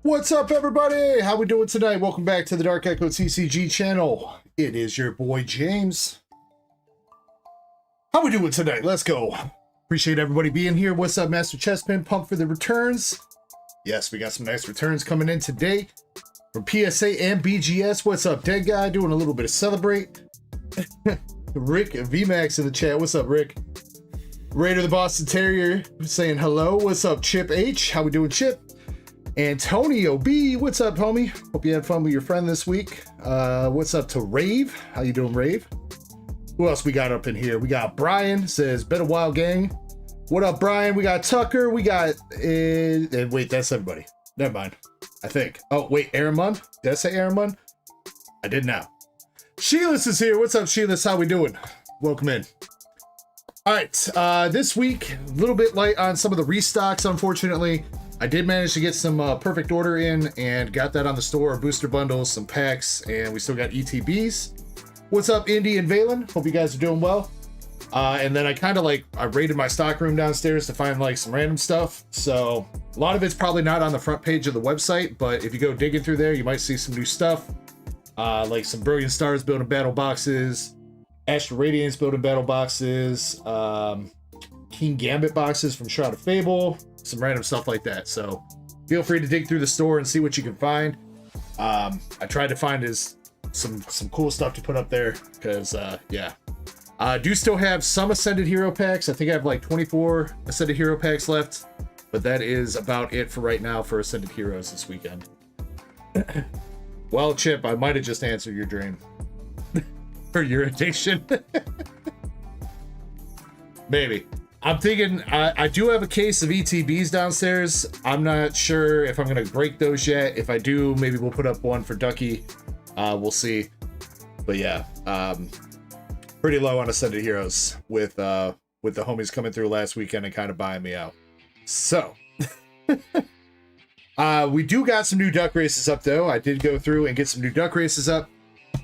What's up, everybody? How we doing tonight? Welcome back to the Dark Echo TCG channel. It is your boy James. How we doing tonight? Let's go. Appreciate everybody being here. What's up, Master Chesspin? Pumped for the returns. Yes, we got some nice returns coming in today. from PSA and BGS. What's up, Dead Guy? Doing a little bit of celebrate. Rick VMAX in the chat. What's up, Rick? Raider the Boston Terrier saying hello. What's up, Chip H? How we doing, Chip? Antonio B. What's up, homie? Hope you had fun with your friend this week. What's up to Rave? How you doing, Rave? Who else we got up in here? We got Brian, says Better Wild Gang. What up, Brian? We got Tucker. We got and wait, that's everybody. Never mind. I think. Oh, wait, Aaron Munn? Did I say Aaron Munn? I did now. Sheila's is here. What's up, Sheila's? How we doing? Welcome in. All right, this week, a little bit light on some of the restocks, unfortunately. I did manage to get some perfect order in and got that on the store, booster bundles, some packs, and we still got ETBs. What's up, Indy and Valen? Hope you guys are doing well. And then I kind of I raided my stock room downstairs to find some random stuff. So a lot of it's probably not on the front page of the website, but if you go digging through there, you might see some new stuff. Like some Brilliant Stars building battle boxes, Astral Radiance building battle boxes, King Gambit boxes from Shroud of Fable, some random stuff like that. So feel free to dig through the store and see what you can find. I tried to find some cool stuff to put up there because yeah. Do still have some Ascended Hero packs. I think I have 24 Ascended Hero packs left, but that is about it for right now for Ascended Heroes this weekend. Well, Chip, I might have just answered your dream. Or your addiction. Maybe. I'm thinking, I do have a case of ETBs downstairs. I'm not sure if I'm going to break those yet. If I do, maybe we'll put up one for Ducky. We'll see. But yeah, pretty low on Ascended Heroes with the homies coming through last weekend and kind of buying me out. So, we do got some new duck races up though. I did go through and get some new duck races up.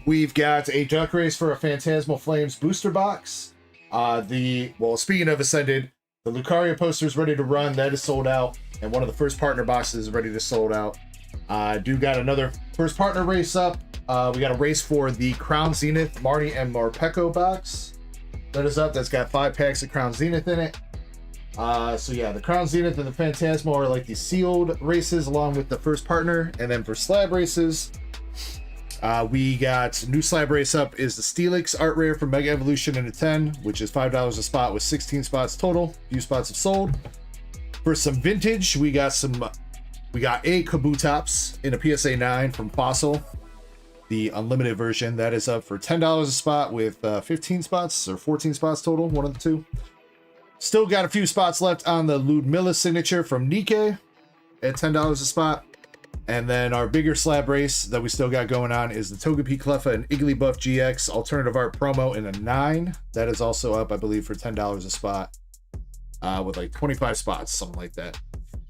We've got a duck race for a Phantasmal Flames booster box. Speaking of Ascended, the Lucaria poster is ready to run. That is sold out. And one of the first partner boxes is ready to sold out. I do got another first partner race up. We got a race for the Crown Zenith Marty and Marpeco box. That is up. That's got 5 packs of Crown Zenith in it. So yeah, the Crown Zenith and the Phantasmal are the sealed races along with the first partner. And then for slab races, we got new slab race up is the Steelix art rare from Mega Evolution in a 10, which is $5 a spot with 16 spots total. Few spots have sold. For some vintage, we got a Kabutops in a PSA 9 from Fossil. The unlimited version that is up for $10 a spot with 15 spots or 14 spots total, one of the two. Still got a few spots left on the Ludmilla signature from Nikkei at $10 a spot. And then our bigger slab race that we still got going on is the Togepi Cleffa and Igglybuff GX alternative art promo in a 9. That is also up, I believe, for $10 a spot with 25 spots, something like that.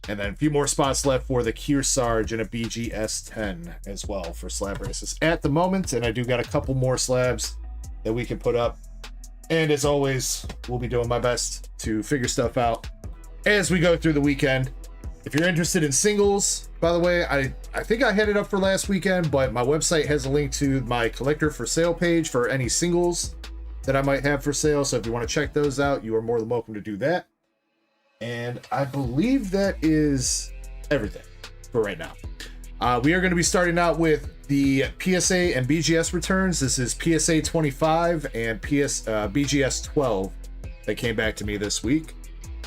And then a few more spots left for the Kearsarge and a BGS 10 as well for slab races at the moment. And I do got a couple more slabs that we can put up. And as always, we'll be doing my best to figure stuff out as we go through the weekend. If you're interested in singles, by the way, I think I had it up for last weekend, but my website has a link to my collector for sale page for any singles that I might have for sale. So if you want to check those out, you are more than welcome to do that. And I believe that is everything for right now. We are going to be starting out with the PSA and BGS returns. This is PSA 25 and BGS 12 that came back to me this week.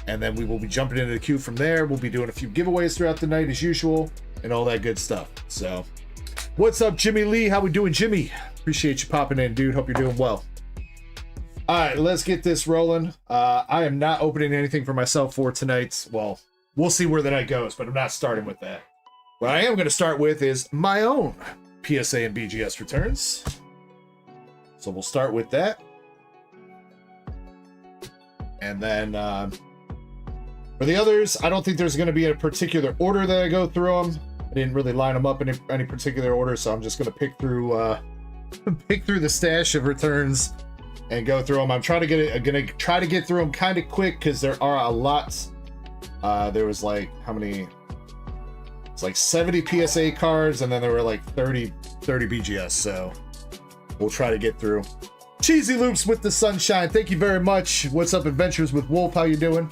And then we will be jumping into the queue from there. We'll be doing a few giveaways throughout the night as usual and all that good stuff. So what's up, Jimmy Lee? How we doing, Jimmy? Appreciate you popping in, dude. Hope you're doing well. All right, let's get this rolling. I am not opening anything for myself for tonight. Well, we'll see where the night goes, but I'm not starting with that. What I am going to start with is my own PSA and BGS returns. So we'll start with that. And then for the others, I don't think there's going to be a particular order that I go through them. I didn't really line them up in any particular order, so I'm just going to pick through the stash of returns and go through them. I'm gonna try to get through them kind of quick because there are a lot. There was how many? It's 70 PSA cards, and then there were 30 BGS. So we'll try to get through. Cheesy Loops with the sunshine. Thank you very much. What's up, Adventures with Wolf? How you doing?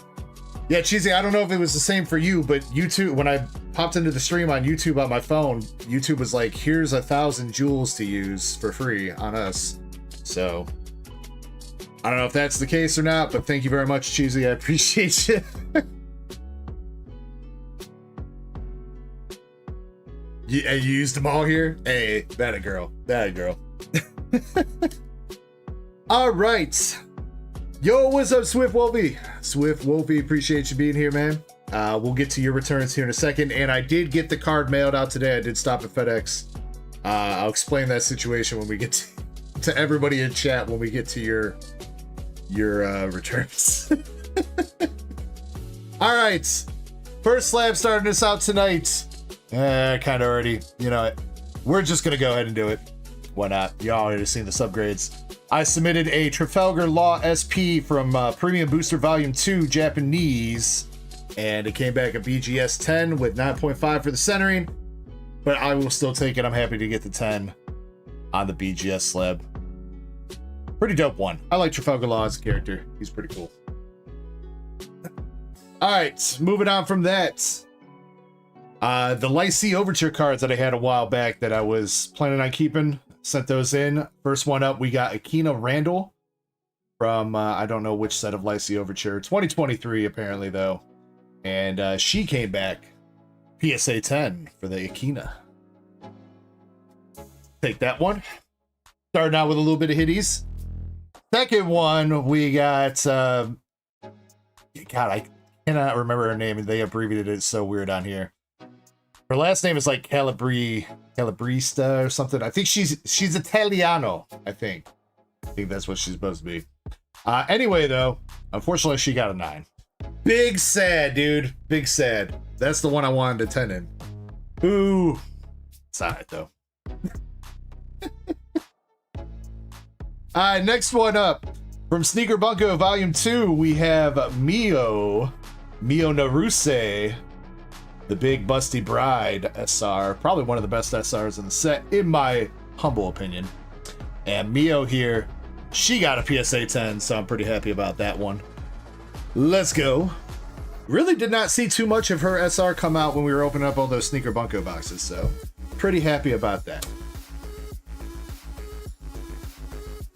Yeah, Cheesy, I don't know if it was the same for you, but YouTube, when I popped into the stream on YouTube on my phone, YouTube was like, here's 1,000 jewels to use for free on us. So, I don't know if that's the case or not, but thank you very much, Cheesy. I appreciate you. You used them all here? Hey, that a girl. That a girl. All right. Yo, what's up, Swift Wolfie? Swift Wolfie, appreciate you being here, man. We'll get to your returns here in a second. And I did get the card mailed out today. I did stop at FedEx. I'll explain that situation when we get to everybody in chat when we get to your returns. All right. First slab starting us out tonight. Kind of already, you know, we're just going to go ahead and do it. Why not? Y'all already seen the subgrades. I submitted a Trafalgar Law SP from Premium Booster Volume 2 Japanese, and it came back a BGS 10 with 9.5 for the centering, but I will still take it. I'm happy to get the 10 on the BGS slab. Pretty dope one. I like Trafalgar Law as a character. He's pretty cool. All right, moving on from that. The Lycée Overture cards that I had a while back that I was planning on keeping, sent those in. First one up, we got Akina Randall from, I don't know which set of Lycée Overture. 2023, apparently, though. And she came back. PSA 10 for the Akina. Take that one. Starting out with a little bit of hitties. Second one, we got, God, I cannot remember her name, and they abbreviated it so weird on here. Her last name is like Calabrista or something. I think she's Italiano, I think that's what she's supposed to be. Anyway, though, unfortunately, she got a 9. Big sad, dude. Big sad. That's the one I wanted to 10 in. Ooh. It's all right, though. Next one up. From Sneaker Bunko Volume 2, we have Mio Naruse. The Big Busty Bride SR, probably one of the best SRs in the set, in my humble opinion. And Mio here, she got a PSA 10, so I'm pretty happy about that one. Let's go. Really did not see too much of her SR come out when we were opening up all those Sneaker Bunko boxes, so pretty happy about that.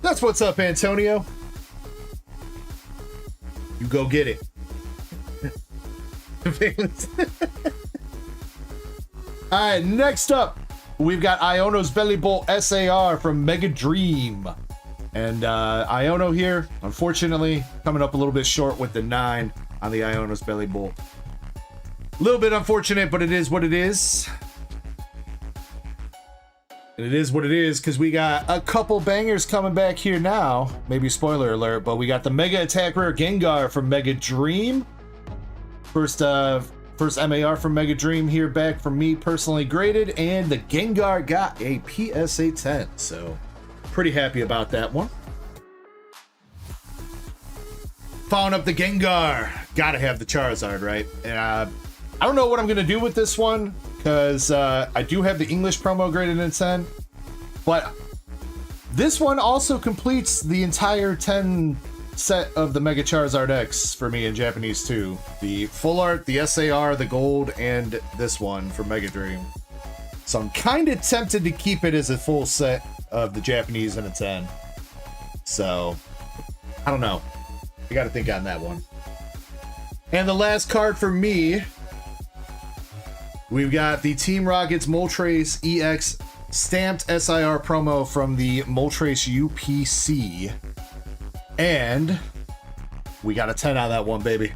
That's what's up, Antonio. You go get it. Alright, next up, we've got Iono's Belly Bolt SAR from Mega Dream. And Iono here, unfortunately, coming up a little bit short with the 9 on the Iono's Belly Bolt. A little bit unfortunate, but it is what it is. And it is what it is, because we got a couple bangers coming back here now. Maybe spoiler alert, but we got the Mega Attack Rare Gengar from Mega Dream. First MAR from Mega Dream here back from me personally graded, and the Gengar got a PSA 10, so pretty happy about that one. Following up the Gengar, gotta have the Charizard, right? And I don't know what I'm gonna do with this one, because I do have the English promo graded in 10, but this one also completes the entire 10 set of the Mega Charizard X for me in Japanese too. The full art, the SAR, the gold, and this one for Mega Dream. So I'm kind of tempted to keep it as a full set of the Japanese in a 10. So, I don't know. I gotta think on that one. And the last card for me, we've got the Team Rockets Moltres EX stamped SIR promo from the Moltres UPC. And we got a 10 on that one, baby.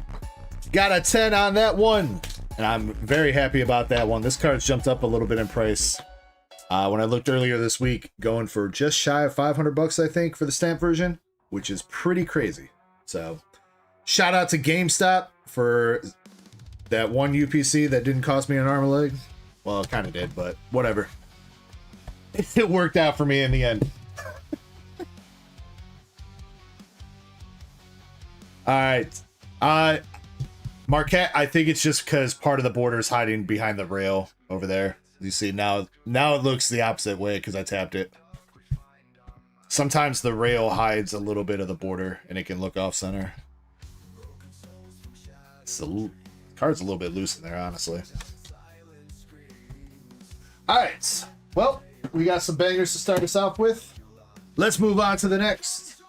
Got a 10 on that one. And I'm very happy about that one. This card's jumped up a little bit in price. When I looked earlier this week, going for just shy of 500 bucks, I think, for the stamp version, which is pretty crazy. So, shout out to GameStop for that one UPC that didn't cost me an arm and leg. Well, it kind of did, but whatever. It worked out for me in the end. All right. Marquette, I think it's just because part of the border is hiding behind the rail over there. You see, now it looks the opposite way because I tapped it. Sometimes the rail hides a little bit of the border and it can look off center. Card's a little bit loose in there, honestly. All right. Well, we got some bangers to start us off with. Let's move on to the next.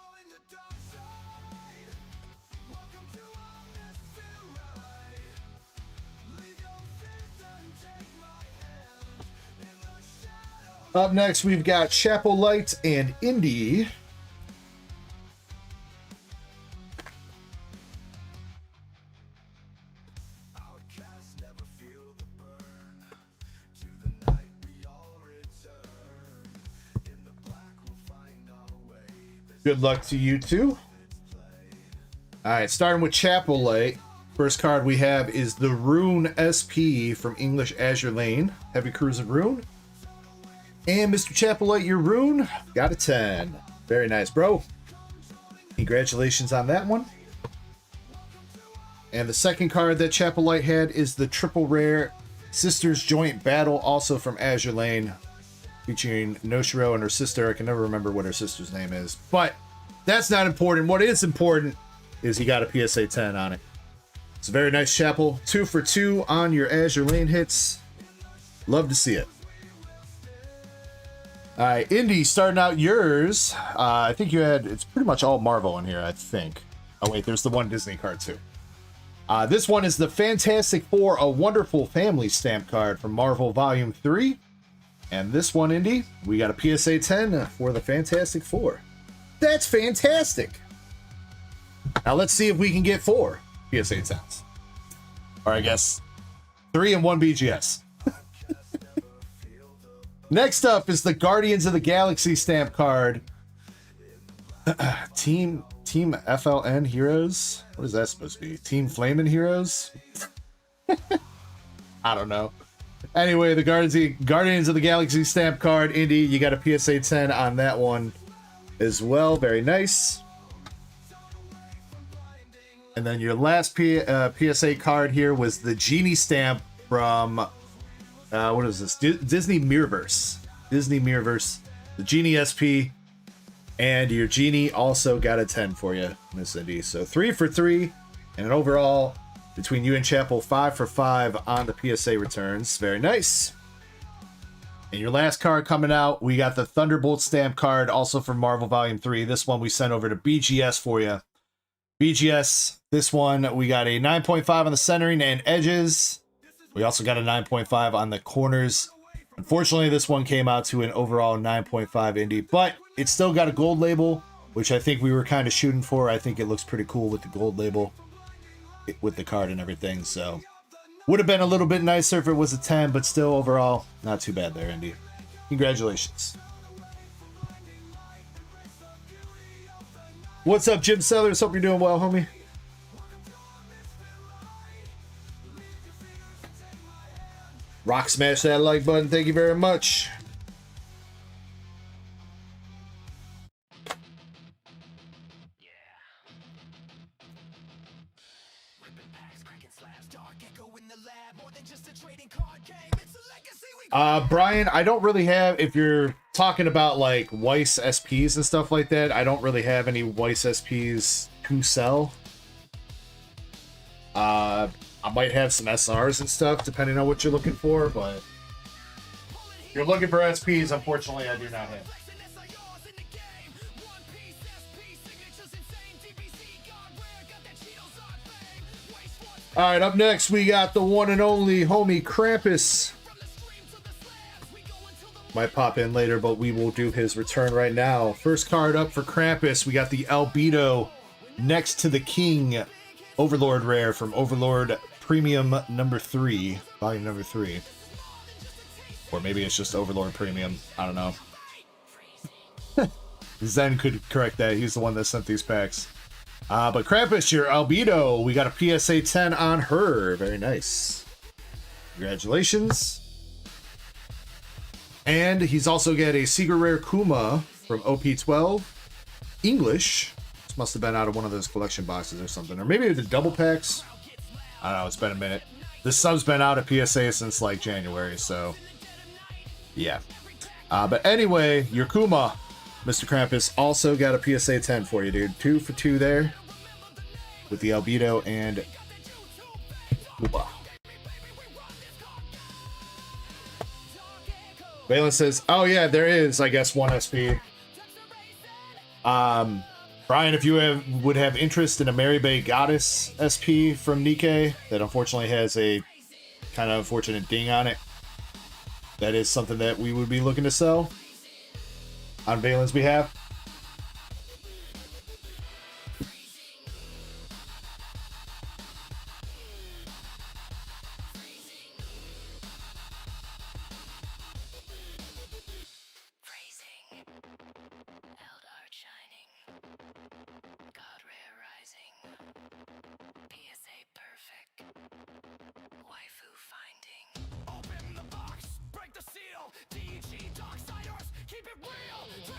Up next, we've got Chapel Light and Indie. Good luck to you two. All right, starting with Chapel Light. First card we have is the Rune SP from English Azure Lane. Heavy Cruiser Rune. And Mr. Chapel Light, your Rune got a 10. Very nice, bro. Congratulations on that one. And the second card that Chapel Light had is the triple rare Sisters Joint Battle, also from Azure Lane, featuring Noshiro and her sister. I can never remember what her sister's name is, but that's not important. What is important is he got a PSA 10 on it. It's a very nice Chapel. 2 for 2 on your Azure Lane hits. Love to see it. All right, Indy, starting out yours. I think you had, it's pretty much all Marvel in here, I think. Oh, wait, there's the one Disney card, too. This one is the Fantastic Four, A Wonderful Family stamp card from Marvel Volume 3. And this one, Indy, we got a PSA 10 for the Fantastic Four. That's fantastic. Now, let's see if we can get 4 PSA 10s. Or I guess 3 and 1 BGS. Next up is the Guardians of the Galaxy stamp card. Team FLN Heroes? What is that supposed to be? Team Flamin' Heroes? I don't know. Anyway, the Guardians of the Galaxy stamp card. Indy, you got a PSA 10 on that one as well. Very nice. And then your last PSA card here was the Genie stamp from... what is this? Disney Mirrorverse. Disney Mirrorverse. The Genie SP. And your Genie also got a 10 for you, Miss Indy. So 3 for 3. And an overall, between you and Chapel, 5 for 5 on the PSA returns. Very nice. And your last card coming out, we got the Thunderbolt stamp card, also from Marvel Volume 3. This one we sent over to BGS for you. BGS, this one, we got a 9.5 on the centering and edges. We also got a 9.5 on the corners. Unfortunately, this one came out to an overall 9.5 Indy, but it's still got a gold label, which I think we were kind of shooting for. I think it looks pretty cool with the gold label, with the card and everything. So would have been a little bit nicer if it was a 10, but still overall, not too bad there, Indy. Congratulations. What's up, Jim Sellers? Hope you're doing well, homie. Rock smash that like button. Thank you very much. Brian, I don't really have, if you're talking about like Weiss SPs and stuff like that, I don't really have any Weiss SPs to sell. I might have some SRs and stuff, depending on what you're looking for, but if you're looking for SPs, unfortunately, I do not have. All right, up next, we got the one and only homie Krampus. Might pop in later, but we will do his return right now. First card up for Krampus, we got the Albedo Next to the King Overlord rare from Overlord Premium number 3, volume number 3. Or maybe it's just Overlord Premium, I don't know. Zen could correct that, he's the one that sent these packs. But Krampus, your Albedo, we got a PSA 10 on her, very nice. Congratulations. And he's also got a Secret Rare Kuma from OP12, English. This must have been out of one of those collection boxes or something. Or maybe the double packs. I don't know, it's been a minute. This sub's been out of PSA since like January, so yeah. But anyway, your Kuma, Mr. Krampus, also got a PSA 10 for you, dude. 2 for 2 there with the Albedo and Wow. Valen says, oh yeah, there is, I guess, one SP. Brian, if you would have interest in a Mary Bay Goddess SP from Nikkei that unfortunately has a kind of unfortunate ding on it, that is something that we would be looking to sell on Valen's behalf.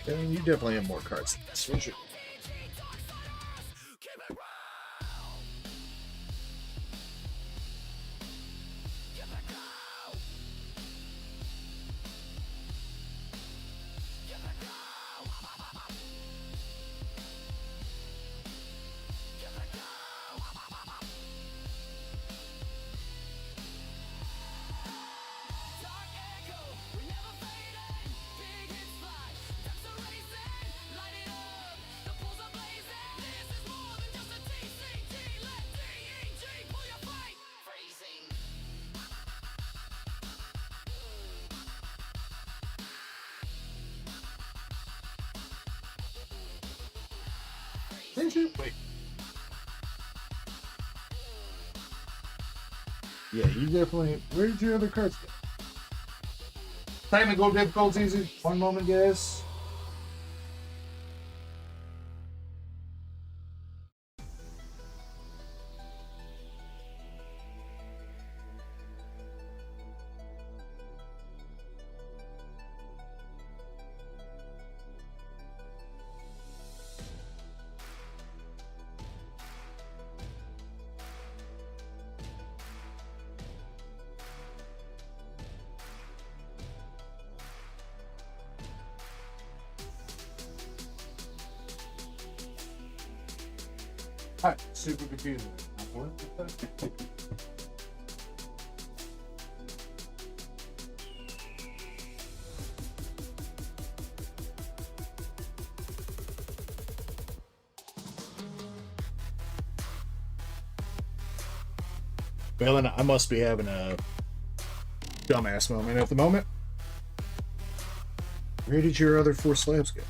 I mean, you definitely have more cards than this. Where's your... Wait. Yeah, you definitely... Where'd your other cards go? Technical difficulties. One moment, guys. Hi, super confusing. Valen, I must be having a dumbass moment at the moment. Where did your other 4 slabs go?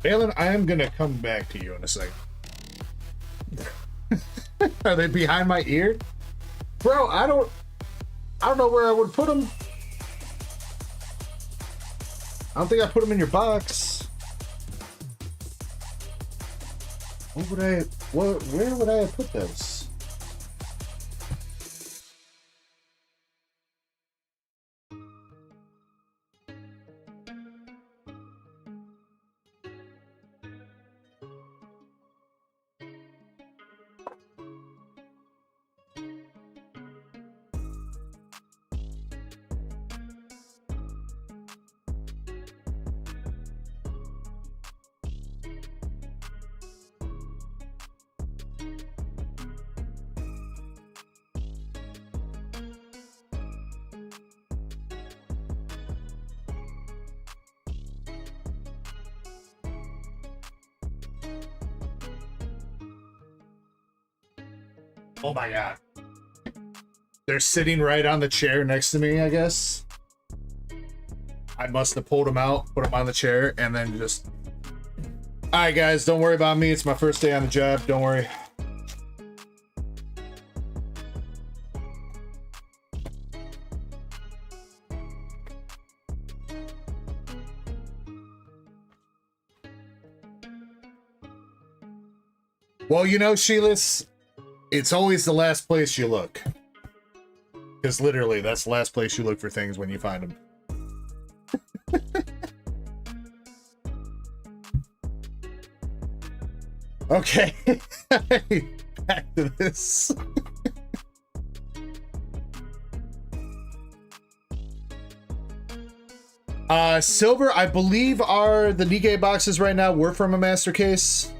Valen, I am gonna come back to you in a second. Are they behind my ear? Bro, I don't know where I would put them. I don't think I put them in your box. Where would I have put those? Oh my god. They're sitting right on the chair next to me, I guess. I must have pulled them out, put them on the chair, and then just All right, guys, don't worry about me. It's my first day on the job. Don't worry. Well, you know, Sheilas, it's always the last place you look. Because literally, that's the last place you look for things when you find them. Okay. Back to this. Silver, I believe the Nikkei boxes right now were from a master case.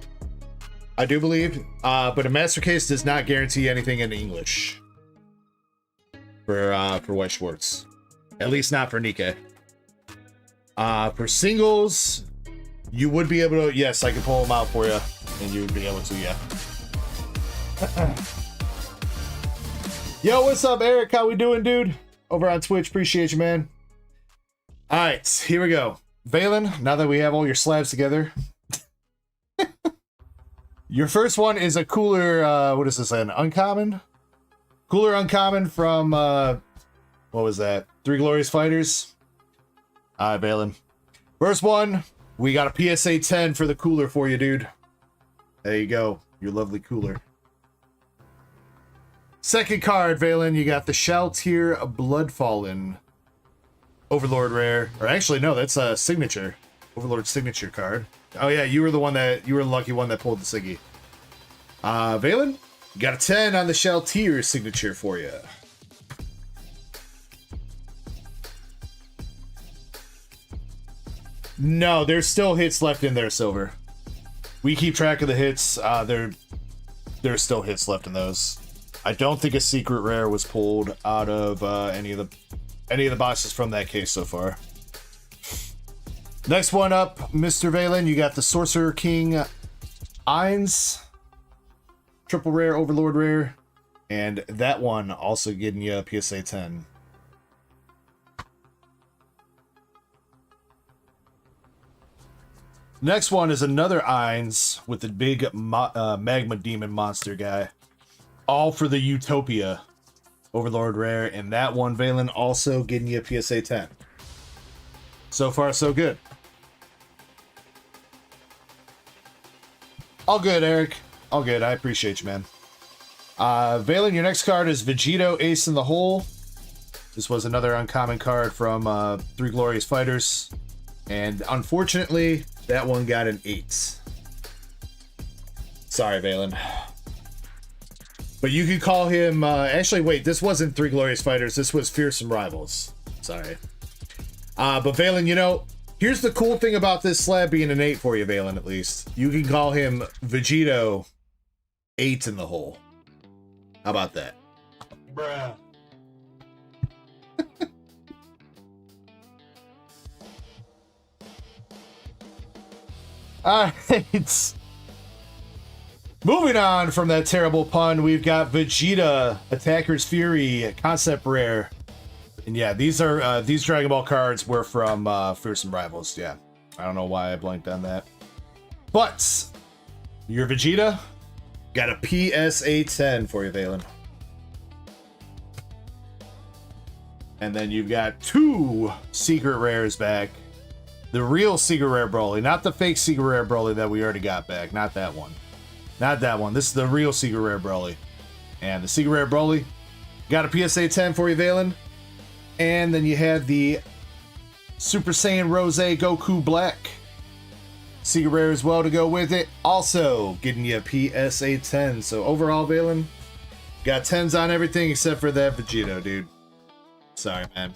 I do believe, but a master case does not guarantee anything in English for White Schwartz, at least not for Nikkei. For singles, you would be able to. Yes, I can pull them out for you, and you would be able to. Yeah. Yo, what's up, Eric? How we doing, dude? Over on Twitch, appreciate you, man. All right, here we go, Valen. Now that we have all your slabs together. Your first one is a cooler, what is this, an uncommon? Cooler uncommon from, what was that? Three Glorious Fighters. All right, Valen. First one, we got a PSA 10 for the cooler for you, dude. There you go, your lovely cooler. Second card, Valen, you got the Shout here, a Bloodfallen. Overlord rare. Or actually, no, that's a signature. Overlord signature card. Oh yeah, you were the lucky one that pulled the Siggy. Valen, you got a 10 on the Sheltier signature for you. No, there's still hits left in there, Silver. We keep track of the hits. There's still hits left in those. I don't think a secret rare was pulled out of any of the boxes from that case so far. Next one up, Mr. Valen, you got the Sorcerer King Eins. Triple rare, Overlord rare. And that one also getting you a PSA 10. Next one is another Eins with the big Magma Demon monster guy. All for the Utopia Overlord rare. And that one, Valen, also getting you a PSA 10. So far, so good. All good, Eric. All good. I appreciate you, man. Valen, your next card is Vegito Ace in the Hole. This was another uncommon card from Three Glorious Fighters. And unfortunately, that one got an 8. Sorry, Valen. But you could call him... actually, wait. This wasn't Three Glorious Fighters. This was Fearsome Rivals. Sorry. But Valen, you know... Here's the cool thing about this slab being an 8 for you, Valen, at least. You can call him Vegito 8 in the hole. How about that? Bruh. Alright. Moving on from that terrible pun, we've got Vegeta, Attacker's Fury, concept rare. And yeah, these Dragon Ball cards were from Fearsome Rivals. Yeah, I don't know why I blanked on that. But your Vegeta got a PSA 10 for you, Valen. And then you've got 2 secret rares back. The real secret rare Broly, not the fake secret rare Broly that we already got back. Not that one. Not that one. This is the real secret rare Broly. And the secret rare Broly got a PSA 10 for you, Valen. And then you had the Super Saiyan Rose Goku Black. Secret rare as well to go with it. Also getting you a PSA 10. So overall, Valen, got 10s on everything except for that Vegito, dude. Sorry, man.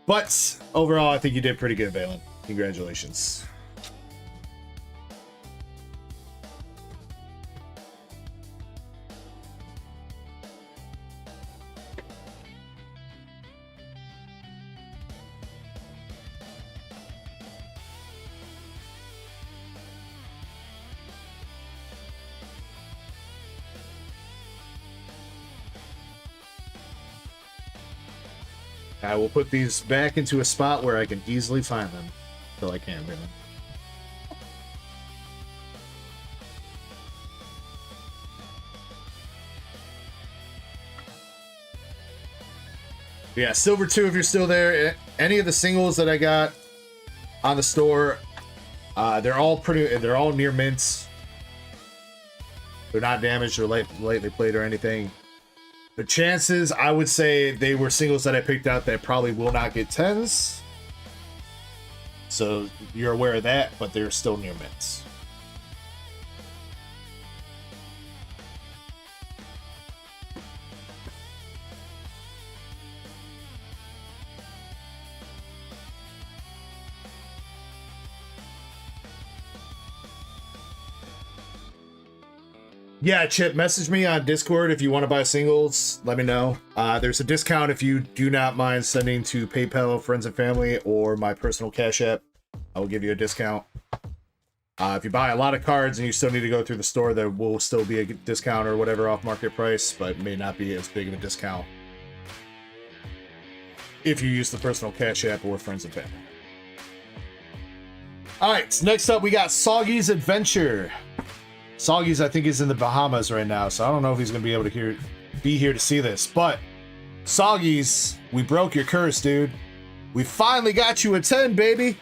But overall, I think you did pretty good, Valen. Congratulations. I will put these back into a spot where I can easily find them. Till I can, really. Yeah, Silver 2 if you're still there. Any of the singles that I got on the store, they're all near mints. They're not damaged or lightly played or anything. The chances, I would say they were singles that I picked out that probably will not get 10s. So you're aware of that, but they're still near mints. Yeah, Chip, message me on Discord if you want to buy singles. Let me know. There's a discount if you do not mind sending to PayPal, friends and family, or my personal Cash App. I will give you a discount. If you buy a lot of cards and you still need to go through the store, there will still be a discount or whatever off market price, but it may not be as big of a discount if you use the personal Cash App or friends and family. All right, so next up we got Soggy's Adventure. Soggy's, I think, is in the Bahamas right now, so I don't know if he's going to be able to be here to see this. But, Soggy's, we broke your curse, dude. We finally got you a 10, baby.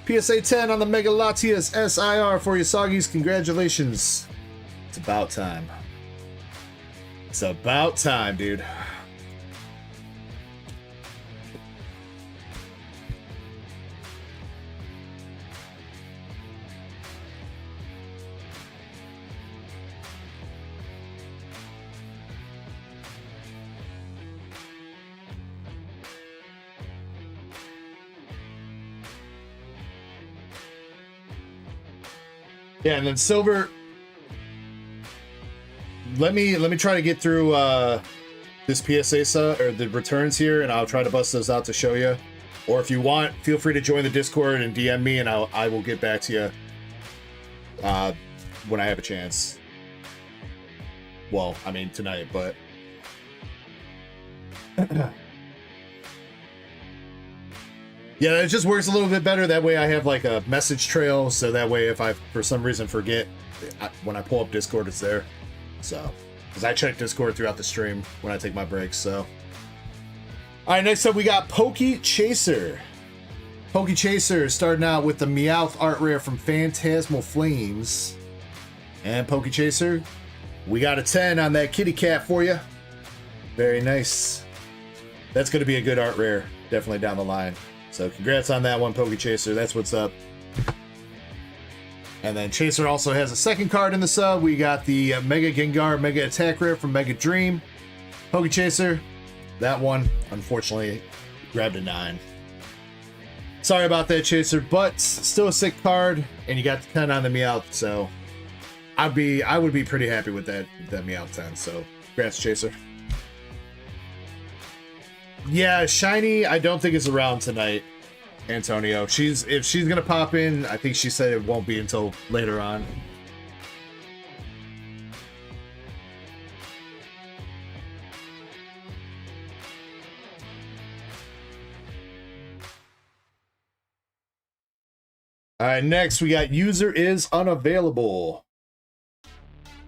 PSA 10 on the Mega Latias SIR for you, Soggy's. Congratulations. It's about time. It's about time, dude. Yeah, and then Silver. Let me try to get through this PSA or the returns here, and I'll try to bust those out to show you. Or if you want, feel free to join the Discord and DM me, and I will get back to you when I have a chance. Well, I mean tonight, but. Yeah, it just works a little bit better. That way I have like a message trail. So that way if I, for some reason, forget, when I pull up Discord, it's there. So, because I check Discord throughout the stream when I take my breaks, so. All right, next up we got Pokey Chaser. Pokey Chaser starting out with the Meowth art rare from Phantasmal Flames. And Pokey Chaser, we got a 10 on that kitty cat for you. Very nice. That's going to be a good art rare, definitely down the line. So congrats on that one, Pokey Chaser. That's what's up. And then Chaser also has a second card in the sub. We got the Mega Gengar Mega Attack Rare from Mega Dream. Pokey Chaser, that one, unfortunately, grabbed a 9. Sorry about that, Chaser, but still a sick card, and you got the 10 on the Meowth, so I would be pretty happy with that Meowth 10. So congrats, Chaser. Yeah, Shiny, I don't think is around tonight, Antonio. If she's gonna pop in, I think she said it won't be until later on. All right, next we got user is unavailable.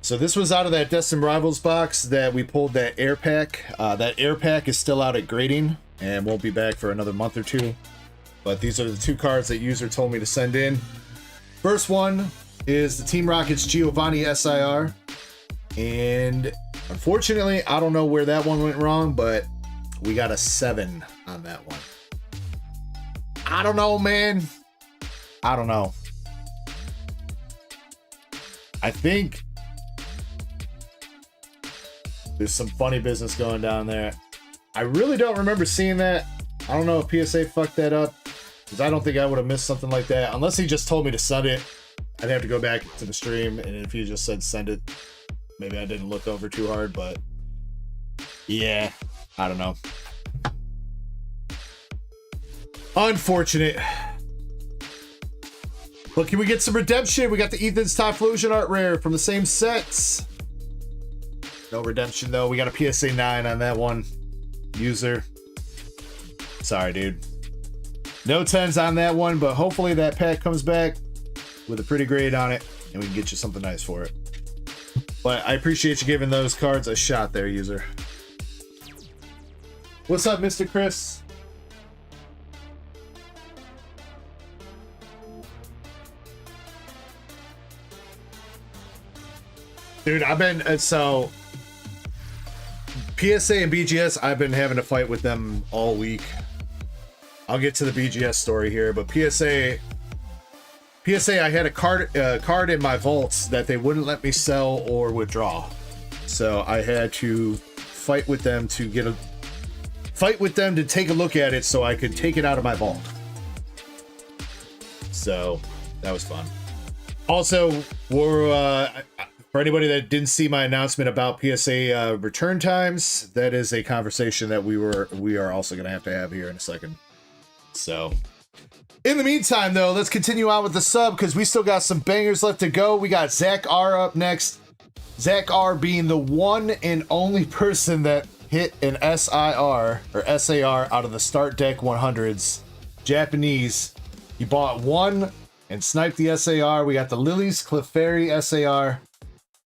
So this was out of that Destined Rivals box that we pulled that air pack. That air pack is still out at grading and won't be back for another month or two. But these are the 2 cards that user told me to send in. First one is the Team Rocket's Giovanni SIR. And unfortunately, I don't know where that one went wrong, but we got a 7 on that one. I don't know, man. I don't know. I think there's some funny business going down there. I really don't remember seeing that. I don't know if PSA fucked that up, because I don't think I would have missed something like that. Unless he just told me to send it. I'd have to go back to the stream, and if he just said send it, maybe I didn't look over too hard, but yeah, I don't know. Unfortunate. But can we get some redemption? We got the Ethan's Typhlosion art rare from the same sets. No redemption, though. We got a PSA 9 on that one. User. Sorry, dude. No 10s on that one, but hopefully that pack comes back with a pretty grade on it, and we can get you something nice for it. But I appreciate you giving those cards a shot there, user. What's up, Mr. Chris? Dude, I've been so PSA and BGS, I've been having to fight with them all week. I'll get to the BGS story here, but PSA, I had a card in my vaults that they wouldn't let me sell or withdraw. So I had to fight with them to take a look at it so I could take it out of my vault. So that was fun. Also, for anybody that didn't see my announcement about PSA return times, that is a conversation that we are also going to have here in a second. So, in the meantime, though, let's continue on with the sub because we still got some bangers left to go. We got Zach R up next. Zach R being the one and only person that hit an SIR or SAR out of the start deck 100s. Japanese. He bought one and sniped the SAR. We got the Lily's Clefairy SAR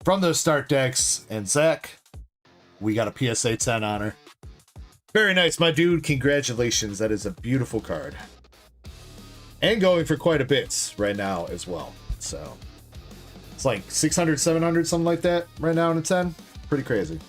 from those start decks. And Zach, we got a PSA 10 honor. Very nice, my dude. Congratulations. That is a beautiful card. And going for quite a bit right now as well. So it's like 600, 700, something like that right now in a 10. Pretty crazy.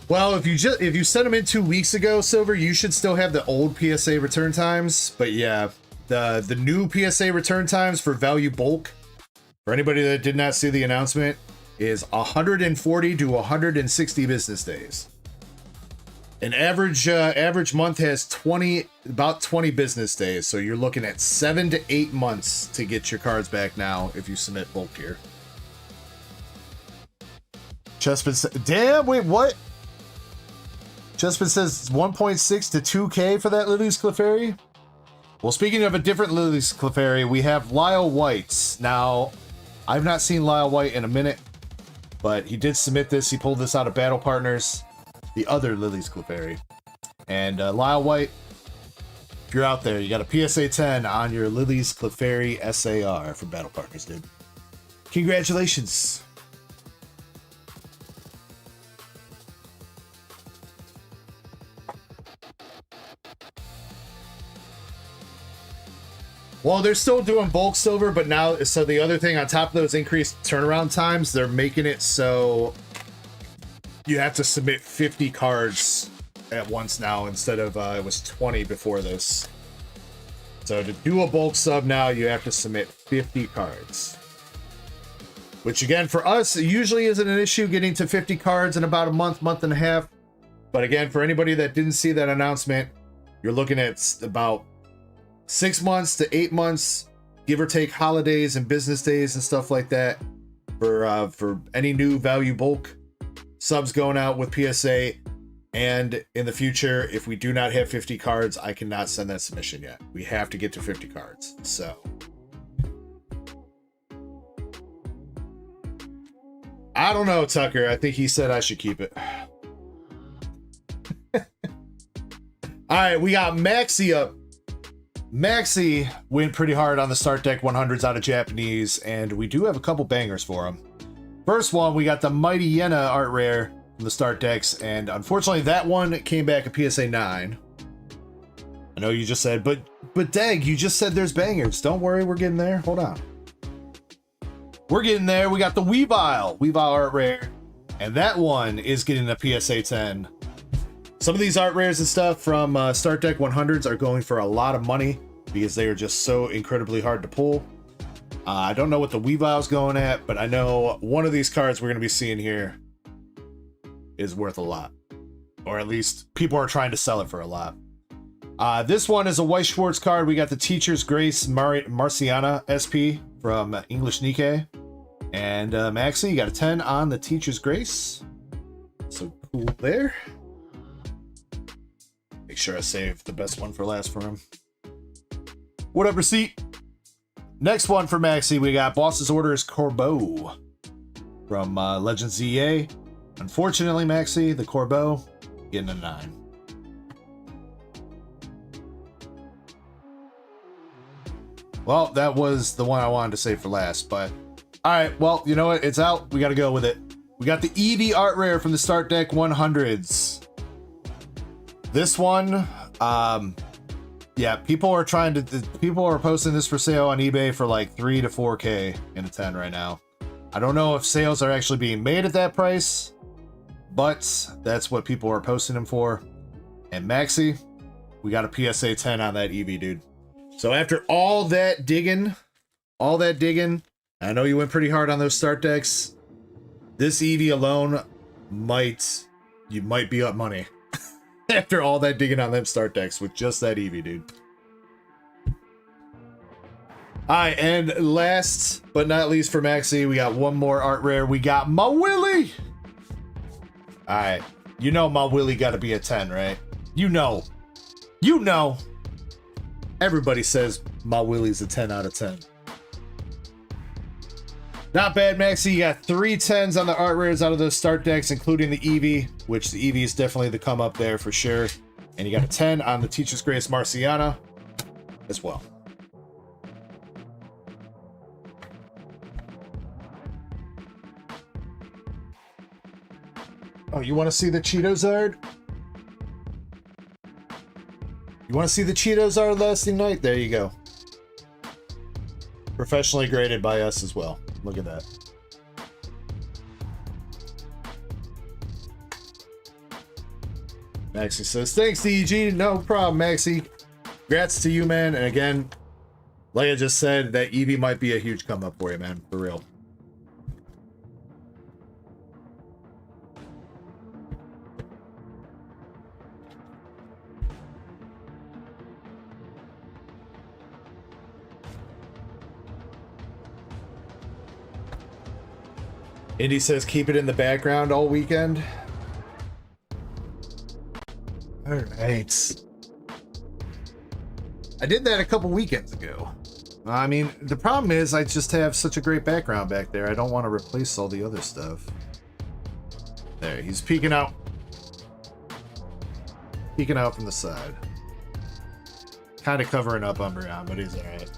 Well, if you sent them in 2 weeks ago, Silver, you should still have the old PSA return times. But yeah, the new PSA return times for value bulk, for anybody that did not see the announcement, is 140 to 160 business days. An average month has about 20 business days, so you're looking at 7 to 8 months to get your cards back now if you submit bulk here. Chespin, damn, wait, what? Chespin says 1.6 to 2K for that Lily's Clefairy. Well, speaking of a different Lily's Clefairy, we have Lyle White. Now, I've not seen Lyle White in a minute, but he did submit this. He pulled this out of Battle Partners, the other Lily's Clefairy. And Lyle White, if you're out there, you got a PSA 10 on your Lily's Clefairy SAR from Battle Partners, dude. Congratulations. Well, they're still doing bulk silver, but now, so the other thing on top of those increased turnaround times, they're making it so you have to submit 50 cards at once now instead of it was 20 before this. So to do a bulk sub now, you have to submit 50 cards. Which again, for us, it usually isn't an issue getting to 50 cards in about a month, month and a half. But again, for anybody that didn't see that announcement, you're looking at about 6 months to 8 months, give or take holidays and business days and stuff like that for any new value bulk subs going out with PSA. And in the future, if we do not have 50 cards, I cannot send that submission yet. We have to get to 50 cards. So I don't know, Tucker. I think he said I should keep it. All right, we got Maxi up. Maxi went pretty hard on the start deck 100s out of Japanese, and we do have a couple bangers for him. First one, we got the Mighty Yena art rare from the start decks, and unfortunately that one came back a PSA 9. I know you just said, but Dag, you just said there's bangers. Don't worry, we're getting there. Hold on. We're getting there. We got the Weavile art rare, and that one is getting a PSA 10. Some of these art rares and stuff from Start Deck 100s are going for a lot of money because they are just so incredibly hard to pull. I don't know what the Weavile's going at, but I know one of these cards we're going to be seeing here is worth a lot. Or at least people are trying to sell it for a lot. This one is a Weiss Schwartz card. We got the Teacher's Grace Marciana SP from English Nikkei. And Maxi, you got a 10 on the Teacher's Grace. So cool there. Make sure I save the best one for last for him. What up, receipt? Next one for Maxi, we got Boss's Orders Corbeau from Legends EA. Unfortunately, Maxi, the Corbeau, getting a 9. Well, that was the one I wanted to say for last, but alright, well, you know what? It's out. We gotta go with it. We got the Eevee art rare from the Start Deck 100s. This one, yeah, people are posting this for sale on eBay for like 3 to 4K in a 10 right now. I don't know if sales are actually being made at that price, but that's what people are posting them for. And Maxi, we got a PSA 10 on that Eevee, dude. So after all that digging, I know you went pretty hard on those start decks. This Eevee alone you might be up money after all that digging on them start decks with just that Eevee, dude. Alright, and last but not least for Maxi, we got one more art rare. We got my Willy. Alright, you know my Willy got to be a 10, right? You know. Everybody says my Willy's a 10 out of 10. Not bad, Maxi. You got 3 10s on the art rares out of those start decks, including the Eevee, which the Eevee is definitely the come up there for sure. And you got a 10 on the Teacher's Grace Marciana as well. Oh, you want to see the Cheetos art? You want to see the Cheetos art last night? There you go. Professionally graded by us as well. Look at that. Maxi says, thanks, DG. No problem, Maxi. Congrats to you, man. And again, like I just said, that Eevee might be a huge come up for you, man. For real. Indy says keep it in the background all weekend. All right. I did that a couple weekends ago. I mean, the problem is I just have such a great background back there. I don't want to replace all the other stuff. There, he's peeking out. Peeking out from the side. Kind of covering up Umbreon, but he's all right.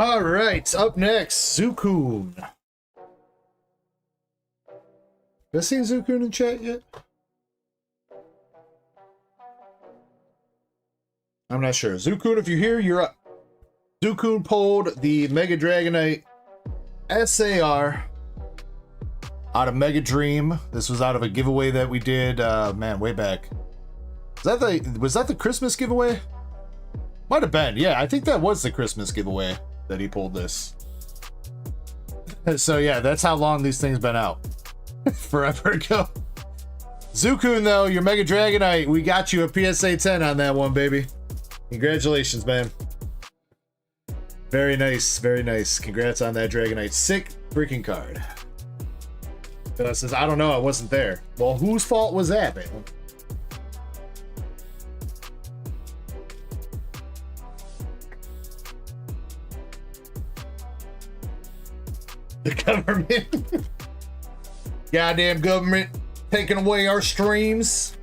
All right, up next, Zukun. Have I seen Zukun in chat yet? I'm not sure. Zukun, if you're here, you're up. Zukun pulled the Mega Dragonite SAR out of Mega Dream. This was out of a giveaway that we did, man, way back. Was that the Christmas giveaway? Might have been. Yeah, I think that was the Christmas giveaway that he pulled this. So yeah, that's how long these things been out. Forever ago. Zukun, though, your Mega Dragonite, we got you a PSA 10 on that one, baby. Congratulations, man. Very nice, very nice. Congrats on that Dragonite. Sick freaking card. Says, I don't know, I wasn't there. Well, whose fault was that, man? The government. Goddamn government taking away our streams.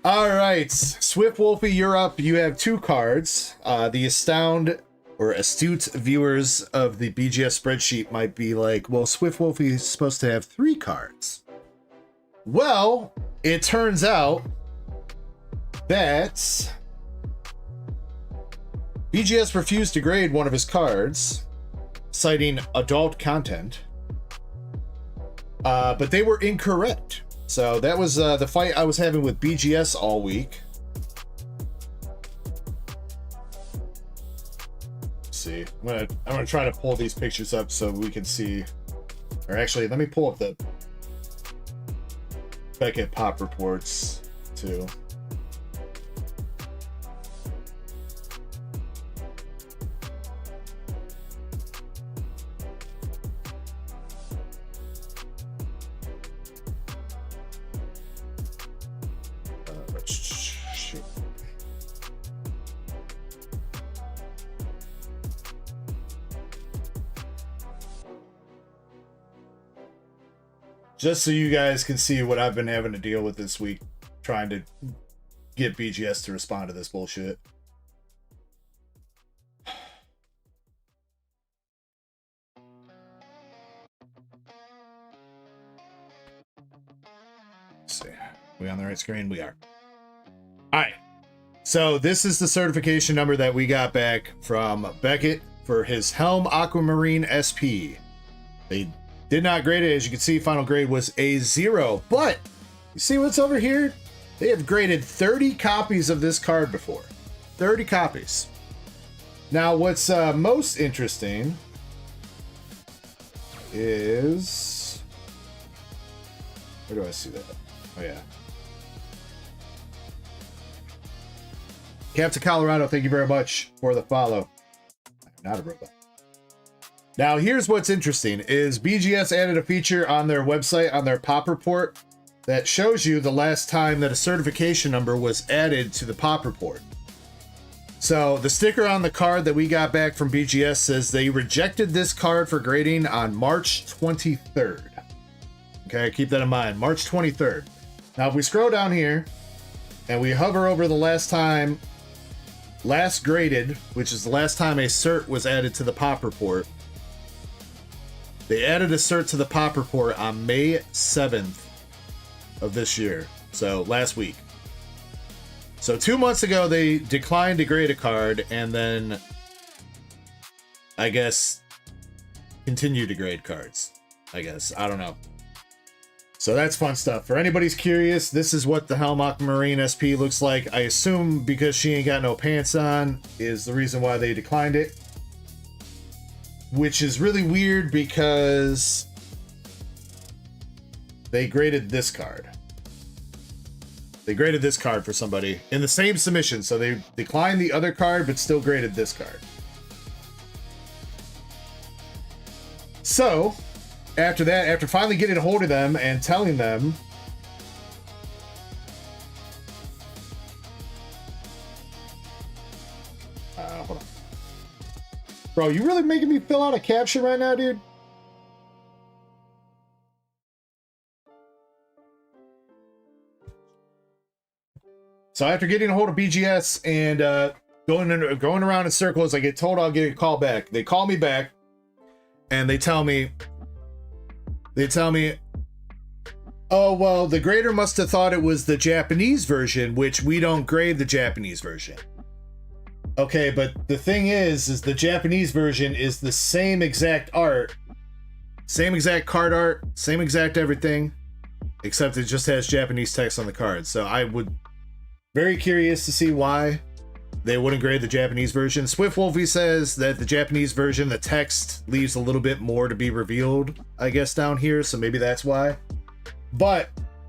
All right, Swift Wolfie, you're up. You have 2 cards. The astute viewers of the BGS spreadsheet might be like, well, Swift Wolfie is supposed to have 3 cards. Well, it turns out that BGS refused to grade one of his cards, citing adult content, but they were incorrect. So that was the fight I was having with BGS all week. Let's see, I'm gonna try to pull these pictures up so we can see, or actually, let me pull up the Beckett Pop reports too. Shoot. Just so you guys can see what I've been having to deal with this week, trying to get BGS to respond to this bullshit. Let's see. We on the right screen? We are. All right. So this is the certification number that we got back from Beckett for his Helm Aquamarine SP. They did not grade it. As you can see, final grade was a 0. But you see what's over here? They have graded 30 copies of this card before. 30 copies. Now, what's most interesting is... Where do I see that? Oh, yeah. Captain Colorado, thank you very much for the follow. I'm not a robot. Now, here's what's interesting, is BGS added a feature on their website, on their pop report, that shows you the last time that a certification number was added to the pop report. So, the sticker on the card that we got back from BGS says they rejected this card for grading on March 23rd. Okay, keep that in mind, March 23rd. Now, if we scroll down here, and we hover over the last graded, which is the last time a cert was added to the pop report, they added a cert to the pop report on May 7th of this year. So last week. So 2 months ago, they declined to grade a card and then, I guess, continue to grade cards. I guess. I don't know. So that's fun stuff. For anybody's curious, this is what the Helm Aquamarine SP looks like. I assume because she ain't got no pants on is the reason why they declined it. Which is really weird because they graded this card. They graded this card for somebody in the same submission. So they declined the other card, but still graded this card. So, after that, after finally getting a hold of them and telling them, hold on. Bro, you really making me fill out a caption right now, dude? So after getting a hold of BGS and going around in circles, I get told I'll get a call back. They call me back and they tell me, oh, well, the grader must have thought it was the Japanese version, which we don't grade the Japanese version. Okay, but the thing is the Japanese version is the same exact art, same exact card art, same exact everything, except it just has Japanese text on the card. So I would very curious to see why they wouldn't grade the Japanese version. Swift Wolfie says that the Japanese version, the text leaves a little bit more to be revealed, I guess, down here. So maybe that's why. But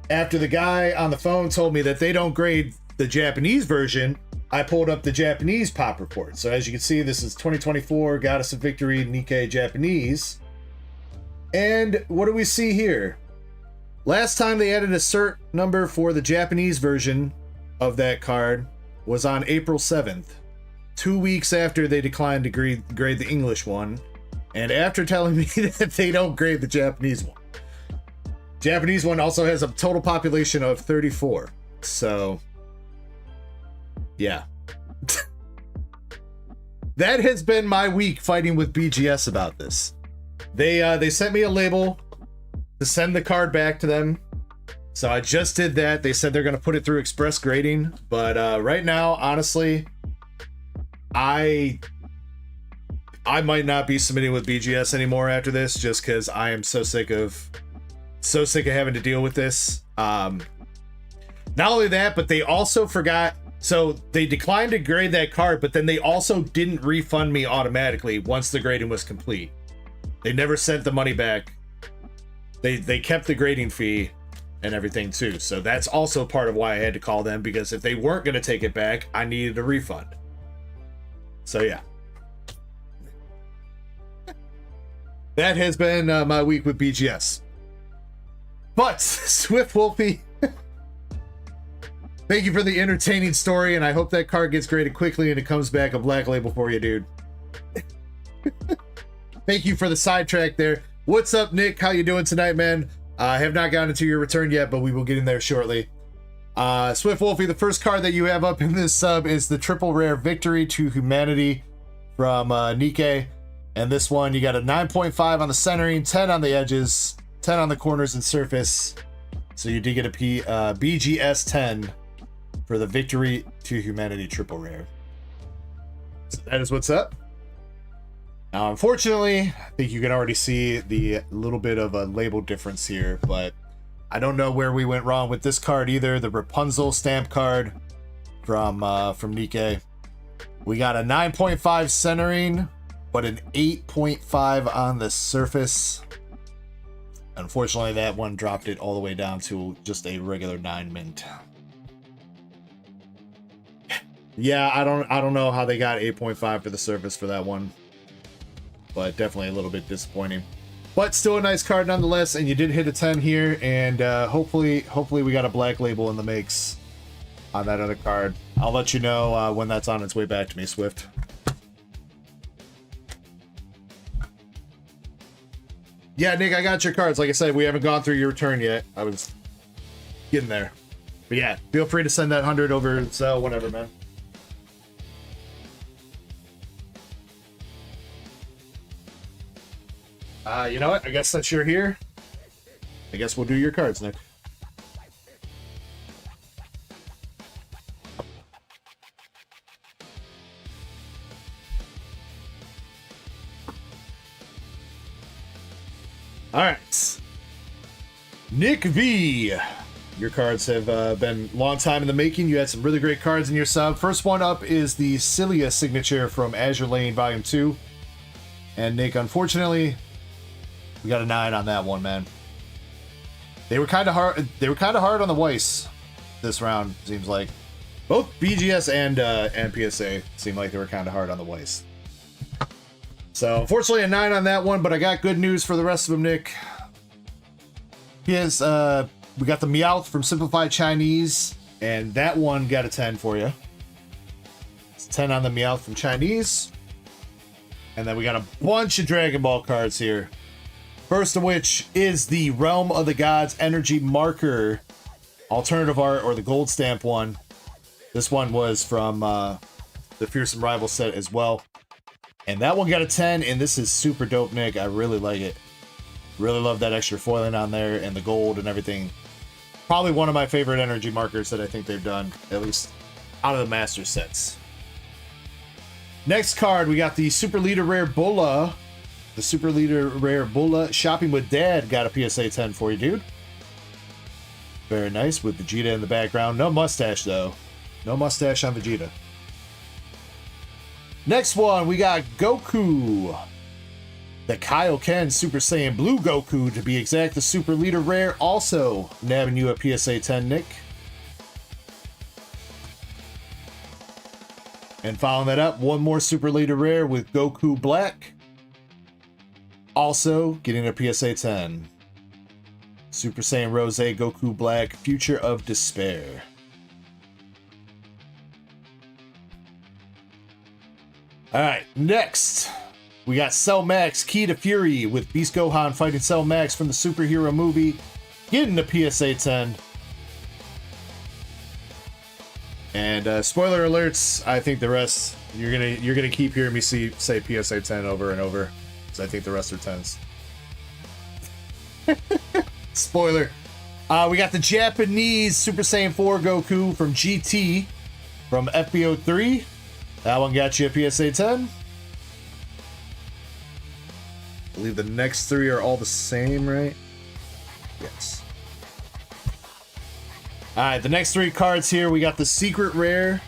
after the guy on the phone told me that they don't grade the Japanese version, I pulled up the Japanese pop report. So as you can see, this is 2024 Goddess of Victory Nikkei Japanese. And what do we see here? Last time they added a cert number for the Japanese version of that card was on April 7th, 2 weeks after they declined to grade the English one, and after telling me that they don't grade the Japanese one. Japanese one also has a total population of 34. So, yeah. That has been my week fighting with BGS about this. They sent me a label to send the card back to them. So I just did that. They said they're going to put it through express grading. But right now, honestly, I might not be submitting with BGS anymore after this, just because I am so sick of having to deal with this. Not only that, but they also forgot. So they declined to grade that card, but then they also didn't refund me automatically once the grading was complete. They never sent the money back. They kept the grading fee and everything too. So that's also part of why I had to call them, because if they weren't going to take it back, I needed a refund. So yeah. That has been my week with BGS. But Swift Wolfie, Thank you for the entertaining story, and I hope that card gets graded quickly and it comes back a black label for you, dude. Thank you for the sidetrack there. What's up, Nick? How you doing tonight, man? I have not gotten into your return yet, but we will get in there shortly. Swift Wolfie, the first card that you have up in this sub is the triple rare Victory to Humanity from Nikkei. And this one, you got a 9.5 on the centering, 10 on the edges, 10 on the corners and surface. So you did get a BGS 10 for the Victory to Humanity triple rare. So that is what's up. Now, unfortunately, I think you can already see the little bit of a label difference here, but I don't know where we went wrong with this card either. The Rapunzel stamp card from Nikkei. We got a 9.5 centering, but an 8.5 on the surface. Unfortunately, that one dropped it all the way down to just a regular 9 mint. Yeah, I don't know how they got 8.5 for the surface for that one, but definitely a little bit disappointing. But still a nice card nonetheless, and you did hit a 10 here, and hopefully we got a black label in the makes on that other card. I'll let you know when that's on its way back to me, Swift. Yeah, Nick, I got your cards. Like I said, we haven't gone through your return yet. I was getting there. But yeah, feel free to send that 100 over Zelle whenever, man. You know what? I guess since you're here, I guess we'll do your cards, Nick. All right. Nick V. Your cards have been a long time in the making. You had some really great cards in your sub. First one up is the Cilia signature from Azure Lane Volume 2. And Nick, unfortunately, we got a 9 on that one, man. They were kind of hard. They were kind of hard on the Weiss this round. Seems like both BGS and PSA seemed like they were kind of hard on the Weiss. So unfortunately, a 9 on that one. But I got good news for the rest of them, Nick. We got the Meowth from Simplified Chinese, and that one got a 10 for you. It's 10 on the Meowth from Chinese, and then we got a bunch of Dragon Ball cards here. First of which is the Realm of the Gods Energy Marker alternative art, or the gold stamp one. This one was from the Fearsome Rival set as well. And that one got a 10, and this is super dope, Nick. I really like it. Really love that extra foiling on there and the gold and everything. Probably one of my favorite energy markers that I think they've done, at least out of the master sets. Next card, we got the Super Leader Rare Bulla. The Super Leader Rare Bulla Shopping with Dad got a PSA 10 for you, dude. Very nice with Vegeta in the background. No mustache, though. No mustache on Vegeta. Next one, we got Goku. The Kaioken Super Saiyan Blue Goku, to be exact. The Super Leader Rare also nabbing you a PSA 10, Nick. And following that up, one more Super Leader Rare with Goku Black. Also getting a PSA 10. Super Saiyan Rose Goku Black, Future of Despair. Alright, next we got Cell Max Key to Fury with Beast Gohan fighting Cell Max from the superhero movie, getting a PSA 10. And spoiler alerts, I think the rest you're gonna keep hearing me say PSA 10 over and over, because I think the rest are 10s. Spoiler. We got the Japanese Super Saiyan 4 Goku from GT from FBO3. That one got you a PSA 10. I believe the next three are all the same, right? Yes. Alright, the next three cards here, we got the Secret Rare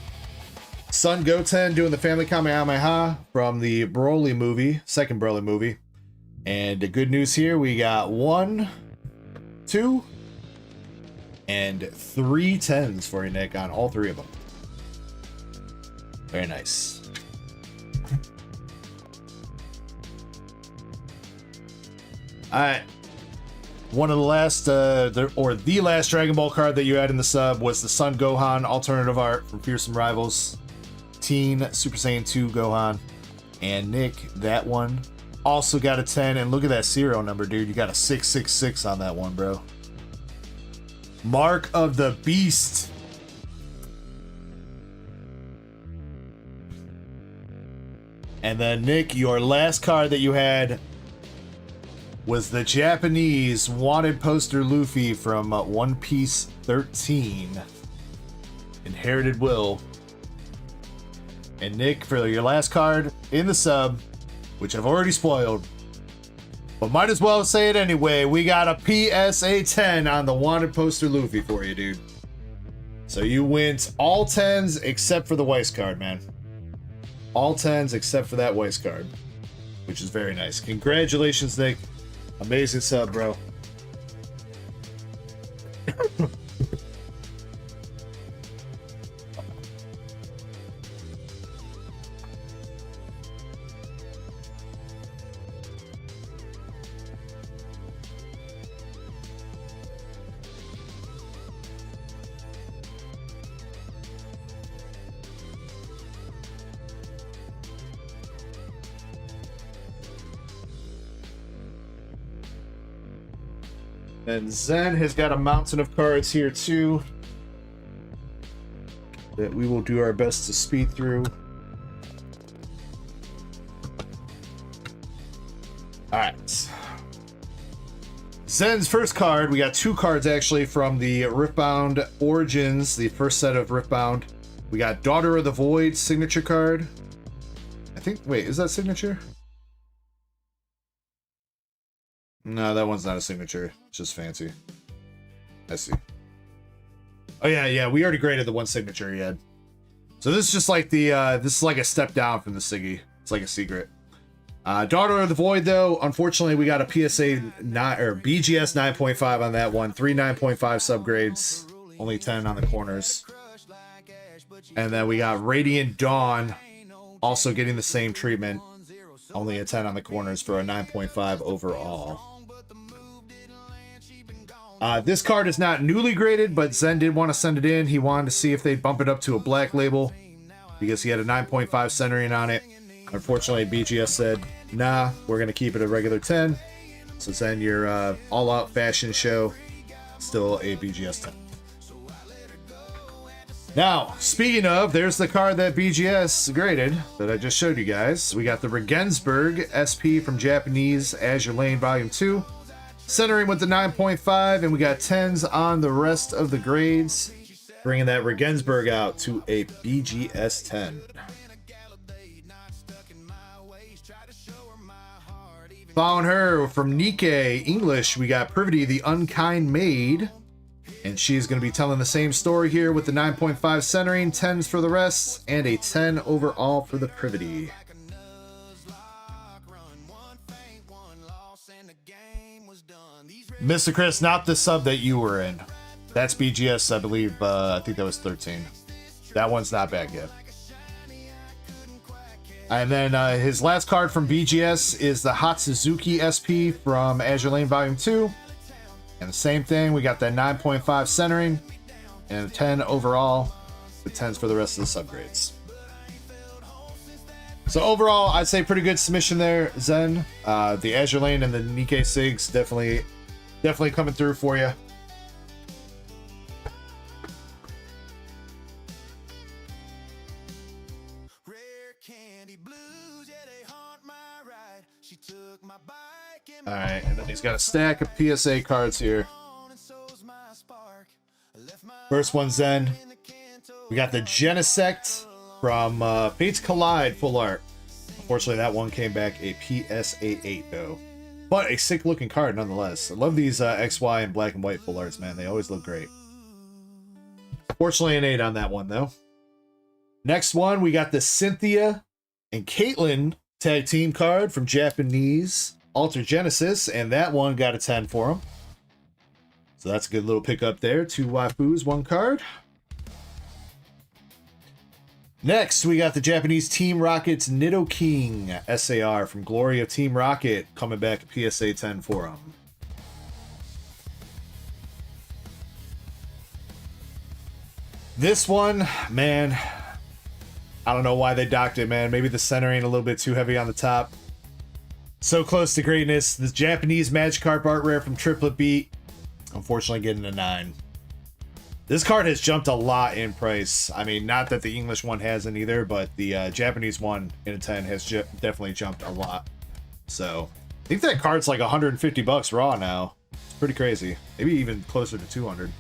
Son Goten doing the Family Kamehameha from the Broly movie, second Broly movie. And the good news here, we got 1, 2, and 3 10s for you, Nick, on all three of them. Very nice. Alright. One of the last, or the last Dragon Ball card that you had in the sub was the Sun Gohan alternative art from Fearsome Rivals. Teen Super Saiyan 2 Gohan. And Nick, that one also got a 10. And look at that serial number, dude. You got a 666 on that one, bro. Mark of the Beast. And then, Nick, your last card that you had was the Japanese wanted poster Luffy from One Piece 13. Inherited Will. And Nick, for your last card in the sub, which I've already spoiled, but might as well say it anyway, we got a PSA 10 on the wanted poster Luffy for you, dude. So you went all 10s except for the Weiss card, man. All 10s except for that Weiss card, which is very nice. Congratulations, Nick. Amazing sub, bro. And Zen has got a mountain of cards here too that we will do our best to speed through. Alright. Zen's first card, we got two cards actually from the Riftbound Origins, the first set of Riftbound. We got Daughter of the Void signature card. I think, wait, is that signature? No, that one's not a signature. It's just fancy. I see. Oh yeah, we already graded the one signature he had. So this is just like the this is like a step down from the Siggy. It's like a secret. Daughter of the Void though, unfortunately we got a PSA 9 or BGS 9.5 on that one. 3 9.5 subgrades, only 10 on the corners. And then we got Radiant Dawn also getting the same treatment. Only a 10 on the corners for a 9.5 overall. This card is not newly graded, but Zen did want to send it in. He wanted to see if they'd bump it up to a black label because he had a 9.5 centering on it. Unfortunately, BGS said, nah, we're going to keep it a regular 10. So Zen, your all-out fashion show, still a BGS 10. Now, speaking of, there's the card that BGS graded that I just showed you guys. We got the Regensburg SP from Japanese Azure Lane Volume 2. Centering with the 9.5, and we got 10s on the rest of the grades. Bringing that Regensburg out to a BGS 10. Following her from Nikkei English, we got Privity the Unkind Maid. And she's going to be telling the same story here with the 9.5 centering, 10s for the rest, and a 10 overall for the Privity. Mr. Chris, not the sub that you were in. That's BGS, I believe. I think that was 13. That one's not back yet. And then his last card from BGS is the Hatsuzuki SP from Azure Lane Volume 2. And the same thing, we got that 9.5 centering and a 10 overall, with 10s for the rest of the subgrades. So overall, I'd say pretty good submission there, Zen. The Azure Lane and the Nikkei Sigs definitely coming through for you. All right, and then he's got a stack of PSA cards here. First one, Zen. We got the Genesect from Fates Collide full art. Unfortunately, that one came back a PSA 8 though. But a sick looking card nonetheless. I love these XY and black and white full arts, man. They always look great. Fortunately, an 8 on that one though. Next one, we got the Cynthia and Caitlyn tag team card from Japanese Alter Genesis, and that one got a 10 for him. So that's a good little pickup there. 2 waifus, 1 card. Next, we got the Japanese Team Rocket's Nidoking SAR from Glory of Team Rocket coming back a PSA 10 for him. This one, man, I don't know why they docked it, man. Maybe the centering a little bit too heavy on the top. So close to greatness. This Japanese Magikarp art rare from Triplet Beat. Unfortunately getting a 9. This card has jumped a lot in price. I mean, not that the English one hasn't either, but the Japanese one in a 10 has definitely jumped a lot. So, I think that card's like 150 bucks raw now. It's pretty crazy. Maybe even closer to 200.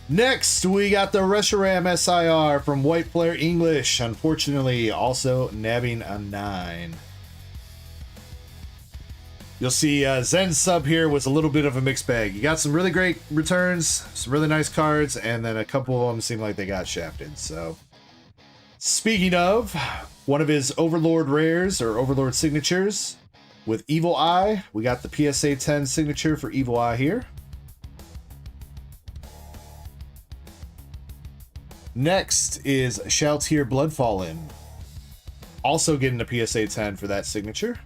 Next, we got the Reshiram SIR from White Flare English. Unfortunately, also nabbing a 9. You'll see Zen's sub here was a little bit of a mixed bag. You got some really great returns, some really nice cards, and then a couple of them seem like they got shafted. So, speaking of, one of his Overlord rares, or Overlord signatures, with Evil Eye. We got the PSA 10 signature for Evil Eye here. Next is Shaltir Bloodfallen. Also getting a PSA 10 for that signature.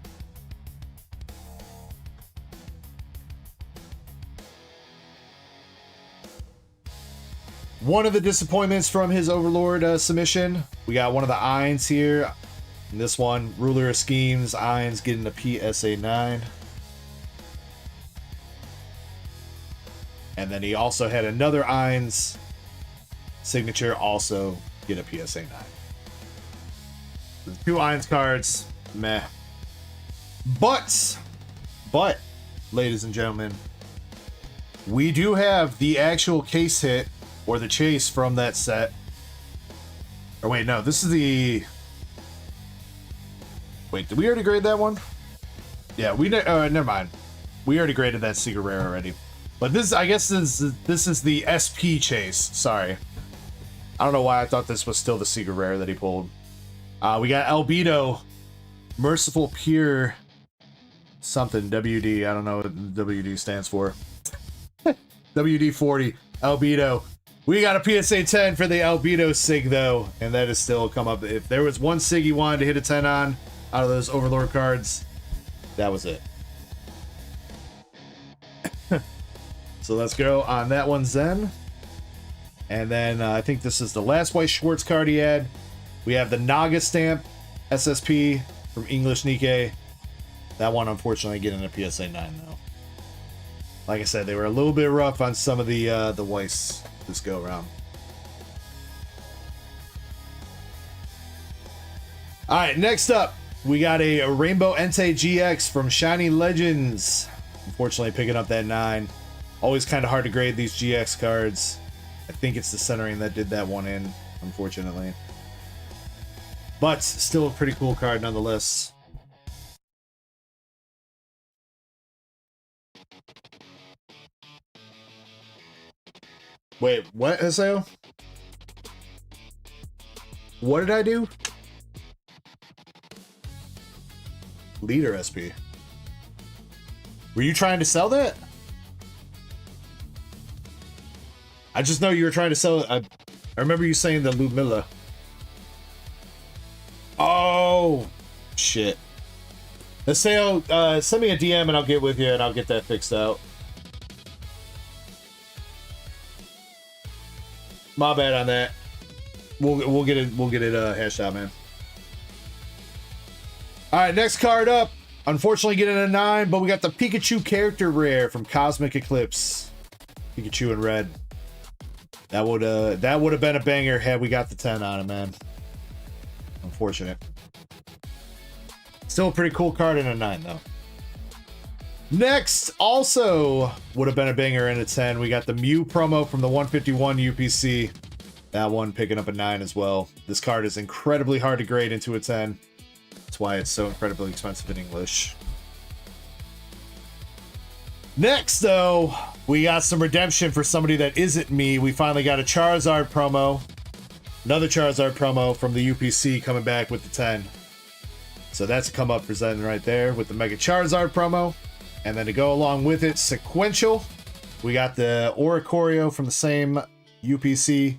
One of the disappointments from his Overlord submission. We got one of the Eins here. And this one, Ruler of Schemes, Eins getting a PSA 9. And then he also had another Eins signature also get a PSA 9. The 2 Eins cards, meh. But, ladies and gentlemen, we do have the actual case hit, or the chase from that set. Or wait, no, this is the... Wait, did we already grade that one? Yeah, we never mind. We already graded that Secret Rare already. But this, I guess this is the SP chase. Sorry. I don't know why I thought this was still the Secret Rare that he pulled. We got Albedo, Merciful Pure, something, WD. I don't know what WD stands for. WD-40, Albedo. We got a PSA 10 for the Albedo Sig, though, and that is still come up. If there was one Sig you wanted to hit a 10 on out of those Overlord cards, that was it. So let's go on that one, Zen. And then I think this is the last White Schwartz card he had. We have the Naga Stamp SSP from English Nikkei. That one, unfortunately, getting a PSA 9, though. Like I said, they were a little bit rough on some of the Weiss this go around. All right, next up, we got a Rainbow Entei GX from Shiny Legends. Unfortunately, picking up that 9. Always kind of hard to grade these GX cards. I think it's the centering that did that one in, unfortunately. But still a pretty cool card nonetheless. Wait, what, SAO? What did I do? Leader SP. Were you trying to sell that? I just know you were trying to sell it. I remember you saying the Lumilla. Oh, shit. SAO, send me a DM and I'll get with you and I'll get that fixed out. My bad on that. We'll get it hashed out, man. All right, next card up. Unfortunately, getting a 9, but we got the Pikachu character rare from Cosmic Eclipse. Pikachu in red. That would have been a banger had we got the 10 on it, man. Unfortunate. Still a pretty cool card in a 9, though. Next, also would have been a banger in a 10. We got the Mew promo from the 151 UPC. That one picking up a 9 as well. This card is incredibly hard to grade into a 10. That's why it's so incredibly expensive in English. Next, though, we got some redemption for somebody that isn't me. We finally got a Charizard promo. Another Charizard promo from the UPC coming back with the 10. So that's a come up presented right there with the Mega Charizard promo. And then to go along with it, sequential. We got the Oricorio from the same UPC.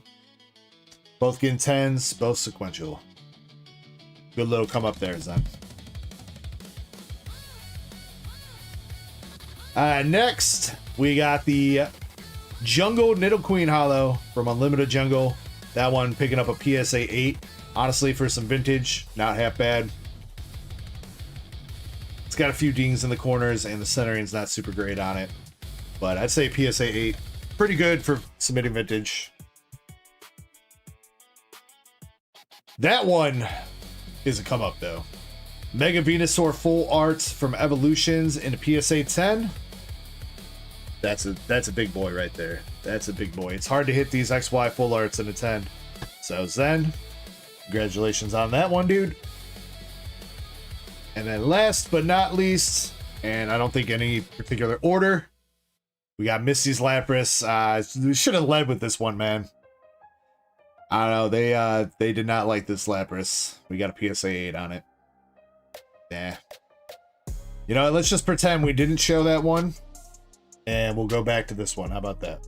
Both getting 10s, both sequential. Good little come up there, Zen. Next, we got the Jungle Nidoqueen Hollow from Unlimited Jungle. That one picking up a PSA 8. Honestly, for some vintage, not half bad. It's got a few dings in the corners, and the centering's not super great on it. But I'd say PSA 8. Pretty good for submitting vintage. That one is a come up, though. Mega Venusaur Full Art from Evolutions in a PSA 10. That's a big boy right there. That's a big boy. It's hard to hit these XY Full Arts in a 10. So Zen, congratulations on that one, dude. And then last but not least, and I don't think any particular order, we got Misty's Lapras. We should have led with this one, man. I don't know. They did not like this Lapras. We got a PSA 8 on it. Nah. You know, let's just pretend we didn't show that one. And we'll go back to this one. How about that?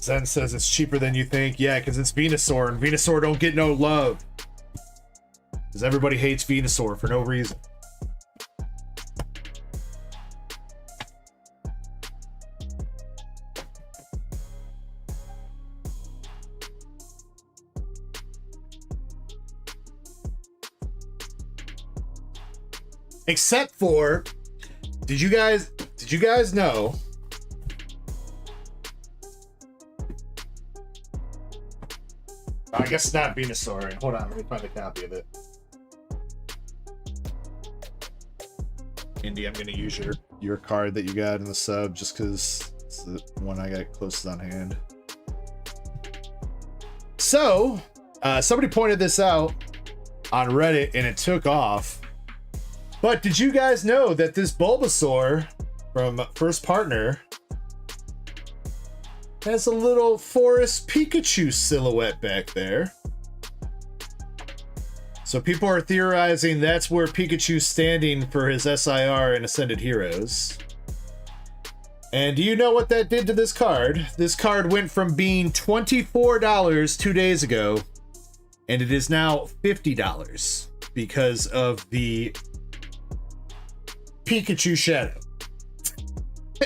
Zen says it's cheaper than you think. Yeah, because it's Venusaur, and Venusaur don't get no love. Because everybody hates Venusaur for no reason. Except for, did you guys know I guess it's not Venusaur. Hold on, let me find a copy of it. Indy, I'm gonna use your card that you got in the sub just because it's the one I got closest on hand. So somebody pointed this out on Reddit and it took off. But did you guys know that this Bulbasaur from First Partner has a little Forest Pikachu silhouette back there? So people are theorizing that's where Pikachu's standing for his SIR in Ascended Heroes. And do you know what that did to this card? This card went from being $24 2 days ago, and it is now $50 because of the Pikachu Shadow.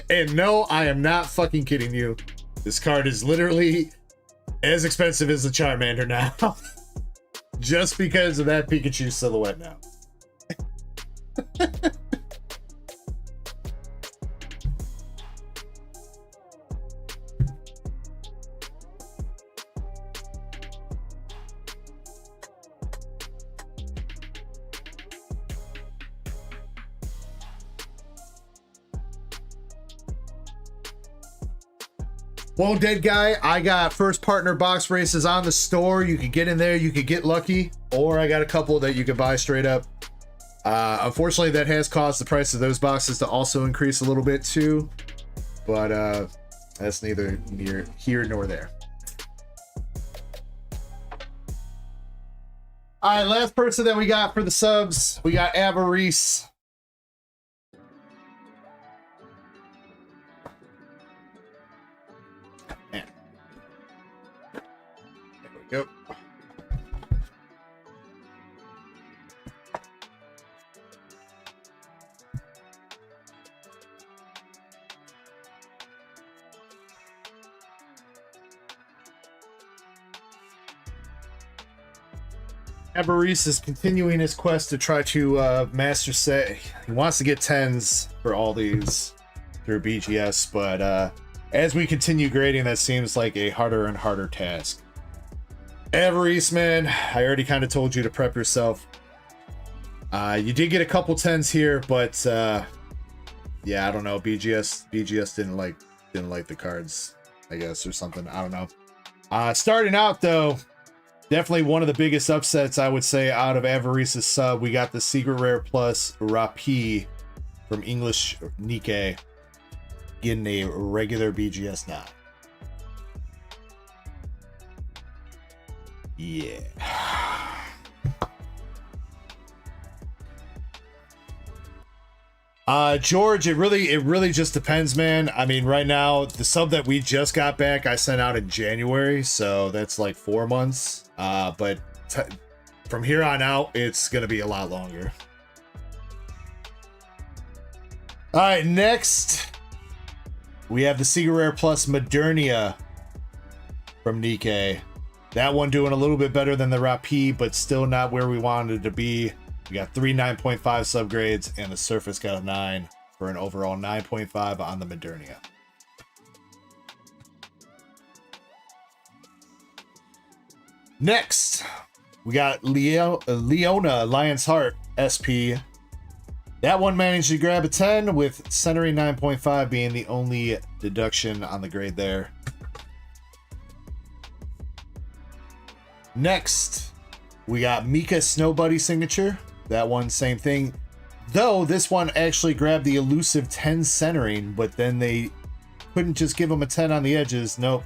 And no, I am not fucking kidding you. This card is literally as expensive as the Charmander now. Just because of that Pikachu silhouette now. Well, dead guy, I got First Partner box races on the store. You could get in there, you could get lucky, or I got a couple that you could buy straight up. Unfortunately, that has caused the price of those boxes to also increase a little bit too, but that's neither here nor there. All right, last person that we got for the subs, we got Avarice. Yep. Avarice is continuing his quest to try to master set. He wants to get 10s for all these through BGS, but as we continue grading, that seems like a harder and harder task. Avarice, man, I already kind of told you to prep yourself. You did get a couple 10s here, but yeah, I don't know. BGS didn't like the cards, I guess, or something. I don't know. Starting out though, definitely one of the biggest upsets I would say out of Avarice's sub. We got the Secret Rare Plus Rapi from English Nikkei in a regular BGS now. Yeah. George, it really just depends, man. I mean, right now, the sub that we just got back, I sent out in January, so that's like 4 months. But from here on out, it's gonna be a lot longer. All right, next we have the Secret Rare Plus Modernia from Nikkei. That one doing a little bit better than the Rapide, but still not where we wanted it to be. We got 3 9.5 subgrades, and the Surface got a 9 for an overall 9.5 on the Modernia. Next, we got Leona Lion's Heart SP. That one managed to grab a 10, with centering 9.5 being the only deduction on the grade there. Next, we got Mika Snow Buddy signature. That one, same thing. Though this one actually grabbed the elusive 10 centering, but then they couldn't just give him a 10 on the edges. Nope.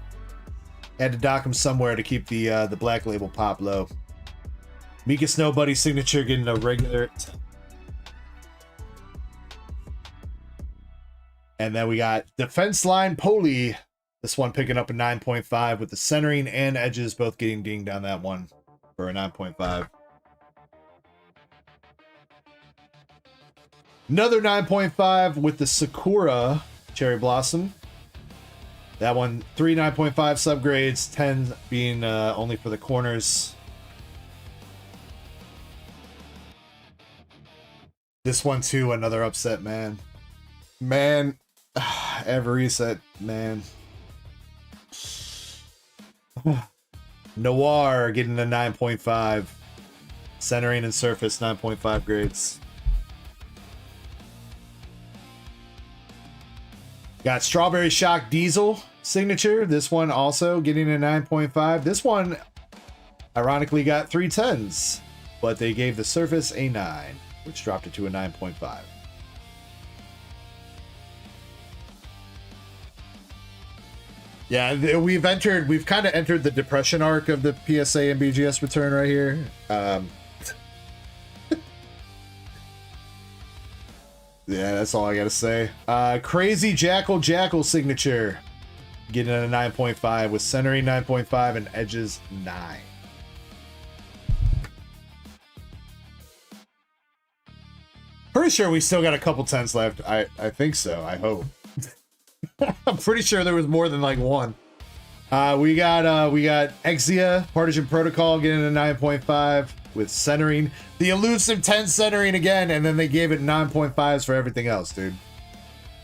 Had to dock him somewhere to keep the black label pop low. Mika Snow Buddy signature getting a regular. And then we got Defense Line Poli. This one picking up a 9.5 with the centering and edges both getting dinged on that one for a 9.5. Another 9.5 with the Sakura Cherry Blossom. That one, 3 9.5 subgrades, 10 being only for the corners. This one too, another upset, man. Man, every reset, man. Noir getting a 9.5. Centering and surface, 9.5 grades. Got Strawberry Shock Diesel signature. This one also getting a 9.5. This one, ironically, got 3 10s, but they gave the surface a 9, which dropped it to a 9.5. Yeah, we've kind of entered the depression arc of the PSA and BGS return right here. Yeah, that's all I gotta say. Crazy Jackal signature getting a 9.5 with centering 9.5 and edges 9. Pretty sure we still got a couple 10s left. I think so. I hope. I'm pretty sure there was more than like one. We got Exia Partisan Protocol getting a 9.5 with centering, the elusive 10 centering again, and then they gave it 9.5s for everything else, dude.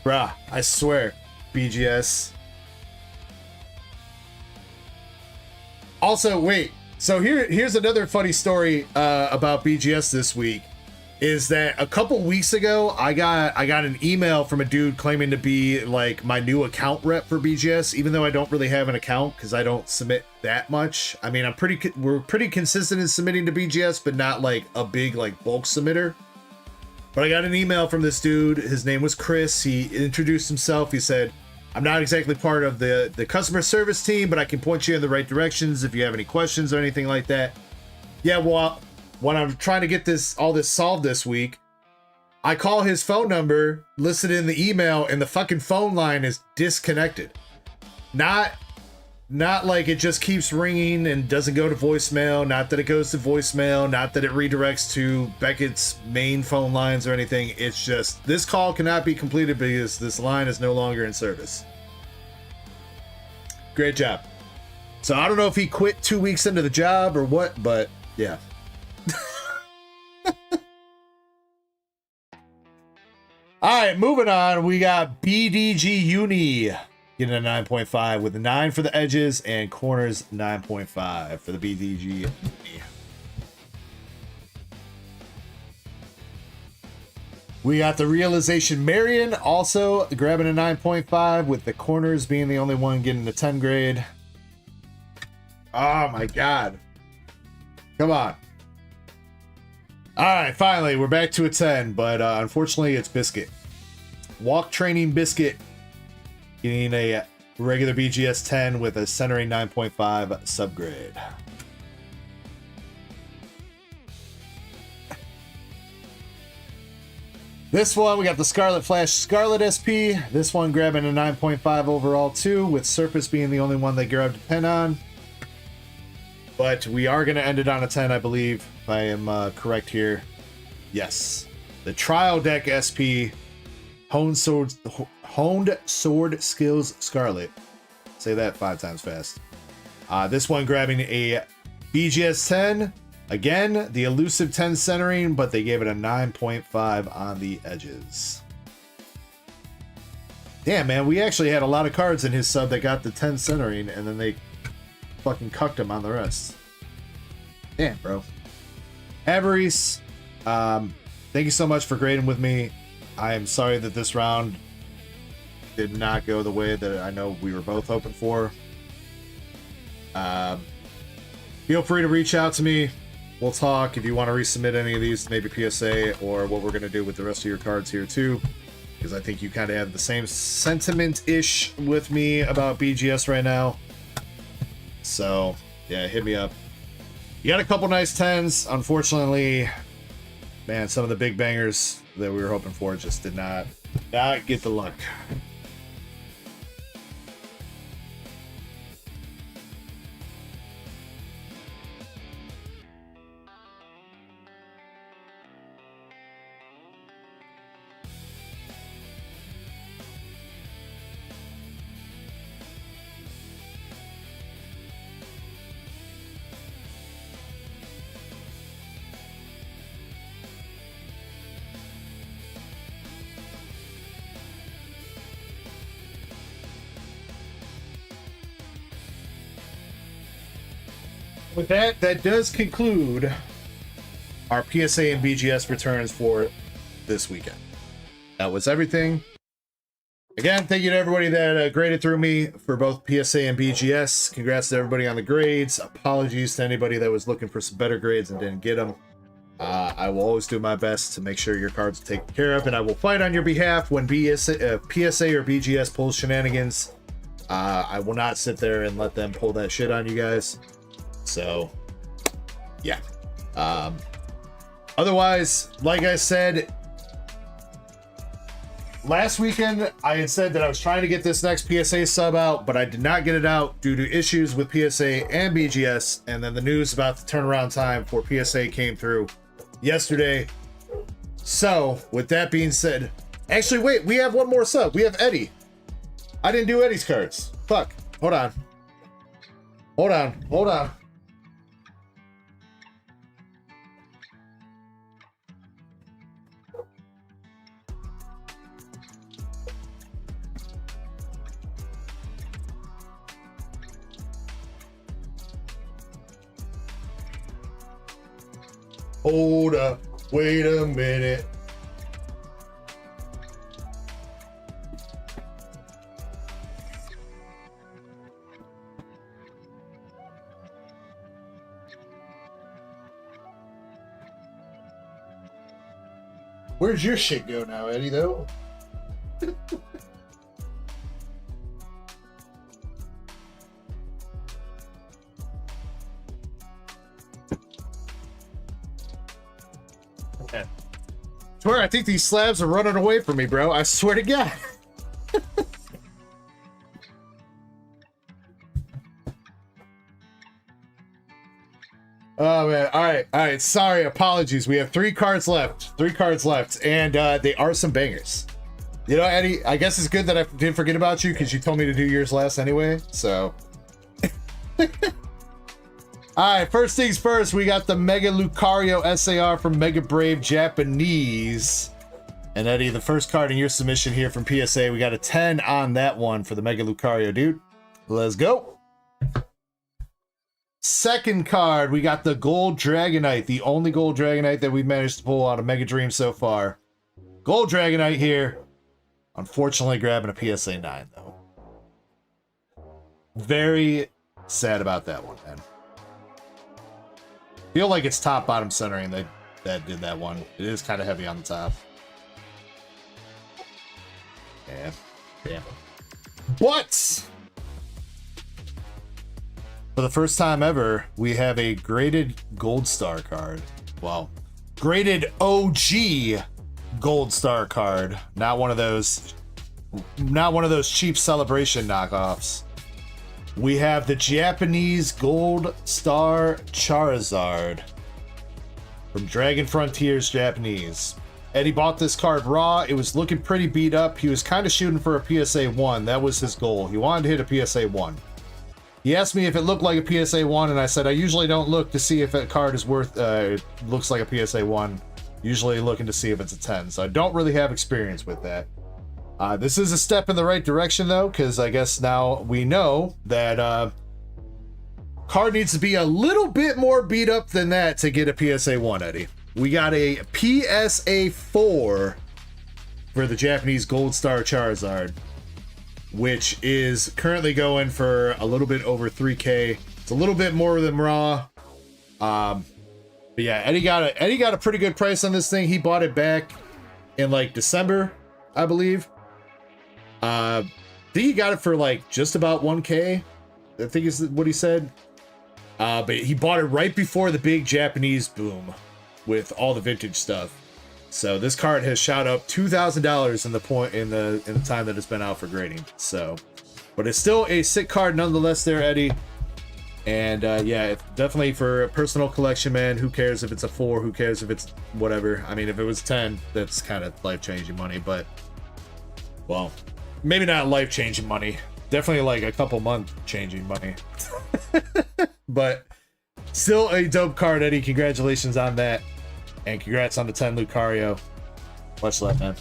Bruh, I swear, BGS. Also, wait. So here's another funny story about BGS this week. Is that a couple weeks ago, I got an email from a dude claiming to be like my new account rep for BGS, even though I don't really have an account because I don't submit that much. I mean, we're pretty consistent in submitting to BGS, but not like a big like bulk submitter. But I got an email from this dude. His name was Chris. He introduced himself. He said, "I'm not exactly part of the customer service team, but I can point you in the right directions if you have any questions or anything like that." Yeah, well, when I'm trying to get all this solved this week, I call his phone number listed in the email, and the fucking phone line is disconnected. Not like it just keeps ringing and doesn't go to voicemail. Not that it goes to voicemail. Not that it redirects to Beckett's main phone lines or anything. It's just this call cannot be completed because this line is no longer in service. Great job. So I don't know if he quit 2 weeks into the job or what, but yeah. Alright, moving on. We got BDG Uni getting a 9.5 with a 9 for the edges and corners 9.5 for the BDG Uni. We got the Realization Marion also grabbing a 9.5 with the corners being the only one getting a 10 grade. Oh my god. Come on. Alright, finally, we're back to a 10, but unfortunately it's Biscuit. Walk Training Biscuit getting a regular BGS 10 with a centering 9.5 subgrade. This one, we got the Scarlet Flash Scarlet SP. This one grabbing a 9.5 overall too, with Surface being the only one they grabbed a 10 on. But we are going to end it on a 10, I believe, if I am correct here. Yes. The Trial Deck SP. Honed Sword Skills Scarlet. Say that 5 times fast. This one grabbing a BGS 10. Again, the elusive 10 centering, but they gave it a 9.5 on the edges. Damn, man, we actually had a lot of cards in his sub that got the 10 centering, and then they fucking cucked him on the rest. Damn, bro. Avarice, thank you so much for grading with me. I am sorry that this round did not go the way that I know we were both hoping for. Feel free to reach out to me. We'll talk if you want to resubmit any of these, maybe PSA, or what we're going to do with the rest of your cards here too. Because I think you kind of have the same sentiment-ish with me about BGS right now. So, yeah, hit me up. You got a couple nice 10s. Unfortunately, man, some of the big bangers that we were hoping for just did not get the luck. With that does conclude our PSA and BGS returns for this weekend. That was everything. Again, thank you to everybody that graded through me for both PSA and BGS. Congrats to everybody on the grades. Apologies to anybody that was looking for some better grades and didn't get them. I will always do my best to make sure your cards are taken care of, and I will fight on your behalf when PSA or BGS pulls shenanigans. I will not sit there and let them pull that shit on you guys. So, yeah. Otherwise, like I said, last weekend, I had said that I was trying to get this next PSA sub out, but I did not get it out due to issues with PSA and BGS, and then the news about the turnaround time for PSA came through yesterday. So, with that being said, actually, wait, we have one more sub. We have Eddie. I didn't do Eddie's cards. Fuck. Hold on. Hold on. Hold up, wait a minute. Where's your shit go now, Eddie, though? I swear, I think these slabs are running away from me, bro. I swear to God. Oh, man. All right. Sorry. Apologies. We have 3 cards left. And they are some bangers. You know, Eddie, I guess it's good that I didn't forget about you because you told me to do yours last anyway. So. All right, first things first, we got the Mega Lucario SAR from Mega Brave Japanese. And Eddie, the first card in your submission here from PSA, we got a 10 on that one for the Mega Lucario, dude. Let's go. Second card, we got the Gold Dragonite, the only Gold Dragonite that we've managed to pull out of Mega Dream so far. Gold Dragonite here. Unfortunately, grabbing a PSA 9, though. Very sad about that one, man. Feel like it's top bottom centering that did that one. It is kind of heavy on the top. Yeah. What? For the first time ever, we have a graded Gold Star card. Well, graded OG Gold Star card. Not one of those cheap celebration knockoffs. We have the Japanese Gold Star Charizard from Dragon Frontiers Japanese. Eddie bought this card raw. It was looking pretty beat up. He was kind of shooting for a PSA 1. That was his goal. He wanted to hit a PSA 1. He asked me if it looked like a PSA 1, and I said I usually don't look to see if a card is worth, looks like a PSA 1. Usually looking to see if it's a 10, so I don't really have experience with that. This is a step in the right direction, though, because I guess now we know that card needs to be a little bit more beat up than that to get a PSA 1, Eddie. We got a PSA 4 for the Japanese Gold Star Charizard, which is currently going for a little bit over 3K. It's a little bit more than raw. But yeah, Eddie got a pretty good price on this thing. He bought it back in like December, I believe. I think he got it for like just about 1K. I think is what he said. But he bought it right before the big Japanese boom with all the vintage stuff. So this card has shot up $2,000 in the time that it's been out for grading. So, but it's still a sick card nonetheless there, Eddie. And yeah, it's definitely for a personal collection, man. Who cares if it's a 4? Who cares if it's whatever? I mean, if it was 10, that's kind of life-changing money. But, well, maybe not life-changing money. Definitely like a couple month changing money. But still a dope card, Eddie. Congratulations on that. And congrats on the 10 Lucario. Much love, man.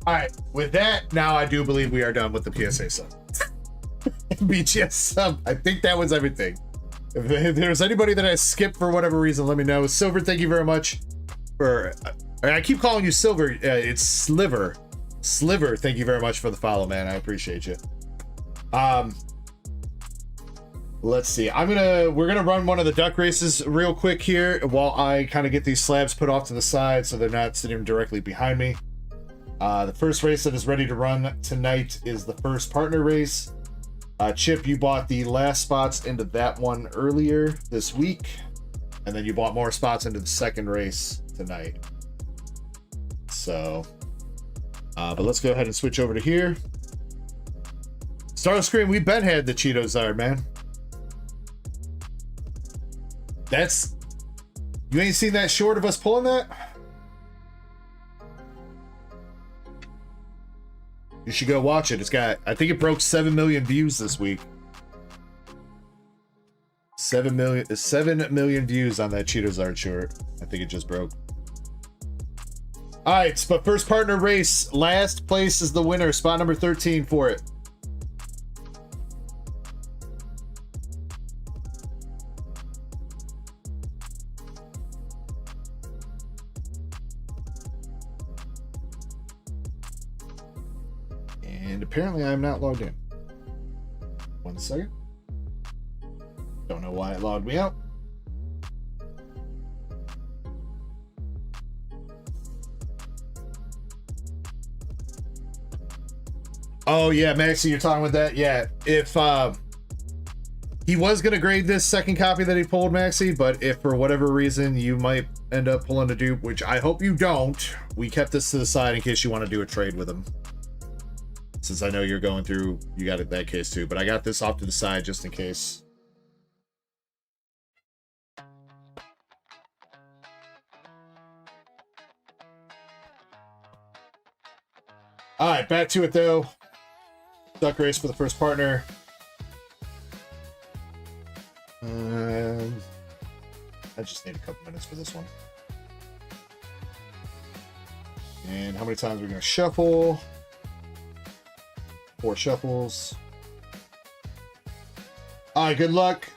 All right, with that, now I do believe we are done with the PSA sub. BGS sub. I think that was everything. If there's anybody that I skipped for whatever reason, let me know. Silver, thank you very much for... I keep calling you Silver. It's Sliver. Sliver, thank you very much for the follow, man. I appreciate you. Let's see. We're gonna run one of the duck races real quick here while I kind of get these slabs put off to the side so they're not sitting directly behind me. The first race that is ready to run tonight is the first partner race. Chip, you bought the last spots into that one earlier this week, and then you bought more spots into the second race tonight. So, but let's go ahead and switch over to here. Start the screen. We've been had the Cheetos man. You ain't seen that short of us pulling that? You should go watch it. I think it broke 7 million views this week. 7 million views on that Cheetos short. I think it just broke. All right, but first partner race, last place is the winner. Spot number 13 for it. And apparently I'm not logged in. 1 second. Don't know why it logged me out. Oh yeah, Maxie, you're talking with that? Yeah, if he was gonna grade this second copy that he pulled, Maxie, but if for whatever reason you might end up pulling a dupe, which I hope you don't, we kept this to the side in case you want to do a trade with him. Since I know you're going through, you got that case too, but I got this off to the side just in case. All right, back to it though. Duck race for the first partner. I just need a couple minutes for this one. And how many times are we going to shuffle? 4 shuffles. All right, good luck.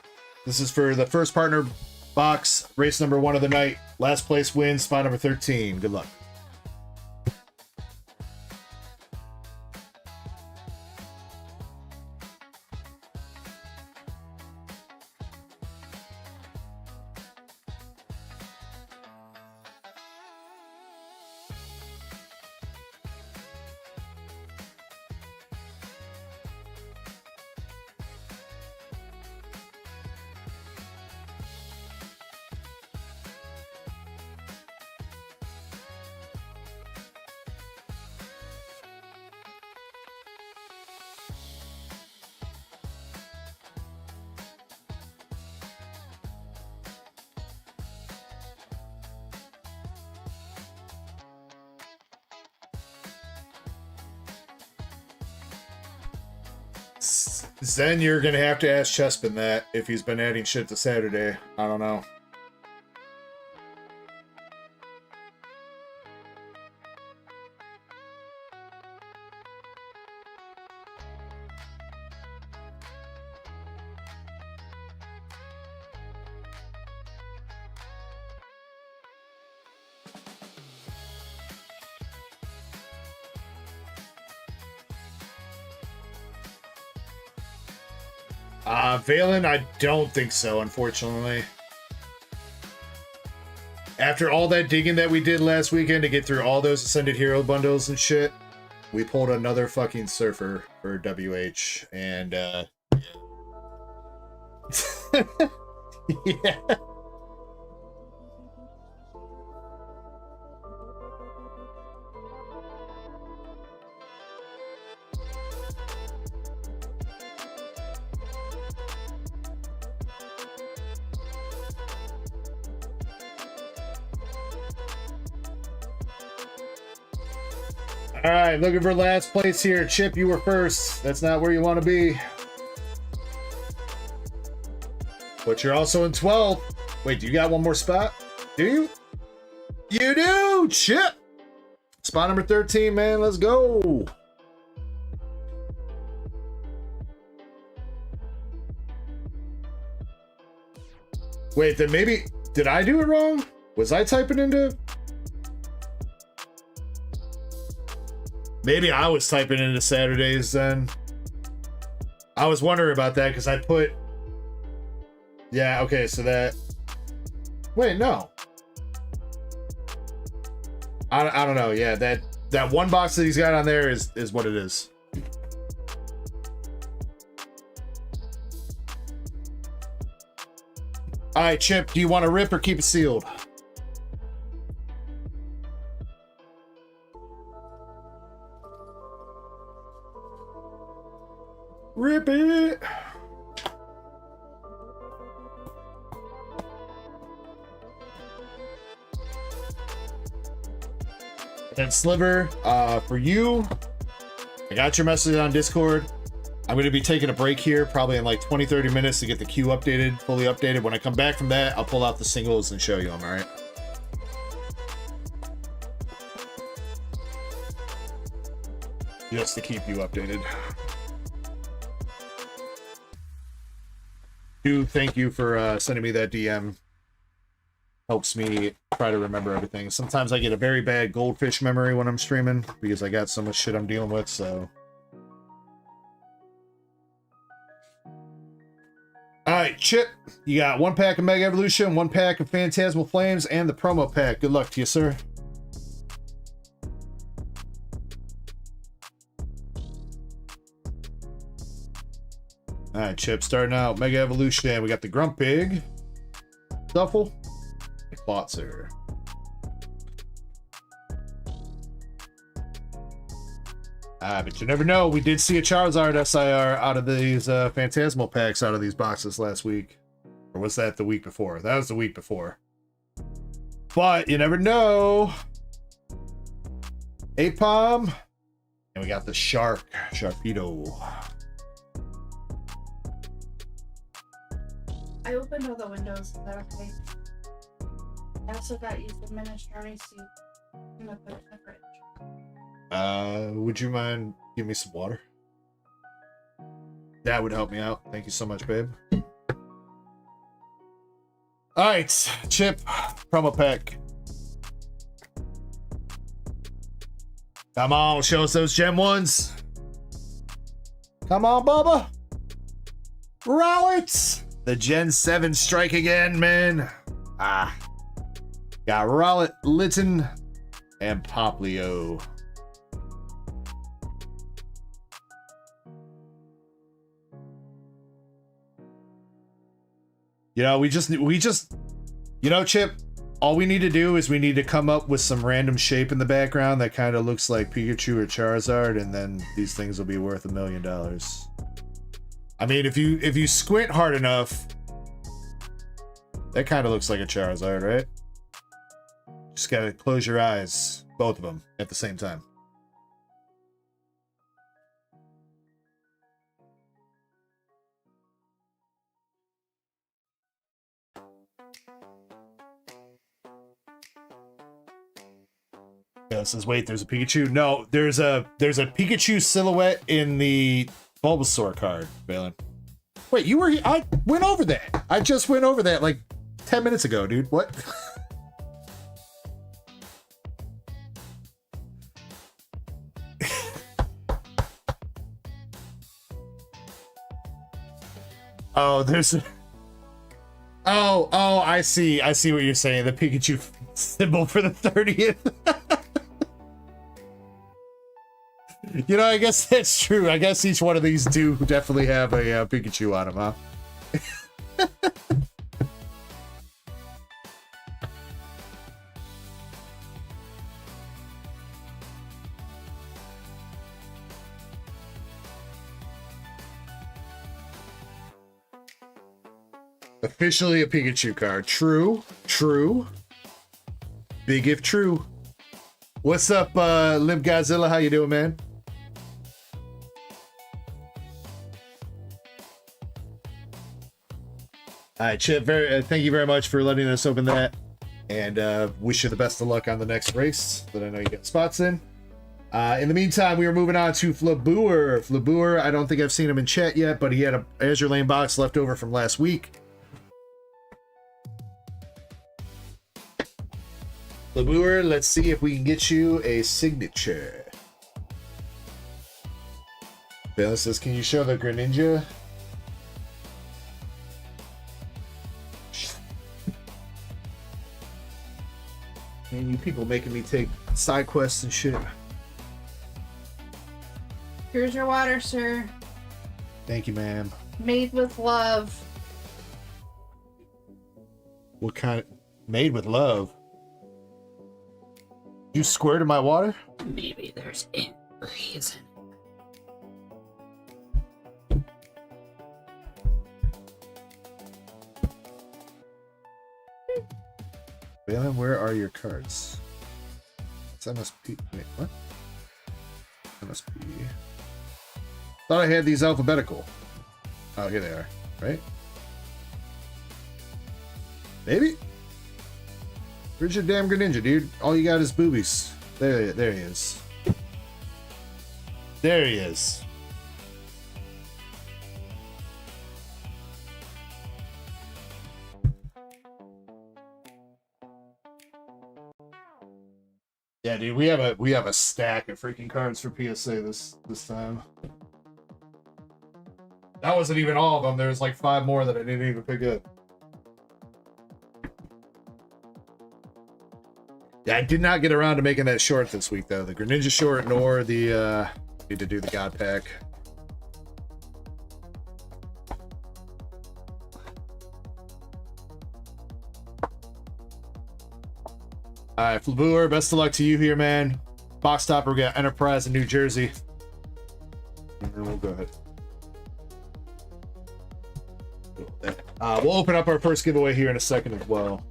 This is for the first partner box, race number 1 of the night. Last place wins, spot number 13. Good luck. Then you're gonna have to ask Chespin that if he's been adding shit to Saturday. I don't know. Valen, I don't think so, unfortunately. After all that digging that we did last weekend to get through all those Ascended Hero bundles and shit, we pulled another fucking Surfer for WH, and, yeah. Yeah. All right, looking for last place here. Chip, you were first. That's not where you want to be. But you're also in 12th. Wait, do you got one more spot? Do you? You do, Chip. Spot number 13, man. Let's go. Wait, then maybe... Did I do it wrong? Was I typing into... Maybe I was typing into Saturdays then. I was wondering about that because I put... Yeah, okay, so that... Wait, no. I don't know. Yeah, that one box that he's got on there is what it is. All right, Chip, do you want to rip or keep it sealed? Rip it. Then Sliver, for you, I got your message on Discord. I'm going to be taking a break here, probably in like 20-30 minutes to get the queue updated, fully updated. When I come back from that, I'll pull out the singles and show you them, all right? Just to keep you updated. Dude, thank you for sending me that DM. Helps me try to remember everything. Sometimes I get a very bad goldfish memory when I'm streaming because I got so much shit I'm dealing with, so... Alright, Chip, you got one pack of Mega Evolution, one pack of Phantasmal Flames, and the promo pack. Good luck to you, sir. Alright, Chip, starting out Mega Evolution. We got the Grumpig, Duffel, and Klotzer. But you never know. We did see a Charizard SIR out of these Phantasmal packs out of these boxes last week. Or was that the week before? That was the week before. But you never know. Apom. And we got the Sharpedo. I opened all the windows. Is that okay? I also got you some minestrone soup. I'm gonna put it in the fridge. Would you mind giving me some water? That would help me out. Thank you so much, babe. All right, Chip, promo pack. Come on, show us those gem ones. Come on, Bubba. Rowlet. The Gen 7 strike again, man. Got Rowlet, Litten, and Poplio. You know, we just, you know, Chip, all we need to do is we need to come up with some random shape in the background that kind of looks like Pikachu or Charizard, and then these things will be worth $1 million. I mean, if you squint hard enough, that kind of looks like a Charizard, right? Just gotta close your eyes, both of them, at the same time. Yeah, it says, wait, there's a Pikachu. No, there's a Pikachu silhouette in the Bulbasaur card, Valen. Wait, you were here? I went over that. I just went over that like 10 minutes ago, dude. What? Oh, there's a... Oh, I see. I see what you're saying. The Pikachu symbol for the 30th. You know, I guess that's true. I guess each one of these do definitely have a Pikachu on them, huh? Officially a Pikachu card. True. True. Big if true. What's up, Limp Godzilla? How you doing, man? All right, Chip, thank you very much for letting us open that. And wish you the best of luck on the next race that I know you got spots in. In the meantime, we are moving on to Flabour. Flabour, I don't think I've seen him in chat yet, but he had a Azure Lane box left over from last week. Flabour, let's see if we can get you a signature. Baylor says, can you show the Greninja? Man, you people making me take side quests and shit. Here's your water, sir. Thank you, ma'am. Made with love. What kind of... Made with love? You squirted my water? Maybe there's a reason. Balin, where are your cards? It's MSP. Wait, what? MSP. Thought I had these alphabetical. Oh, here they are. Right? Maybe? Where's your damn Greninja, dude? All you got is boobies. There he is. There he is. Yeah, dude, we have a stack of freaking cards for PSA this time. That wasn't even all of them. There's like 5 more that I didn't even pick up. Yeah, I did not get around to making that short this week, though. The Greninja short, nor the, need to do the God Pack. Alright, Flabour, best of luck to you here, man. Box topper, we got Enterprise in New Jersey. And then we'll go ahead. We'll open up our first giveaway here in a second as well.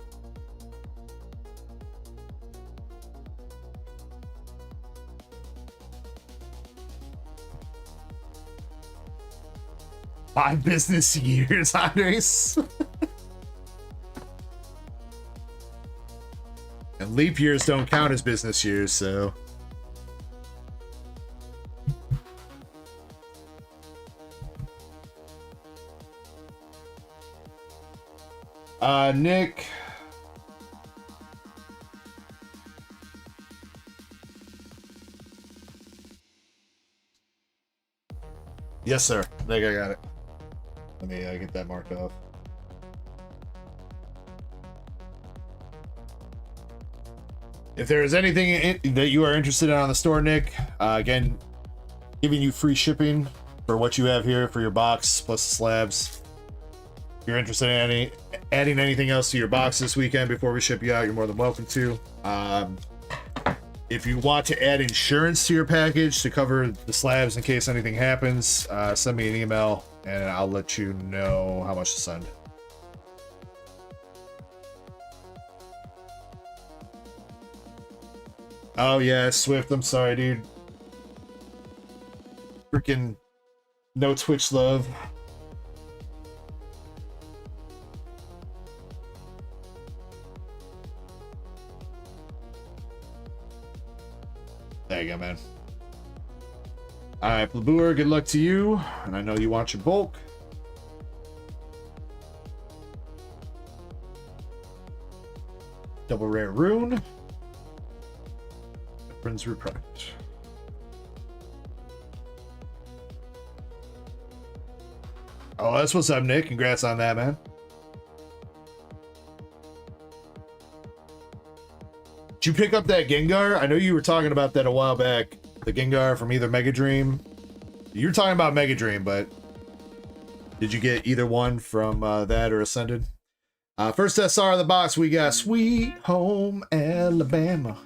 Five business years, Andres. And leap years don't count as business years, so. Nick. Yes, sir. I think I got it. Let me get that marked off. If there is anything that you are interested in on the store, Nick, again, giving you free shipping for what you have here for your box plus the slabs. If you're interested in adding anything else to your box this weekend before we ship you out, you're more than welcome to. If you want to add insurance to your package to cover the slabs in case anything happens, send me an email and I'll let you know how much to send. Oh yeah, Swift, I'm sorry, dude. Freaking no Twitch love. There you go, man. All right, Blabur, good luck to you. And I know you want your bulk. Double rare rune. Prince Rupert. Oh, that's what's up, Nick. Congrats on that, man. Did you pick up that Gengar? I know you were talking about that a while back. The Gengar from either Mega Dream. You were talking about Mega Dream, but did you get either one from that or Ascended? First SR of the box, we got Sweet Home Alabama.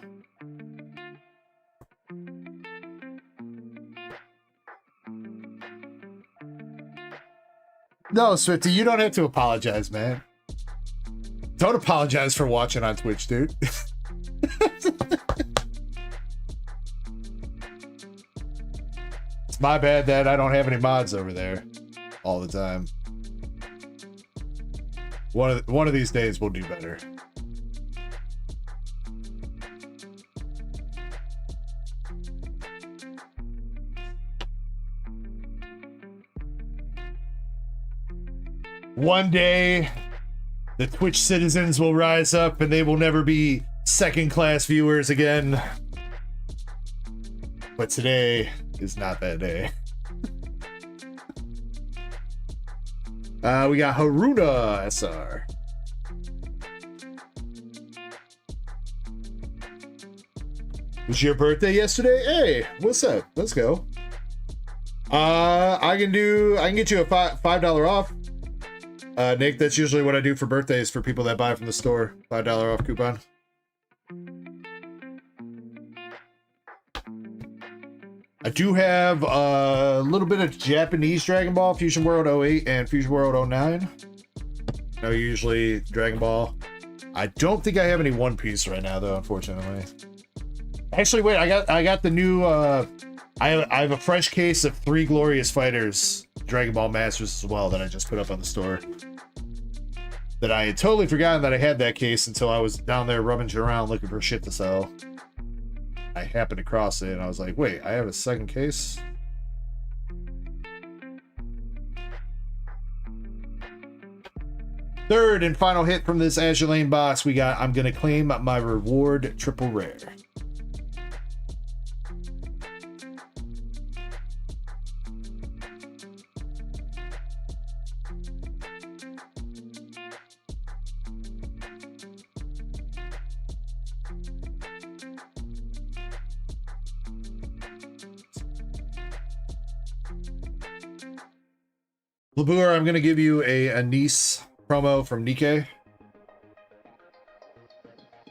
No, Swifty, you don't have to apologize, man. Don't apologize for watching on Twitch, dude. It's my bad that I don't have any mods over there all the time. One of these days we'll do better. One day, the Twitch citizens will rise up and they will never be second-class viewers again. But today is not that day. We got Haruna SR. Was your birthday yesterday? Hey, what's up? Let's go. I can get you a $5 off. Nick, that's usually what I do for birthdays for people that buy from the store. $5 off coupon. I do have a little bit of Japanese Dragon Ball, Fusion World 08 and Fusion World 09. No, usually Dragon Ball. I don't think I have any One Piece right now, though, unfortunately. Actually, wait, I got the new. I have a fresh case of 3 Glorious Fighters Dragon Ball Masters as well that I just put up on the store. That I had totally forgotten that I had that case until I was down there rummaging around looking for shit to sell. I happened across it and I was like, wait, I have a second case? Third and final hit from this Azure Lane box, we got I'm Gonna Claim My Reward Triple Rare. Labur, I'm going to give you a Nice promo from Nikkei.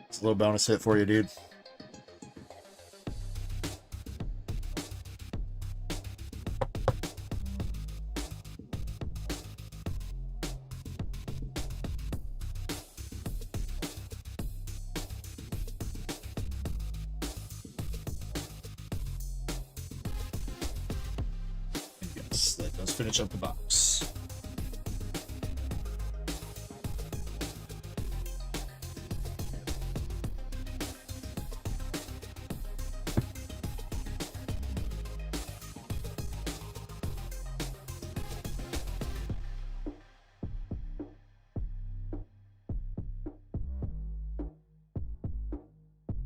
It's a little bonus hit for you, dude. And yes, that does finish up the box.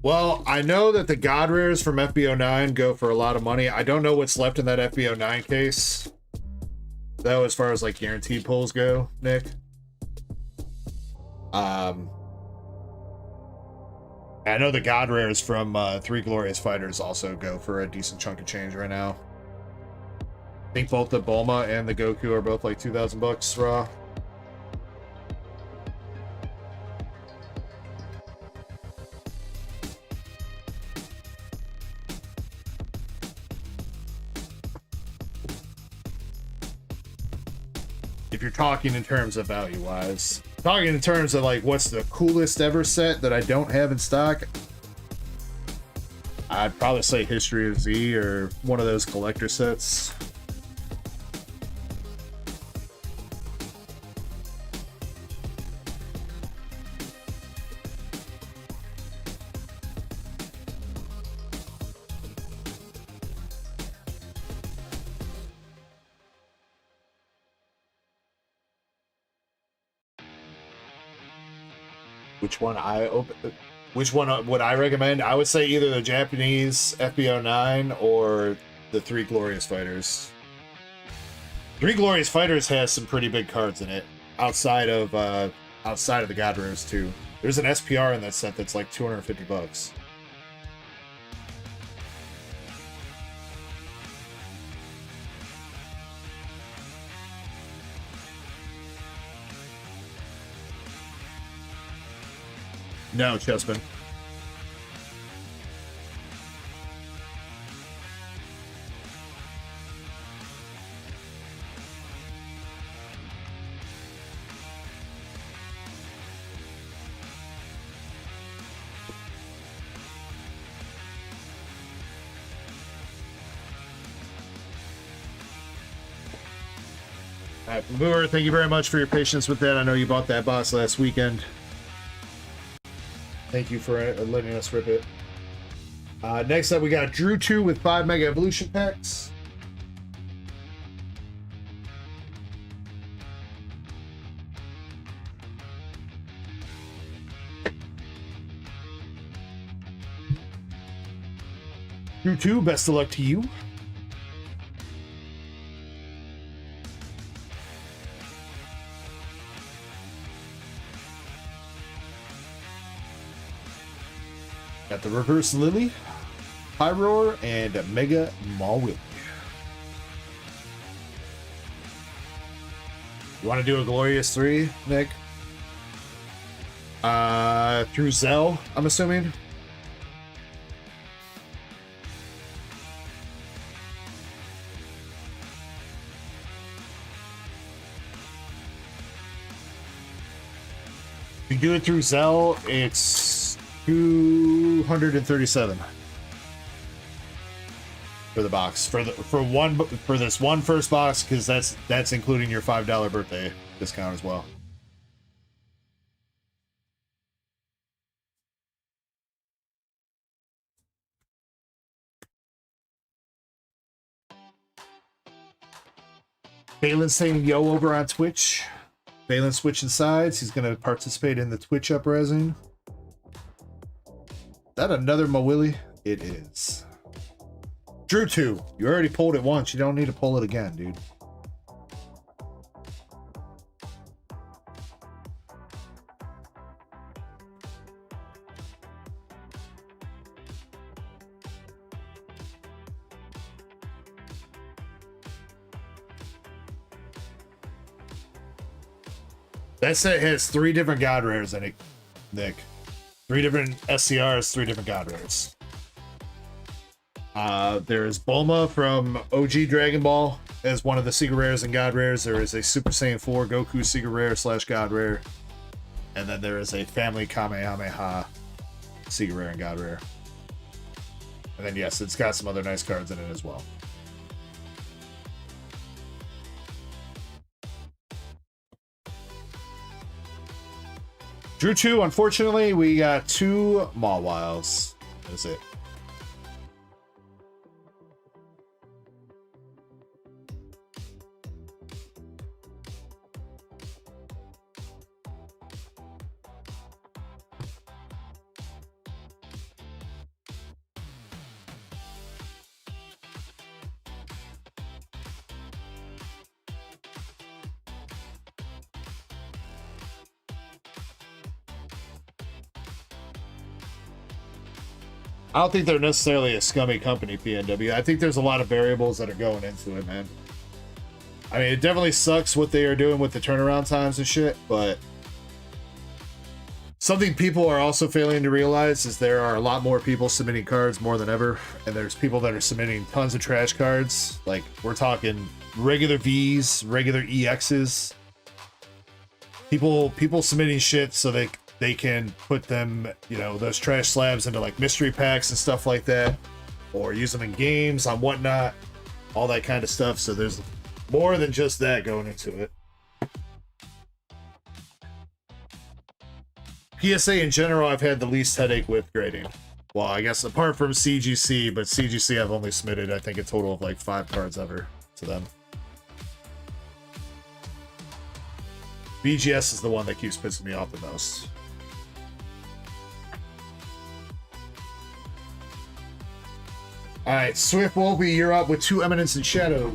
Well, I know that the God Rares from FB09 go for a lot of money. I don't know what's left in that FB09 case, though, as far as like guaranteed pulls go, Nick. I know the God Rares from 3 Glorious Fighters also go for a decent chunk of change right now. I think both the Bulma and the Goku are both like 2,000 bucks raw. If you're talking in terms of value-wise. Talking in terms of like what's the coolest ever set that I don't have in stock, I'd probably say History of Z or one of those collector sets. Which one which one would I recommend? I would say either the Japanese FB09 or the Three Glorious Fighters. Three Glorious Fighters has some pretty big cards in it, outside of the God Rares too. There's an SPR in that set that's like $250. No, Chespin. All right, Booer, thank you very much for your patience with that. I know you bought that box last weekend. Thank you for letting us rip it. Next up, we got Drew 2 with 5 Mega Evolution Packs. Drew 2, best of luck to you. Got the Reverse Lily, Pyroar, and Mega Mawili. You want to do a Glorious 3, Nick? Through Zelle, I'm assuming. If you do it through Zelle, it's 237 for the box for this one first box, because that's including your $5 birthday discount as well. Balin's saying yo over on Twitch. Balin's switching sides. He's going to participate in the Twitch uprising. That another Mawili? It is. Drew 2. You already pulled it once. You don't need to pull it again, dude. That set has 3 different God Rares in it, Nick. 3 different SCRs, 3 different God Rares. There's Bulma from OG Dragon Ball as one of the Secret Rares and God Rares. There is a Super Saiyan 4 Goku Secret Rare / God Rare. And then there is a Family Kamehameha Secret Rare and God Rare. And then, yes, it's got some other nice cards in it as well. Drew 2, unfortunately, we got 2 Mawwiles. That's it. I don't think they're necessarily a scummy company, PNW. I think there's a lot of variables that are going into it, man. I mean, it definitely sucks what they are doing with the turnaround times and shit, but something people are also failing to realize is there are a lot more people submitting cards more than ever, and there's people that are submitting tons of trash cards. Like, we're talking regular Vs, regular EXs. People submitting shit so they can put them, you know, those trash slabs into like mystery packs and stuff like that, or use them in games on whatnot, all that kind of stuff. So there's more than just that going into it. PSA in general, I've had the least headache with grading. Well, I guess apart from CGC, but CGC I've only submitted, I think, a total of like 5 cards ever to them. BGS is the one that keeps pissing me off the most. All right, Swift Wolfie, you're up with 2 Eminence and Shadows.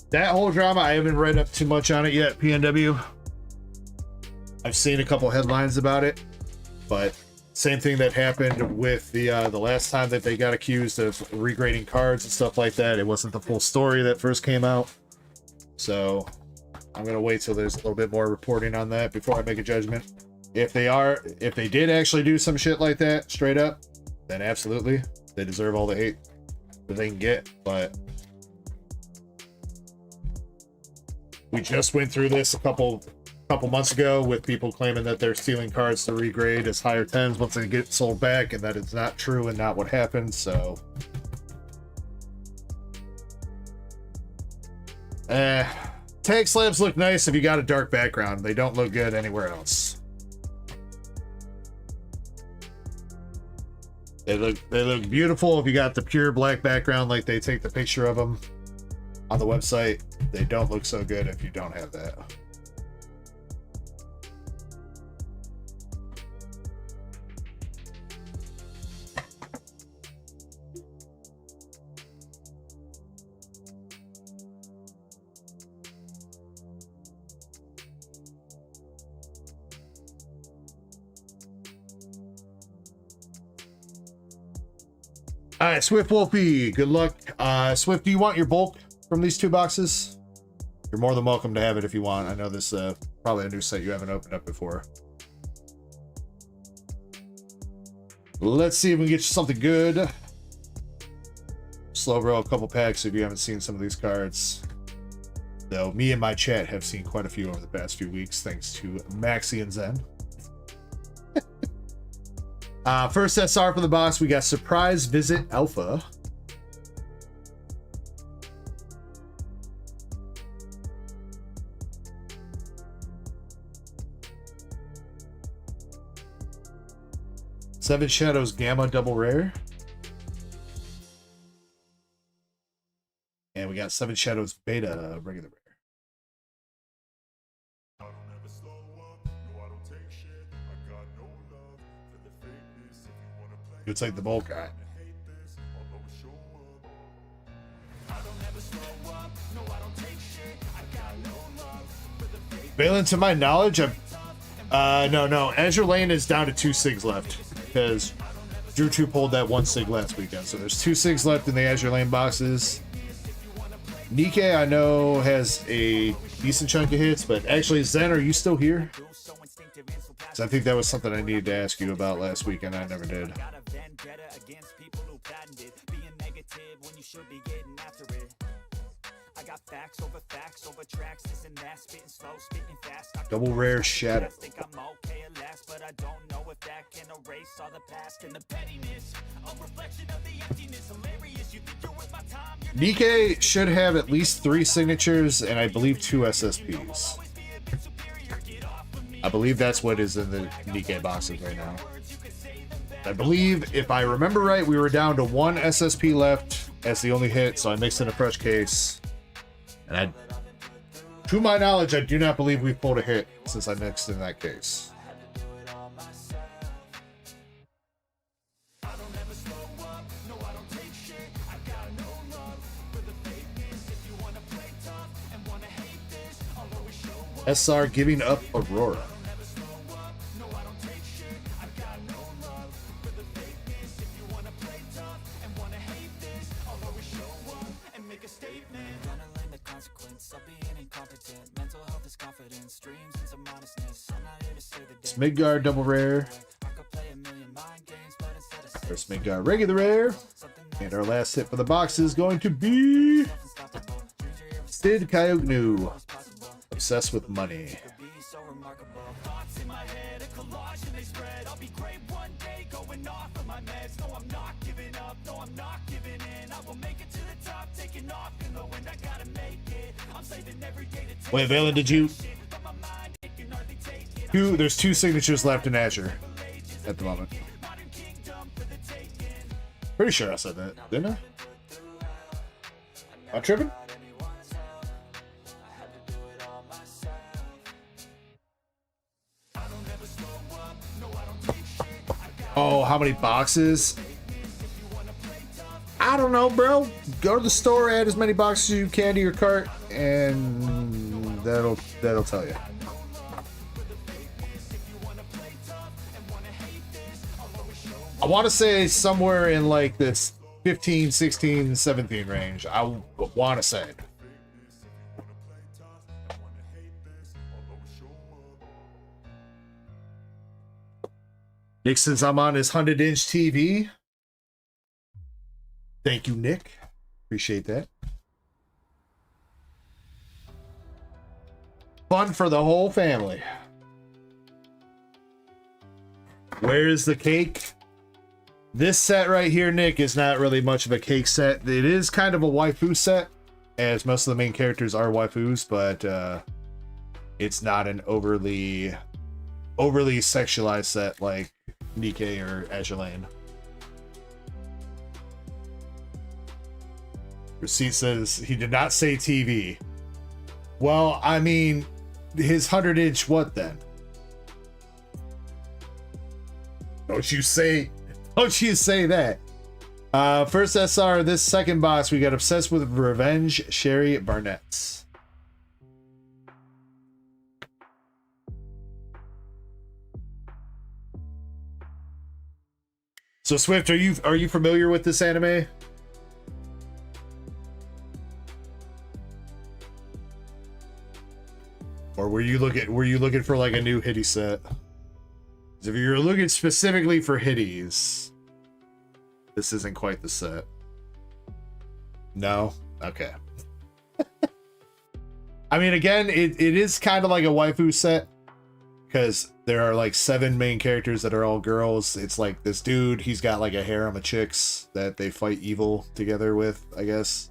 That whole drama, I haven't read up too much on it yet, PNW. I've seen a couple headlines about it, but same thing that happened with the last time that they got accused of regrading cards and stuff like that. It wasn't the full story that first came out. So I'm gonna wait till there's a little bit more reporting on that before I make a judgment. If they did actually do some shit like that straight up, then absolutely, they deserve all the hate that they can get, but we just went through this a couple months ago with people claiming that they're stealing cards to regrade as higher 10s once they get sold back, and that is not true and not what happened. So tag slabs look nice if you got a dark background. They don't look good anywhere else. They look beautiful if you got the pure black background like they take the picture of them on the website. They don't look so good if you don't have that. All right, Swift Wolfie, good luck. Swift, do you want your bulk from these 2 boxes? You're more than welcome to have it if you want. I know this probably a new set you haven't opened up before. Let's see if we can get you something good. Slow roll a couple packs if you haven't seen some of these cards. Though me and my chat have seen quite a few over the past few weeks, thanks to Maxi and Zen. First SR for the box, we got Surprise Visit Alpha. Seven Shadows Gamma double rare. And we got Seven Shadows Beta regular rare. It's like the bulk guy. Valen, to my knowledge, no. Azure Lane is down to 2 SIGs left because Drew 2 pulled that 1 SIG last weekend. So there's 2 SIGs left in the Azure Lane boxes. Nikkei, I know, has a decent chunk of hits, but actually, Zen, are you still here? So I think that was something I needed to ask you about last week, and I never did. Double rare Shadow. Nikkei should have at least 3 signatures and I believe 2 SSPs. I believe that's what is in the Nikkei boxes right now. I believe, if I remember right, we were down to 1 SSP left as the only hit, so I mixed in a fresh case. And to my knowledge, I do not believe we pulled a hit since I mixed in that case. SR giving up Aurora. Midgard double rare. First Midgard regular rare. And our last hit for the box is going to be Sid Kyognu. Obsessed with money. Wait, Valen, did you? there's two signatures left in Azure at the moment. Pretty sure I said that, didn't I? Am I tripping? Oh, how many boxes? I don't know, bro. Go to the store, add as many boxes as you can to your cart, and that'll tell you. I want to say somewhere in like this 15, 16, 17 range. I want to say. Nick says I'm on his 100-inch TV. Thank you, Nick. Appreciate that. Fun for the whole family. Where's the cake? This set right here, Nick, is not really much of a cake set. It is kind of a waifu set, as most of the main characters are waifus, but it's not an overly sexualized set like Nikkei or Azure Lane. Receipt says he did not say TV. Well, I mean, his 100-inch what then? Don't you say that. First SR, this second box, we got Obsessed with Revenge, Sherry Barnett's. So Swift, are you familiar with this anime? Or were you looking for like a new hitty set? If you're looking specifically for hitties, this isn't quite the set. No? Okay. I mean, again, it is kind of like a waifu set, because there are like 7 main characters that are all girls. It's like this dude, he's got like a harem of chicks that they fight evil together with, I guess.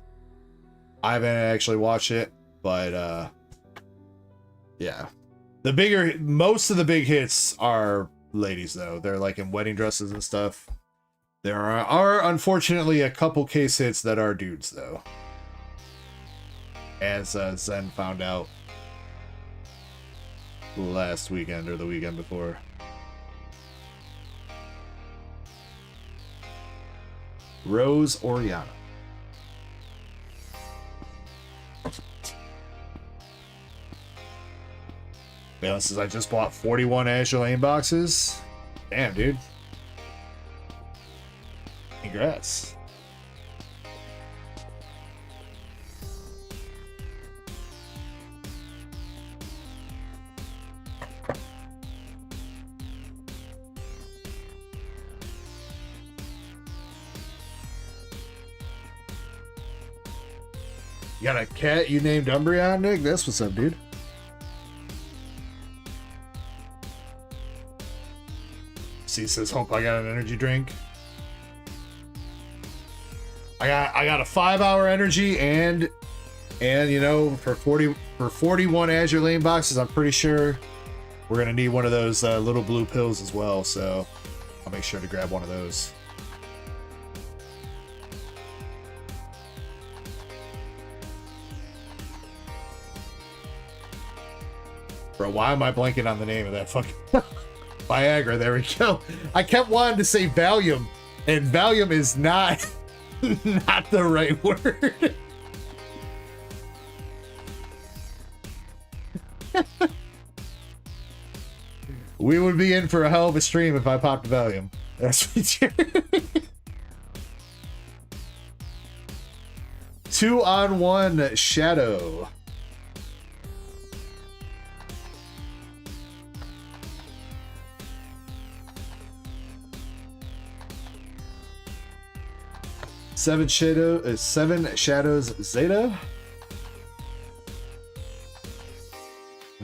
I haven't actually watched it, but yeah. Most of the big hits are ladies, though. They're like in wedding dresses and stuff. There are unfortunately a couple case hits that are dudes, though, as Zen found out last weekend or the weekend before. Rose Oriana. Balance says I just bought 41 Azure Lane boxes. Damn, dude. Congrats. You got a cat you named Umbreon, Nick? That's what's up, dude. C says, hope I got an energy drink. I got a 5-hour energy and you know, for 41 Azure Lane boxes, I'm pretty sure we're gonna need one of those little blue pills as well, so I'll make sure to grab one of those. Bro, why am I blanking on the name of that fucking Viagra? There we go. I kept wanting to say Valium, and Valium is not not the right word. We would be in for a hell of a stream if I popped Valium. That's for sure. 2-on-1 Shadow. Seven Shadows Zeta.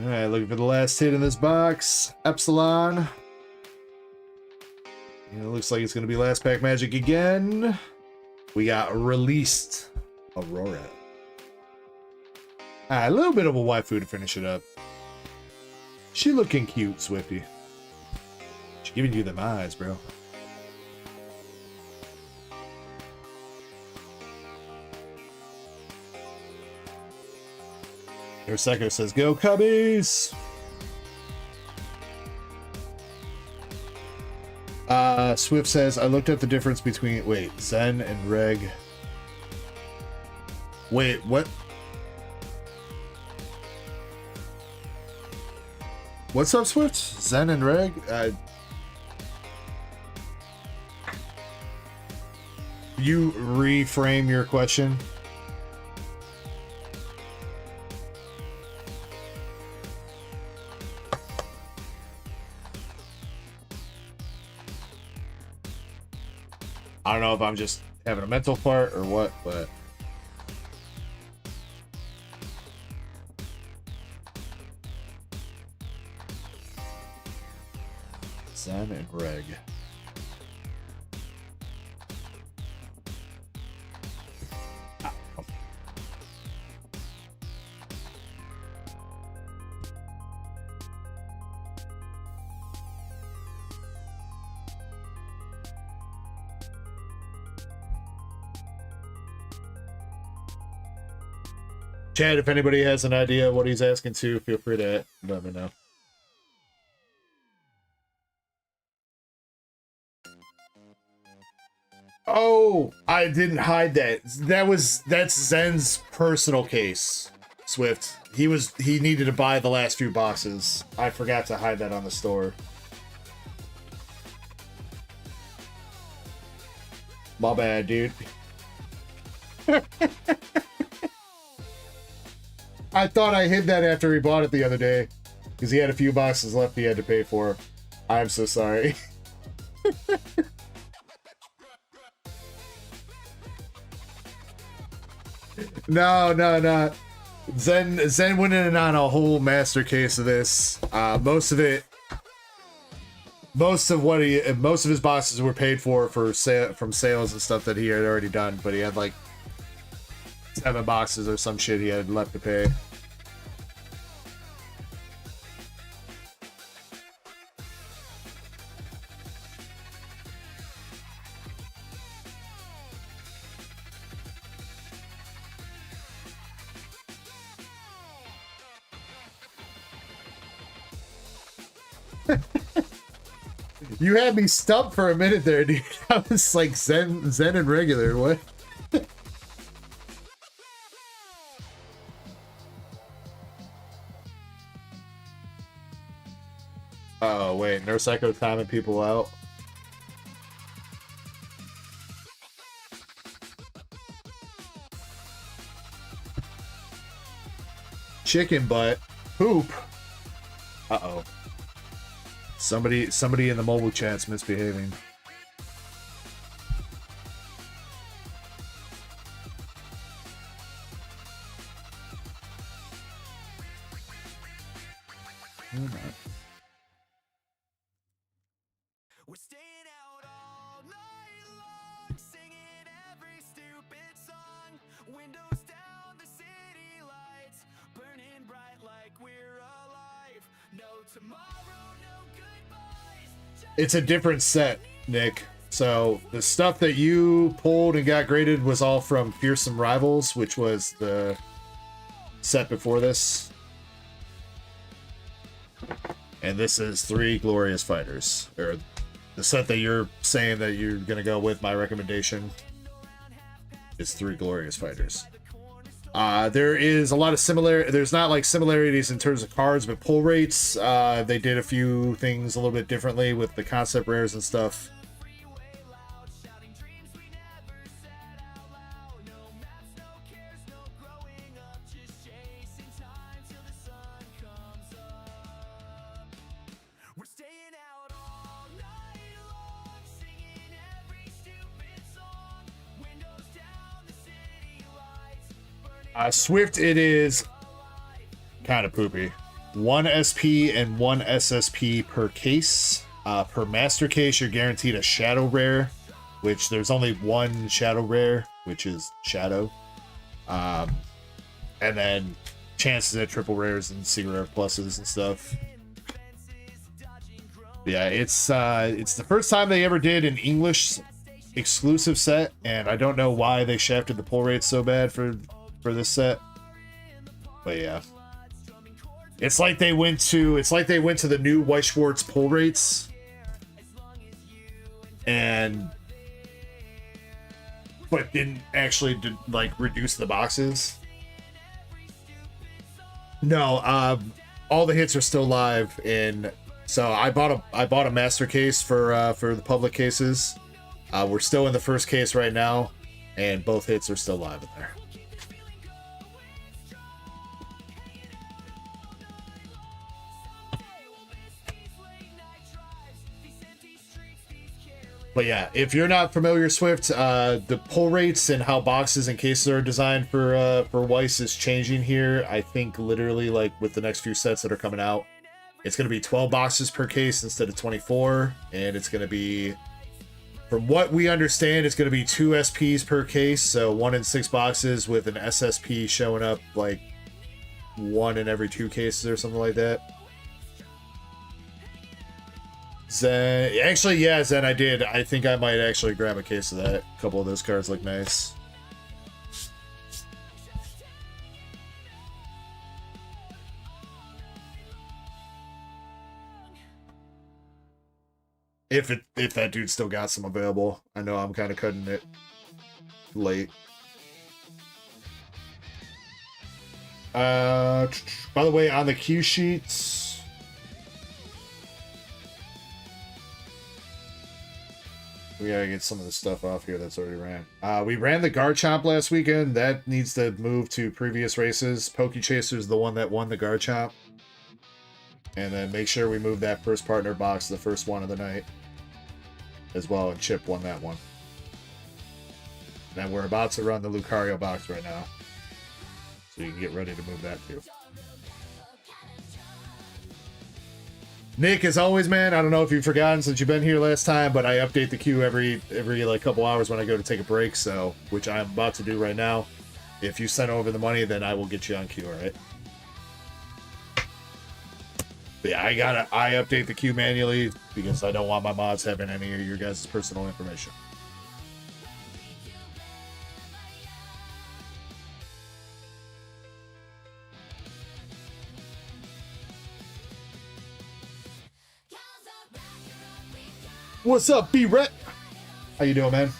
Alright, looking for the last hit in this box. Epsilon. And it looks like it's going to be last pack magic again. We got Released Aurora. A little bit of a waifu to finish it up. She looking cute, Swifty. She giving you them eyes, bro. Urseco says, "Go Cubbies!" Swift says, "I looked up the difference between Zen and Reg." Wait, what? What's up, Swift? Zen and Reg? You reframe your question. I don't know if I'm just having a mental fart or what, but Zen and Reg. Chad, if anybody has an idea what he's asking to, feel free to let me know. Oh, I didn't hide that. That's Zen's personal case, Swift. He needed to buy the last few boxes. I forgot to hide that on the store. My bad, dude. I thought I hid that after he bought it the other day, because he had a few boxes left he had to pay for. I'm so sorry. No. Zen went in on a whole master case of this. Most of his boxes were paid for from sales and stuff that he had already done, but he had like 7 boxes or some shit he had left to pay. You had me stumped for a minute there, dude. I was like Zen and regular. What? Oh wait, Nurse Echo timing people out. Chicken butt. Poop. Uh-oh. Somebody in the mobile chat's misbehaving. We're staying out all night long, singing every stupid song. Windows down, the city lights burning bright like we're alive. No tomorrow, no goodbyes. It's a different set, Nick. So the stuff that you pulled and got graded was all from Fearsome Rivals, which was the set before this. And this is 3 Glorious Fighters, or the set that you're saying that you're gonna go with. My recommendation is 3 Glorious Fighters. There is a lot of there's not like similarities in terms of cards, but pull rates. They did a few things a little bit differently with the concept rares and stuff. Swift, it is kind of poopy. 1 SP and 1 SSP per case. Per master case, you're guaranteed a shadow rare, which there's only 1 shadow rare, which is shadow. And then chances at triple rares and secret rare pluses and stuff. Yeah, it's the first time they ever did an English exclusive set, and I don't know why they shafted the pull rates so bad for this set. But yeah. It's like they went to the new White Schwartz pull rates but didn't actually like reduce the boxes. No, all the hits are still live, and so I bought a master case for the public cases. We're still in the first case right now, and both hits are still live in there. But yeah, if you're not familiar, Swift, the pull rates and how boxes and cases are designed for Weiss is changing here. I think literally like with the next few sets that are coming out, it's going to be 12 boxes per case instead of 24, and it's going to be, from what we understand, it's going to be 2 SPs per case, so 1 in 6 boxes with an SSP showing up like 1 in every 2 cases or something like that. Zen, actually, yeah, Zen, I did. I think I might actually grab a case of that. A couple of those cards look nice. If that dude still got some available. I know I'm kind of cutting it late. By the way, on the cue sheets, we gotta get some of the stuff off here that's already ran. We ran the Garchomp last weekend. That needs to move to previous races. Pokechaser's the one that won the Garchomp. And then make sure we move that first partner box, the first one of the night, as well. And Chip won that one. And we're about to run the Lucario box right now, so you can get ready to move that too. Nick, as always, man, I don't know if you've forgotten since you've been here last time, but I update the queue every like couple hours when I go to take a break, so, which I'm about to do right now. If you send over the money, then I will get you on queue, alright? Yeah, I update the queue manually because I don't want my mods having any of your guys' personal information. What's up, B-Ret? How you doing, man?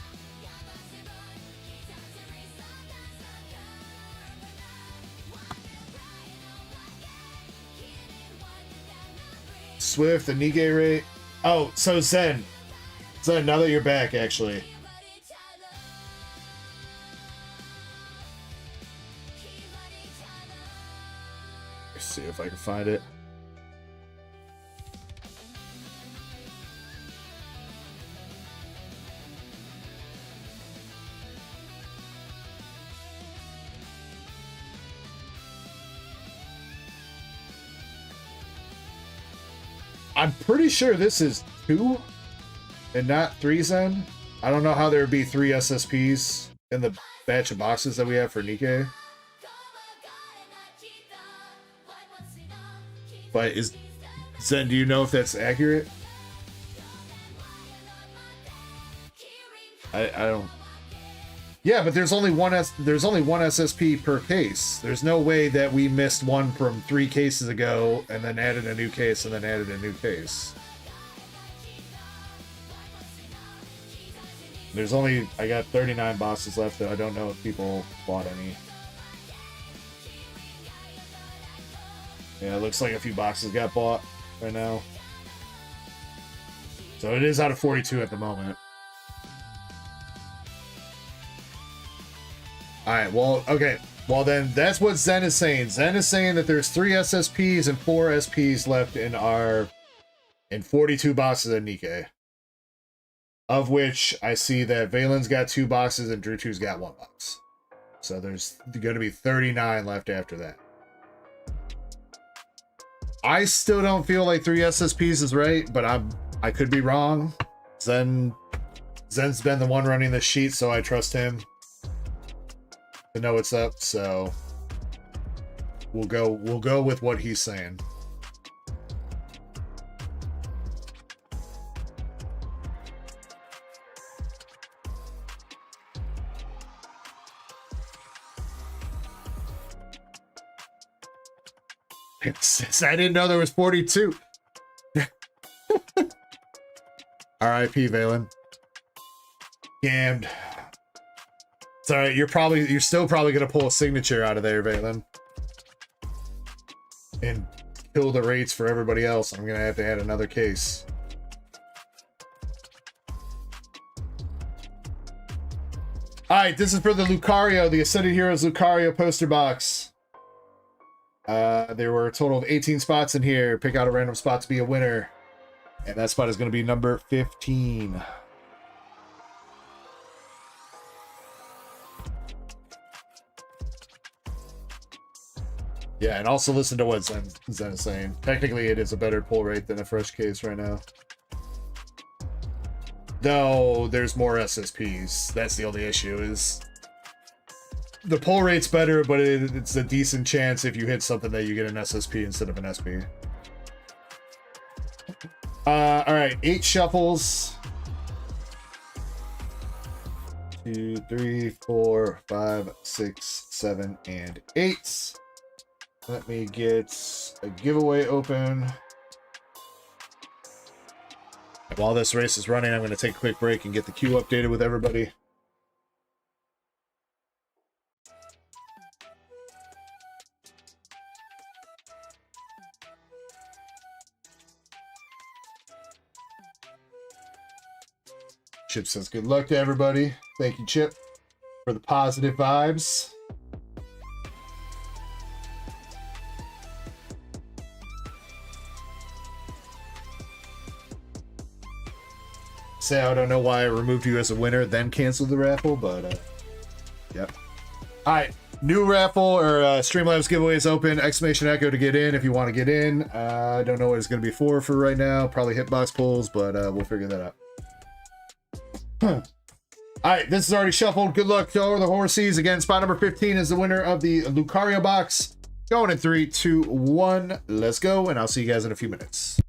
Swift, the Nikkei rate. Oh, so Zen, now that you're back, actually. Let's see if I can find it. I'm pretty sure this is 2 and not 3 Zen. I don't know how there would be 3 SSPs in the batch of boxes that we have for Nikkei. But is Zen, do you know if that's accurate? I don't. Yeah, but there's only one SSP per case. There's no way that we missed one from 3 cases ago and then added a new case and then added a new case. I got 39 boxes left, though I don't know if people bought any. Yeah, it looks like a few boxes got bought right now. So it is out of 42 at the moment. Alright, well, okay. Well, then, that's what Zen is saying. Zen is saying that there's 3 SSPs and 4 SPs left in 42 boxes of Nikkei. Of which, I see that Valen's got 2 boxes and Drew 2's got 1 box. So there's going to be 39 left after that. I still don't feel like 3 SSPs is right, but I could be wrong. Zen's been the one running the sheet, so I trust him to know what's up, so we'll go with what he's saying. I didn't know there was 42. R.I.P. Valen. Scammed. It's alright, you're still probably gonna pull a signature out of there, Valen. And kill the rates for everybody else. I'm gonna have to add another case. Alright, this is for the Lucario, the Ascended Heroes Lucario poster box. There were a total of 18 spots in here. Pick out a random spot to be a winner. And that spot is going to be number 15. Yeah, and also listen to what Zen is saying. Technically, it is a better pull rate than a fresh case right now. Though, there's more SSPs. That's the only issue, is the pull rate's better, but it's a decent chance if you hit something that you get an SSP instead of an SP. Alright, 8 shuffles. 2, 3, 4, 5, 6, 7, and 8. Let me get a giveaway open. And while this race is running, I'm going to take a quick break and get the queue updated with everybody. Chip says good luck to everybody. Thank you, Chip, for the positive vibes. Say I don't know why I removed you as a winner, then canceled the raffle, but yep. All right, new raffle or Streamlabs giveaway is open. Exclamation echo to get in if you want to get in. I don't know what it's going to be for right now. Probably hitbox pulls, but we'll figure that out. All right, this is already shuffled. Good luck to all the horsies. Again, spot number 15 is the winner of the Lucario box. Going in 3, 2, 1. Let's go, and I'll see you guys in a few minutes.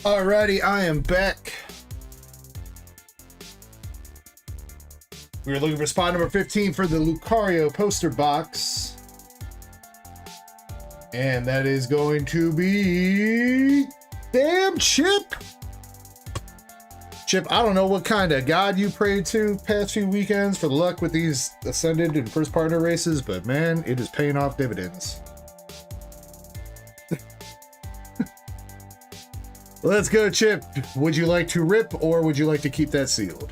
Alrighty, I am back. We were looking for spot number 15 for the Lucario poster box. And that is going to be... Damn, Chip! Chip, I don't know what kind of god you prayed to past few weekends for the luck with these Ascended and first partner races, but man, it is paying off dividends. Let's go, Chip. Would you like to rip or would you like to keep that sealed?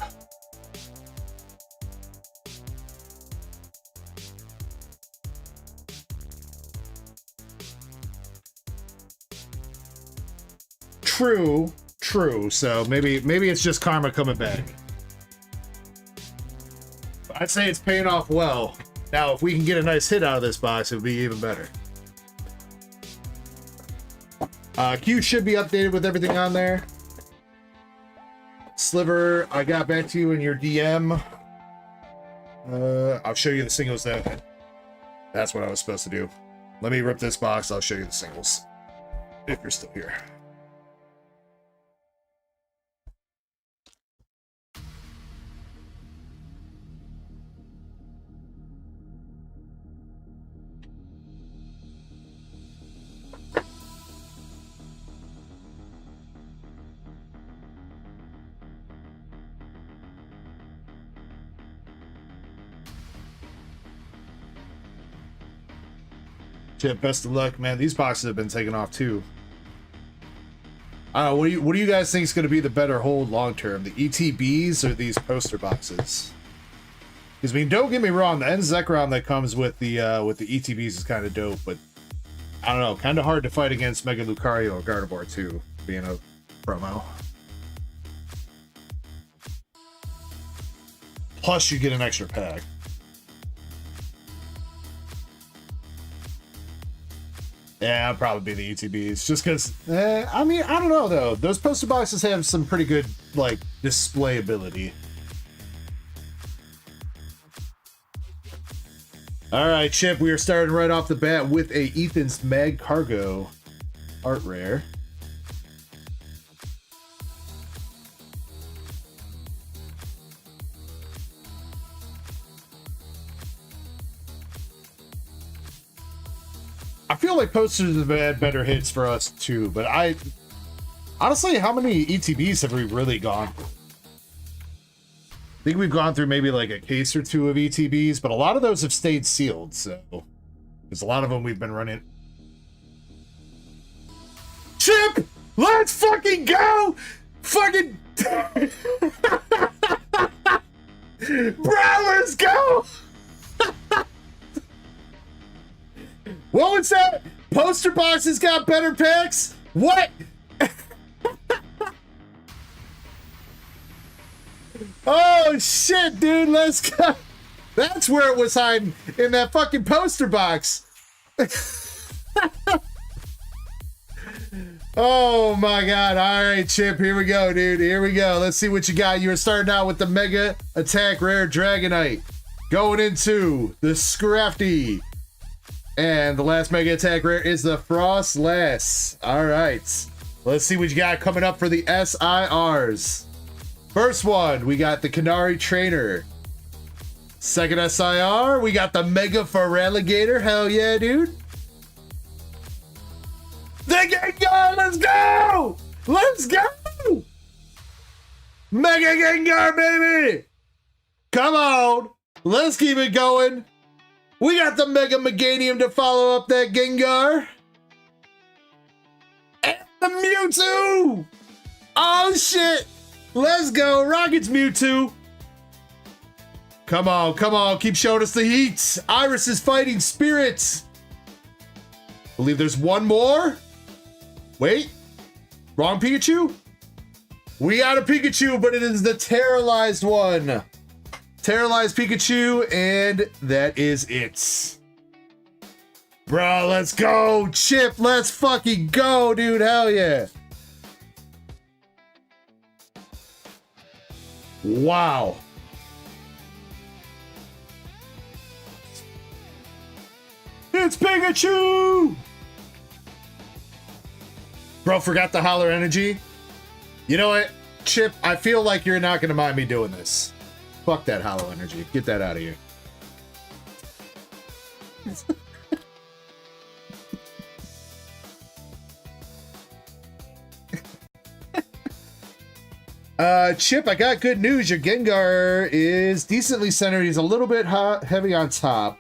True. So maybe it's just karma coming back. I'd say it's paying off well. Now, if we can get a nice hit out of this box, it would be even better. Q should be updated with everything on there. Sliver, I got back to you in your DM. I'll show you the singles that. That's what I was supposed to do. Let me rip this box. I'll show you the singles. If you're still here. Chip, best of luck, man. These boxes have been taken off too. I don't know, what do you guys think is going to be the better hold long term, the ETBs or these poster boxes? Because I mean, don't get me wrong, the end Zekrom that comes with the ETBs is kind of dope, but I don't know, kind of hard to fight against Mega Lucario or Gardevoir too, being a promo. Plus, you get an extra pack. Yeah, I'll probably be the ETBs, just because, I mean, I don't know, though. Those poster boxes have some pretty good, like, display ability. Alright, Chip, we are starting right off the bat with a Ethan's Mag Cargo art rare. I feel like posters have had better hits for us too, but honestly, how many ETBs have we really gone through? I think we've gone through maybe like a case or two of ETBs, but a lot of those have stayed sealed, so there's a lot of them we've been running. Chip, let's fucking go! Fucking bro, let's go! What was that? Poster boxes got better packs? What? Oh shit, dude, let's go. That's where it was hiding, in that fucking poster box. Oh my god. Alright, Chip, here we go, dude. Here we go. Let's see what you got. You were starting out with the Mega Attack Rare Dragonite. Going into the Scrafty. And the last Mega Attack Rare is the Frostless. Alright. Let's see what you got coming up for the SIRs. First one, we got the Canary Trainer. Second SIR, we got the Mega Feraligatr. Hell yeah, dude. The Gengar, let's go! Let's go! Mega Gengar, baby! Come on. Let's keep it going. We got the Mega Meganium to follow up that Gengar. And the Mewtwo! Oh shit! Let's go, Rocket's Mewtwo. Come on, come on, keep showing us the heat. Iris is fighting spirits. Believe there's one more. Wait, wrong Pikachu? We got a Pikachu, but it is the Terrorized one. Terrorized Pikachu, and that is it. Bro, let's go. Chip, let's fucking go, dude. Hell yeah. Wow. It's Pikachu! Bro, forgot the Holler Energy. You know what, Chip? I feel like you're not going to mind me doing this. Fuck that hollow energy. Get that out of here. Chip, I got good news. Your Gengar is decently centered. He's a little bit heavy on top,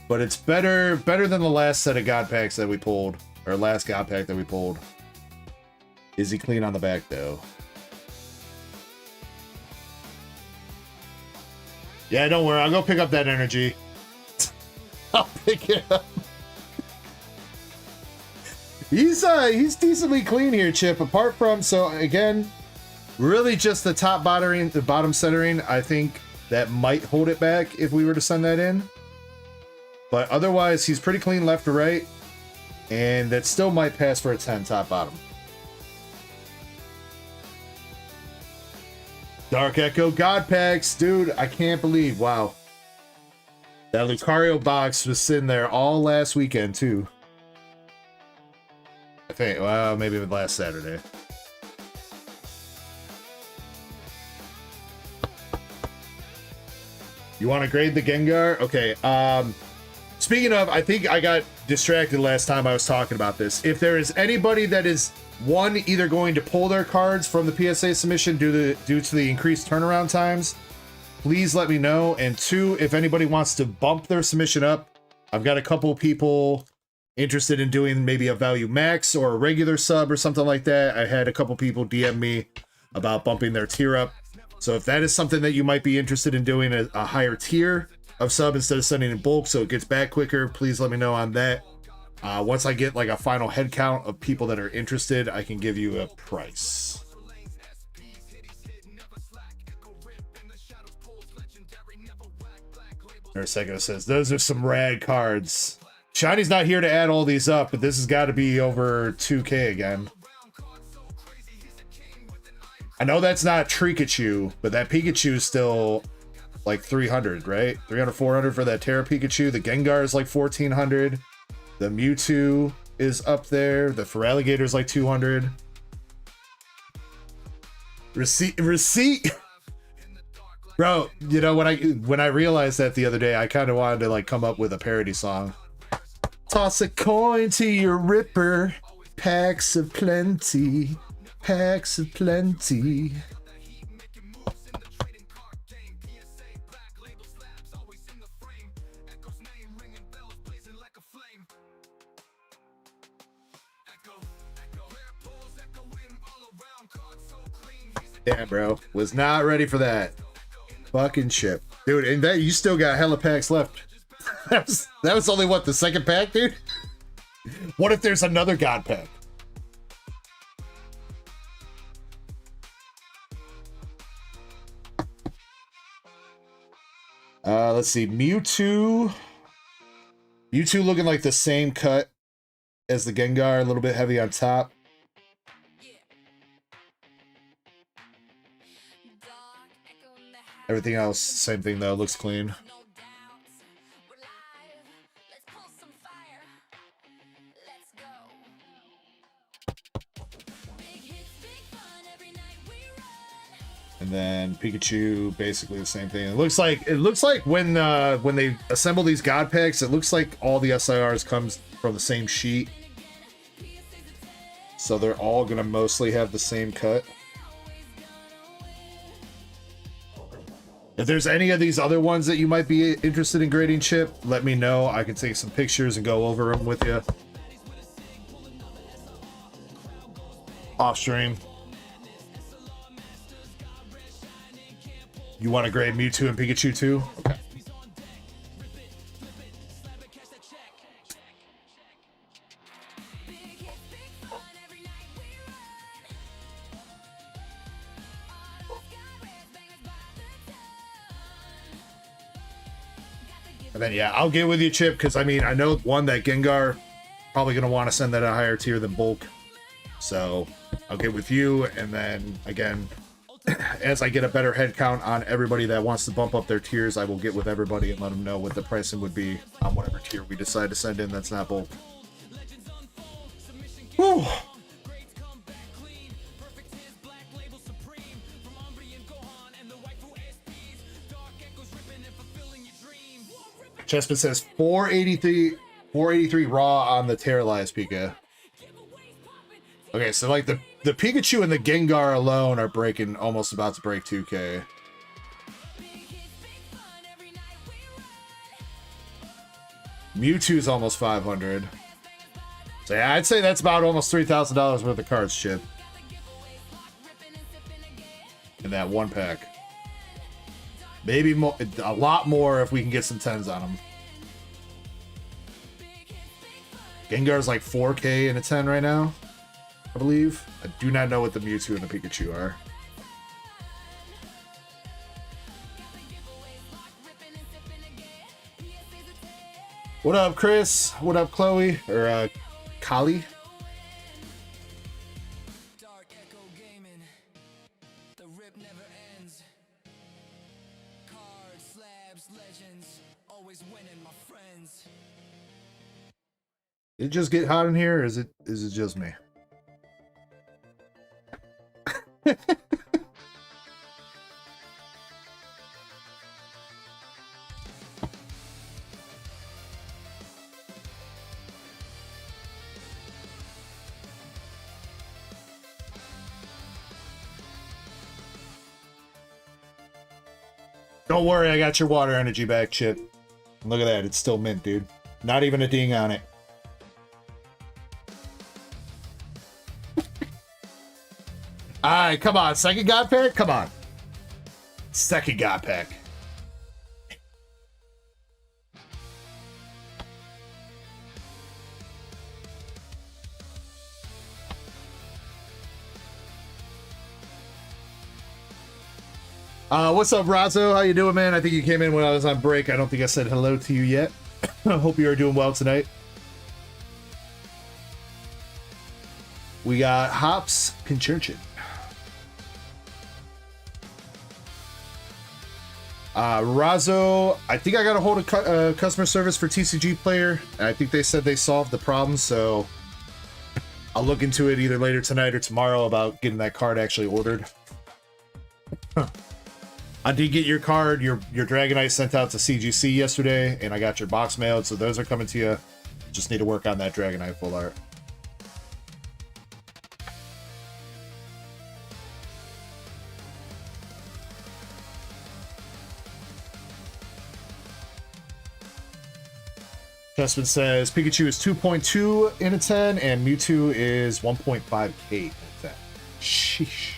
but it's better than the last set of God packs that we pulled, or last God pack that we pulled. Is he clean on the back though? Yeah, don't worry. I'll go pick up that energy. I'll pick it up. He's decently clean here, Chip. Apart from, so again, really just the top bottom, the bottom centering. I think that might hold it back if we were to send that in. But otherwise, he's pretty clean left to right, and that still might pass for a 10 top bottom. Dark Echo God Packs, dude, I can't believe, wow. That Lucario box was sitting there all last weekend, too. I think, well, maybe last Saturday. You want to grade the Gengar? Okay, speaking of, I think I got distracted last time I was talking about this. If there is anybody that is, one, either going to pull their cards from the PSA submission due to the increased turnaround times, please let me know. And two, if anybody wants to bump their submission up, I've got a couple people interested in doing maybe a value max or a regular sub or something like that. I had a couple people DM me about bumping their tier up. So if that is something that you might be interested in doing, a higher tier of sub instead of sending in bulk so it gets back quicker, please let me know on that. Once I get like a final head count of people that are interested, I can give you a price. There's a second, it says, those are some rad cards. Shiny's not here to add all these up, but this has got to be over 2K again. I know that's not Pikachu, but that Pikachu is still like 300, right? 300, 400 for that Terra Pikachu. The Gengar is like 1400. The Mewtwo is up there. The Feraligatr is like 200. Receipt. Bro, you know, when I realized that the other day, I kind of wanted to like come up with a parody song. Toss a coin to your Ripper. Packs of plenty. Packs of plenty. Damn, bro. Was not ready for that. Fucking shit. Dude, and that you still got hella packs left. that was only what, the second pack, dude? What if there's another God pack? Let's see. Mewtwo looking like the same cut as the Gengar, a little bit heavy on top. Everything else, same thing though, looks clean. And then Pikachu, basically the same thing. It looks like when they assemble these God packs, it looks like all the SIRs comes from the same sheet. So they're all gonna mostly have the same cut. If there's any of these other ones that you might be interested in grading, Chip, let me know. I can take some pictures and go over them with you. Off stream. You want to grade Mewtwo and Pikachu too? Okay. And then, yeah, I'll get with you, Chip, because, I mean, I know, one, that Gengar probably going to want to send that at a higher tier than bulk. So, I'll get with you, and then, again, as I get a better head count on everybody that wants to bump up their tiers, I will get with everybody and let them know what the pricing would be on whatever tier we decide to send in that's not bulk. Whew. Chespin says 483 raw on the Terralized Pika. Okay, so like the Pikachu and the Gengar alone are breaking, almost about to break 2K. Mewtwo's almost 500. So yeah, I'd say that's about almost $3,000 worth of cards, Chip. In that one pack. Maybe more, a lot more if we can get some 10s on them. Gengar's like 4K in a 10 right now, I believe. I do not know what the Mewtwo and the Pikachu are. What up, Chris? What up, Chloe? Or, Kali? DarkEckoGaming. The rip never ends. Cards, slabs, legends. Always winning, my friends. Did it just get hot in here, or is it just me? Don't worry, I got your water energy back, Chip. Look at that, it's still mint, dude. Not even a ding on it. Alright, come on. Second God Pack? Come on. Second God Pack. What's up, Razzo? How you doing, man? I think you came in when I was on break. I don't think I said hello to you yet. I hope you are doing well tonight. We got Hops Conchurchin. Razzo, I think I got a hold of customer service for TCG Player, and I think they said they solved the problem, so I'll look into it either later tonight or tomorrow about getting that card actually ordered. I did get your card, your Dragonite sent out to CGC yesterday, and I got your box mailed, so those are coming to you. Just need to work on that Dragonite full art. Justin says Pikachu is 2.2 in a 10 and Mewtwo is 1.5K in a 10. Sheesh.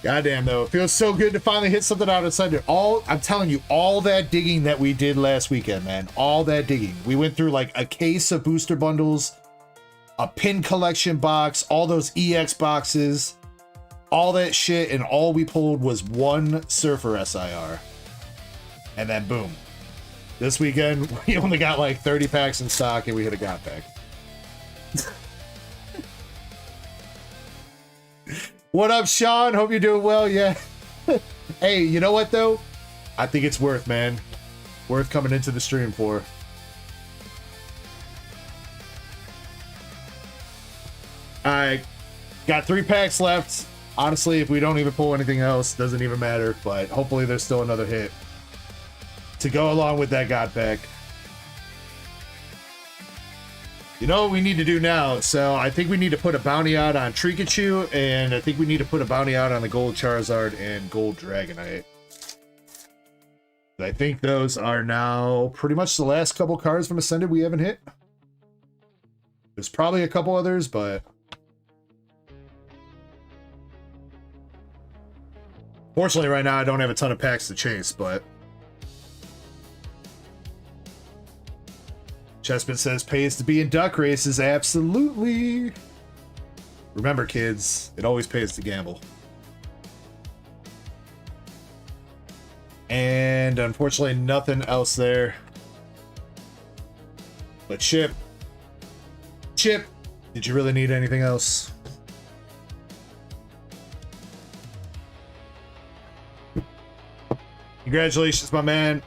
Goddamn though, it feels so good to finally hit something out outside it. I'm telling you, all that digging that we did last weekend, man. All that digging. We went through like a case of booster bundles, a pin collection box, all those EX boxes. All that shit, and all we pulled was one Surfer SIR. And then boom. This weekend, we only got like 30 packs in stock and we hit a God pack. What up, Sean? Hope you're doing well. Yeah. Hey, you know what though? I think it's worth, man. Worth coming into the stream for. Alright. Got 3 packs left. Honestly, if we don't even pull anything else, doesn't even matter, but hopefully there's still another hit to go along with that God pack. You know what we need to do now? So I think we need to put a bounty out on Trikachu, and I think we need to put a bounty out on the Gold Charizard and Gold Dragonite. I think those are now pretty much the last couple cards from Ascended we haven't hit. There's probably a couple others, but... Fortunately, right now, I don't have a ton of packs to chase, but... Chespin says, pays to be in duck races. Absolutely! Remember, kids, it always pays to gamble. And, unfortunately, nothing else there. But, Chip, did you really need anything else? Congratulations, my man.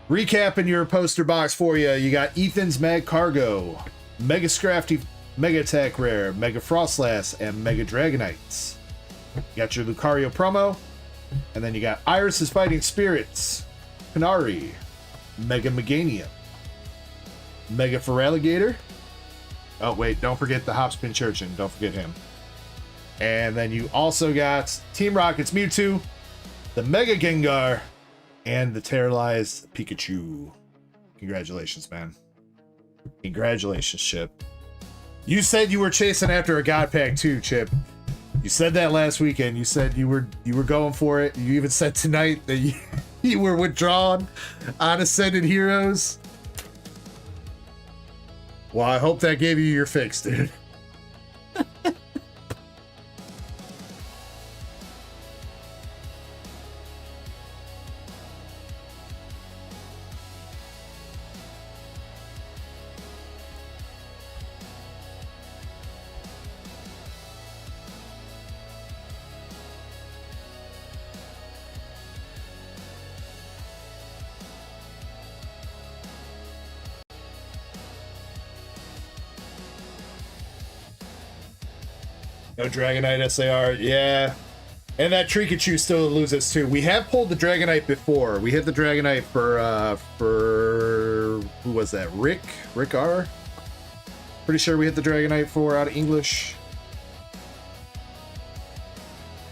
Recapping your poster box for you. You got Ethan's Mag Cargo, Mega Scrafty, Mega Attack Rare, Mega Frostlass, and Mega Dragonites. You got your Lucario promo. And then you got Iris's Fighting Spirits, Canary, Mega Meganium, Mega Feraligatr. Oh, wait, don't forget the Hopspin Churchin. Don't forget him. And then you also got Team Rocket's Mewtwo, the Mega Gengar, and the Terrorized Pikachu. Congratulations, man. Congratulations, Chip. You said you were chasing after a God Pack too, Chip. You said that last weekend. You said you were going for it. You even said tonight that you were withdrawn on Ascended Heroes. Well, I hope that gave you your fix, dude. No Dragonite SAR, yeah. And that Trikachu still loses too. We have pulled the Dragonite before. We hit the Dragonite for who was that? Rick R? Pretty sure we hit the Dragonite for out of English.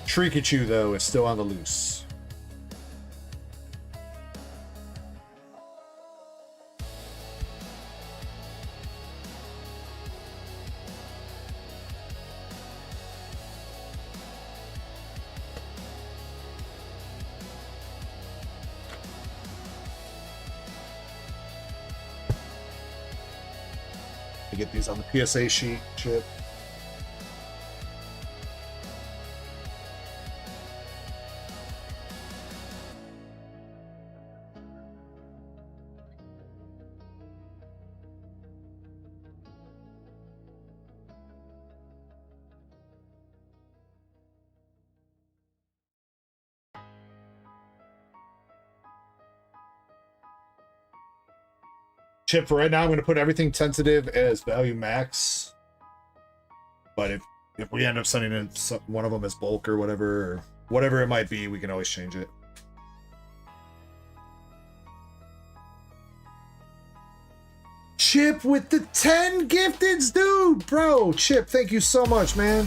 Trikachu though is still on the loose. Get these on the PSA sheet, Chip. Chip, for right now, I'm going to put everything tentative as value max. But if we end up sending in one of them as bulk or whatever it might be, we can always change it. Chip with the 10 gifteds, dude! Bro, Chip, thank you so much, man.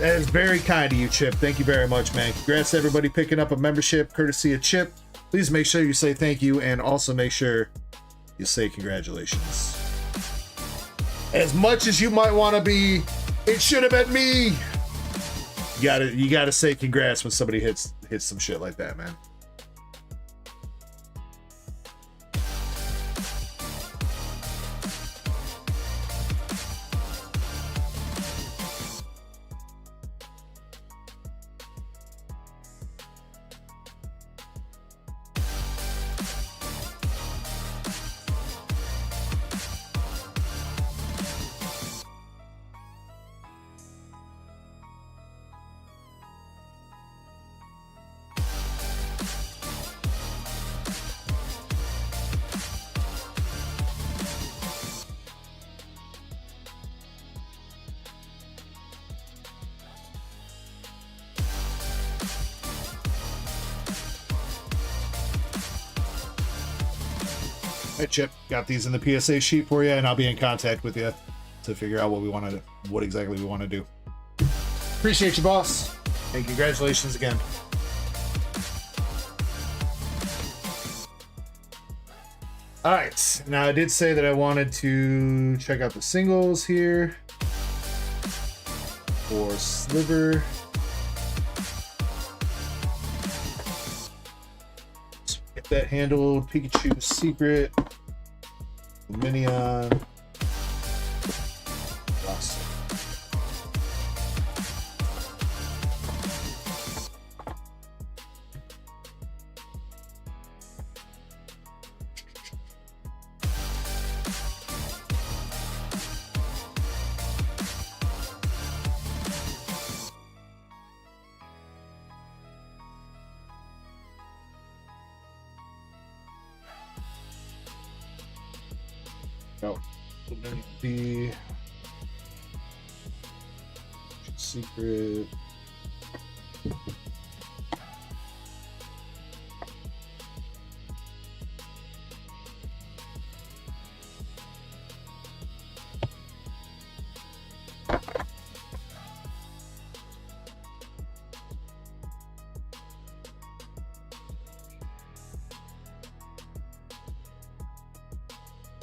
That is very kind of you, Chip. Thank you very much, man. Congrats to everybody picking up a membership courtesy of Chip. Please make sure you say thank you and also make sure you say congratulations. As much as you might want to be, it should have been me. You gotta say congrats when somebody hits some shit like that, man. Hey Chip, got these in the PSA sheet for you, and I'll be in contact with you to figure out what exactly we want to do. Appreciate you, boss, and congratulations again. All right, now I did say that I wanted to check out the singles here for Sliver. Get that handled. Pikachu's Secret, Minion, Lost. Oh, the secret.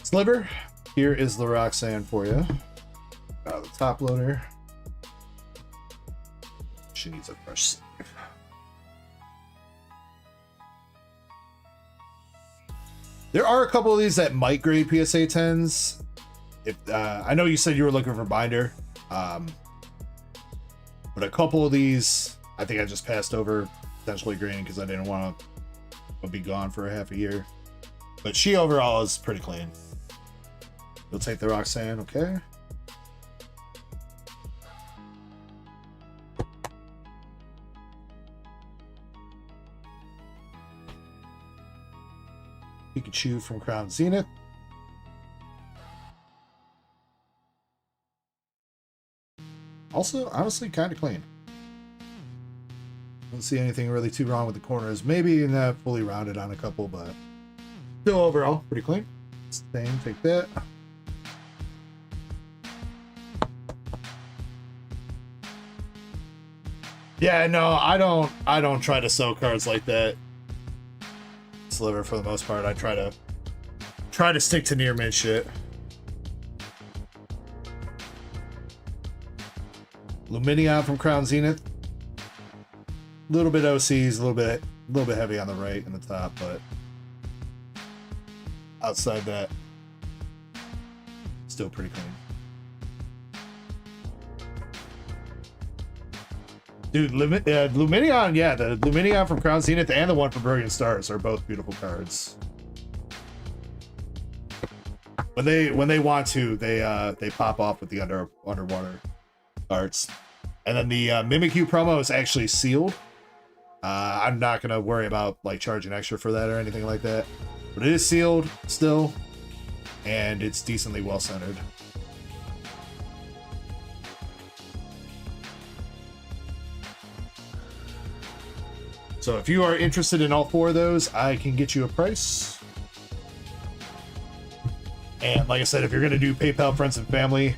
Sliver, here is the Roxanne for you. The top loader. She needs a fresh sleeve. There are a couple of these that might grade PSA 10s. If I know you said you were looking for binder, but a couple of these I think I just passed over potentially grading because I didn't want to be gone for a half a year. But she overall is pretty clean. You'll take the Roxanne, okay? Pikachu from Crown Zenith. Also, honestly, kind of clean. Don't see anything really too wrong with the corners. Maybe not fully rounded on a couple, but still overall pretty clean. Same, take that. Yeah, no, I don't try to sell cards like that. Sliver for the most part. I try to stick to near mint shit. Luminion from Crown Zenith. A little bit OCs, a little bit heavy on the right and the top, but outside that, still pretty clean. Dude, Luminion, yeah, the Luminion from Crown Zenith and the one from Brilliant Stars are both beautiful cards. When they want to, they pop off with the underwater arts. And then the Mimikyu promo is actually sealed. I'm not gonna worry about like charging extra for that or anything like that. But it is sealed still, and it's decently well centered. So if you are interested in all four of those, I can get you a price. And like I said, if you're gonna do PayPal, friends and family,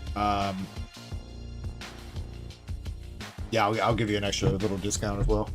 yeah, I'll give you an extra little discount as well.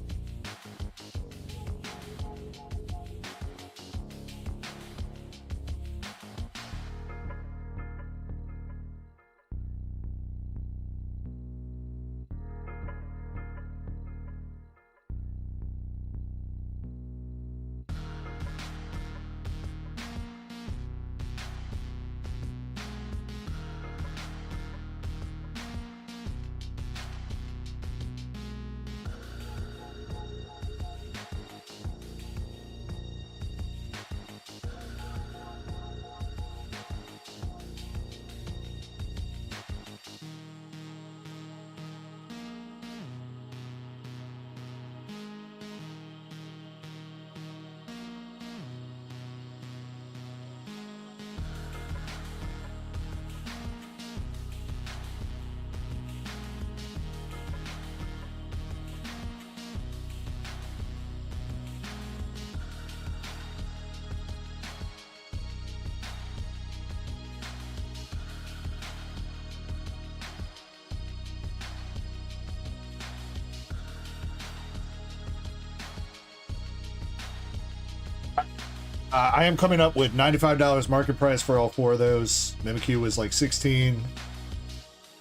I am coming up with $95 market price for all four of those. Mimikyu was like 16.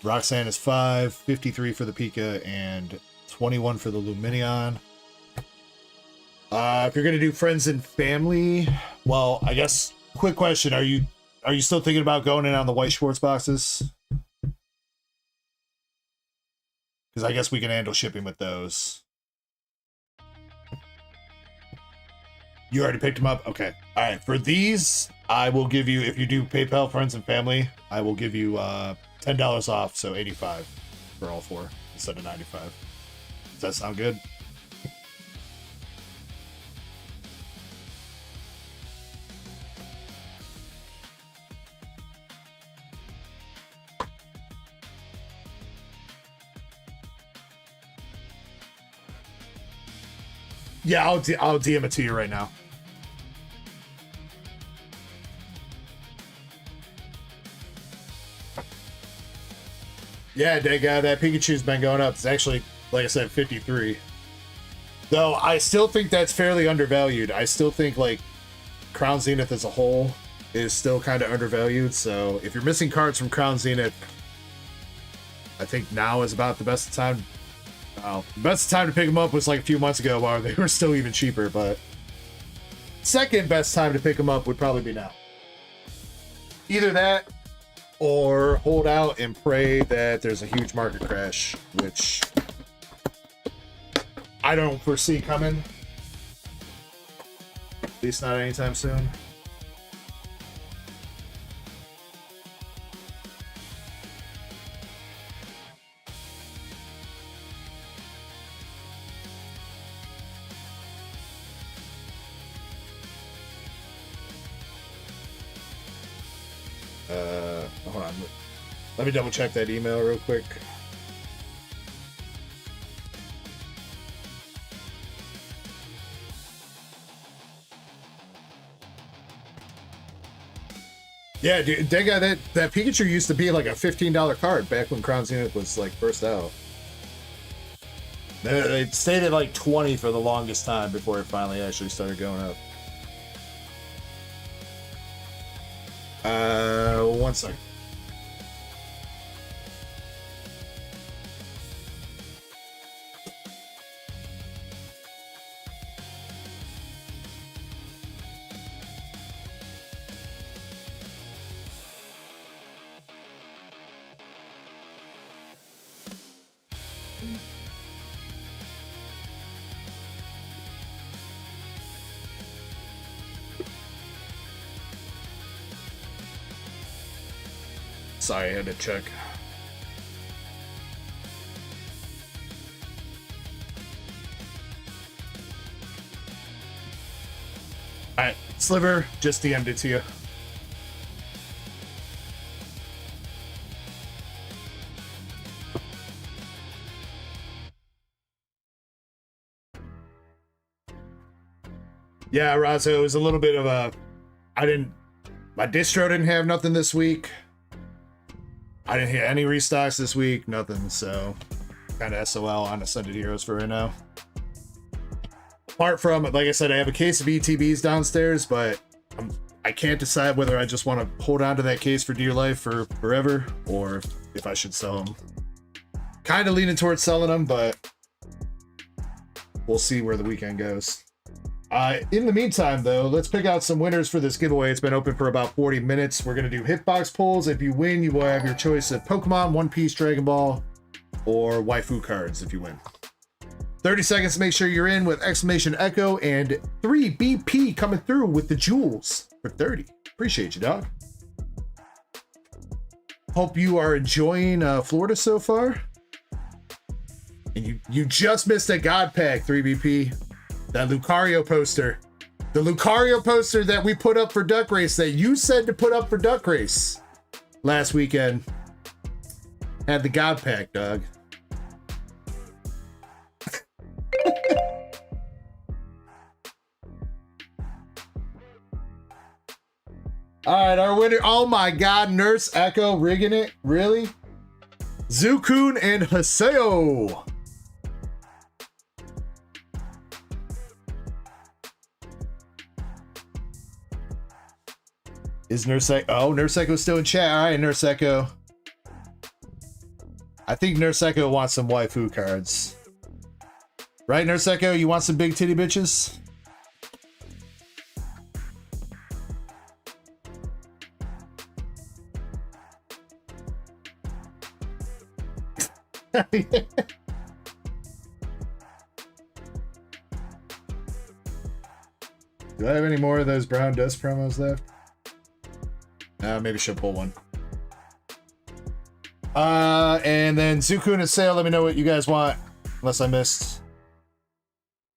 Roxanne is 5, 53 for the Pika, and 21 for the Luminion. If you're gonna do friends and family, well, I guess quick question: Are you still thinking about going in on the white Schwartz boxes? Because I guess we can handle shipping with those. You already picked them up? Okay. All right. For these, I will give you, if you do PayPal, friends and family, I will give you $10 off, so 85 for all four instead of 95. Does that sound good? Yeah, I'll DM it to you right now. Yeah, that Pikachu's been going up. It's actually, like I said, 53. Though I still think that's fairly undervalued. I still think like Crown Zenith as a whole is still kind of undervalued. So if you're missing cards from Crown Zenith, I think now is about the best time. The best time to pick them up was like a few months ago while they were still even cheaper. But second best time to pick them up would probably be now. Either that, or hold out and pray that there's a huge market crash, which I don't foresee coming. At least not anytime soon. Hold on. Let me double check that email real quick. Yeah, dude, that Pikachu used to be like a $15 card back when Crown Zenith was like first out. It stayed at like 20 for the longest time before it finally actually started going up. 1 second. Sorry, I had to check. Alright, Sliver, just DM'd it to you. Yeah, Razzo, it was a little bit of a... My distro didn't have nothing this week. I didn't hit any restocks this week, nothing, so kind of SOL on Ascended Heroes for right now. Apart from, like I said, I have a case of ETBs downstairs, but I can't decide whether I just want to hold on to that case for dear life for forever, or if I should sell them. Kind of leaning towards selling them, but we'll see where the weekend goes. In the meantime, though, let's pick out some winners for this giveaway. It's been open for about 40 minutes. We're going to do hitbox polls. If you win, you will have your choice of Pokemon, One Piece, Dragon Ball, or waifu cards if you win. 30 seconds to make sure you're in with exclamation echo, and 3 BP coming through with the jewels for 30. Appreciate you, dog. Hope you are enjoying Florida so far. And you just missed a God Pack, 3BP. That Lucario poster. The Lucario poster that we put up for Duck Race, that you said to put up for Duck Race last weekend, had the God Pack, dog. Alright, our winner. Oh my god, Nurse Echo rigging it? Really? Zukun and Haseo. Is Nurse Echo? Oh, Nurse Echo's still in chat. All right, Nurse Echo. I think Nurse Echo wants some waifu cards. Right, Nurse Echo? You want some big titty bitches? Do I have any more of those Brown Dust promos left? Maybe she'll pull one. And then Zukun and Sale, let me know what you guys want. Unless I missed.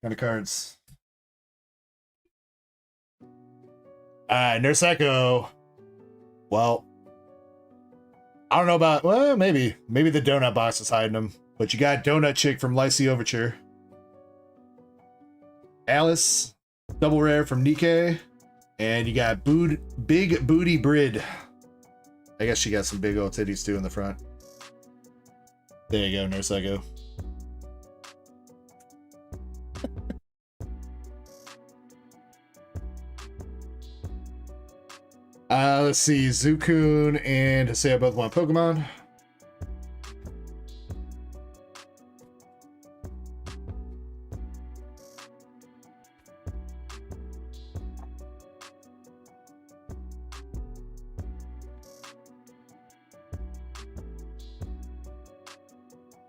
Kind of cards. Nurse Echo. Well, I don't know about, well, maybe the donut box is hiding them. But you got Donut Chick from Lycée Overture. Alice, double rare from Nikkei, and you got Big Booty Brid. I guess she got some big old titties too in the front. There you go, Nurse Echo. Let's see. Zukun and Haseo both want Pokemon.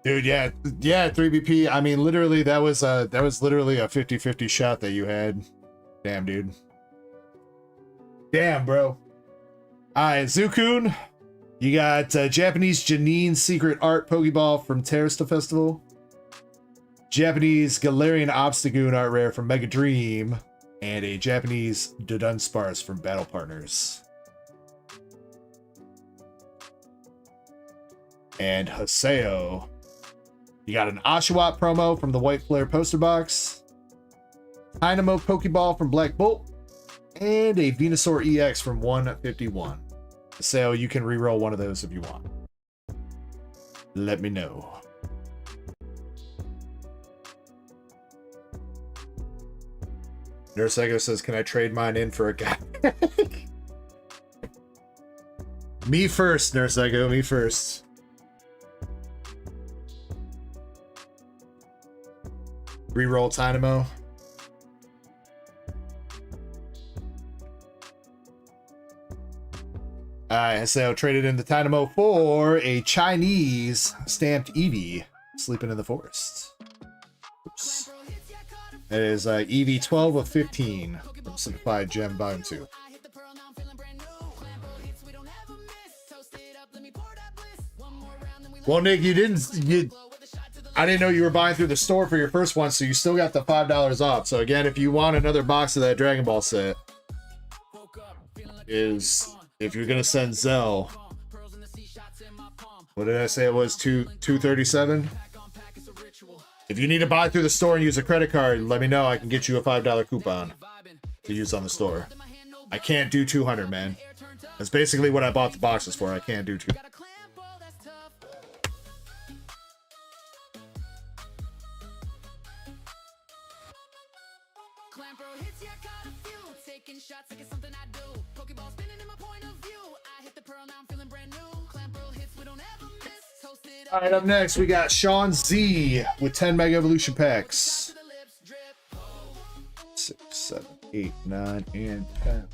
Dude, yeah, 3BP. I mean, literally, that was literally a 50-50 shot that you had. Damn, dude. Damn, bro. All right, Zukun. You got Japanese Janine Secret Art Pokeball from Terrasta Festival. Japanese Galarian Obstagoon Art Rare from Mega Dream. And a Japanese Dudunsparce from Battle Partners. And Haseo. You got an Oshawott promo from the White Flare poster box. Dynamo Pokeball from Black Bolt. And a Venusaur EX from 151. So you can reroll one of those if you want. Let me know. Nurse Echo says, can I trade mine in for a guy? Me first, Nurse Echo, me first. Reroll Dynamo. Alright, so traded in the Dynamo for a Chinese stamped Eevee sleeping in the forest. Oops. It is Eevee 12 of 15 from Simplified Gem Volume 2. Well, Nick, I didn't know you were buying through the store for your first one, so you still got the $5 off. So again, if you want another box of that Dragon Ball set, if you're gonna send Zelle, what did I say it was? $237. If you need to buy through the store and use a credit card, let me know. I can get you a $5 coupon to use on the store. I can't do 200, man. That's basically what I bought the boxes for. I can't do 200. All right, up next, we got Sean Z with 10 Mega Evolution Packs. 6, 7, 8, 9, and 10.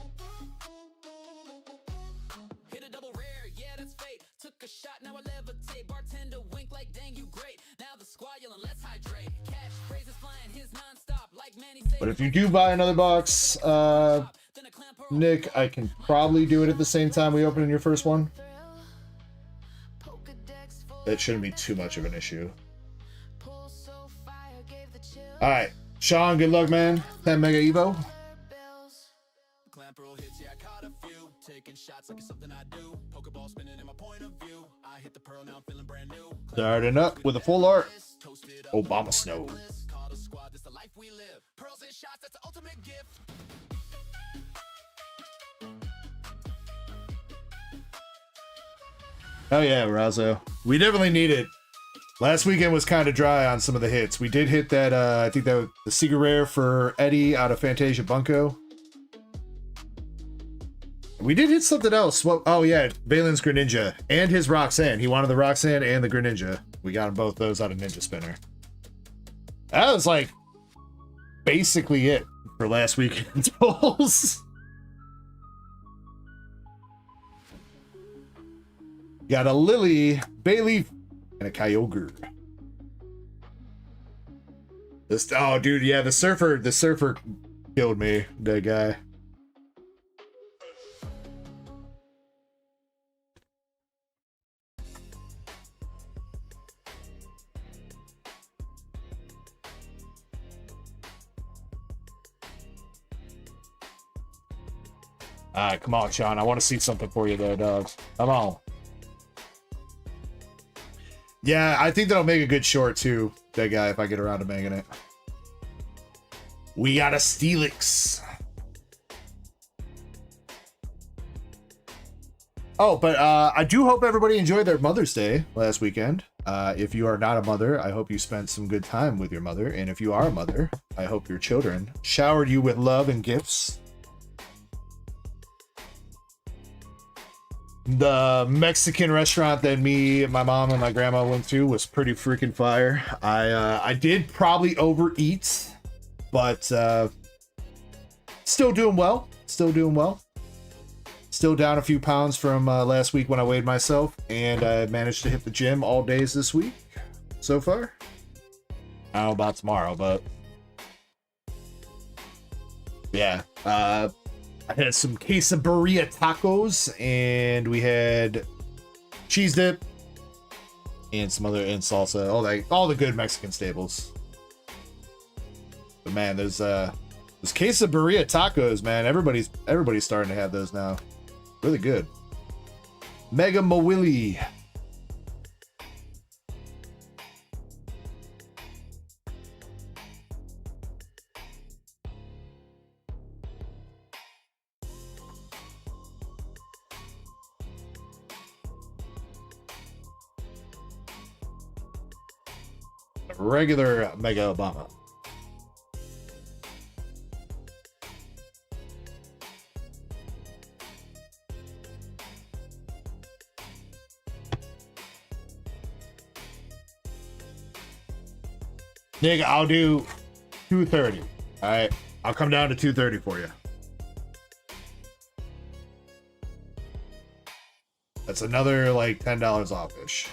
Hit a double rare, yeah, that's fate. Took a shot, now I levitate. Bartender wink like dang, you great. Now the squad yelling, let's hydrate. Cash phrases flying, his non-stop like Manny. But if you do buy another box, Nick, I can probably do it at the same time we open in your first one. That shouldn't be too much of an issue. Alright, Sean, good luck, man. 10 Mega Evo. Starting up with a full art. Obama Snow. Oh yeah, Razzo. We definitely need it. Last weekend was kind of dry on some of the hits. We did hit that, I think that was the Secret Rare for Eddie out of Fantasia Bunko. We did hit something else. Well, oh yeah, Valen's Greninja and his Roxanne. He wanted the Roxanne and the Greninja. We got him both those out of Ninja Spinner. That was like basically it for last weekend's pulls. Got a Lily, Bayleaf, and a Kyogre. This, oh dude, yeah, the surfer killed me, that guy. Alright, come on, Sean. I want to see something for you there, dogs. Come on. Yeah, I think that'll make a good short too, that guy, if I get around to making it. We got a Steelix. Oh, but I do hope everybody enjoyed their Mother's Day last weekend. If you are not a mother, I hope you spent some good time with your mother. And if you are a mother, I hope your children showered you with love and gifts. The Mexican restaurant that me, my mom, and my grandma went to was pretty freaking fire. I did probably overeat, but still doing well. Still doing well. Still down a few pounds from last week when I weighed myself, and I managed to hit the gym all days this week so far. I don't know about tomorrow, but yeah. I had some quesadilla tacos, and we had cheese dip and some other and salsa, all the good Mexican staples. But man, those quesadilla tacos, man, everybody's starting to have those now. Really good. Mega Mawili. Regular Mega Obama. Nigga, I'll do 230. All right, I'll come down to 230 for you. That's another like $10 off-ish.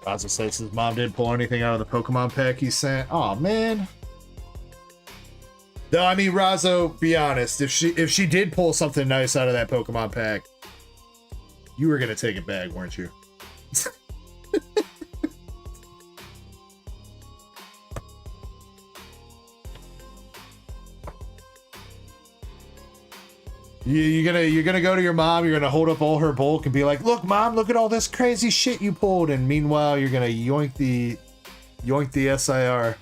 Razo says his mom didn't pull anything out of the Pokemon pack he sent. Oh man. No, I mean, Razo, be honest. If she did pull something nice out of that Pokemon pack, you were gonna take it back, weren't you? You're gonna go to your mom. You're gonna hold up all her bulk and be like, "Look, mom, look at all this crazy shit you pulled." And meanwhile, you're gonna yoink the SIR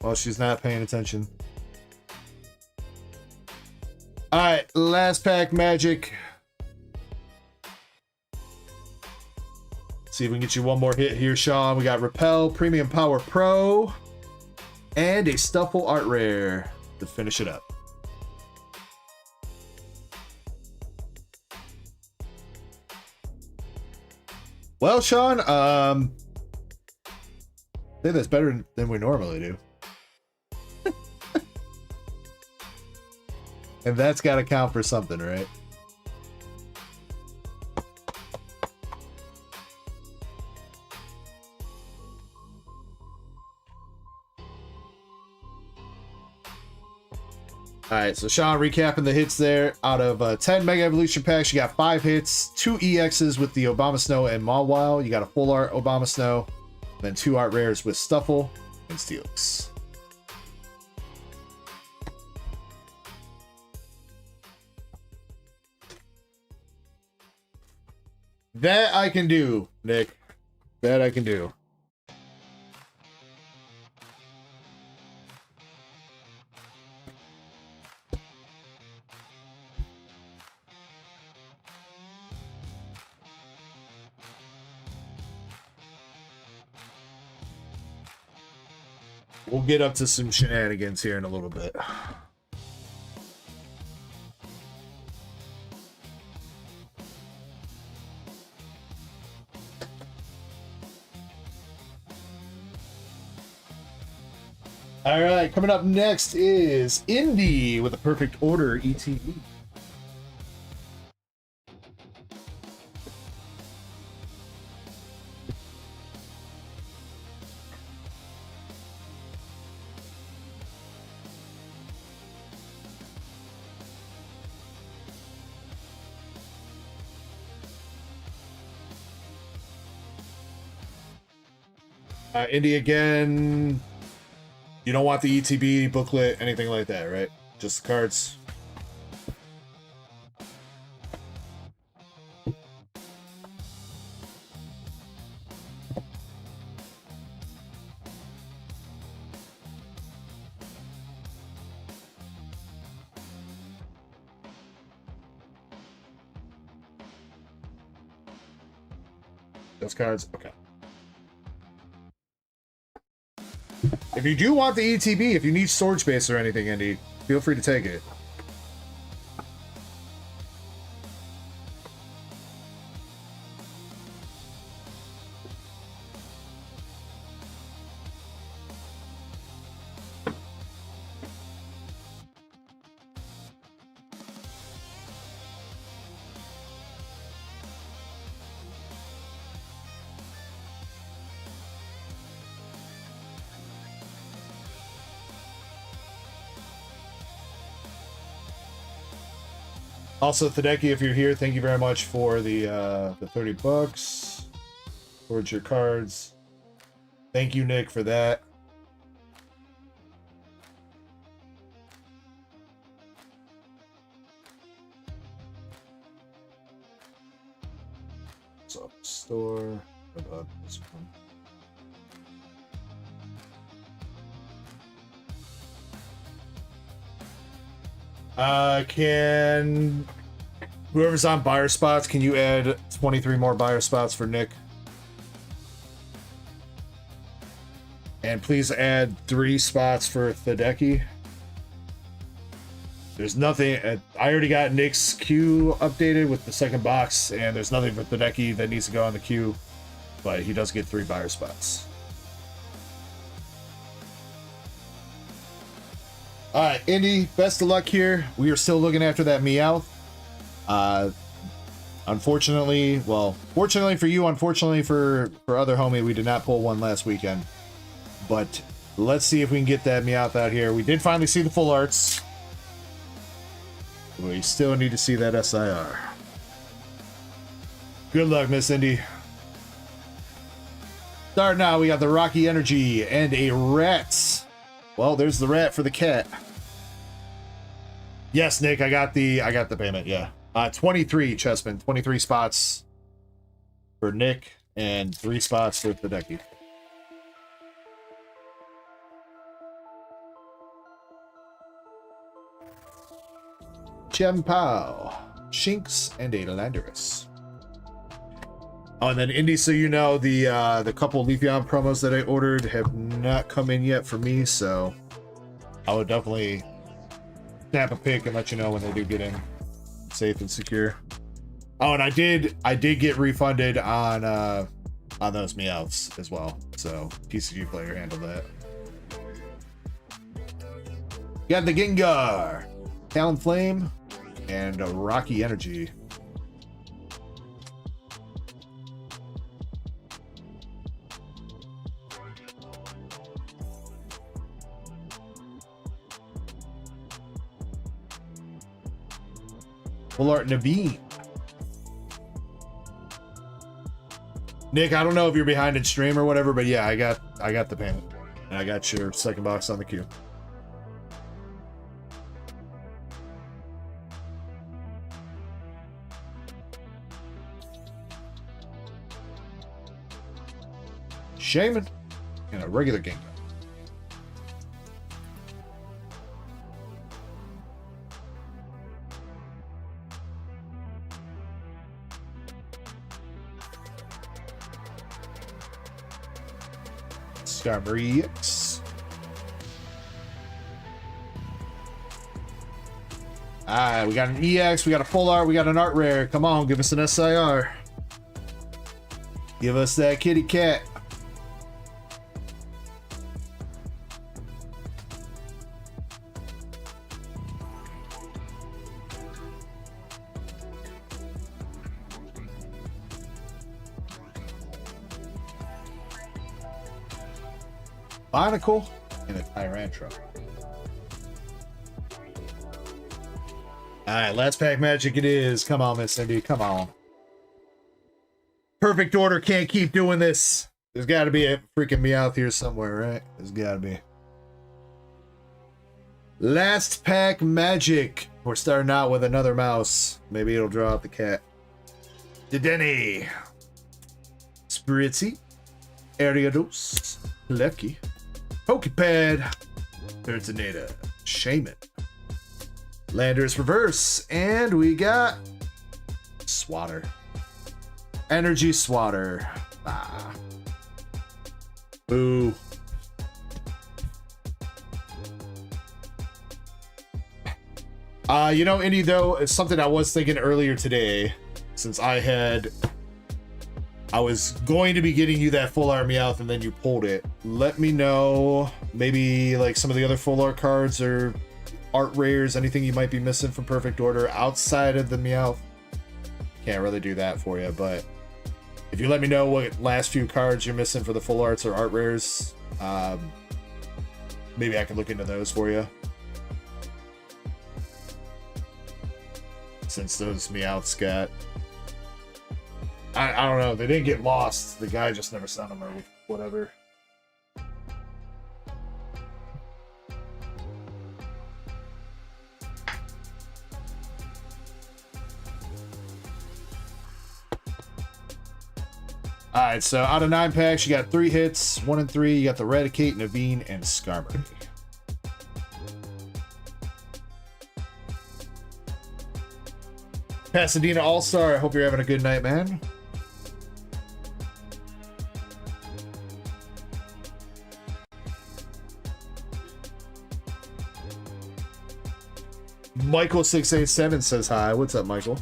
while she's not paying attention. All right, last pack magic. See if we can get you one more hit here, Sean. We got Repel, Premium Power Pro, and a Stuffle Art Rare to finish it up. Well, Sean, I think that's better than we normally do. And that's got to count for something, right? Alright, so Sean, recapping the hits there. Out of 10 Mega Evolution packs, you got 5 hits, 2 EXs with the Obama Snow and Mawile. You got a full art Obama Snow, then 2 art rares with Stuffle and Steelix. That I can do, Nick. That I can do. We'll get up to some shenanigans here in a little bit. All right, coming up next is Indy with a perfect order ETB. Indy again. You don't want the ETB booklet, anything like that, right? Just the cards. Those cards? Okay. If you do want the ETB, if you need storage space or anything, Indy, feel free to take it. Also, Tadeki, if you're here, thank you very much for the $30 towards your cards. Thank you, Nick, for that. So, store. What about this one? Can whoever's on buyer spots, can you add 23 more buyer spots for Nick? And please add 3 spots for Tadeki. There's nothing. I already got Nick's queue updated with the second box, and there's nothing for Tadeki that needs to go on the queue, but he does get 3 buyer spots. All right, Indy, best of luck here. We are still looking after that Meowth. Unfortunately, well, fortunately for you, unfortunately for other homie, we did not pull one last weekend. But let's see if we can get that Meowth out here. We did finally see the full arts. We still need to see that SIR. Good luck, Miss Indy. Starting now, we got the Rocky Energy and a rat. Well, there's the rat for the cat. Yes, Nick, I got the payment, yeah. 23 Chessman, 23 spots for Nick and 3 spots for the Duckies. Chempao, Shinx, and a Landorus. Oh, and then Indy, so you know, the couple Leafeon promos that I ordered have not come in yet for me, so I would definitely snap a pic and let you know when they do get in, safe and secure. Oh, and I did get refunded on those Meowths as well, so TCG player handled that. Got the Gengar, Talonflame, and a Rocky Energy. Full art Naveen. Nick, I don't know if you're behind in stream or whatever, but yeah, I got the payment. And I got your second box on the queue. Shaman and a regular Gengar. Skarmory EX. Alright, we got an EX, we got a full art, we got an art rare. Come on, give us an SIR. Give us that kitty cat. Barnacle and a Tyrantrum. Alright, last pack magic it is. Come on, Miss Cindy, come on. Perfect order can't keep doing this. There's got to be a freaking Meowth here somewhere, right? There's got to be. Last pack magic. We're starting out with another mouse. Maybe it'll draw out the cat. Dedenne. Spritzy. Ariados. Lefky. Pokepad. Turtonada. Shaman. Landorus Reverse. And we got Swatter. Energy Swatter. Boo. You know, Indy, though, it's something I was thinking earlier today, since I was going to be getting you that full art Meowth and then you pulled it. Let me know maybe like some of the other full art cards or art rares, anything you might be missing from Perfect Order outside of the Meowth. Can't really do that for you, but if you let me know what last few cards you're missing for the full arts or art rares, maybe I can look into those for you. Since those Meowths got... I don't know, they didn't get lost. The guy just never sent them or whatever. Alright, so out of 9 packs, you got 3 hits. 1 and 3, you got the Eradicate, Naveen, and Skarmory. Pasadena All-Star, I hope you're having a good night, man. Michael687 says hi. What's up, Michael?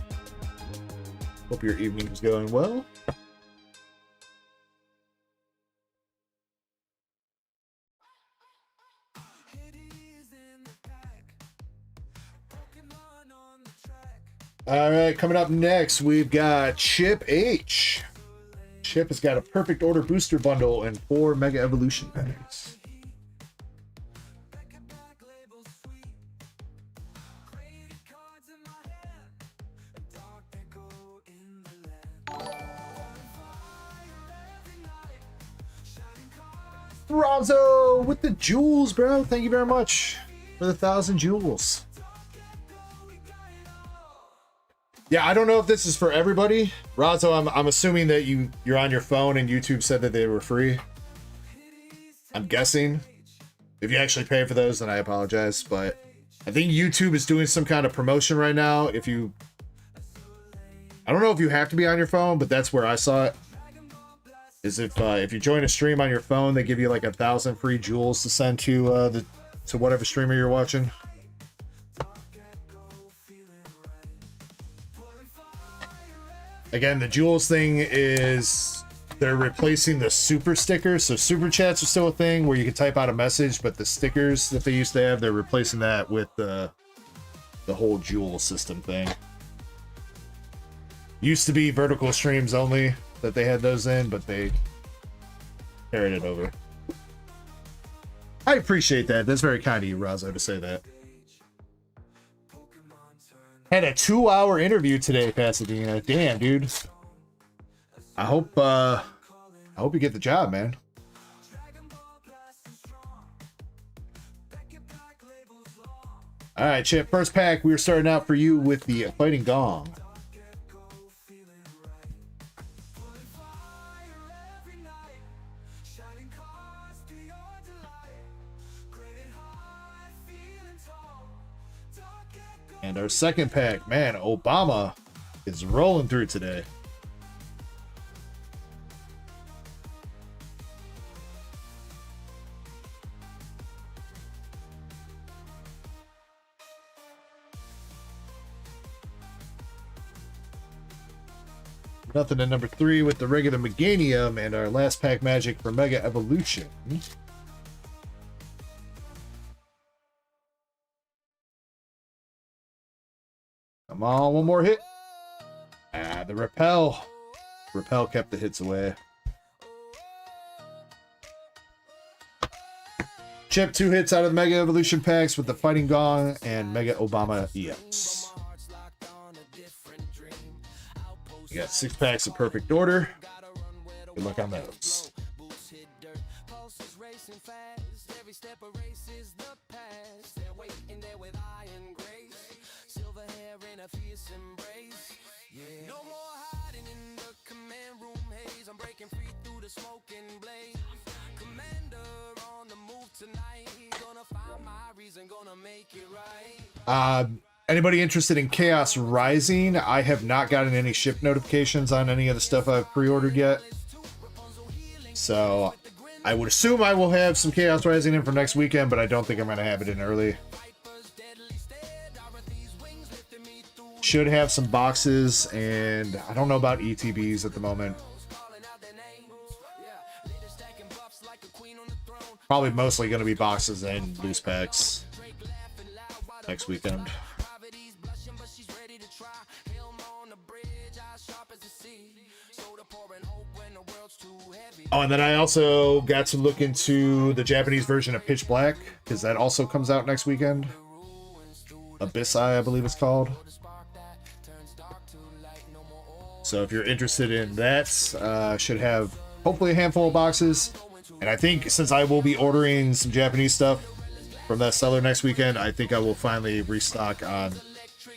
Hope your evening is going well. All right, coming up next, we've got Chip H. Chip has got a Perfect Order booster bundle and 4 Mega Evolution packs. Ronzo with the jewels, bro. Thank you very much for the 1,000 jewels. Yeah, I don't know if this is for everybody. Ronzo, I'm assuming that you're on your phone and YouTube said that they were free. I'm guessing. If you actually pay for those, then I apologize. But I think YouTube is doing some kind of promotion right now. I don't know if you have to be on your phone, but that's where I saw it. Is if you join a stream on your phone, they give you like 1,000 free jewels to send to whatever streamer you're watching. Again, the jewels thing is they're replacing the super stickers. So super chats are still a thing where you can type out a message, but the stickers that they used to have, they're replacing that with the whole jewel system thing. Used to be vertical streams only that they had those in, but they carried it over. I appreciate that. That's very kind of you, Razo, to say that. Had a 2-hour interview today, Pasadena. Damn, dude. I hope you get the job, man. All right, Chip. First pack, we're starting out for you with the Fighting Gong. And our second pack, man, Obama is rolling through today. Nothing in number 3 with the regular Meganium, and our last pack magic for Mega Evolution. Come on, one more hit. Ah, the Repel. Repel kept the hits away. Chip, 2 hits out of the Mega Evolution packs with the Fighting Gong and Mega Obama EX. You got 6 packs of Perfect Order. Good luck on those. No more hiding in the command room haze. I'm breaking free through the smoking blaze. Commander on the move tonight. Gonna find my reason, gonna make it right. Anybody interested in Chaos Rising? I have not gotten any ship notifications on any of the stuff I've pre-ordered yet. So I would assume I will have some Chaos Rising in for next weekend, but I don't think I'm going to have it in early. Should have some boxes, and I don't know about ETBs at the moment. Probably mostly going to be boxes and loose packs next weekend. Oh, and then I also got to look into the Japanese version of Pitch Black, because that also comes out next weekend. Abyss Eye, I believe it's called. So if you're interested in that, should have hopefully a handful of boxes. And I think since I will be ordering some Japanese stuff from that seller next weekend, I think I will finally restock on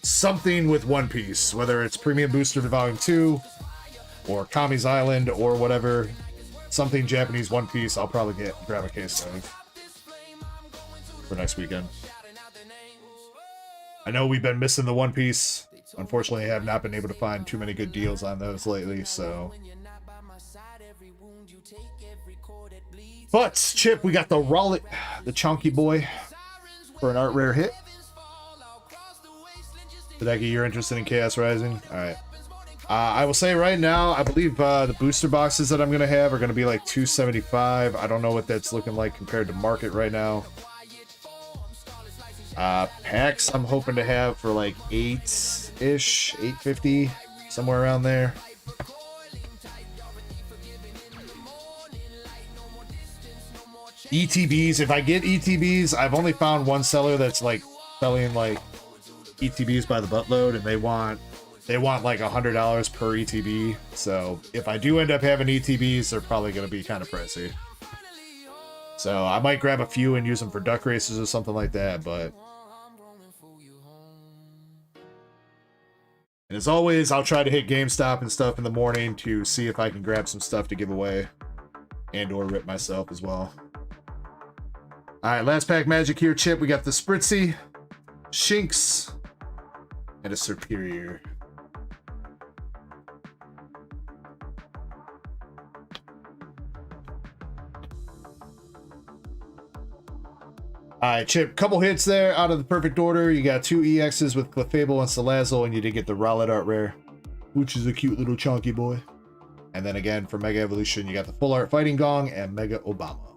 something with One Piece, whether it's Premium Booster Volume 2 or Kami's Island or whatever. Something Japanese One Piece, I'll probably grab a case of for next weekend. I know we've been missing the One Piece. Unfortunately, I have not been able to find too many good deals on those lately, so. But, Chip, we got the Rollet, the Chunky Boy, for an art rare hit. Hideki, you're interested in Chaos Rising? Alright. I will say right now, I believe the booster boxes that I'm going to have are going to be like $275. I don't know what that's looking like compared to market right now. Packs I'm hoping to have for like $8-ish, $8.50, somewhere around there. ETBs, if I get ETBs, I've only found one seller that's like selling like ETBs by the buttload, and they want like $100 per ETB. So if I do end up having ETBs, they're probably going to be kind of pricey. So I might grab a few and use them for duck races or something like that, but. And as always, I'll try to hit GameStop and stuff in the morning to see if I can grab some stuff to give away and or rip myself as well. All right, last pack magic here, Chip. We got the Spritzy, Shinx, and a Superior. All right, Chip, couple hits there out of the perfect order. You got 2 EXs with Clefable and Salazzle, and you did get the Rowlet art rare, which is a cute little chunky boy. And then again, for Mega Evolution, you got the Full Art Fighting Gong and Mega Obama.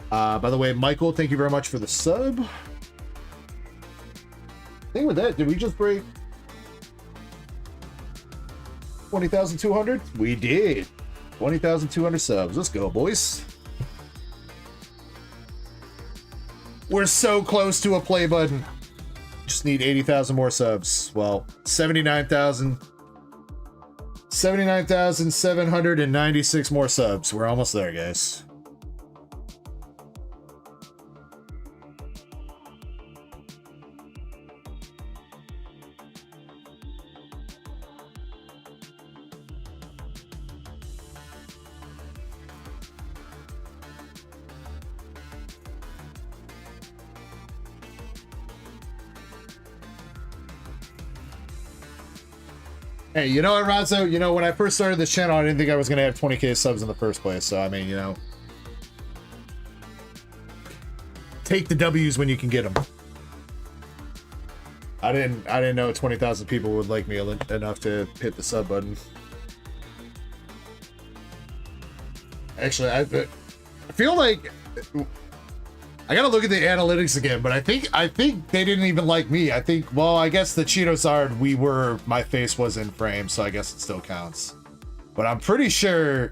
By the way, Michael, thank you very much for the sub. Thing with that, did we just break 20,200? We did. 20,200 subs. Let's go, boys. We're so close to a play button. Just need 80,000 more subs. Well, 79,796 more subs. We're almost there, guys. Hey, you know what, Razzo? You know, when I first started this channel, I didn't think I was going to have 20k subs in the first place. So, I mean, you know, take the W's when you can get them. I didn't know 20,000 people would like me enough to hit the sub button. Actually, I feel like I gotta look at the analytics again, but I think they didn't even like me. I think, well, I guess the Cheetos my face was in frame, so I guess it still counts. But I'm pretty sure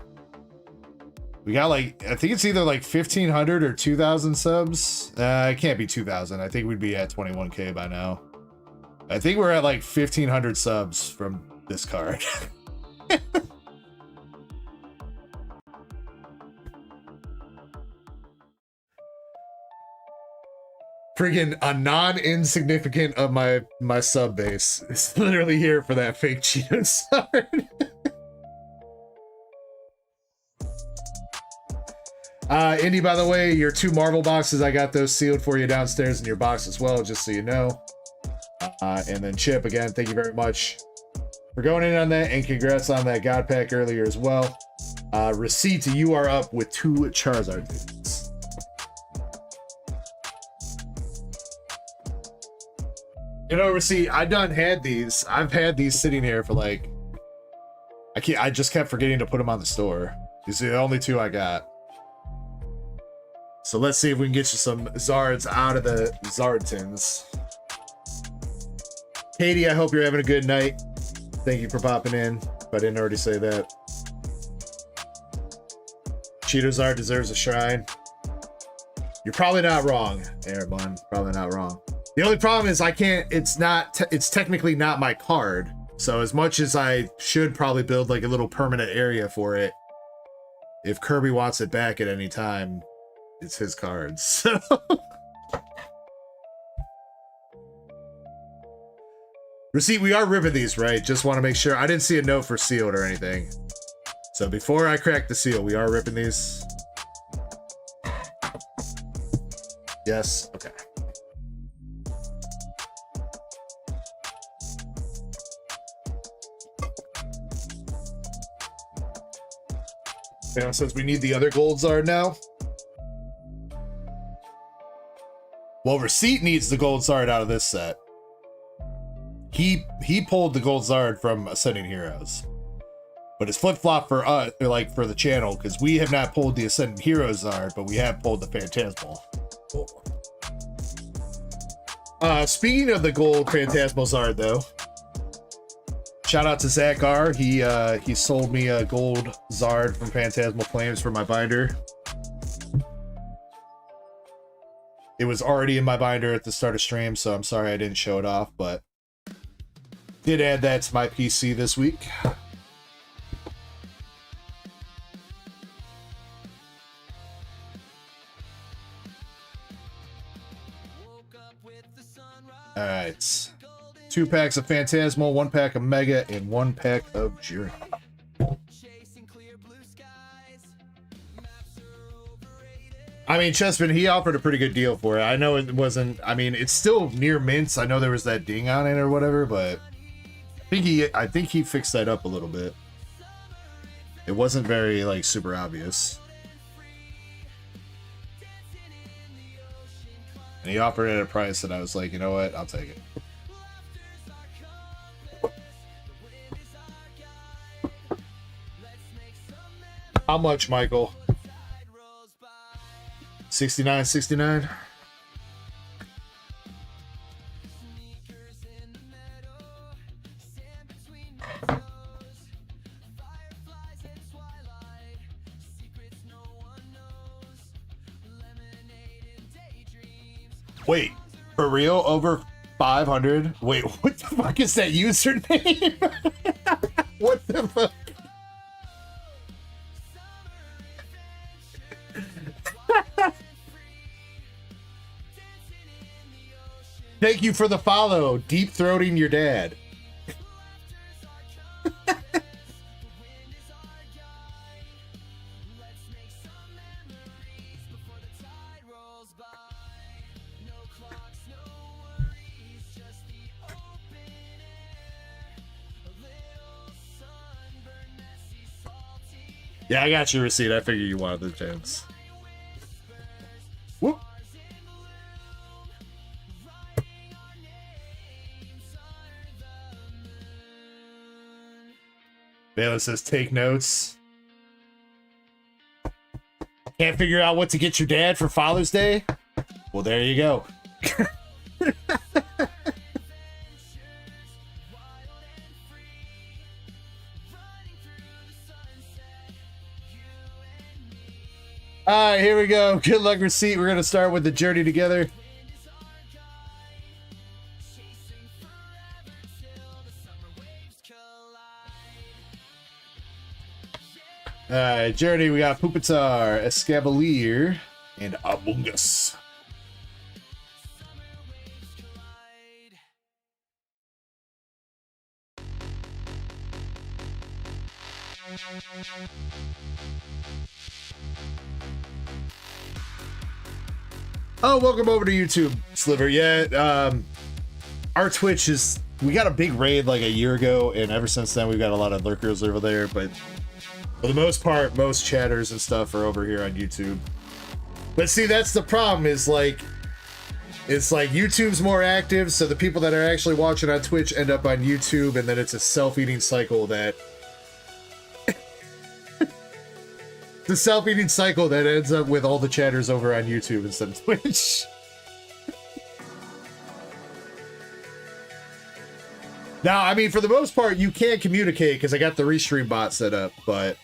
we got like, I think it's either like 1,500 or 2,000 subs. It can't be 2,000. I think we'd be at 21k by now. I think we're at like 1,500 subs from this card. Friggin' a non-insignificant of my sub base is literally here for that fake Cheetos card. Indy, by the way, your 2 Marvel boxes, I got those sealed for you downstairs in your box as well, just so you know. And then Chip, again, thank you very much for going in on that, and congrats on that God Pack earlier as well. Receipt, you are up with 2 Charizard tickets. You know, Receipt, I done had these. I've had these sitting here for like, I just kept forgetting to put them on the store. These are the only 2 I got. So let's see if we can get you some Zards out of the Zard tins. Katie, I hope you're having a good night. Thank you for popping in, if I didn't already say that. Cheeto Zard deserves a shrine. You're probably not wrong, Airbun. Probably not wrong. The only problem is I can't, it's technically not my card. So as much as I should probably build like a little permanent area for it, if Kirby wants it back at any time, it's his cards. So Receipt, we are ripping these, right? Just want to make sure. I didn't see a note for sealed or anything. So before I crack the seal, we are ripping these. Yes, okay. Yeah, since we need the other gold Zard now. Well, Receipt needs the gold Zard out of this set. He pulled the gold Zard from Ascending Heroes. But it's flip-flop for us, like for the channel, because we have not pulled the Ascending Heroes Zard, but we have pulled the Phantasmal. Speaking of the gold Phantasmal Zard, though, shout out to Zach R. He sold me a gold Zard from Phantasmal Flames for my binder. It was already in my binder at the start of stream, so I'm sorry I didn't show it off, but did add that to my PC this week. All right, 2 packs of Phantasmal, 1 pack of Mega, and 1 pack of Journey. I mean, Chespin, he offered a pretty good deal for it. I know it wasn't, I mean, it's still near mints. I know there was that ding on it or whatever, but I think he fixed that up a little bit. It wasn't very, like, super obvious. And he offered it at a price that I was like, you know what? I'll take it. How much, Michael? 69.69. Wait, for real? Over 500? Wait, what the fuck is that username? What the fuck? Thank you for the follow. Deep throating your dad. Yeah, I got your receipt. I figured you wanted the chance. Whoop. Baylor says, take notes. Can't figure out what to get your dad for Father's Day? Well, there you go. All right, here we go. Good luck, receipt. We're going to start with the journey together. All right, journey. We got Pupitar, Escavalier, and Abungus. Oh, welcome over to YouTube, Sliver. Yeah, our Twitch is, we got a big raid like a year ago, and ever since then we've got a lot of lurkers over there, but for the most part, most chatters and stuff are over here on YouTube. But see, that's the problem, is like, it's like YouTube's more active, so the people that are actually watching on Twitch end up on YouTube, and then it's a self-eating cycle that the self-eating cycle that ends up with all the chatters over on YouTube instead of Twitch. Now, I mean, for the most part, you can communicate because I got the restream bot set up, but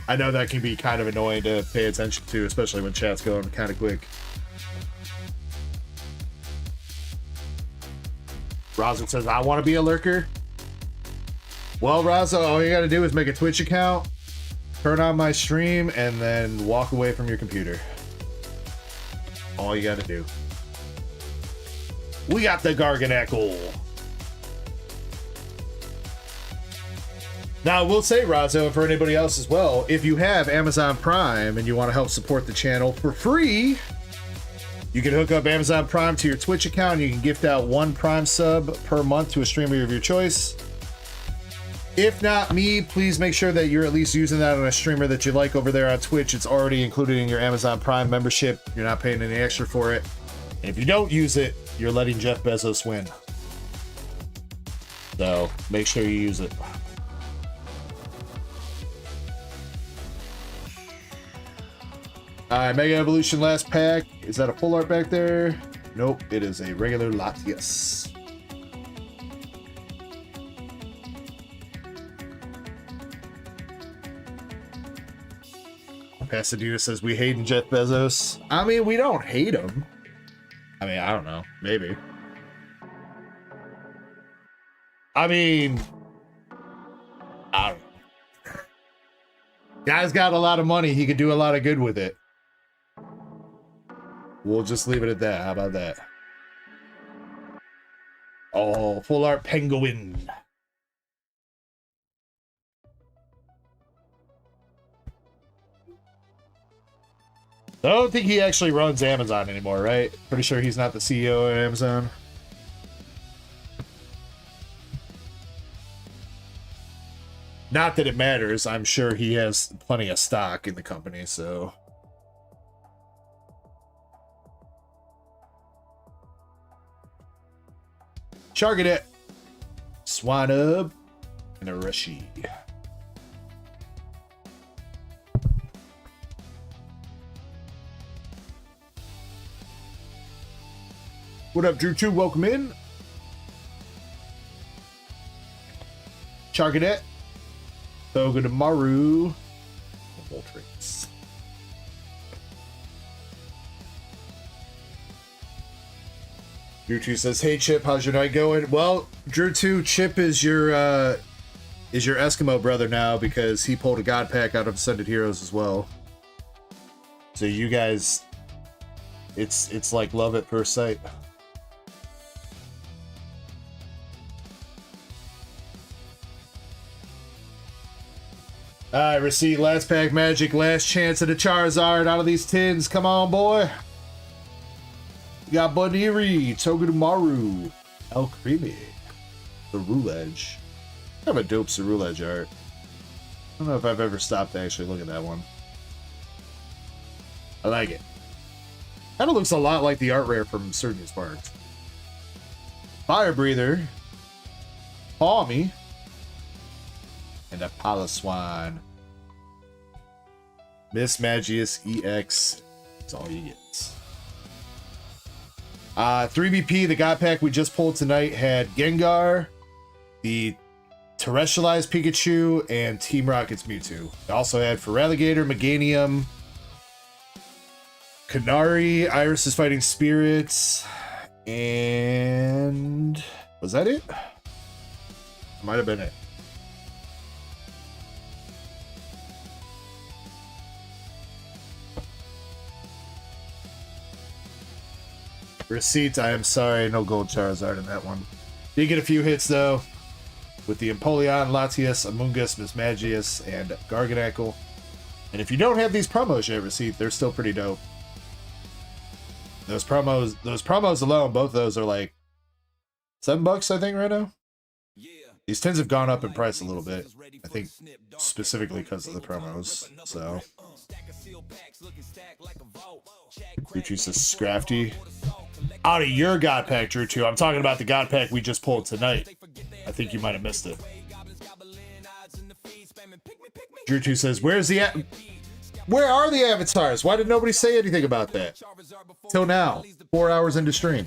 I know that can be kind of annoying to pay attention to, especially when chat's going kind of quick. Raza says, I want to be a lurker. Well, Raza, all you got to do is make a Twitch account, turn on my stream, and then walk away from your computer. All you got to do. We got the Garganeckle. Now, I will say, Razo, and for anybody else as well, if you have Amazon Prime and you want to help support the channel for free, you can hook up Amazon Prime to your Twitch account, and you can gift out 1 Prime sub per month to a streamer of your choice. If not me, please make sure that you're at least using that on a streamer that you like over there on Twitch. It's already included in your Amazon Prime membership. You're not paying any extra for it. And if you don't use it, you're letting Jeff Bezos win. So make sure you use it. Alright, Mega Evolution last pack. Is that a full art back there? Nope, it is a regular Latias. Pasadena says we hate Jeff Bezos. I mean, we don't hate him. I mean, I don't know. Maybe. I mean, I don't know. Guy's got a lot of money. He could do a lot of good with it. We'll just leave it at that. How about that? Oh, full art penguin. I don't think he actually runs Amazon anymore, right? Pretty sure he's not the CEO of Amazon. Not that it matters. I'm sure he has plenty of stock in the company, so... Chargadet, Swanub, and a Rushi. What up, Drew 2? Welcome in. Chargadet, Toga to Maru, Voltrix. Drew 2 says, hey Chip, how's your night going? Well, Drew 2, Chip is your Eskimo brother now because he pulled a god pack out of Ascended Heroes as well. So you guys, it's like love at first sight. Alright, receipt, last pack magic, last chance at a Charizard out of these tins. Come on, boy. We got Budiri, Togedemaru, El Creamy, the Ruledge. Kind of a dope Ceruledge art. I don't know if I've ever stopped to actually look at that one. I like it. Kind of looks a lot like the art rare from Certain Sparks. Fire Breather, Palmy, and a Palaswan. Miss Magius EX. That's all you get. 3BP, the God Pack we just pulled tonight, had Gengar, the Terrestrialized Pikachu, and Team Rocket's Mewtwo. It also had Feraligatr, Meganium, Canary, Iris is Fighting Spirits, and... was that it? Might have been it. Receipts, I am sorry, no gold Charizard in that one. Did get a few hits though, with the Empoleon, Latias, Amoonguss, Mismagius, and Garganeckle. And if you don't have these promos yet, Receipt, they're still pretty dope. Those promos alone, both of those are like $7, I think, right now. These tins have gone up in price a little bit. I think specifically because of the promos. So, Drew says Scrafty. Out of your God Pack, Drew 2. I'm talking about the God Pack we just pulled tonight. I think you might have missed it. Drew 2 says, where are the avatars? Why did nobody say anything about that? Till now, 4 hours into stream.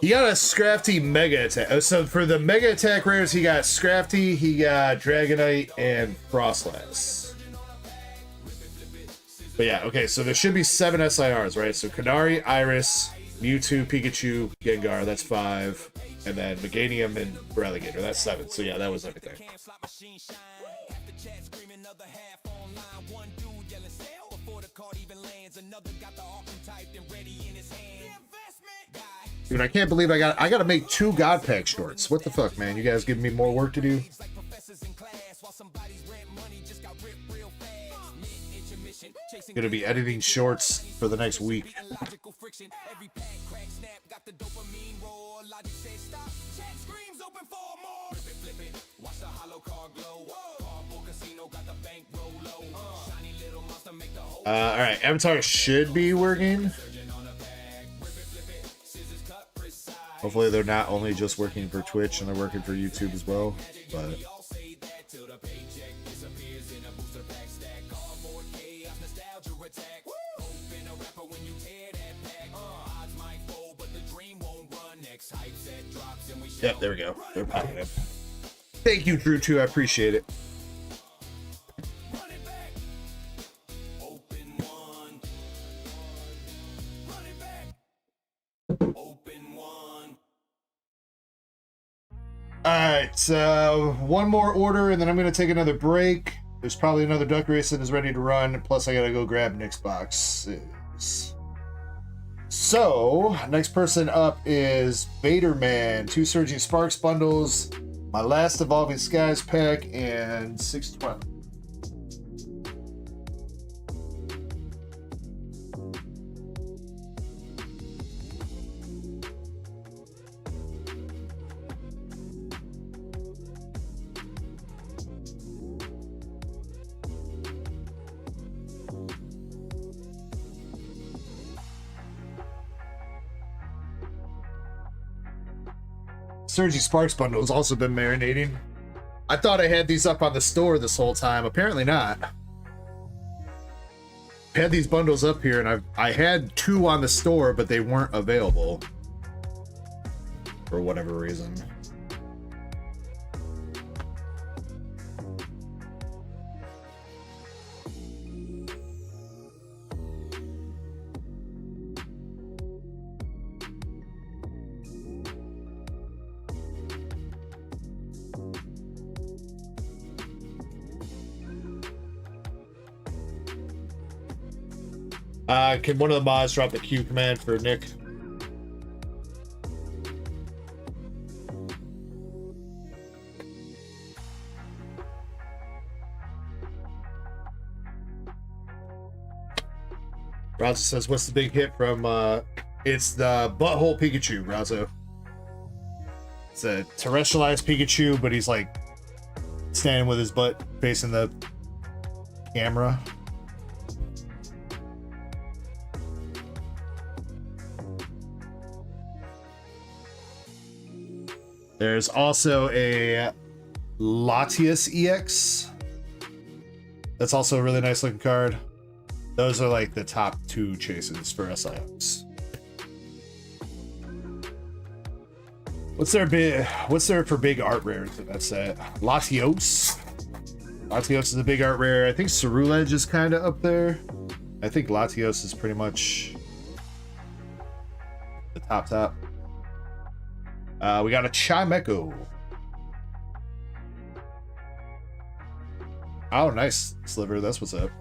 He got a Scrafty Mega Attack. So for the Mega Attack rares, he got Scrafty, he got Dragonite, and Frostlass. But yeah, okay, so there should be 7 SIRs, right? So Kanari, Iris, Mewtwo, Pikachu, Gengar, that's 5. And then Meganium and Relegator, that's 7. So yeah, that was everything. Dude, I can't believe I gotta make 2 God Pack shorts. What the fuck, man? You guys giving me more work to do? Gonna be editing shorts for the next week. All right, Avatar should be working. Hopefully they're not only just working for Twitch and they're working for YouTube as well, but yep, there we go. They're popping in. Thank you, Drew 2. I appreciate it. Alright, so one more order and then I'm going to take another break. There's probably another duck race that is ready to run. Plus, I got to go grab Nick's boxes. So, next person up is Vaderman. 2 Surging Sparks bundles, my last Evolving Skies pack, and 612. Surging Sparks bundle has also been marinating. I thought I had these up on the store this whole time. Apparently not. I had these bundles up here, and I had 2 on the store, but they weren't available for whatever reason. Can one of the mods drop the Q command for Nick? Razo says, what's the big hit from, it's the Butthole Pikachu, Razo. It's a terrestrialized Pikachu, but he's like standing with his butt facing the camera. There's also a Latias EX. That's also a really nice looking card. Those are like the top 2 chases for SIX. What's there for big art rares in that set? Latios. Latios is a big art rare. I think Cerulege is kind of up there. I think Latios is pretty much the top. We got a Chimecho. Oh, nice, Sliver. That's what's up.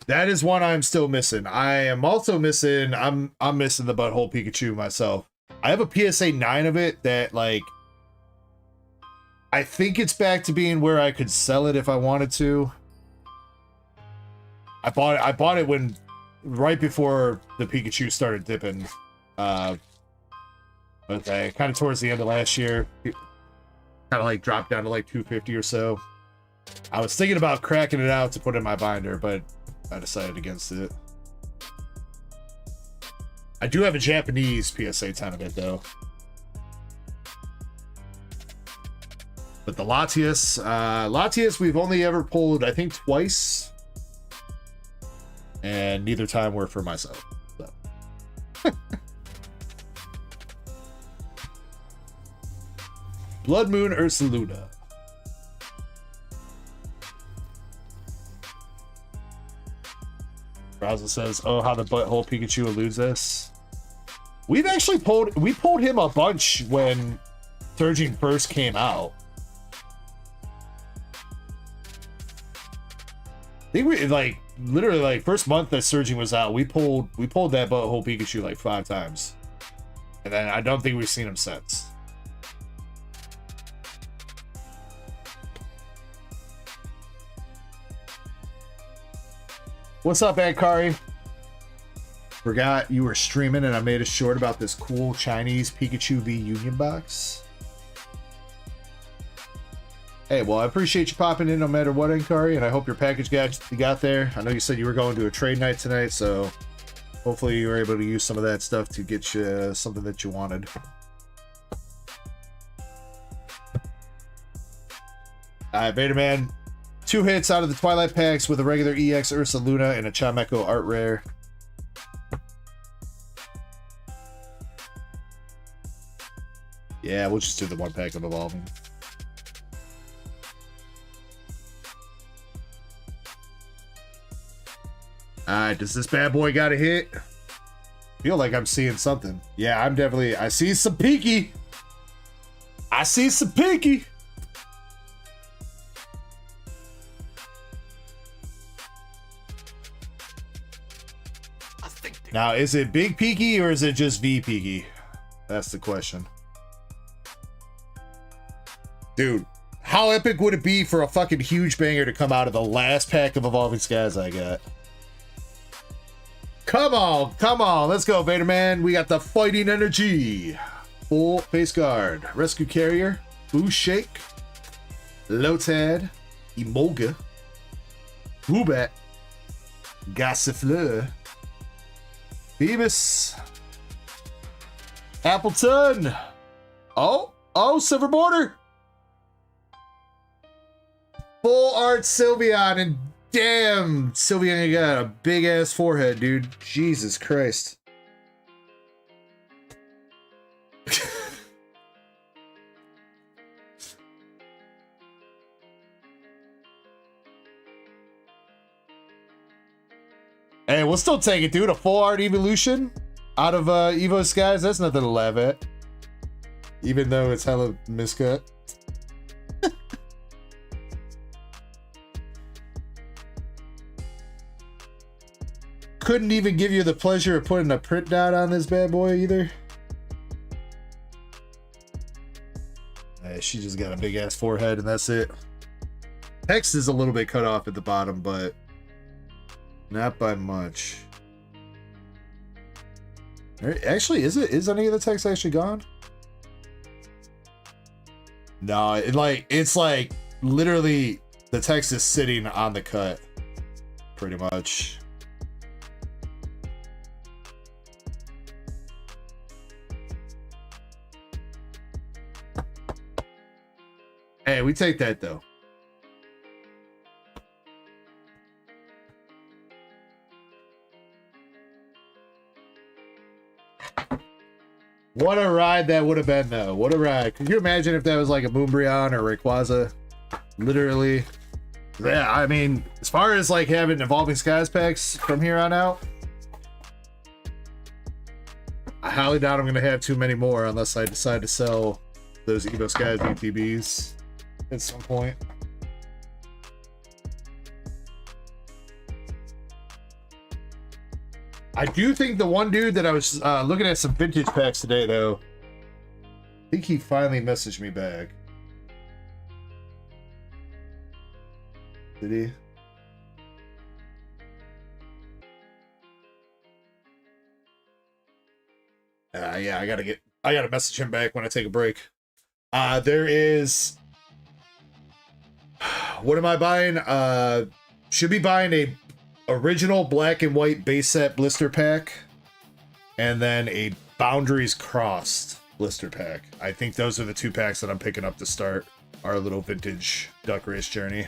That is one I'm still missing. I am also missing. I'm missing the Butthole Pikachu myself. I have a PSA 9 of it that, like, I think it's back to being where I could sell it if I wanted to. I bought it when right before the Pikachu started dipping. Okay, kind of towards the end of last year. Kind of like dropped down to like 250 or so. I was thinking about cracking it out to put in my binder, but I decided against it. I do have a Japanese PSA 10 of it though. But the Latias we've only ever pulled, I think, twice. And neither time were for myself. So. Blood Moon Ursaluna. Razzle says, oh, how the butthole Pikachu eludes us. We've actually pulled him a bunch when Surging first came out. I think we like literally like first month that Surging was out, we pulled that butthole Pikachu like 5 times. And then I don't think we've seen him since. What's up, Ankari? Forgot you were streaming and I made a short about this cool Chinese Pikachu V Union box. Hey, well, I appreciate you popping in no matter what, Ankari, and I hope your package got there. I know you said you were going to a trade night tonight, so hopefully you were able to use some of that stuff to get you something that you wanted. Alright, Vaderman. 2 hits out of the Twilight packs with a regular EX Ursaluna and a Chimecho Art Rare. Yeah, we'll just do the 1 pack of Evolving. Alright, does this bad boy got a hit? Feel like I'm seeing something. Yeah, I see some Peaky. I see some Peaky. Now, is it Big Peaky or is it just V Peaky? That's the question. Dude, how epic would it be for a fucking huge banger to come out of the last pack of Evolving Skies I got? Come on, let's go, Vaderman. We got the fighting energy. Full face guard, rescue carrier, Boo Shake, Lotad, Emolga, Woobat, Gossifleur, Phoebus, Appleton. Oh, Silver Border. Full art Sylveon, and damn, Sylveon got a big ass forehead, dude. Jesus Christ. Hey, we'll still take it, dude. A full art evolution out of Evo Skies. That's nothing to laugh at. Even though it's hella miscut. Couldn't even give you the pleasure of putting a print dot on this bad boy either. Hey, she just got a big ass forehead and that's it. Text is a little bit cut off at the bottom, but not by much. Actually, is any of the text actually gone? No, it's like literally the text is sitting on the cut, pretty much. Hey, we take that though. What a ride that would have been, though. What a ride. Could you imagine if that was like a Moonbryon or Rayquaza? Literally. Yeah, I mean, as far as like having Evolving Skies packs from here on out, I highly doubt I'm going to have too many more unless I decide to sell those Evo Skies ETBs at some point. I do think the one dude that I was looking at some vintage packs today, though, I think he finally messaged me back. Did he? Yeah, I gotta message him back when I take a break. There is, what am I buying? Should be buying a original black and white base set blister pack, and then a Boundaries Crossed blister pack. I think those are the 2 packs that I'm picking up to start our little vintage duck race journey.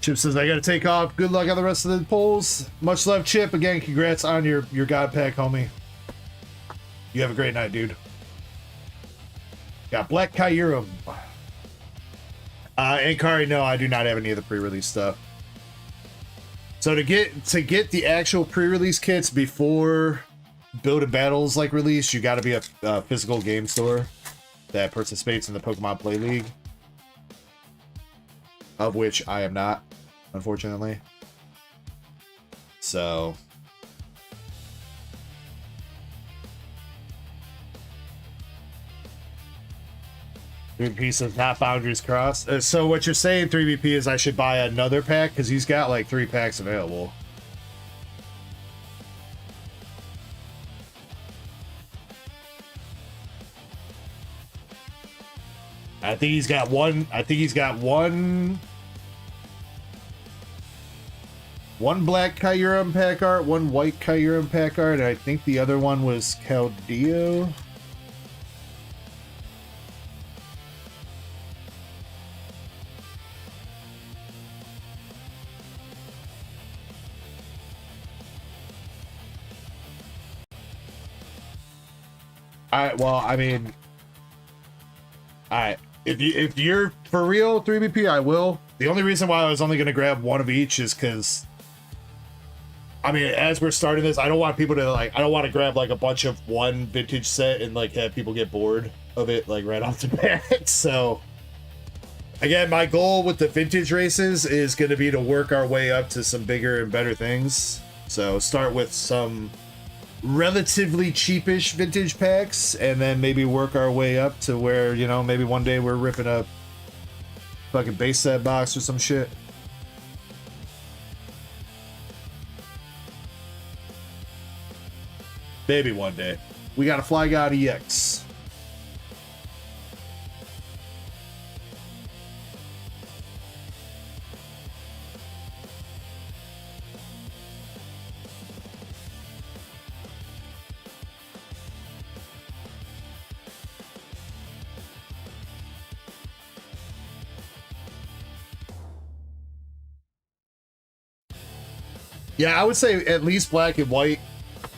Chip says, I gotta take off. Good luck on the rest of the polls. Much love, Chip. Again, congrats on your God pack, homie. You have a great night, dude. Got Black Kyurem. And Kari, no, I do not have any of the pre-release stuff. So to get the actual pre-release kits before Build and Battles like release, you gotta be a physical game store that participates in the Pokemon Play League. Of which I am not, unfortunately. So 3BP says not Boundaries Crossed. So what you're saying, 3BP, is I should buy another pack because he's got like 3 packs available. I think he's got one. I think he's got one black Kyurem pack art, one white Kyurem pack art, and I think the other one was Caldeo. If you're for real, 3BP, I will. The only reason why I was only going to grab one of each is because, I mean, as we're starting this, I don't want people to, like, I don't want to grab, like, a bunch of one vintage set and, like, have people get bored of it, like, right off the bat. So, again, my goal with the vintage races is going to be to work our way up to some bigger and better things. So, start with some relatively cheapish vintage packs, and then maybe work our way up to where, you know, maybe one day we're ripping a fucking base set box or some shit. Maybe one day. We got a Fly God EX. Yeah, I would say at least black and white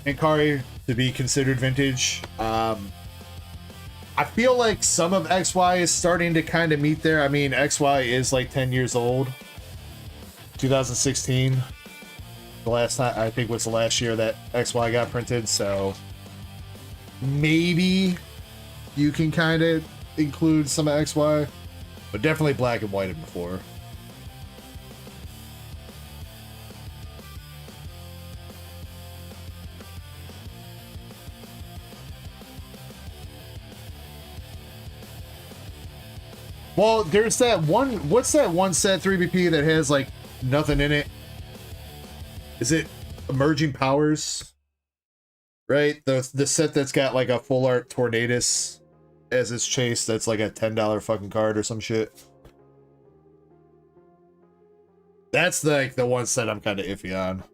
and Kari to be considered vintage. I feel like some of XY is starting to kind of meet there. I mean, XY is like 10 years old. 2016. The last time, I think, was the last year that XY got printed, so maybe you can kind of include some of XY, but definitely black and white and before. Well, there's that one. What's that one set 3BP that has like nothing in it? Is it Emerging Powers? Right? The set that's got like a full art Tornadus as its chase, that's like a $10 fucking card or some shit. That's like the one set I'm kind of iffy on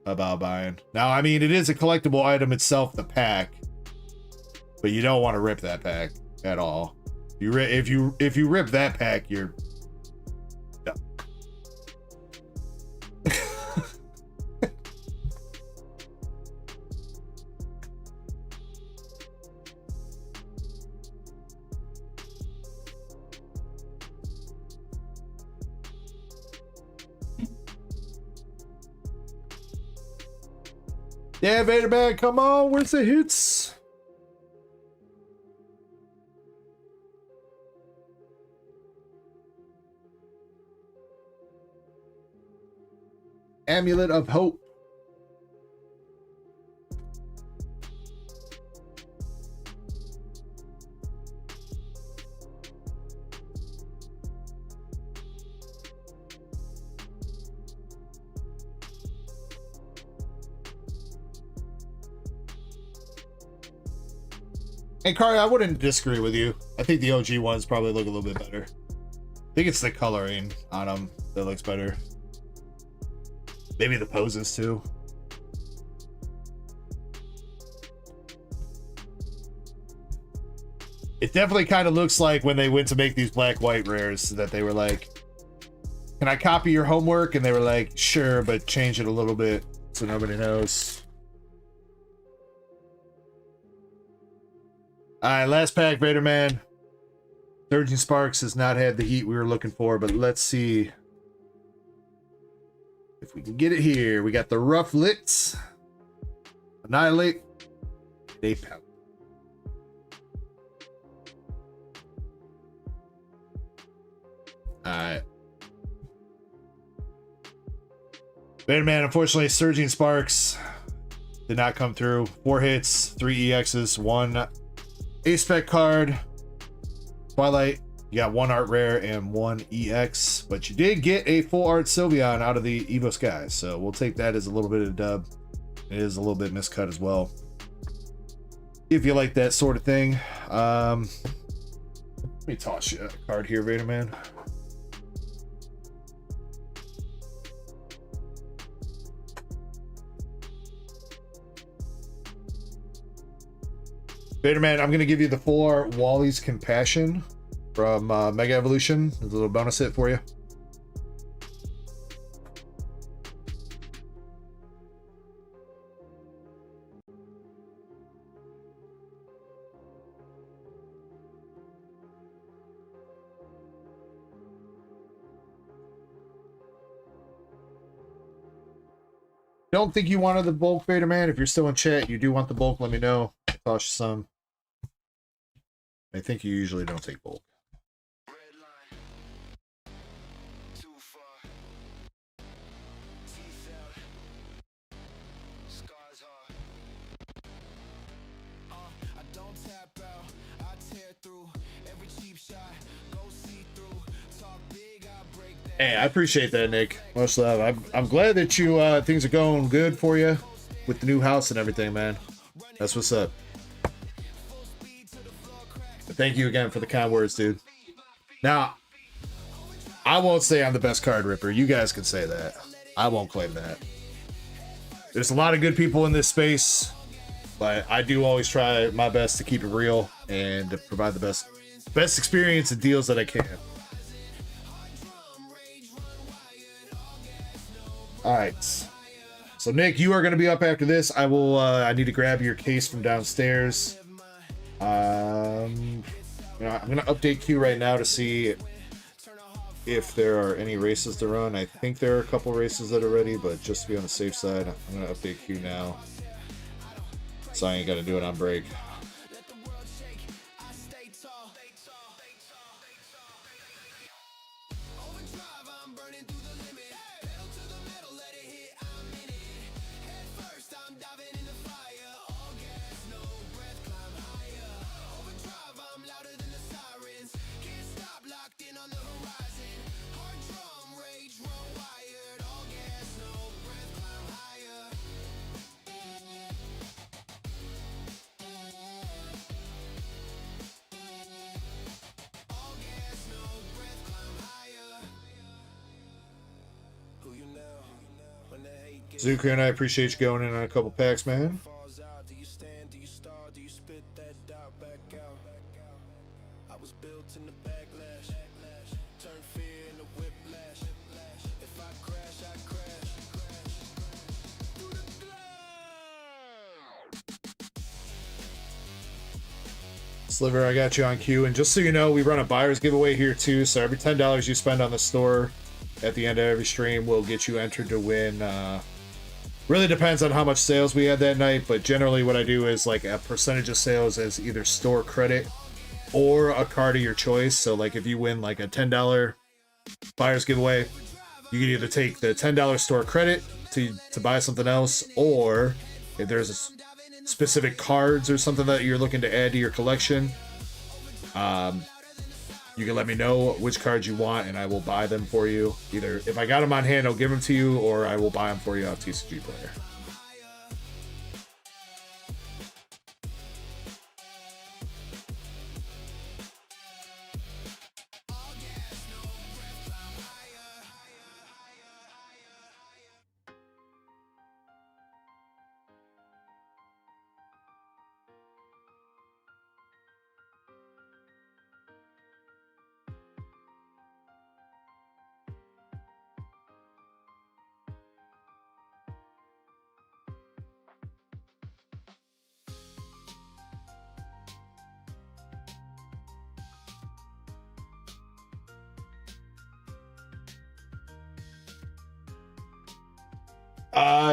about buying. Now, I mean, it is a collectible item itself, the pack, but you don't want to rip that pack at all. If you rip that pack, you're no. Yeah, Vader Man, come on, where's the hits? Amulet of Hope. And Kari, I wouldn't disagree with you. I think the OG ones probably look a little bit better. I think it's the coloring on them that looks better. Maybe the poses too. It definitely kind of looks like when they went to make these black-white rares that they were like, can I copy your homework? And they were like, sure, but change it a little bit so nobody knows. Alright, last pack, Vader Man. Surging Sparks has not had the heat we were looking for, but let's see if we can get it here. We got the Rough Licks, Annihilate, Day Pout. Alright. Vader Man, unfortunately, Surging Sparks did not come through. 4 hits, 3 EXs, 1 A-Spec card. Twilight, you got 1 art rare and 1 EX, but you did get a full art Sylveon out of the Evo Skies, so we'll take that as a little bit of a dub. It is a little bit miscut as well, if you like that sort of thing. Let me toss you a card here, Vader Man. Vader Man, I'm going to give you the full art Wally's Compassion from Mega Evolution. There's a little bonus hit for you. Don't think you wanted the bulk, Vader Man. If you're still in chat, you do want the bulk, let me know. I'll toss you some. I think you usually don't take bulk. Hey, I appreciate that, Nick. Much love. I'm glad that you things are going good for you with the new house and everything, man. That's what's up. Thank you again for the kind words, dude. Now, I won't say I'm the best card ripper. You guys can say that. I won't claim that. There's a lot of good people in this space, but I do always try my best to keep it real and to provide the best experience and deals that I can. All right. So Nick, you are going to be up after this. I need to grab your case from downstairs. I'm going to update queue right now to see if there are any races to run. I think there are a couple races that are ready, but just to be on the safe side, I'm going to update queue now. So I ain't got to do it on break. Zuko and I appreciate you going in on a couple packs, man. Sliver, I got you on queue. And just so you know, we run a buyer's giveaway here too. So every $10 you spend on the store at the end of every stream will get you entered to win. Really depends on how much sales we had that night, but generally what I do is like a percentage of sales as either store credit or a card of your choice. So like if you win like a $10 buyer's giveaway, you can either take the $10 store credit to buy something else, or if there's a specific cards or something that you're looking to add to your collection, you can let me know which cards you want and I will buy them for you. Either if I got them on hand, I'll give them to you, or I will buy them for you off TCG Player.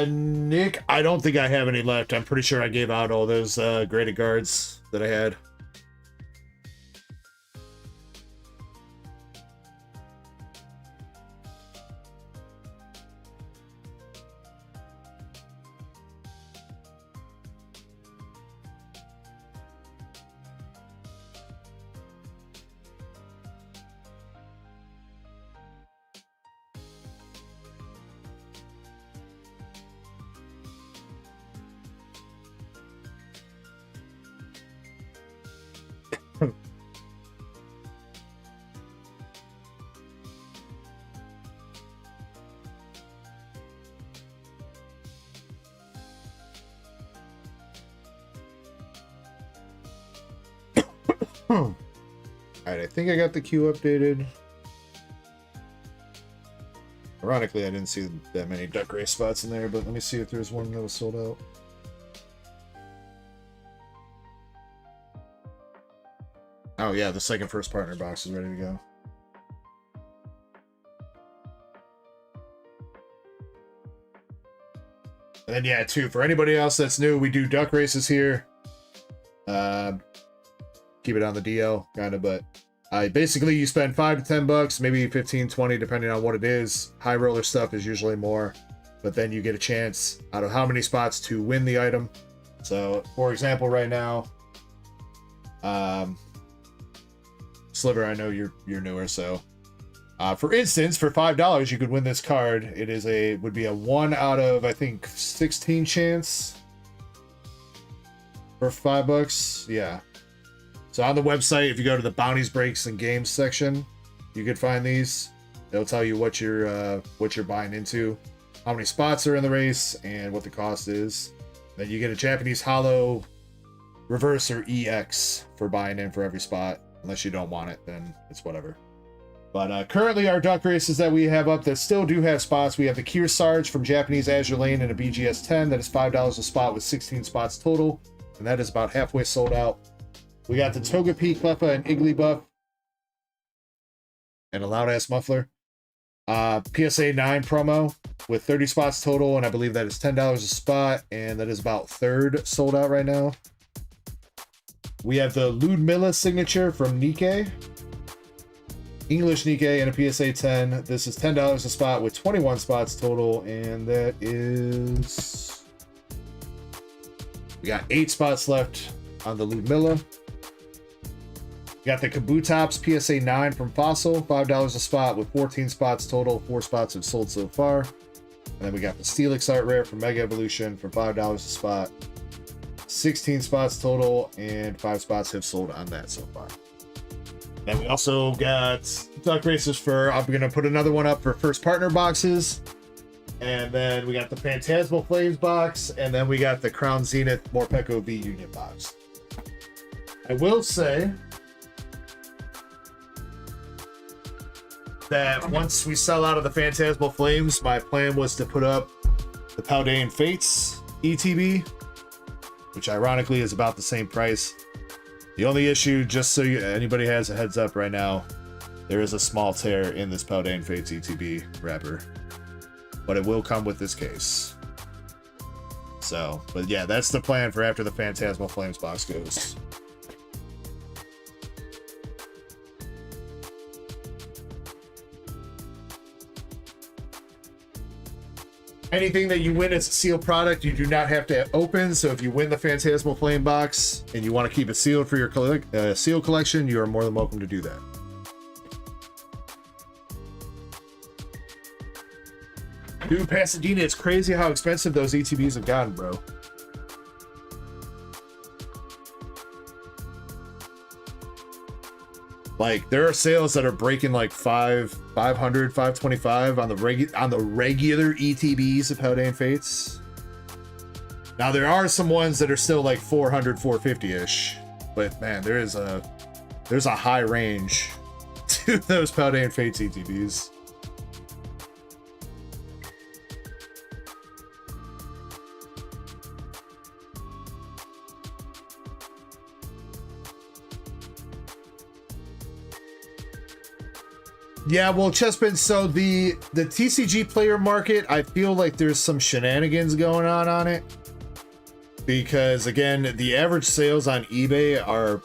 Nick, I don't think I have any left. I'm pretty sure I gave out all those graded guards that I had. Alright, I think I got the queue updated. Ironically, I didn't see that many duck race spots in there, but let me see if there's one that was sold out. Oh yeah, the second first partner box is ready to go. And then yeah, too, for anybody else that's new, we do duck races here. Keep it on the DL, kind of, but basically you spend $5 to $10, maybe 15, 20, depending on what it is. High roller stuff is usually more, but then you get a chance out of how many spots to win the item. So, for example, right now, Sliver, I know you're newer, so for instance, for $5, you could win this card. It is would be a 1 out of, I think, 16 chance for $5. Yeah. So on the website, if you go to the bounties, breaks, and games section, you could find these. They'll tell you what you're buying into, how many spots are in the race, and what the cost is. Then you get a Japanese Hollow Reverse or EX for buying in for every spot. Unless you don't want it, then it's whatever. But currently our duck races that we have up that still do have spots, we have the Kearsarge from Japanese Azure Lane and a BGS 10 that is $5 a spot with 16 spots total, and that is about halfway sold out. We got the Togepi, Cleffa, and Igglybuff, and a Loud Ass Muffler. PSA 9 promo with 30 spots total, and I believe that is $10 a spot, and that is about third sold out right now. We have the Ludmilla signature from Nikkei, English Nikkei, and a PSA 10. This is $10 a spot with 21 spots total, and that is... We got 8 spots left on the Ludmilla. We got the Kabutops PSA 9 from Fossil, $5 a spot with 14 spots total. 4 spots have sold so far. And then we got the Steelix Art Rare from Mega Evolution for $5 a spot. 16 spots total, and 5 spots have sold on that so far. Then we also got duck races for, I'm going to put another one up for first partner boxes. And then we got the Phantasmal Flames box, and then we got the Crown Zenith Morpeko V Union box. I will say that once we sell out of the Phantasmal Flames, my plan was to put up the Paldean Fates ETB, which ironically is about the same price. The only issue, just so anybody has a heads up right now, there is a small tear in this Paldean Fates ETB wrapper, but it will come with this case. So, but yeah, that's the plan for after the Phantasmal Flames box goes. Anything that you win as a sealed product, you do not have to open. So if you win the Phantasmal Flame box and you want to keep it sealed for your seal collection, you are more than welcome to do that. Dude, Pasadena, it's crazy how expensive those ETBs have gotten, bro. Like, there are sales that are breaking like 500, 525 on the regular ETBs of Paldean Fates. Now there are some ones that are still like 400, 450-ish, but man, there's a high range to those Paldean Fates ETBs. Yeah, well, Chespin, so the TCG player market, I feel like there's some shenanigans going on it. Because, again, the average sales on eBay are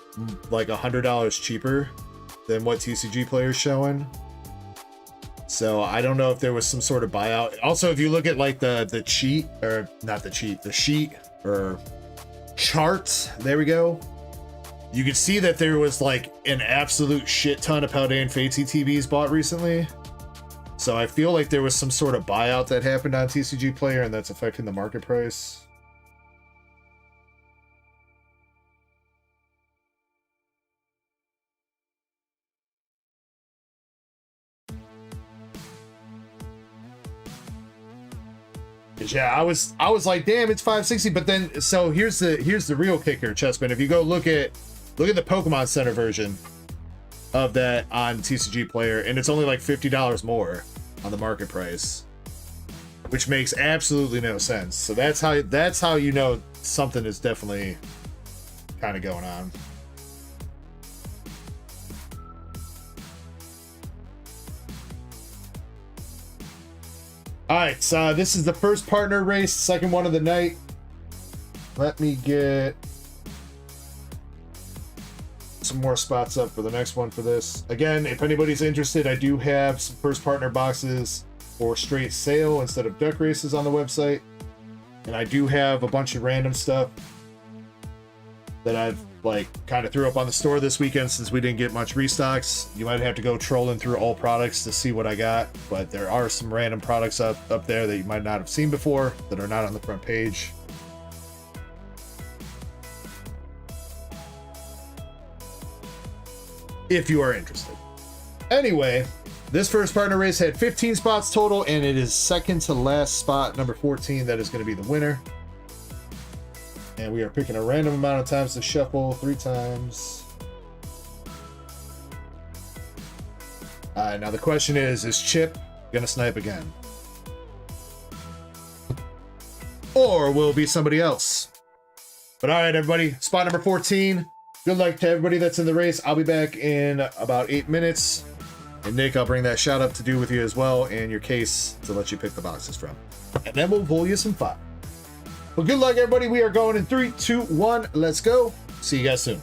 like $100 cheaper than what TCG player's showing. So I don't know if there was some sort of buyout. Also, if you look at like the cheat, or not the cheat, the sheet or charts, there we go. You can see that there was like an absolute shit ton of Paldean Fatesy TVs bought recently. So I feel like there was some sort of buyout that happened on TCG player and that's affecting the market price. Yeah, I was like, damn, it's 560. But then, so here's the real kicker, Chessman. If you go look at the Pokemon Center version of that on TCG Player, and it's only like $50 more on the market price, which makes absolutely no sense. So that's how you know something is definitely kind of going on. All right, so this is the first partner race, second one of the night. Let me get some more spots up for the next one for this. Again, if anybody's interested, I do have some first partner boxes for straight sale instead of duck races on the website. And I do have a bunch of random stuff that I've like kind of threw up on the store this weekend since we didn't get much restocks. You might have to go trolling through all products to see what I got, but there are some random products up there that you might not have seen before that are not on the front page. If you are interested. Anyway, this first partner race had 15 spots total, and it is second to last spot, number 14, that is going to be the winner. And we are picking a random amount of times to shuffle, 3 times. All right, now the question is Chip gonna snipe again? Or will it be somebody else? But all right, everybody, spot number 14. Good luck to everybody that's in the race. I'll be back in about 8 minutes. And Nick, I'll bring that shot up to do with you as well, and your case to let you pick the boxes from. And then we'll pull you some fun. Well, good luck, everybody. We are going in 3, 2, 1. Let's go. See you guys soon.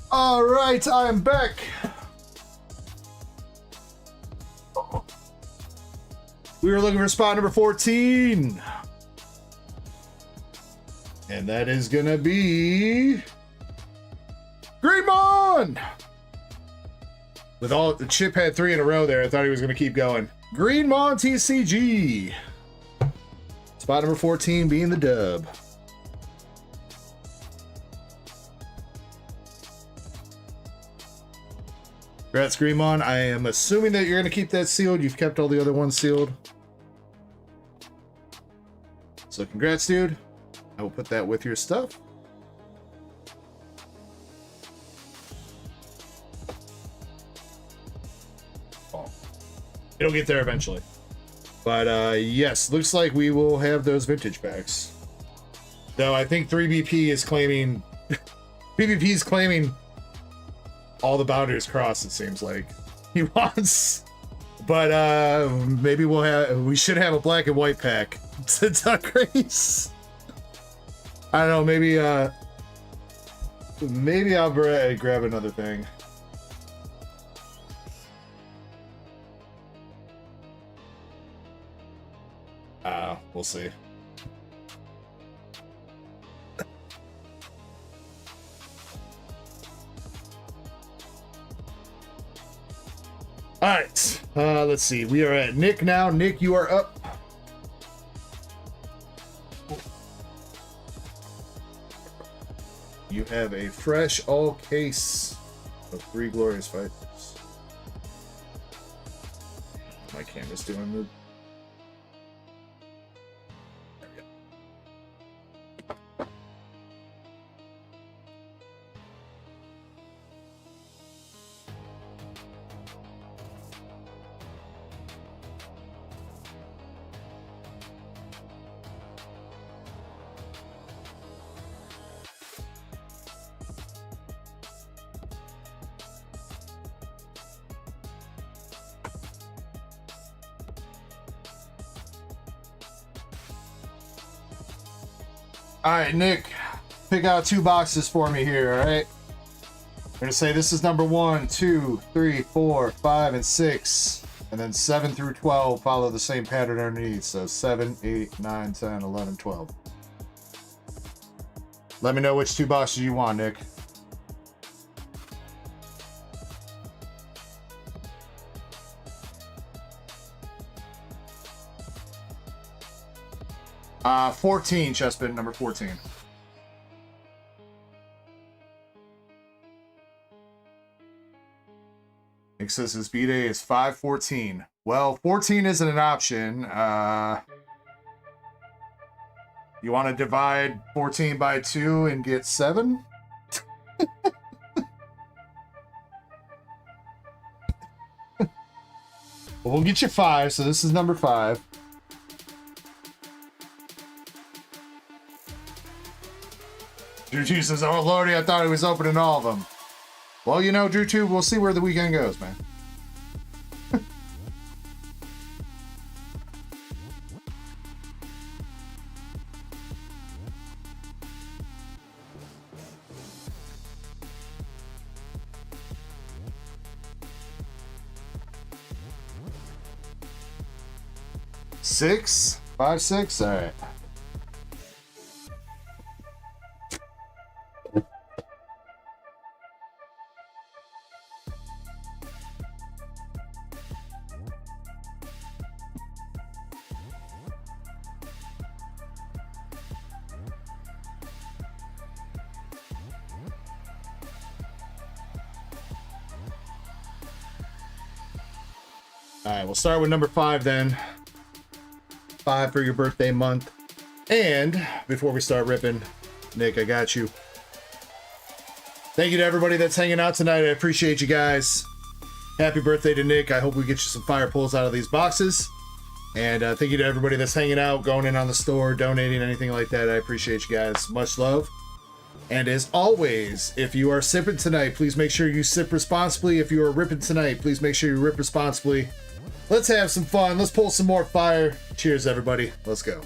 All right, I am back. We were looking for spot number 14. And that is gonna be Greenmon! With all the Chip had 3 in a row there, I thought he was gonna keep going. Greenmon TCG. Spot number 14 being the dub. Congrats, Greenmon. I am assuming that you're gonna keep that sealed. You've kept all the other ones sealed. So congrats, dude. I will put that with your stuff. Oh. It'll get there eventually. But yes, looks like we will have those vintage packs. Though I think 3BP is claiming PvP is claiming all the boundaries crossed, it seems like he wants. But maybe we should have a black and white pack to Duck Race. I don't know, maybe I'll grab another thing. We'll see. All right, let's see. We are at Nick now. Nick, you are up. You have a fresh all case of 3 glorious fighters. My camera's doing the... There we go. All right, Nick, pick out 2 boxes for me here, all right? I'm gonna say this is number 1, 2, 3, 4, 5, and 6. And then 7 through 12 follow the same pattern underneath. So 7, 8, 9, 10, 11, 12. Let me know which 2 boxes you want, Nick. Uh, 14, chestbin number 14. Nick says his B-Day is 5/14. Well, 14 isn't an option. You want to divide 14 by 2 and get 7? Well, we'll get you 5, so this is number 5. Drew 2 says, oh lordy, I thought he was opening all of them. Well, you know, Drew 2, we'll see where the weekend goes, man. Six? 5, 6? All right. All right, we'll start with number 5 then. 5 for your birthday month. And before we start ripping, Nick, I got you. Thank you to everybody that's hanging out tonight. I appreciate you guys. Happy birthday to Nick. I hope we get you some fire pulls out of these boxes. And thank you to everybody that's hanging out, going in on the store, donating, anything like that. I appreciate you guys. Much love. And as always, if you are sipping tonight, please make sure you sip responsibly. If you are ripping tonight, please make sure you rip responsibly. Let's have some fun. Let's pull some more fire. Cheers, everybody. Let's go.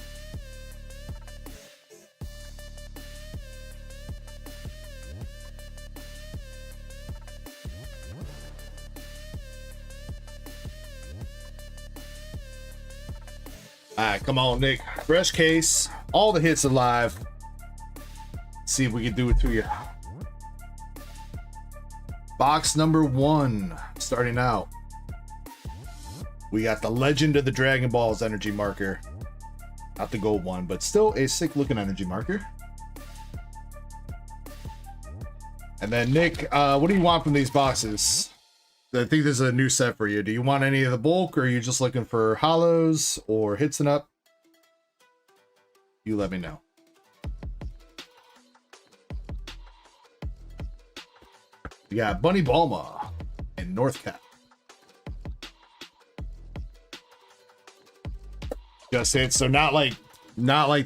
Alright, come on, Nick. Fresh case. All the hits alive. See if we can do it to you. Box number 1. Starting out. We got the Legend of the Dragon Balls energy marker. Not the gold one, but still a sick looking energy marker. And then Nick, what do you want from these boxes? I think this is a new set for you. Do you want any of the bulk, or are you just looking for hollows or hits and up? You let me know. We got Bunny Balma and North Cap. Just hits, so not like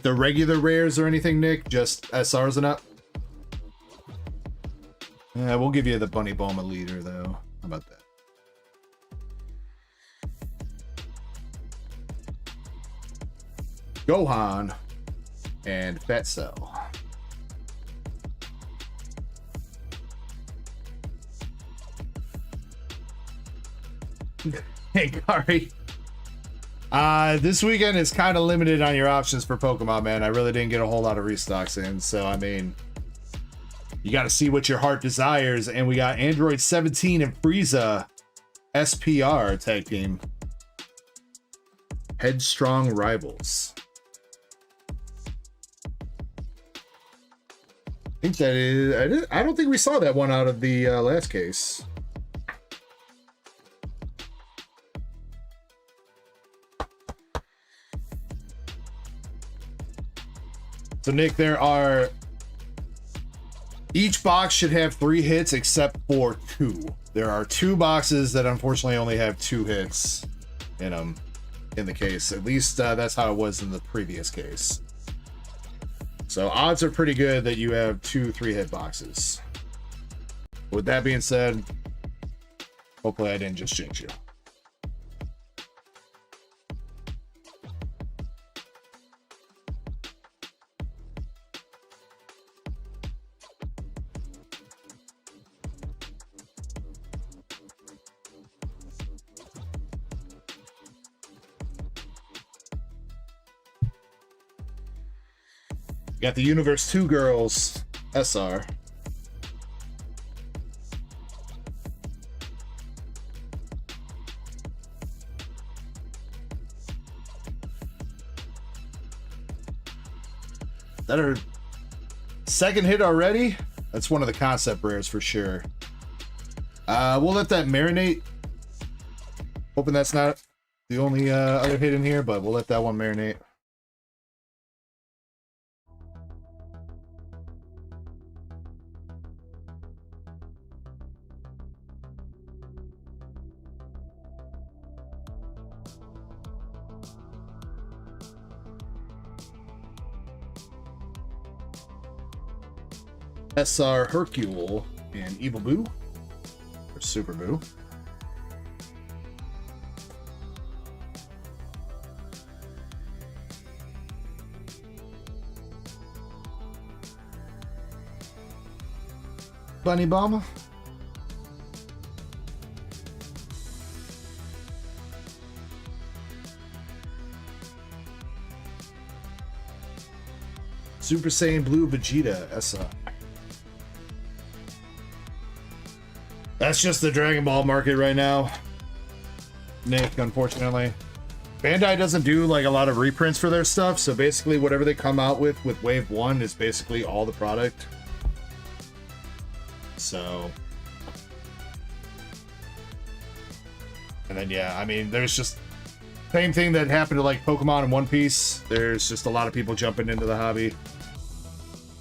the regular rares or anything, Nick. Just SRs and up. Yeah, we'll give you the Bunny Balma leader though. How about that? Gohan and Fat Cell. Hey, Kari. This weekend is kind of limited on your options for Pokemon, man. I really didn't get a whole lot of restocks in, so I mean, you got to see what your heart desires. And we got Android 17 and Frieza SPR tag team. Headstrong Rivals. I think that is. I don't think we saw that one out of the last case. So Nick, each box should have 3 hits except for 2. There are 2 boxes that unfortunately only have 2 hits in them in the case. At least that's how it was in the previous case. So odds are pretty good that you have 2 3-hit boxes. With that being said, hopefully I didn't just jinx you. Got the Universe 2 Girls SR. That are second hit already? That's one of the concept rares for sure. We'll let that marinate. Hoping that's not the only other hit in here, but we'll let that one marinate. SR Hercule and Evil Boo, or Super Boo. Bunny Balma. Super Saiyan Blue Vegeta SR. That's just the Dragon Ball market right now, Nick, unfortunately. Bandai doesn't do like a lot of reprints for their stuff, so basically whatever they come out with Wave 1 is basically all the product. So, and then yeah, I mean, there's just same thing that happened to like Pokemon and One Piece. There's just a lot of people jumping into the hobby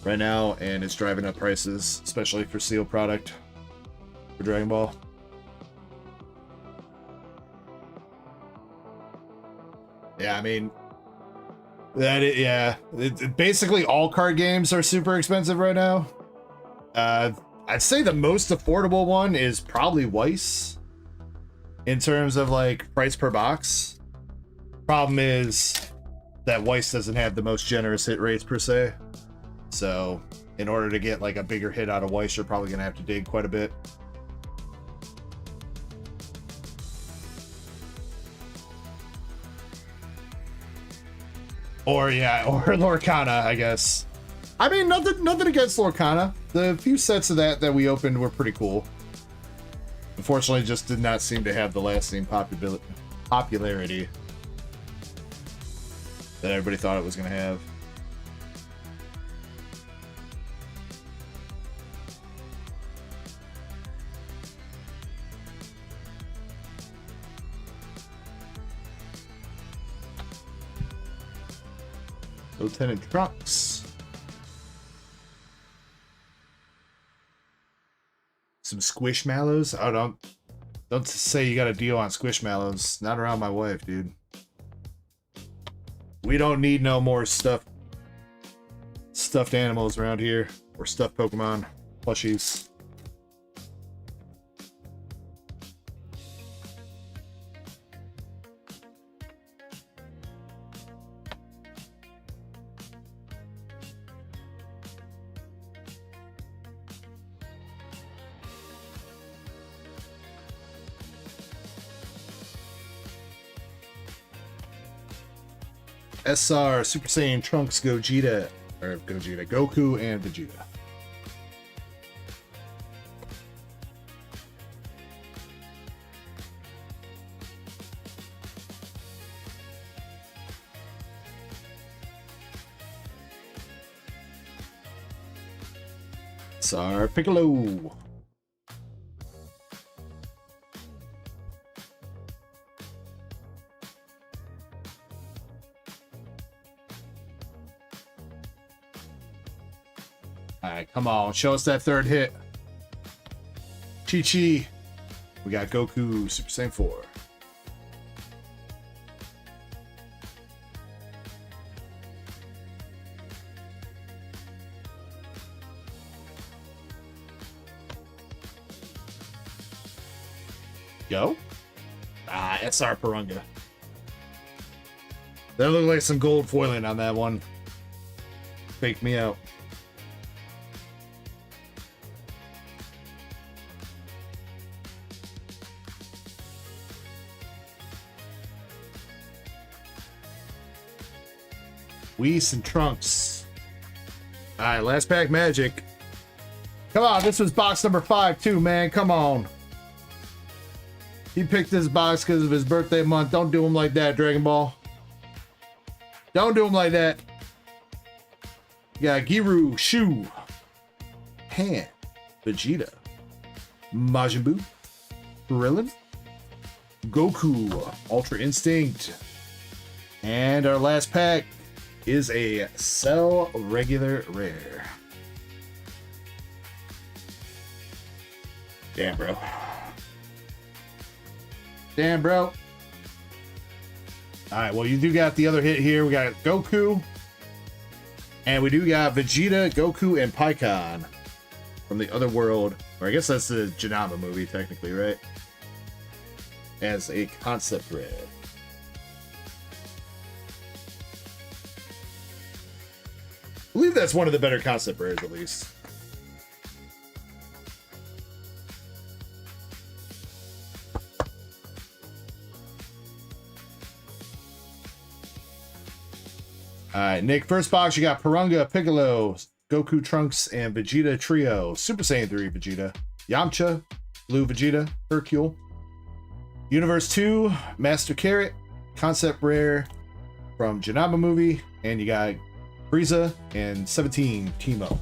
right now, and it's driving up prices, especially for sealed product. For Dragon Ball. Yeah, I mean, basically all card games are super expensive right now. I'd say the most affordable one is probably Weiss in terms of like price per box. Problem is that Weiss doesn't have the most generous hit rates per se. So in order to get like a bigger hit out of Weiss, you're probably gonna have to dig quite a bit. Or yeah, or Lorcana, I guess. I mean, nothing against Lorcana. The few sets of that we opened were pretty cool. Unfortunately, just did not seem to have the lasting popularity that everybody thought it was going to have. Lieutenant Trunks. Some Squishmallows? Oh, don't say you got a deal on Squishmallows. Not around my wife, dude. We don't need no more stuffed animals around here. Or stuffed Pokemon plushies. SR, Super Saiyan Trunks, Goku, and Vegeta. SR Piccolo. Alright, come on. Show us that third hit. Chi-Chi. We got Goku Super Saiyan 4. Go. Ah, SR Purunga. That looked like some gold foiling on that one. Faked me out. Whis and Trunks. Alright, last pack magic. Come on, this was box number 5 too, man. Come on. He picked this box because of his birthday month. Don't do him like that, Dragon Ball. Don't do him like that. You got Giru, Shu, Pan, Vegeta, Majin Buu, Krillin, Goku, Ultra Instinct. And our last pack is a Cell regular rare. Damn, bro. Damn, bro. Alright, well, you do got the other hit here. We got Goku. And we do got Vegeta, Goku, and Pikkon from the other world. Or I guess that's the Janama movie, technically, right? As a concept rare. I believe that's one of the better concept rares, at least. Alright, Nick, first box, you got Purunga, Piccolo, Goku, Trunks, and Vegeta Trio. Super Saiyan 3 Vegeta. Yamcha, Blue Vegeta, Hercule. Universe 2, Master Carrot, concept rare from Janama movie. And you got Frieza and 17 Teemo.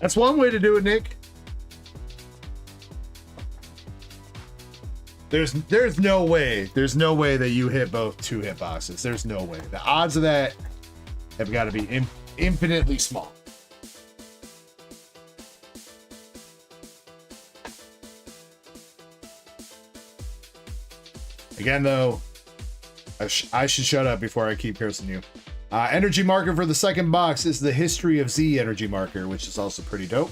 That's one way to do it, Nick. There's no way. There's no way that you hit both 2 hitboxes. There's no way. The odds of that have got to be infinitely small. Again, though, I should shut up before I keep cursing you. Energy marker for the second box is the History of Z energy marker, which is also pretty dope.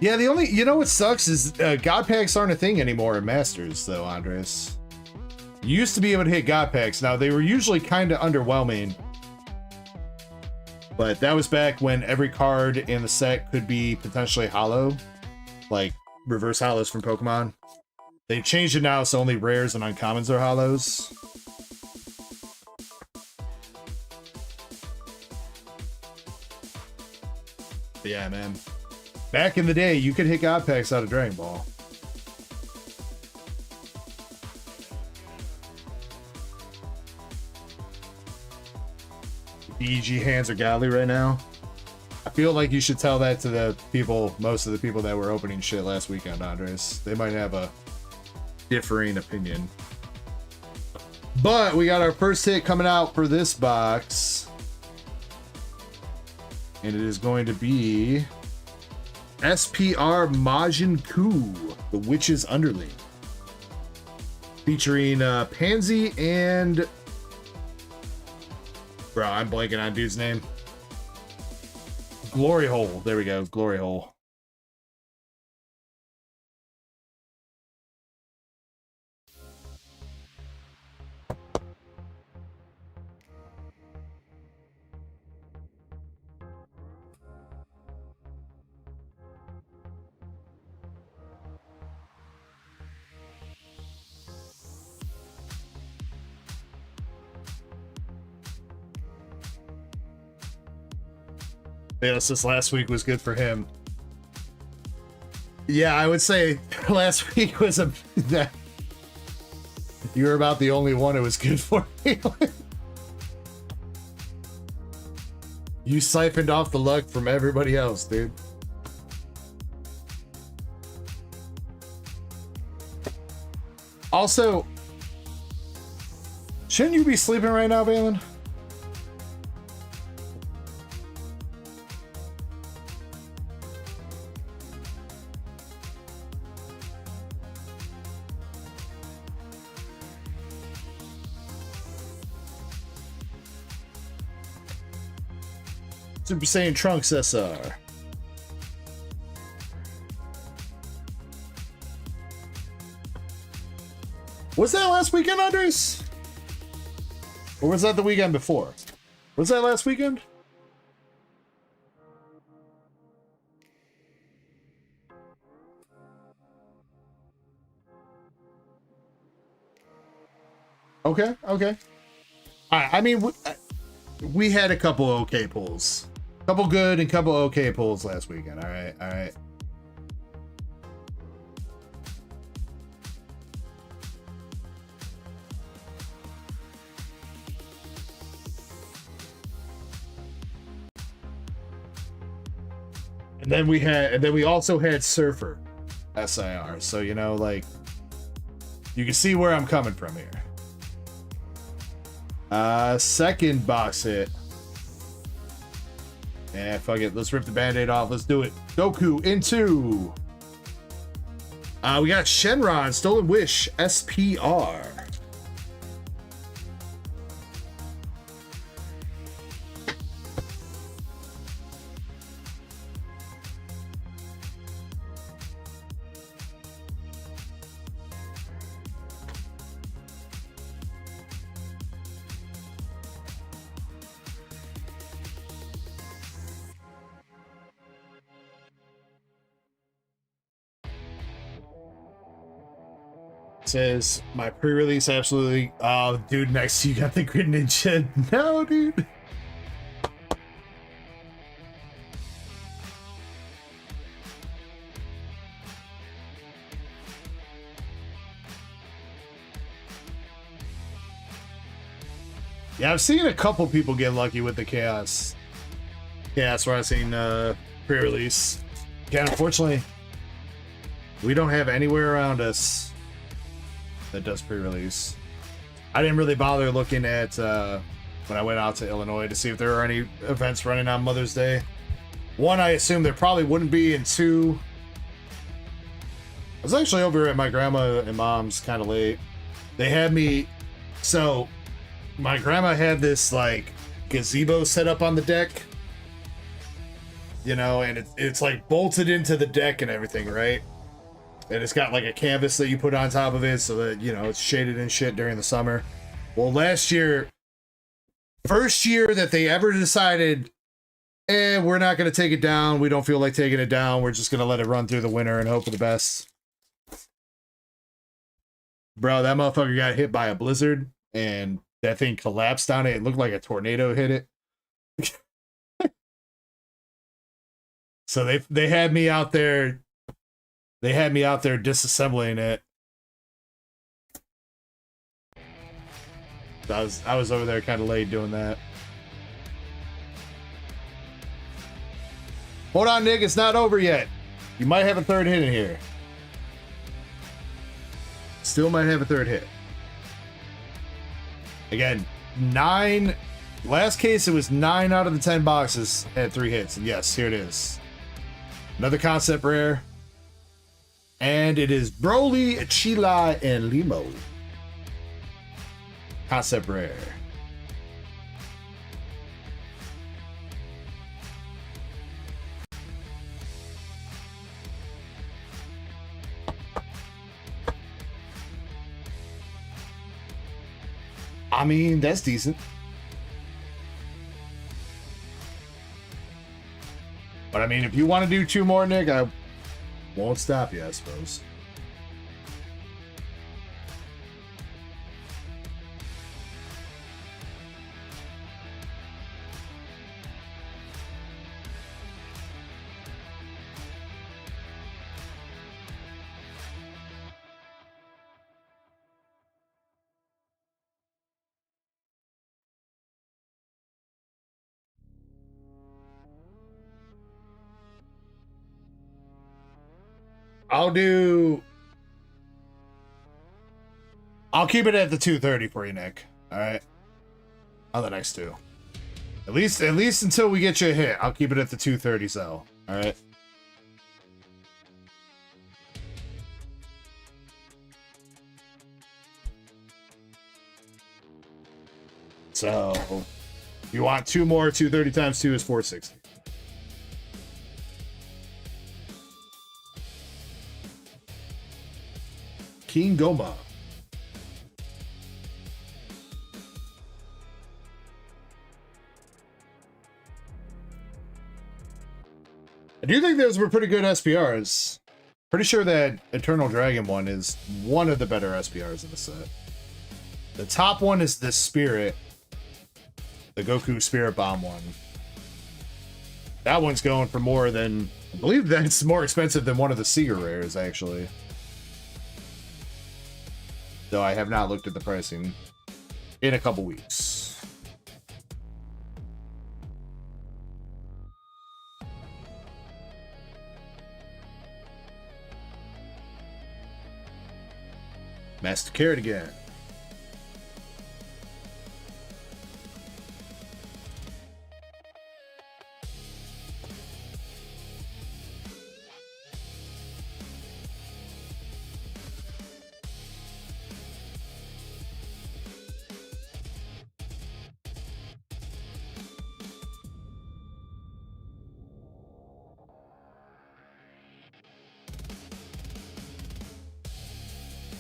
Yeah, the only, you know what sucks is God packs aren't a thing anymore in Masters, though, Andres. You used to be able to hit God packs. Now, they were usually kind of underwhelming. But that was back when every card in the set could be potentially hollow. Like reverse hollows from Pokemon. They've changed it now, so only rares and uncommons are hollows. But yeah, man. Back in the day, you could hit God packs out of Dragon Ball. EG hands are godly right now. I feel like you should tell that to the people, most of the people that were opening shit last weekend, Andres. They might have a differing opinion. But we got our first hit coming out for this box. And it is going to be SPR Majin Ku, the Witch's Underling. Featuring Pansy and... Bro, I'm blanking on dude's name. Glory Hole. There we go. Glory Hole. Yeah, since last week was good for him. Yeah, I would say last week was a... You were about the only one it was good for. You siphoned off the luck from everybody else, dude. Also, shouldn't you be sleeping right now, Balin? Super Saiyan Trunks SR. Was that last weekend, Andres? Or was that the weekend before? Was that last weekend? Okay, okay. I mean, we had a couple okay pulls. Couple good and couple okay pulls last weekend. All right, all right. And then we also had Surfer SIR. So, you know, like, you can see where I'm coming from here. Second box hit. Yeah, fuck it. Let's rip the band-aid off. Let's do it. Goku into. We got Shenron, Stolen Wish, SPR. Says my pre-release absolutely. Oh, dude, next to you got the Grid Ninja. No, dude. Yeah, I've seen a couple people get lucky with the Chaos. Yeah, that's where I've seen pre-release. Yeah, unfortunately, we don't have anywhere around us that does pre-release. I didn't really bother looking at when I went out to Illinois to see if there were any events running on Mother's Day. One, I assume there probably wouldn't be, and two, was actually over at my grandma and mom's kind of late. They had me, so my grandma had this like gazebo set up on the deck, you know, and it's like bolted into the deck and everything, right? And it's got like a canvas that you put on top of it so that, you know, it's shaded and shit during the summer. Well, last year, first year that they ever decided, we're not going to take it down. We don't feel like taking it down. We're just going to let it run through the winter and hope for the best. Bro, that motherfucker got hit by a blizzard and that thing collapsed on it. It looked like a tornado hit it. So they had me out there. They had me out there disassembling it. I was over there kind of late doing that. Hold on, Nick. It's not over yet. You might have a third hit in here. Still might have a third hit. Again, 9. Last case, it was 9 out of the 10 boxes had 3 hits. And yes, here it is. Another concept rare. And it is Broly, Chila, and Limo. Concept rare. I mean, that's decent. But I mean, if you want to do 2 more, Nick, I won't stop you, I suppose. I'll keep it at the 230 for you, Nick. All right. On the next 2. At least until we get you a hit, I'll keep it at the 230 Zelle. All right. So, if you want 2 more, 230 times 2 is 460. King Goma. I do think those were pretty good SPRs. Pretty sure that Eternal Dragon one is one of the better SPRs in the set. The top one is the Spirit. The Goku Spirit Bomb one. That one's going for more than... I believe that's more expensive than one of the Seeger rares, actually. Though I have not looked at the pricing in a couple weeks. Master Carrot again.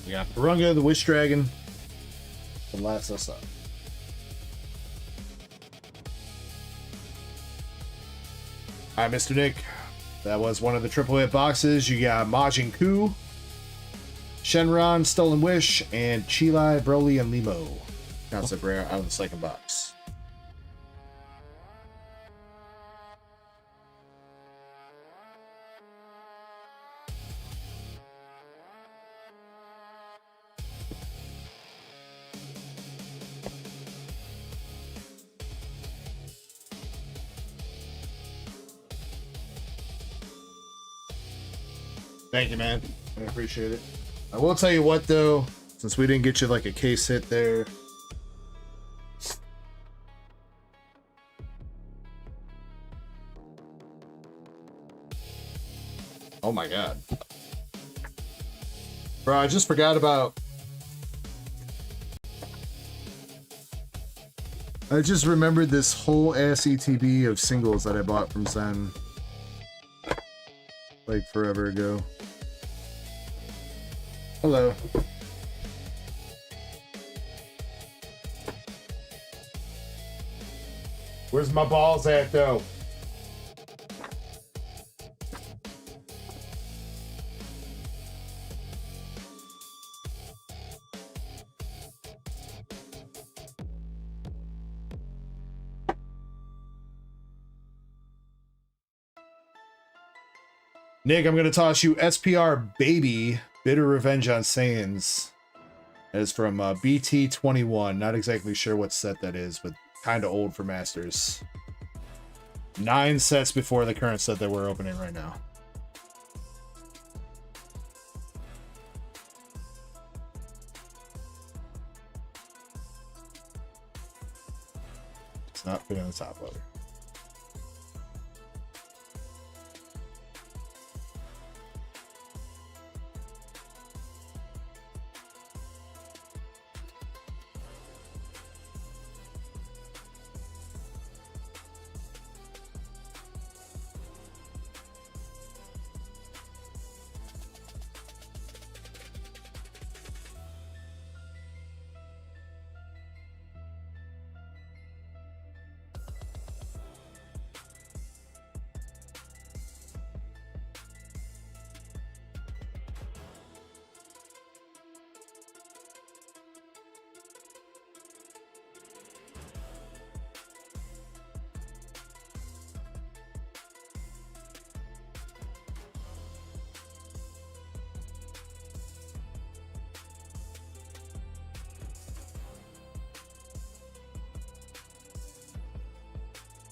We got Purunga, the Wish Dragon, to last us up. Alright, Mr. Nick. That was one of the triple hit boxes. You got Majin Ku, Shenron, Stolen Wish, and Chilai, Broly, and Limo. Concept rare out of the second box. Thank you, man. I appreciate it. I will tell you what, though, since we didn't get you like a case hit there. Oh my god. Bro, I just forgot about... I just remembered this whole ass ETB of singles that I bought from Zen. Like forever ago. Hello. Where's my balls at, though? Nick, I'm going to toss you SPR Baby, Bitter Revenge on Saiyans. That is from BT21. Not exactly sure what set that is, but kind of old for Masters. 9 sets before the current set that we're opening right now. It's not fitting on the top loader.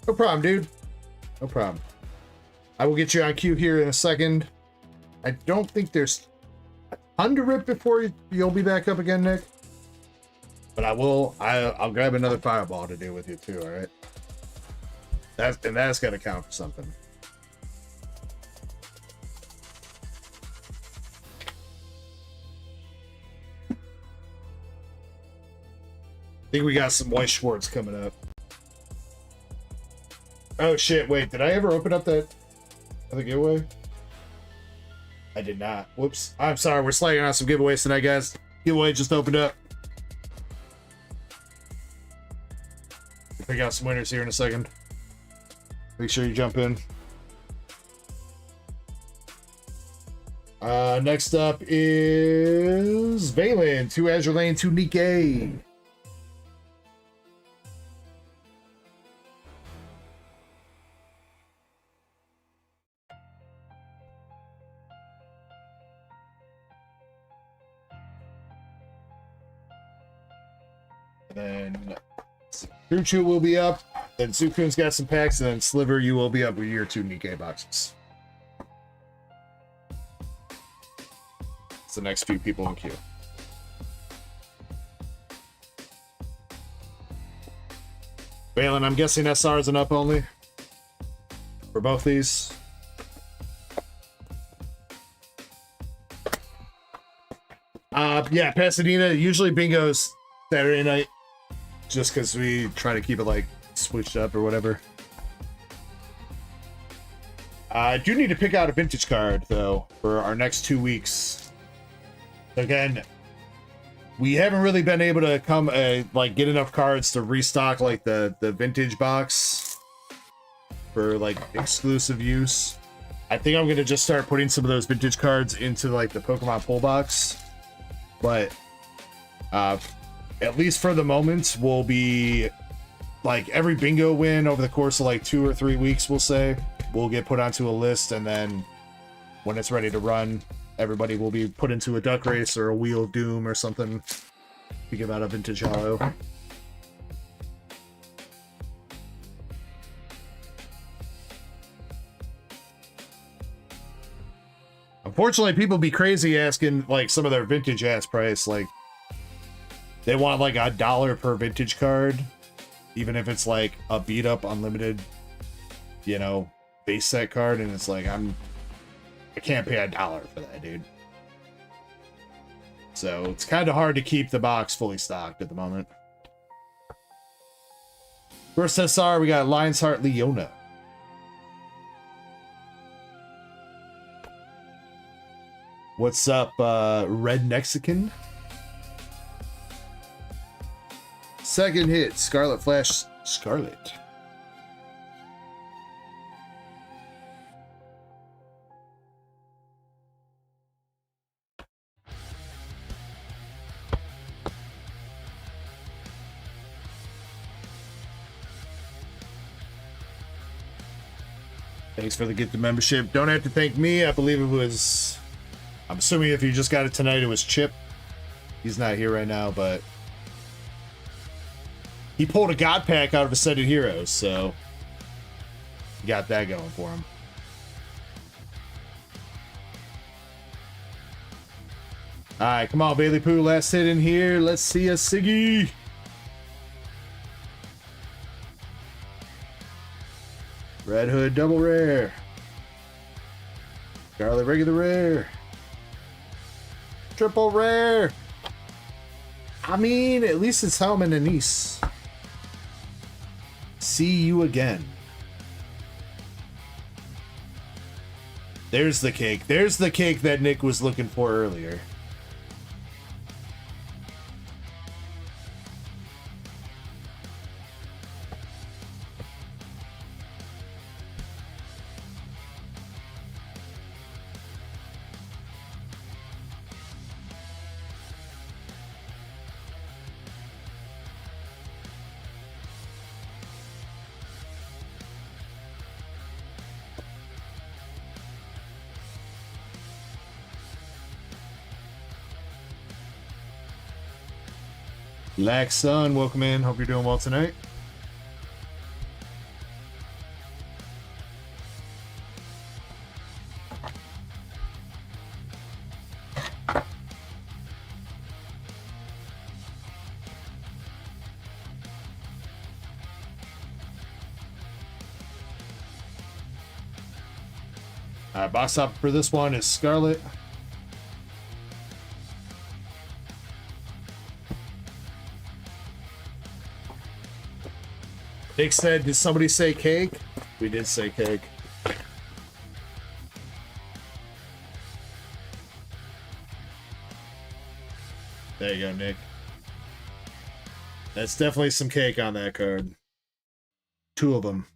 No problem, dude. No problem. I will get you on cue here in a second. I don't think there's a ton to rip before you'll be back up again, Nick. But I'll grab another fireball to do with you too, alright? That's gotta count for something. I think we got some White Schwartz coming up. Oh shit, wait, did I ever open up that other giveaway? I did not. Whoops. I'm sorry, we're slagging on some giveaways tonight, guys. Giveaway just opened up. We'll pick out some winners here in a second. Make sure you jump in. Next up is Valen, 2 Azure Lane, 2 Nikkei. Then Truchu will be up. Then Sukun's got some packs, and then Sliver, you will be up with your 2 Nikkei boxes. It's the next few people in queue. Valen, I'm guessing SR is an up only for both these. Yeah, Pasadena, usually bingo's Saturday night, just because we try to keep it like switched up or whatever. I do need to pick out a vintage card though for our next 2 weeks. Again, we haven't really been able to come like get enough cards to restock like the vintage box for like exclusive use. I think I'm gonna just start putting some of those vintage cards into like the Pokemon pull box, but at least for the moment, we'll be like every bingo win over the course of like 2 or 3 weeks, we'll say, will get put onto a list, and then when it's ready to run, everybody will be put into a duck race or a Wheel of Doom or something to give out a vintage hollow. Unfortunately, people be crazy asking like some of their vintage ass price, like they want like $1 per vintage card, even if it's like a beat up unlimited, you know, base set card, and it's like I can't pay $1 for that, dude. So it's kind of hard to keep the box fully stocked at the moment. First SR, we got Lion's Heart Leona. What's up, Red Mexican? Second hit, Scarlet Flash Scarlet. Thanks for the gift of membership. Don't have to thank me. I believe it was... I'm assuming if you just got it tonight, it was Chip. He's not here right now, but... he pulled a God Pack out of Ascended Heroes, so... got that going for him. Alright, come on, Bailey Poo. Last hit in here. Let's see a Siggy. Red Hood double rare. Scarlet regular rare. Triple rare. I mean, at least it's Helm and Anise. See you again. There's the cake. There's the cake that Nick was looking for earlier. Lax Sun, welcome in. Hope you're doing well tonight. Alright, box top for this one is Scarlet. Nick said, did somebody say cake? We did say cake. There you go, Nick. That's definitely some cake on that card. 2 of them.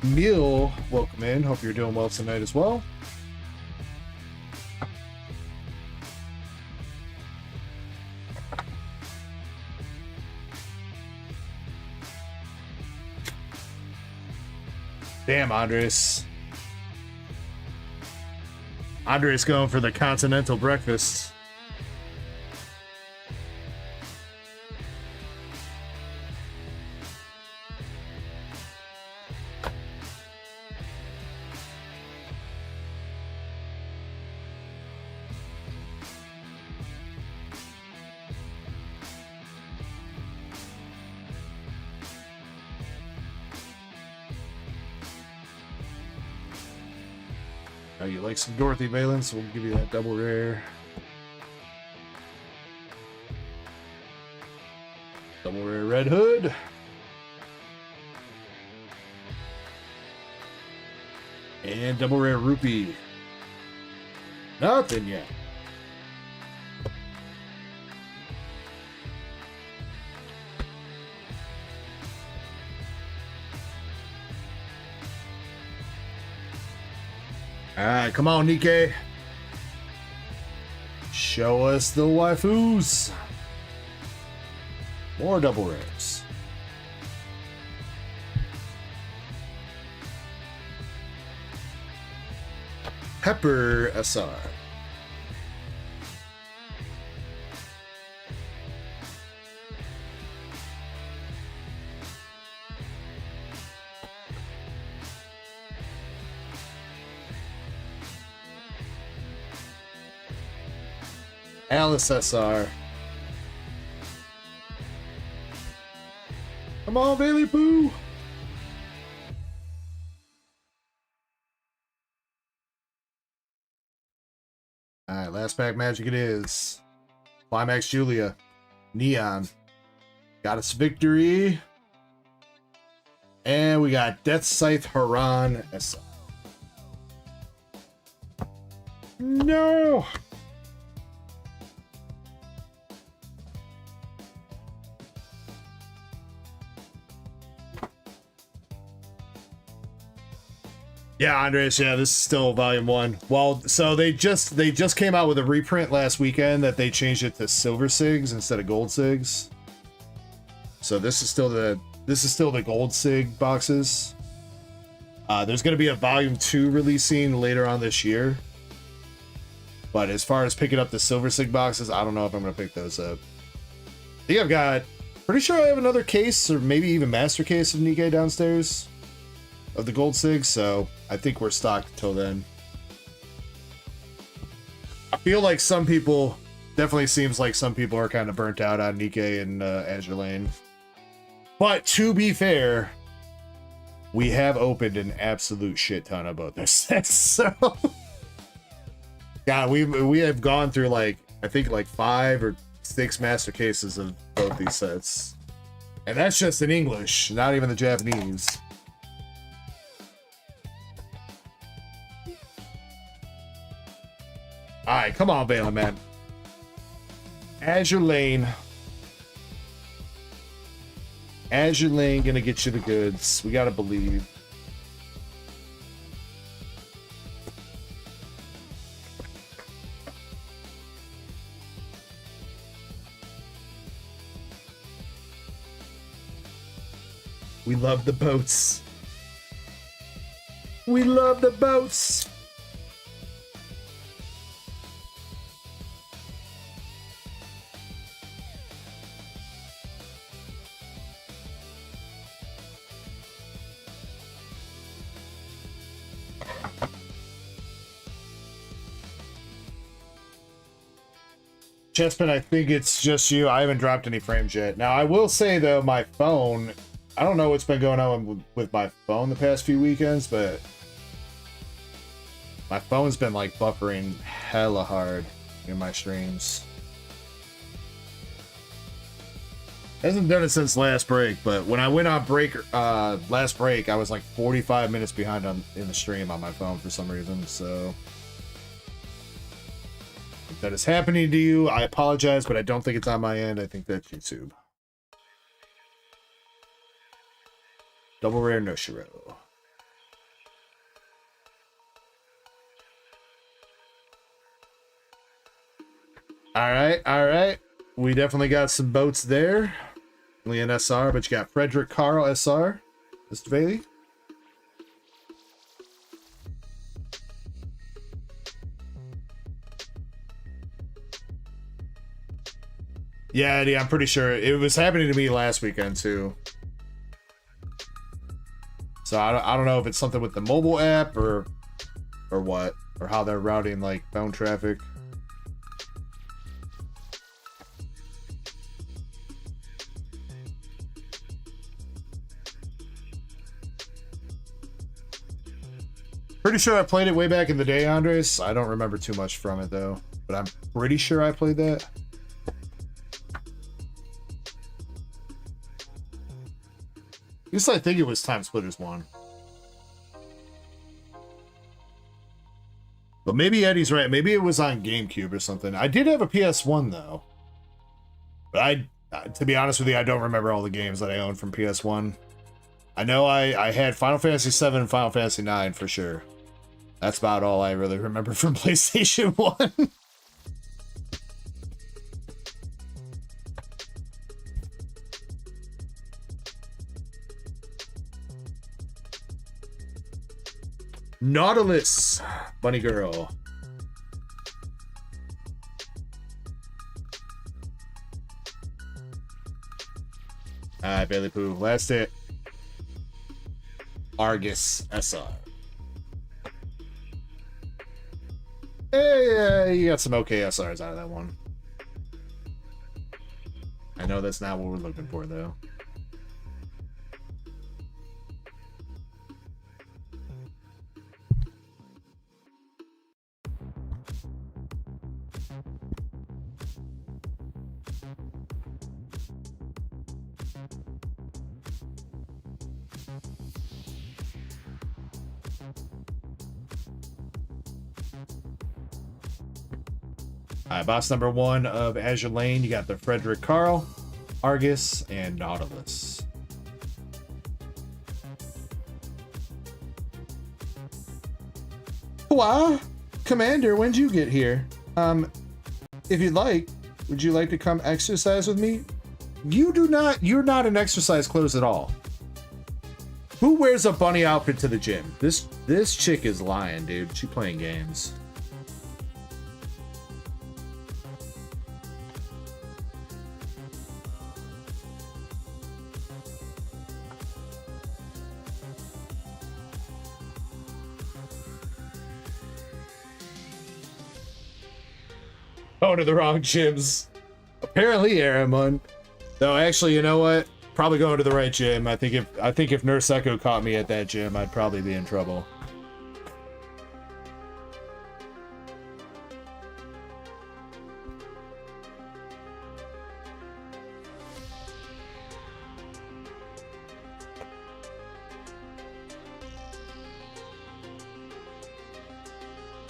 Neil, welcome in. Hope you're doing well tonight as well. Damn, Andres. Andres going for the continental breakfast. Oh, you like some Dorothy Valence? We'll give you that double rare. Double rare Red Hood. And double rare Rupee. Nothing yet. Alright, come on, Nikkei. Show us the waifus. More double rares. Pepper SR. Alice SR. Come on, Bailey Pooh. Alright, last pack magic it is. Climax Julia. Neon. Got us victory. And we got Death Scythe Haran SR. No! Yeah, Andres, yeah, this is still volume 1. Well, so they just came out with a reprint last weekend that they changed it to silver SIGs instead of gold SIGs. So this is still the gold SIG boxes. There's going to be a volume 2 releasing later on this year. But as far as picking up the silver SIG boxes, I don't know if I'm going to pick those up. I think I've got, pretty sure I have another case or maybe even master case of Nikkei downstairs of the gold SIG, so I think we're stocked till then. I feel like some people, definitely seems like some people are kind of burnt out on Nikkei and Azure Lane. But to be fair, we have opened an absolute shit ton of both their sets, so... God, we have gone through like, I think like 5 or 6 master cases of both these sets. And that's just in English, not even the Japanese. Alright, come on, Valen, man. Azure Lane. Azure Lane gonna get you the goods. We gotta believe. We love the boats. We love the boats. Chespin, I think it's just you. I haven't dropped any frames yet. Now, I will say, though, my phone... I don't know what's been going on with my phone the past few weekends, but... my phone's been, like, buffering hella hard in my streams. Hasn't done it since last break, but when I went on break, last break, I was, like, 45 minutes behind in the stream on my phone for some reason, so... if that is happening to you, I apologize, but I don't think it's on my end. I think that's YouTube. Double rare no Shiro. Alright, alright. We definitely got some boats there. Only an SR, but you got Frederick Carl SR. Mr. Bailey. Yeah, Eddie, I'm pretty sure it was happening to me last weekend too. So I don't know if it's something with the mobile app or what, or how they're routing like phone traffic. Pretty sure I played it way back in the day, Andres. I don't remember too much from it though, but I'm pretty sure I played that. I guess I think it was Time Splitters 1. But maybe Eddie's right. Maybe it was on GameCube or something. I did have a PS1 though. But to be honest with you, I don't remember all the games that I owned from PS1. I know I had Final Fantasy 7 and Final Fantasy 9 for sure. That's about all I really remember from PlayStation 1. Nautilus, bunny girl. Alright, Bailey Pooh. Last hit. Argus SR. Hey, you got some okay SRs out of that one. know that's not what we're looking for, though. All right, boss number 1 of Azure Lane. You got the Frederick Carl, Argus, and Nautilus. Why? Commander, when'd you get here? If you'd like, would you like to come exercise with me? You're not in exercise clothes at all. Who wears a bunny outfit to the gym? This chick is lying, dude. She playing games. Going to the wrong gyms. Apparently, Aramon. Though, actually, you know what? Probably going to the right gym. I think if Nurse Echo caught me at that gym, I'd probably be in trouble.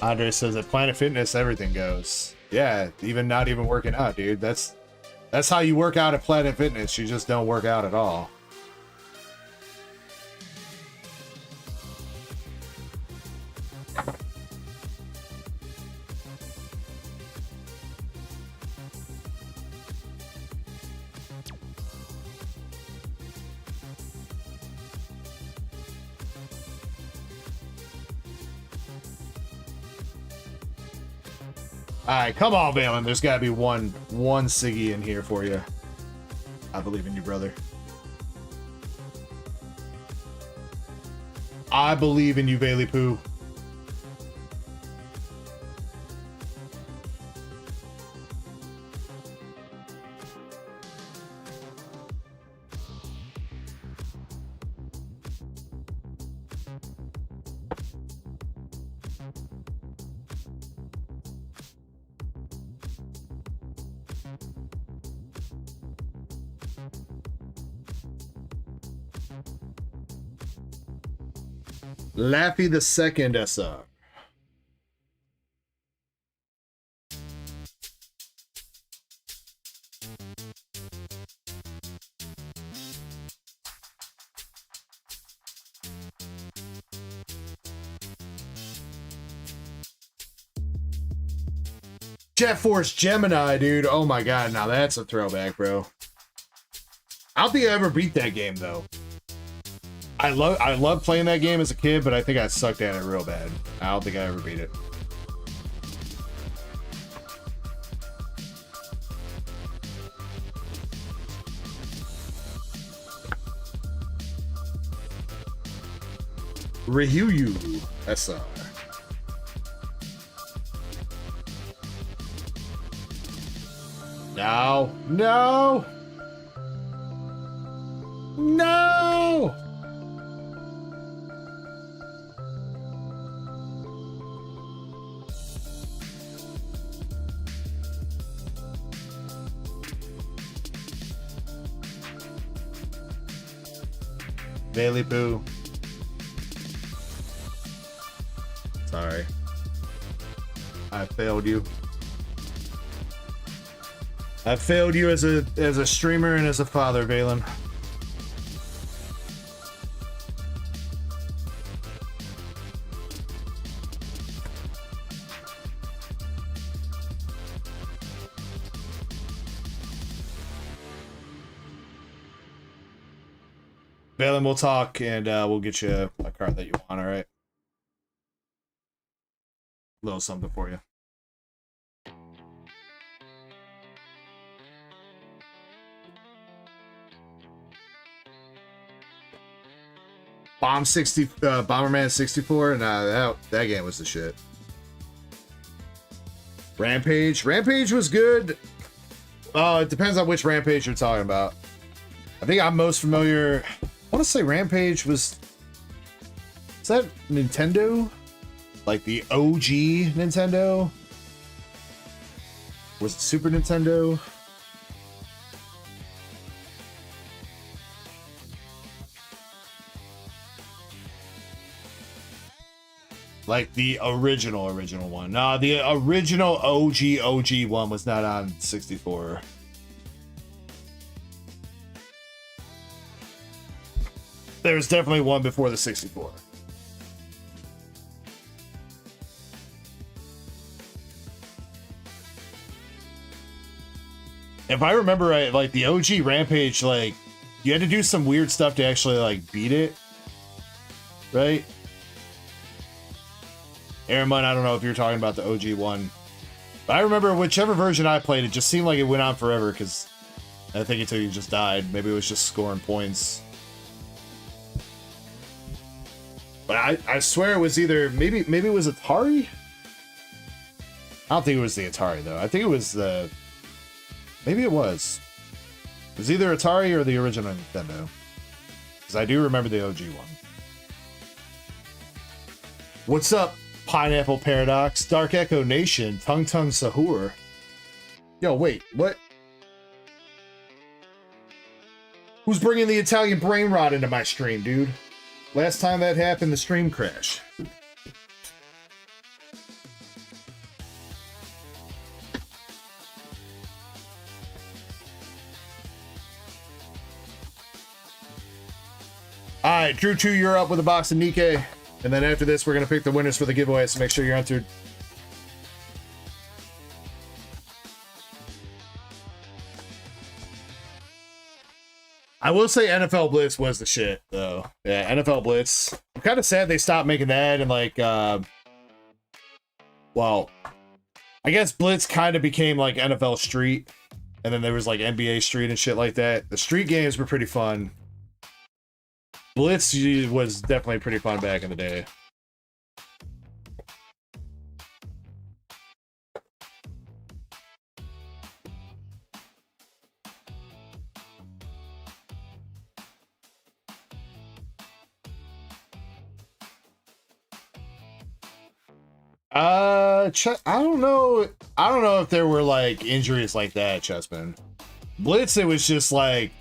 Andre says at Planet Fitness, everything goes. Yeah, even not even working out, dude. That's how you work out at Planet Fitness. You just don't work out at all. Alright, come on, Valen. There's gotta be one Siggy in here for you. I believe in you, brother. I believe in you, Bailey Poo. Laffy the Second SR. Jet Force Gemini, dude. Oh my god, now that's a throwback, bro. I don't think I ever beat that game though. I love playing that game as a kid, but I think I sucked at it real bad. I don't think I ever beat it. Ryuyu SR. No. No. No. Bailey Boo. Sorry. I failed you. I failed you as a streamer and as a father, Valen. Valen, we'll talk and we'll get you a card that you want, alright? A little something for you. Bomberman 64, nah, that game was the shit. Rampage was good. it depends on which Rampage you're talking about. I think I'm most familiar. I want to say Rampage was. Is that Nintendo? Like the OG Nintendo? Was it Super Nintendo? Like the original one. No, the original OG one was not on 64. There's definitely one before the 64. If I remember right, like the OG Rampage, like you had to do some weird stuff to actually like beat it, right? Airman, I don't know if you're talking about the OG one, but I remember whichever version I played, it just seemed like it went on forever because I think until you just died. Maybe it was just scoring points. But I swear it was either maybe it was Atari. I don't think it was the Atari though. I think it was the. Maybe it was. It was either Atari or the original Nintendo. Because I do remember the OG one. What's up, Pineapple Paradox? Dark Echo Nation. Tung Tung Sahur. Yo, wait, what? Who's bringing the Italian brain rot into my stream, dude? Last time that happened, the stream crashed. Alright, Drew 2, you're up with a box of Nikkei. And then after this, we're going to pick the winners for the giveaway, so make sure you're entered. I will say NFL Blitz was the shit, though. Yeah, NFL Blitz. I'm kind of sad they stopped making that, and like, well, I guess Blitz kind of became like NFL Street, and then there was like NBA Street and shit like that. The Street games were pretty fun. Blitz was definitely pretty fun back in the day. I don't know. I don't know if there were like injuries like that, Chessman. Blitz, it was just like,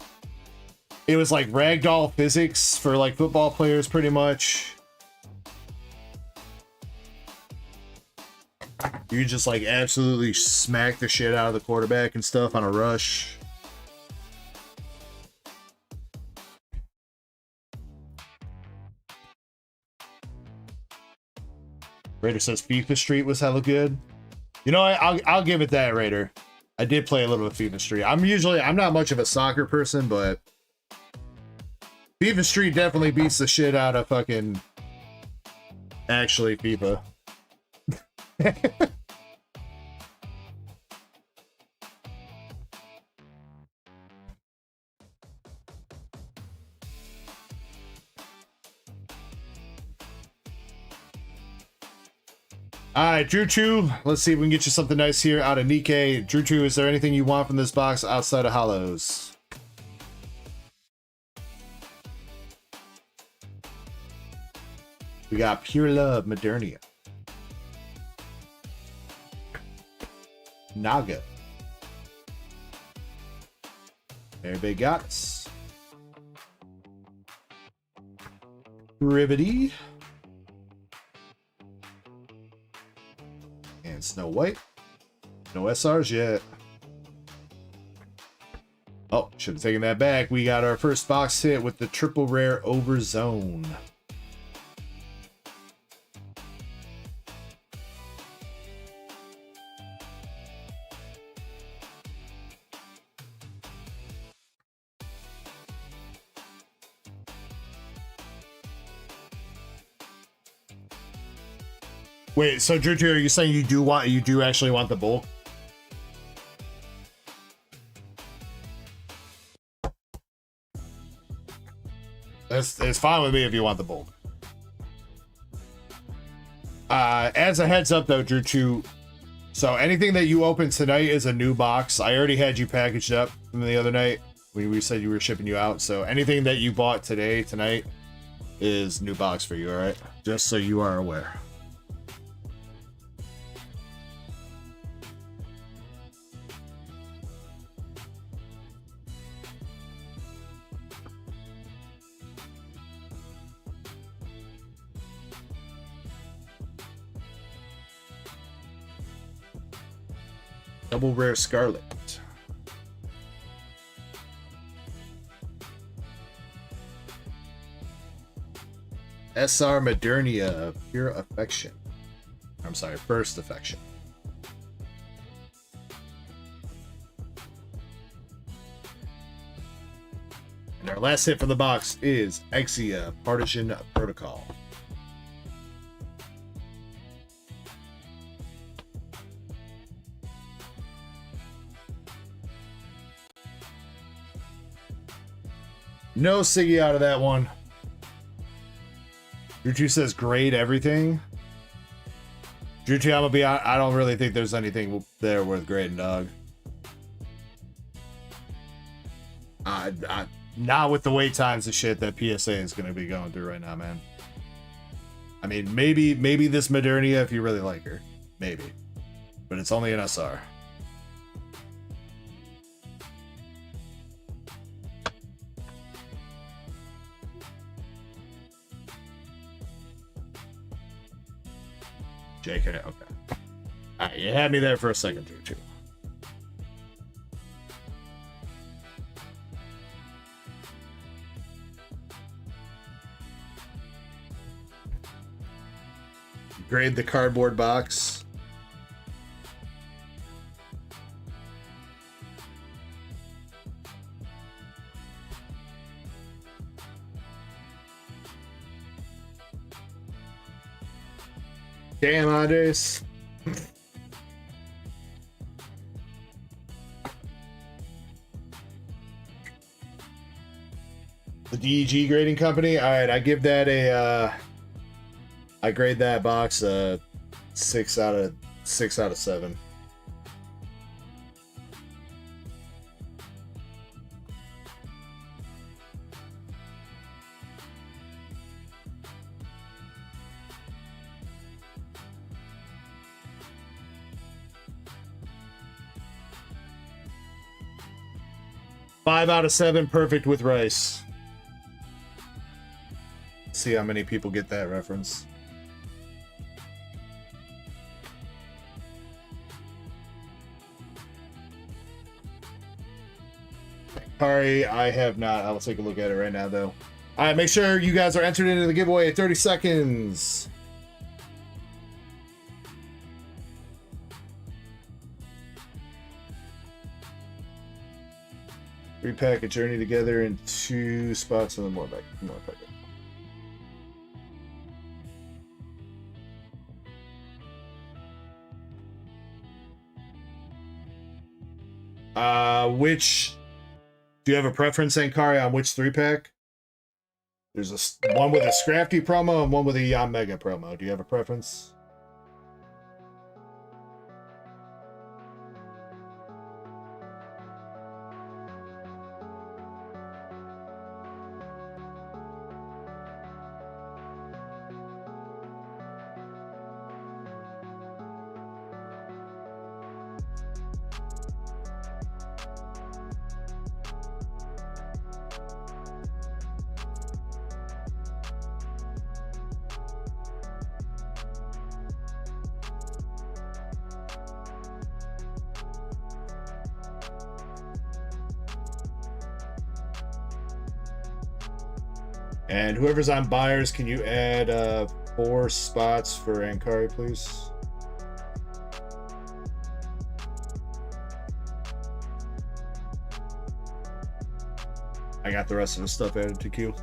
it was like ragdoll physics for like football players, pretty much. You just like absolutely smack the shit out of the quarterback and stuff on a rush. Raider says FIFA Street was hella good. You know, I'll give it that, Raider. I did play a little of FIFA Street. I'm not much of a soccer person, but FIFA Street definitely beats the shit out of fucking actually FIFA. Alright, Drew 2, let's see if we can get you something nice here out of Nikkei. Drew 2, is there anything you want from this box outside of hollows? We got Pure Love, Modernia. Naga. Everybody got us. Rivety. And Snow White. No SRs yet. Oh, should have taken that back. We got our first box hit with the triple rare over zone. Wait, so Drew, are you saying you do actually want the bulk? It's fine with me if you want the bulk. As a heads up though, Drew 2, So anything that you open tonight is a new box. I already had you packaged up from the other night. We said you were shipping you out. So anything that you bought tonight, is new box for you, all right? Just so you are aware. Double rare Scarlet. SR Modernia, Pure Affection. I'm sorry, First Affection. And our last hit for the box is Exia Partisan Protocol. No Siggy out of that one. Drew says grade everything. Drew, I'm gonna be honest, I don't really think there's anything there worth grading, dog. Not with the wait times and shit that PSA is gonna be going through right now, man. I mean, maybe this Modernia if you really like her, maybe, but it's only an SR. JK, okay. Alright, you had me there for a second, Drew, too. Grade the cardboard box. Damn, Andres. The DEG grading company. All right, I give that a. I grade that box a 6 out of 7. Five out of 7, perfect with rice. See how many people get that reference. Sorry, I have not. I will take a look at it right now, though. All right, make sure you guys are entered into the giveaway at 30 seconds. Repack a journey together in 2 spots and then more packet. Which do you have a preference, Ankari, on which 3-pack? There's one with a Scrafty promo and one with a Yam Mega promo. Do you have a preference? And whoever's on buyers, can you add 4 spots for Ankari, please? I got the rest of the stuff added to queue.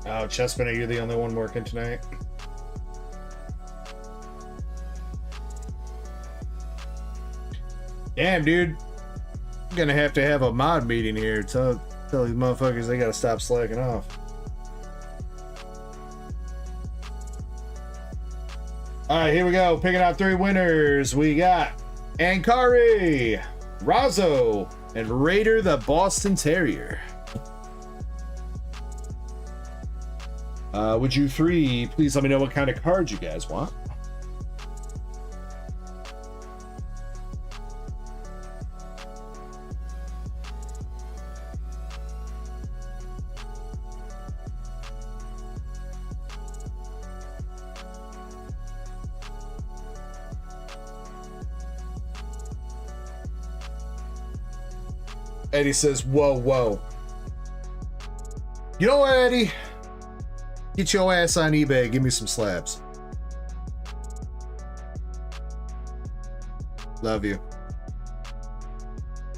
Oh, Chespin, you're the only one working tonight. Damn, dude. I'm gonna have to have a mod meeting here. Tell these motherfuckers they gotta stop slacking off. Alright, here we go. Picking out 3 winners. We got Ankari, Razzo, and Raider the Boston Terrier. Would you 3 please let me know what kind of cards you guys want? Eddie says, whoa, whoa. You know what, Eddie? Get your ass on eBay. Give me some slabs. Love you.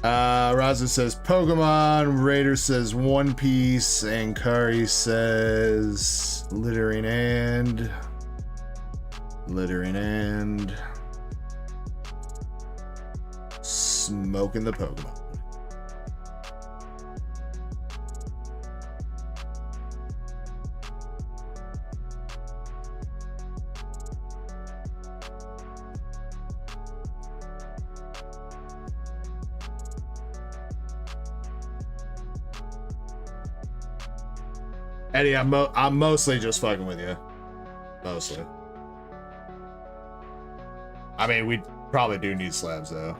Raza says Pokemon. Raider says One Piece. And Kari says littering and smoking the Pokemon. Eddie, I'm mostly just fucking with you. Mostly. I mean, we probably do need slabs, though.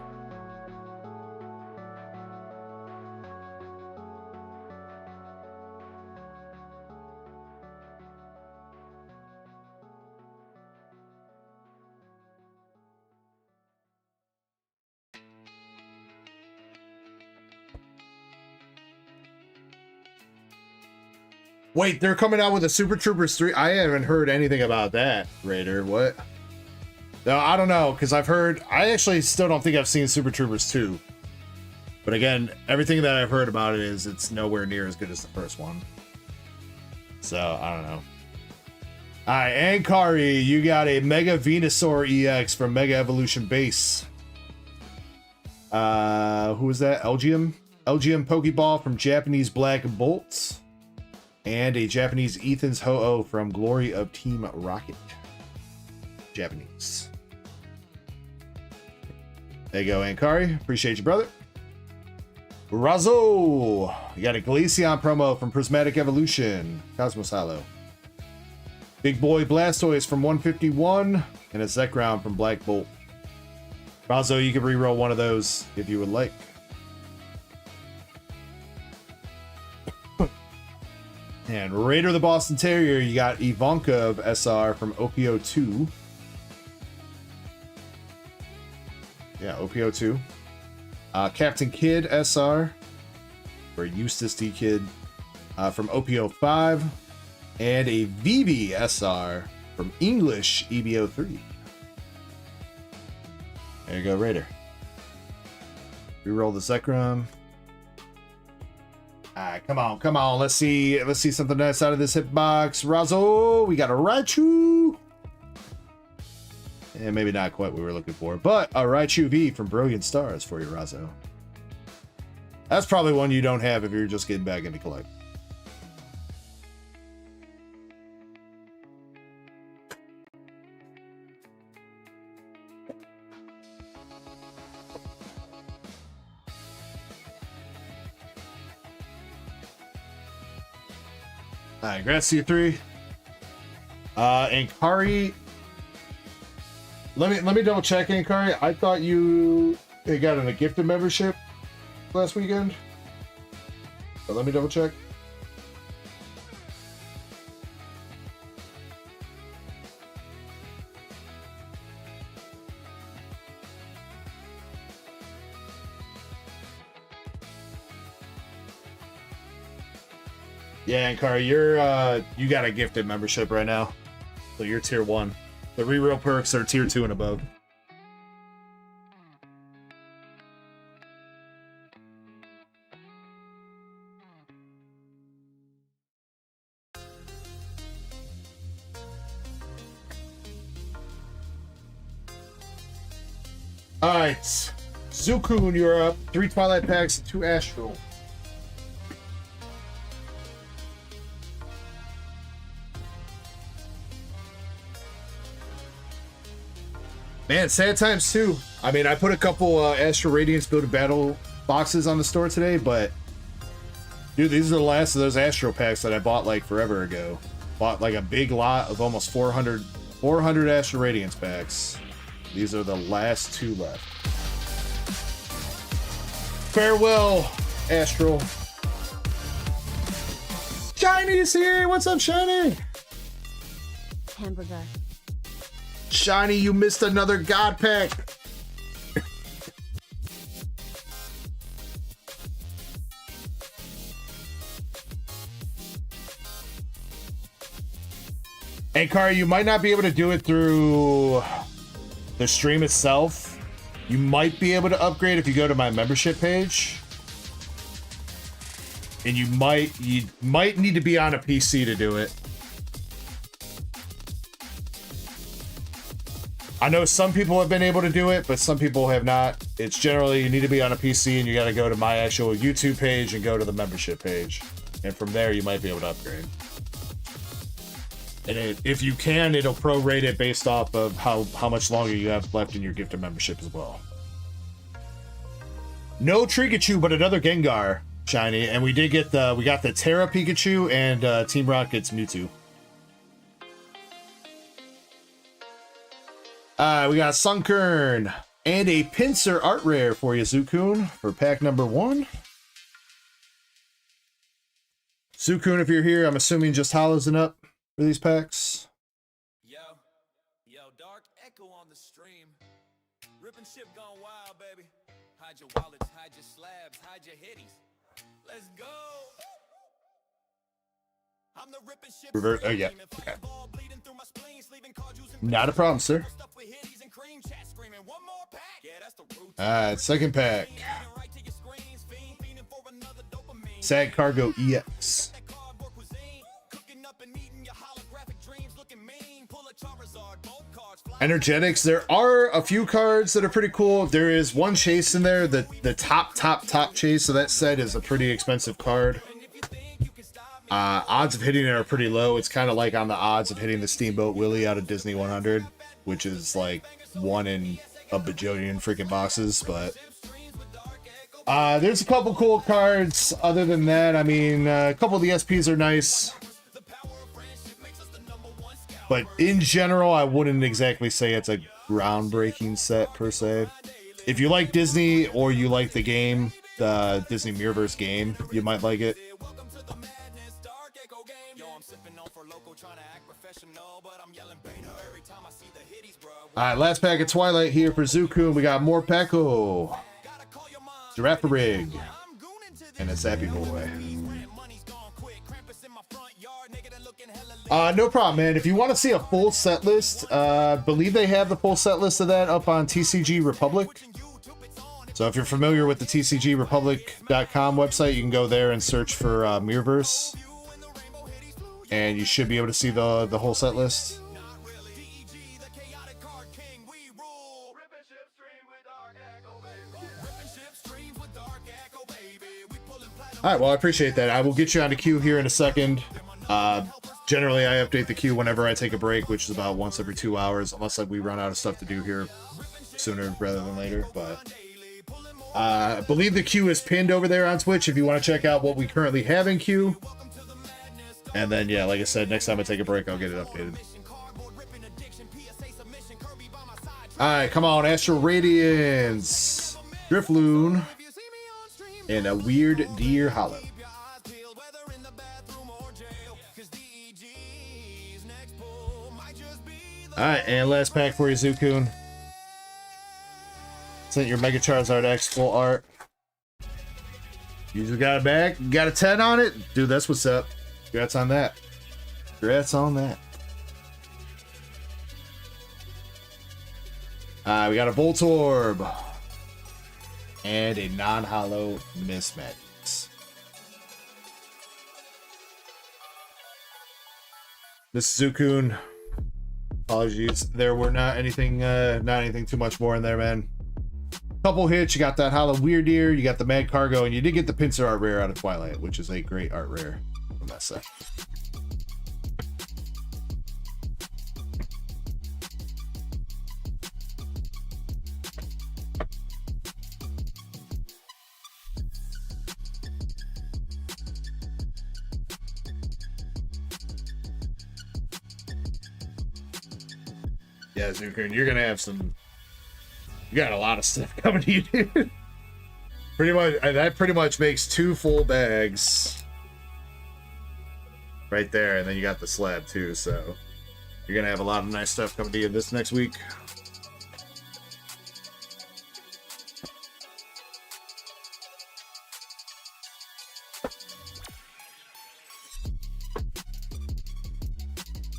Wait, they're coming out with a Super Troopers 3? I haven't heard anything about that, Raider. What? No, I don't know, because I've heard... I actually still don't think I've seen Super Troopers 2. But again, everything that I've heard about it is it's nowhere near as good as the first one. So, I don't know. Alright, Ankari, you got a Mega Venusaur EX from Mega Evolution Base. Who is that? Elgium? Elgium Pokeball from Japanese Black Bolts. And a Japanese Ethan's Ho-Oh from Glory of Team Rocket. Japanese. There you go, Ankari. Appreciate you, brother. Razzo! You got a Glaceon promo from Prismatic Evolution. Cosmos Hollow. Big Boy Blastoise from 151. And a Zekrom from Black Bolt. Razzo, you can reroll one of those if you would like. And Raider the Boston Terrier, you got Ivanka of SR from OPO2. Yeah, OPO2. Captain Kid SR, or Eustace D Kid, from OPO5. And a VB SR from English EBO3. There you go, Raider. Reroll the Zekrom. Alright, come on. Let's see something nice out of this hitbox. Razzo, we got a Raichu. And maybe not quite what we were looking for, but a Raichu V from Brilliant Stars for you, Razzo. That's probably one you don't have if you're just getting back into collect. Alright, congrats to you 3. Ankari. Let me double check, Ankari. I thought you got a gifted membership last weekend. But let me double check. Yeah, Ankari, you got a gifted membership right now. So you're tier 1. The reroll perks are tier 2 and above. All right, Zukun, you're up. 3 Twilight packs, 2 Astral. Man, sad times too. I mean, I put a couple Astral Radiance Build a Battle boxes on the store today, but dude, these are the last of those Astral packs that I bought like forever ago. Bought like a big lot of almost 400 Astral Radiance packs. These are the last 2 left. Farewell, Astral. Shiny's here. What's up, Shiny? Hamburger. Shiny, you missed another God pack. And Kari, you might not be able to do it through the stream itself. You might be able to upgrade if you go to my membership page. And you might need to be on a PC to do it. I know some people have been able to do it, but some people have not. It's generally you need to be on a PC and you got to go to my actual YouTube page and go to the membership page. And from there, you might be able to upgrade. And if you can, it'll prorate it based off of how much longer you have left in your gifted membership as well. No Pikachu, but another Gengar, Shiny. And we got the Terra Pikachu and Team Rocket's Mewtwo. We got Sunkern and a Pinsir Art Rare for you, Zukun, for pack number 1. Zukun, if you're here, I'm assuming just hollows it up for these packs. Yo, Dark Echo on the stream. Ripping ship gone wild, baby. Hide your wallets, hide your slabs, hide your hitties. Let's go. I'm the ripping ship. Revert. Oh, yeah. Okay. Not a problem, sir. Second pack. Sad Cargo EX. Energetics. There are a few cards that are pretty cool. There is one chase in there. The top chase of that set is a pretty expensive card. Odds of hitting it are pretty low. It's kind of like on the odds of hitting the Steamboat Willie out of Disney 100, which is like 1 in a bajillion freaking boxes. But there's a couple cool cards. Other than that, I mean, a couple of the SPs are nice. But in general, I wouldn't exactly say it's a groundbreaking set per se. If you like Disney or you like the game, the Disney Mirrorverse game, you might like it. Alright, last pack of Twilight here for Zukun. We got more Peko, Girafarig, and a Zappy Boy. No problem, man. If you want to see a full set list, believe they have the full set list of that up on TCG Republic. So if you're familiar with the TCGRepublic.com website, you can go there and search for Mirrorverse. And you should be able to see the whole set list. Alright, well, I appreciate that. I will get you on the queue here in a second. Generally, I update the queue whenever I take a break, which is about once every 2 hours, unless we run out of stuff to do here sooner rather than later. But I believe the queue is pinned over there on Twitch if you want to check out what we currently have in queue. And then, yeah, like I said, next time I take a break, I'll get it updated. Alright, come on, Astral Radiance, Drifloon, and a Weird Deer Hollow. Alright, and last pack for you, Zukun. Sent your Mega Charizard X full art. You just got it back. You got a 10 on it? Dude, that's what's up. Congrats on that. Congrats on that. We got a Voltorb. And a non-hollow Mismatch. This is Zukun. Apologies. There were not anything too much more in there, man. couple hits. You got that Hollow Weird Deer, you got the Mad Cargo, and you did get the Pincer art rare out of Twilight, which is a great art rare from that set. Yeah, Zukoon, you're gonna have some. You got a lot of stuff coming to you, dude. Pretty much, that pretty much makes 2 full bags right there, and then you got the slab too. So you're gonna have a lot of nice stuff coming to you this next week.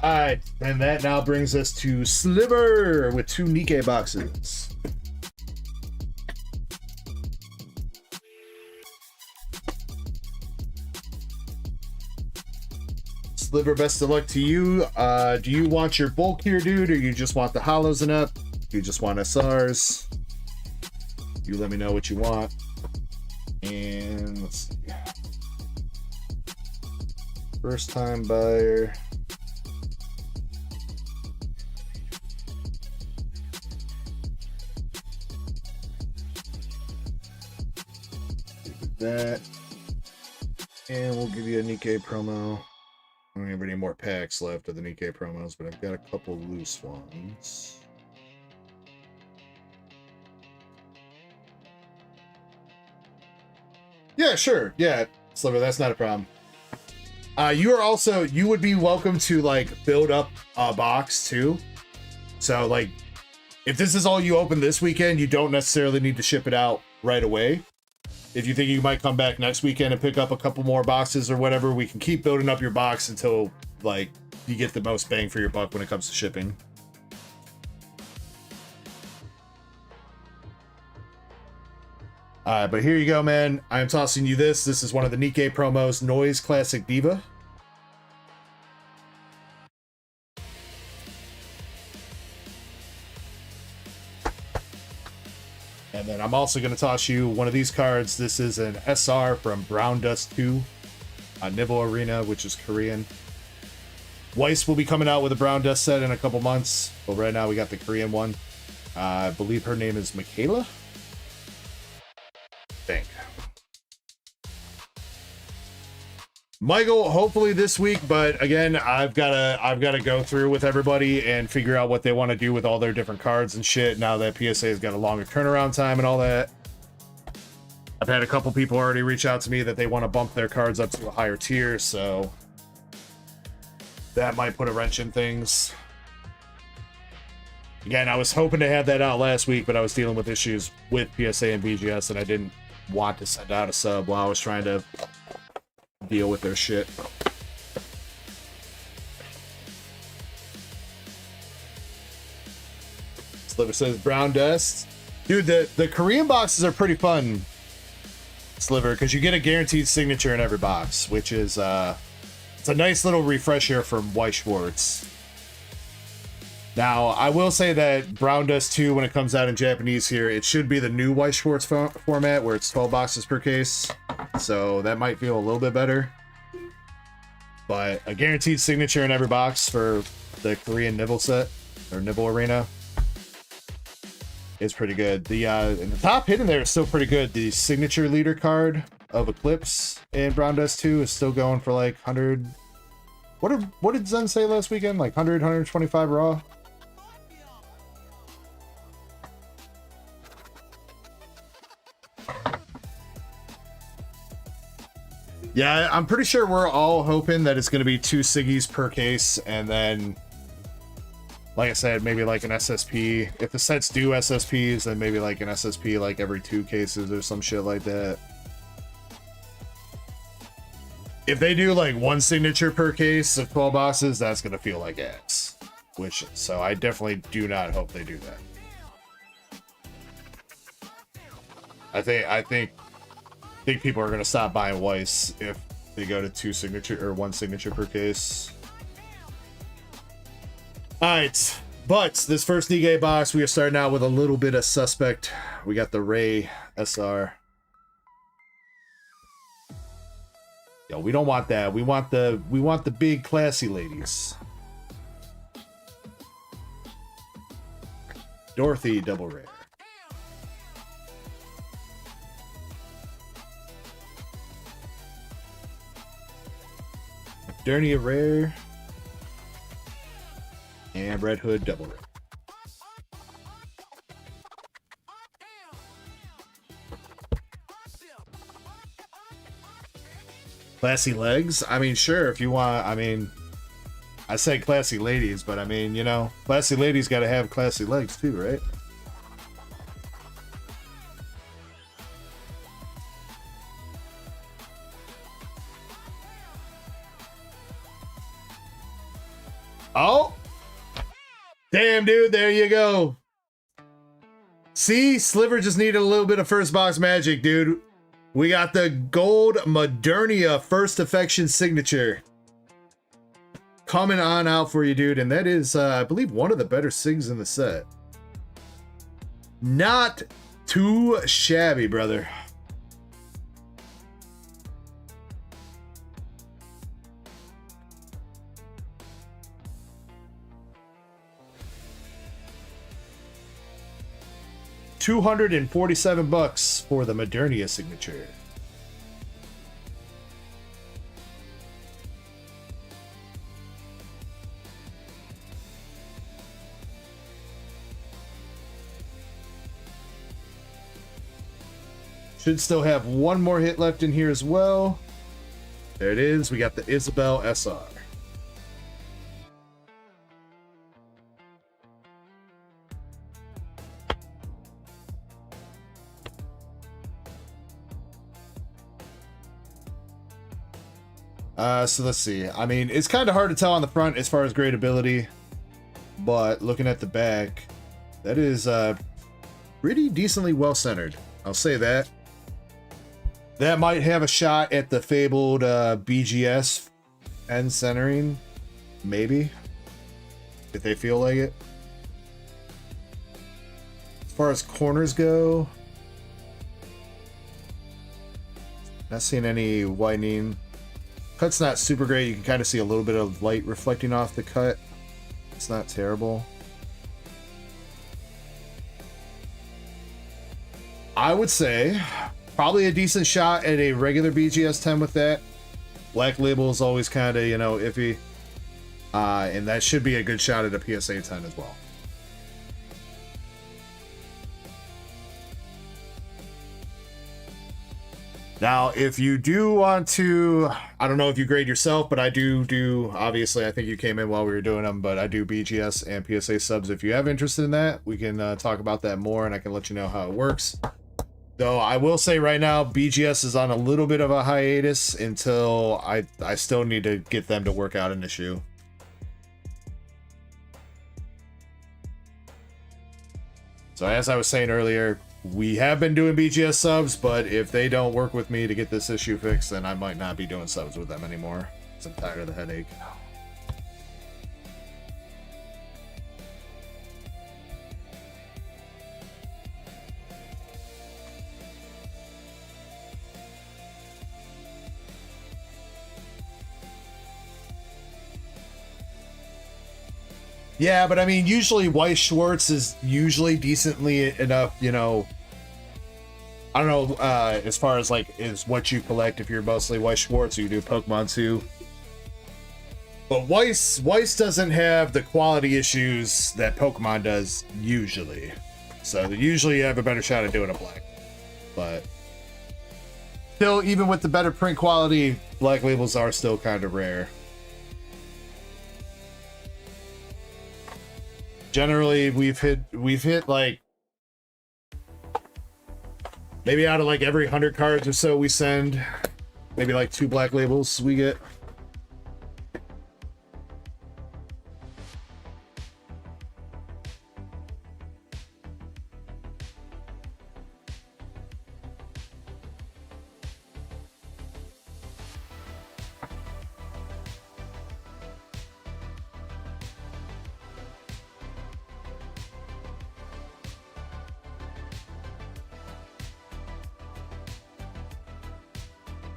Alright, and that now brings us to Sliver with 2 Nikkei boxes. Sliver, best of luck to you. Do you want your bulk here, dude, or you just want the hollows and up? You just want SRs? You let me know what you want. And let's see. First time buyer. That, and we'll give you a Nikkei promo. I don't have any more packs left of the Nikkei promos, but I've got a couple loose ones. Yeah, sure. Yeah, Sliver, that's not a problem. You would be welcome to like build up a box too. So like, if this is all you open this weekend, you don't necessarily need to ship it out right away. If you think you might come back next weekend and pick up a couple more boxes or whatever, we can keep building up your box until like you get the most bang for your buck when it comes to shipping. All right, but here you go, man. I am tossing you this. This is one of the Nikkei promos, Noise Classic Diva. And then I'm also going to toss you one of these cards. This is an SR from Brown Dust 2, Nibble Arena, which is Korean. Weiss will be coming out with a Brown Dust set in a couple months, but right now we got the Korean one. I believe her name is Michaela. Think. Michael, hopefully this week, but again, I've gotta go through with everybody and figure out what they want to do with all their different cards and shit. Now that PSA has got a longer turnaround time and all that, I've had a couple people already reach out to me that they want to bump their cards up to a higher tier, so that might put a wrench in things. Again, I was hoping to have that out last week, but I was dealing with issues with PSA and BGS, and I didn't want to send out a sub while I was trying to deal with their shit. Sliver says Brown Dust. Dude, the Korean boxes are pretty fun, Sliver, because you get a guaranteed signature in every box, which is it's a nice little refresher from Weiss Schwartz. Now, I will say that Brown Dust 2, when it comes out in Japanese here, it should be the new Weiss Schwartz format, where it's 12 boxes per case. So that might feel a little bit better. But a guaranteed signature in every box for the Korean Nibble set, or Nibble Arena, is pretty good. The top hit in there is still pretty good. The signature leader card of Eclipse in Brown Dust 2 is still going for like 100... What did Zen say last weekend? Like 100, 125 raw? Yeah, I'm pretty sure we're all hoping that it's going to be 2 Siggies per case, and then, like I said, maybe like an SSP. If the sets do SSPs, then maybe like an SSP like every 2 cases or some shit like that. If they do like 1 signature per case of 12 boxes, that's going to feel like ass. So I definitely do not hope they do that. I think people are going to stop buying Weiss if they go to 2 signature or 1 signature per case. All right, But this first D-Gay box, we are starting out with a little bit of suspect. We got the Ray SR. Yo, we don't want that. We want the big classy ladies. Dorothy double rare. Modernia rare. And Red Hood double rare. Classy legs? I mean, sure, if you want. I mean, I say classy ladies, but I mean, you know, classy ladies got to have classy legs too, right? Oh! Damn, dude, there you go. See, Sliver just needed a little bit of first box magic, dude. We got the gold Modernia first affection signature coming on out for you, dude. And that is, I believe, one of the better SIGs in the set. Not too shabby, brother. $247 for the Modernia signature. Should still have one more hit left in here as well. There it is. We got the Isabel SR. So let's see. I mean, it's kind of hard to tell on the front as far as gradability, but looking at the back, that is pretty decently well centered. I'll say that. That might have a shot at the fabled BGS end centering, maybe, if they feel like it. As far as corners go, not seeing any whitening. Cut's not super great. You can kind of see a little bit of light reflecting off the cut. It's not terrible. I would say probably a decent shot at a regular BGS 10 with that. Black label is always kind of, you know, iffy. And that should be a good shot at a PSA 10 as well. Now, if you do want to, I don't know if you grade yourself, but I do, obviously, I think you came in while we were doing them, but I do BGS and PSA subs. If you have interest in that, we can talk about that more, and I can let you know how it works. Though I will say right now, BGS is on a little bit of a hiatus until I still need to get them to work out an issue. So as I was saying earlier, we have been doing BGS subs, but if they don't work with me to get this issue fixed, then I might not be doing subs with them anymore. Because I'm tired of the headache. Yeah, but I mean, usually Weiss Schwartz is usually decently enough, you know. I don't know, as far as like is what you collect. If you're mostly Weiss Schwartz, or you do Pokemon too. But Weiss doesn't have the quality issues that Pokemon does usually. So usually you have a better shot at doing a black. But still, even with the better print quality, black labels are still kind of rare. Generally, we've hit like maybe out of like every 100 cards or so we send, maybe like 2 black labels we get.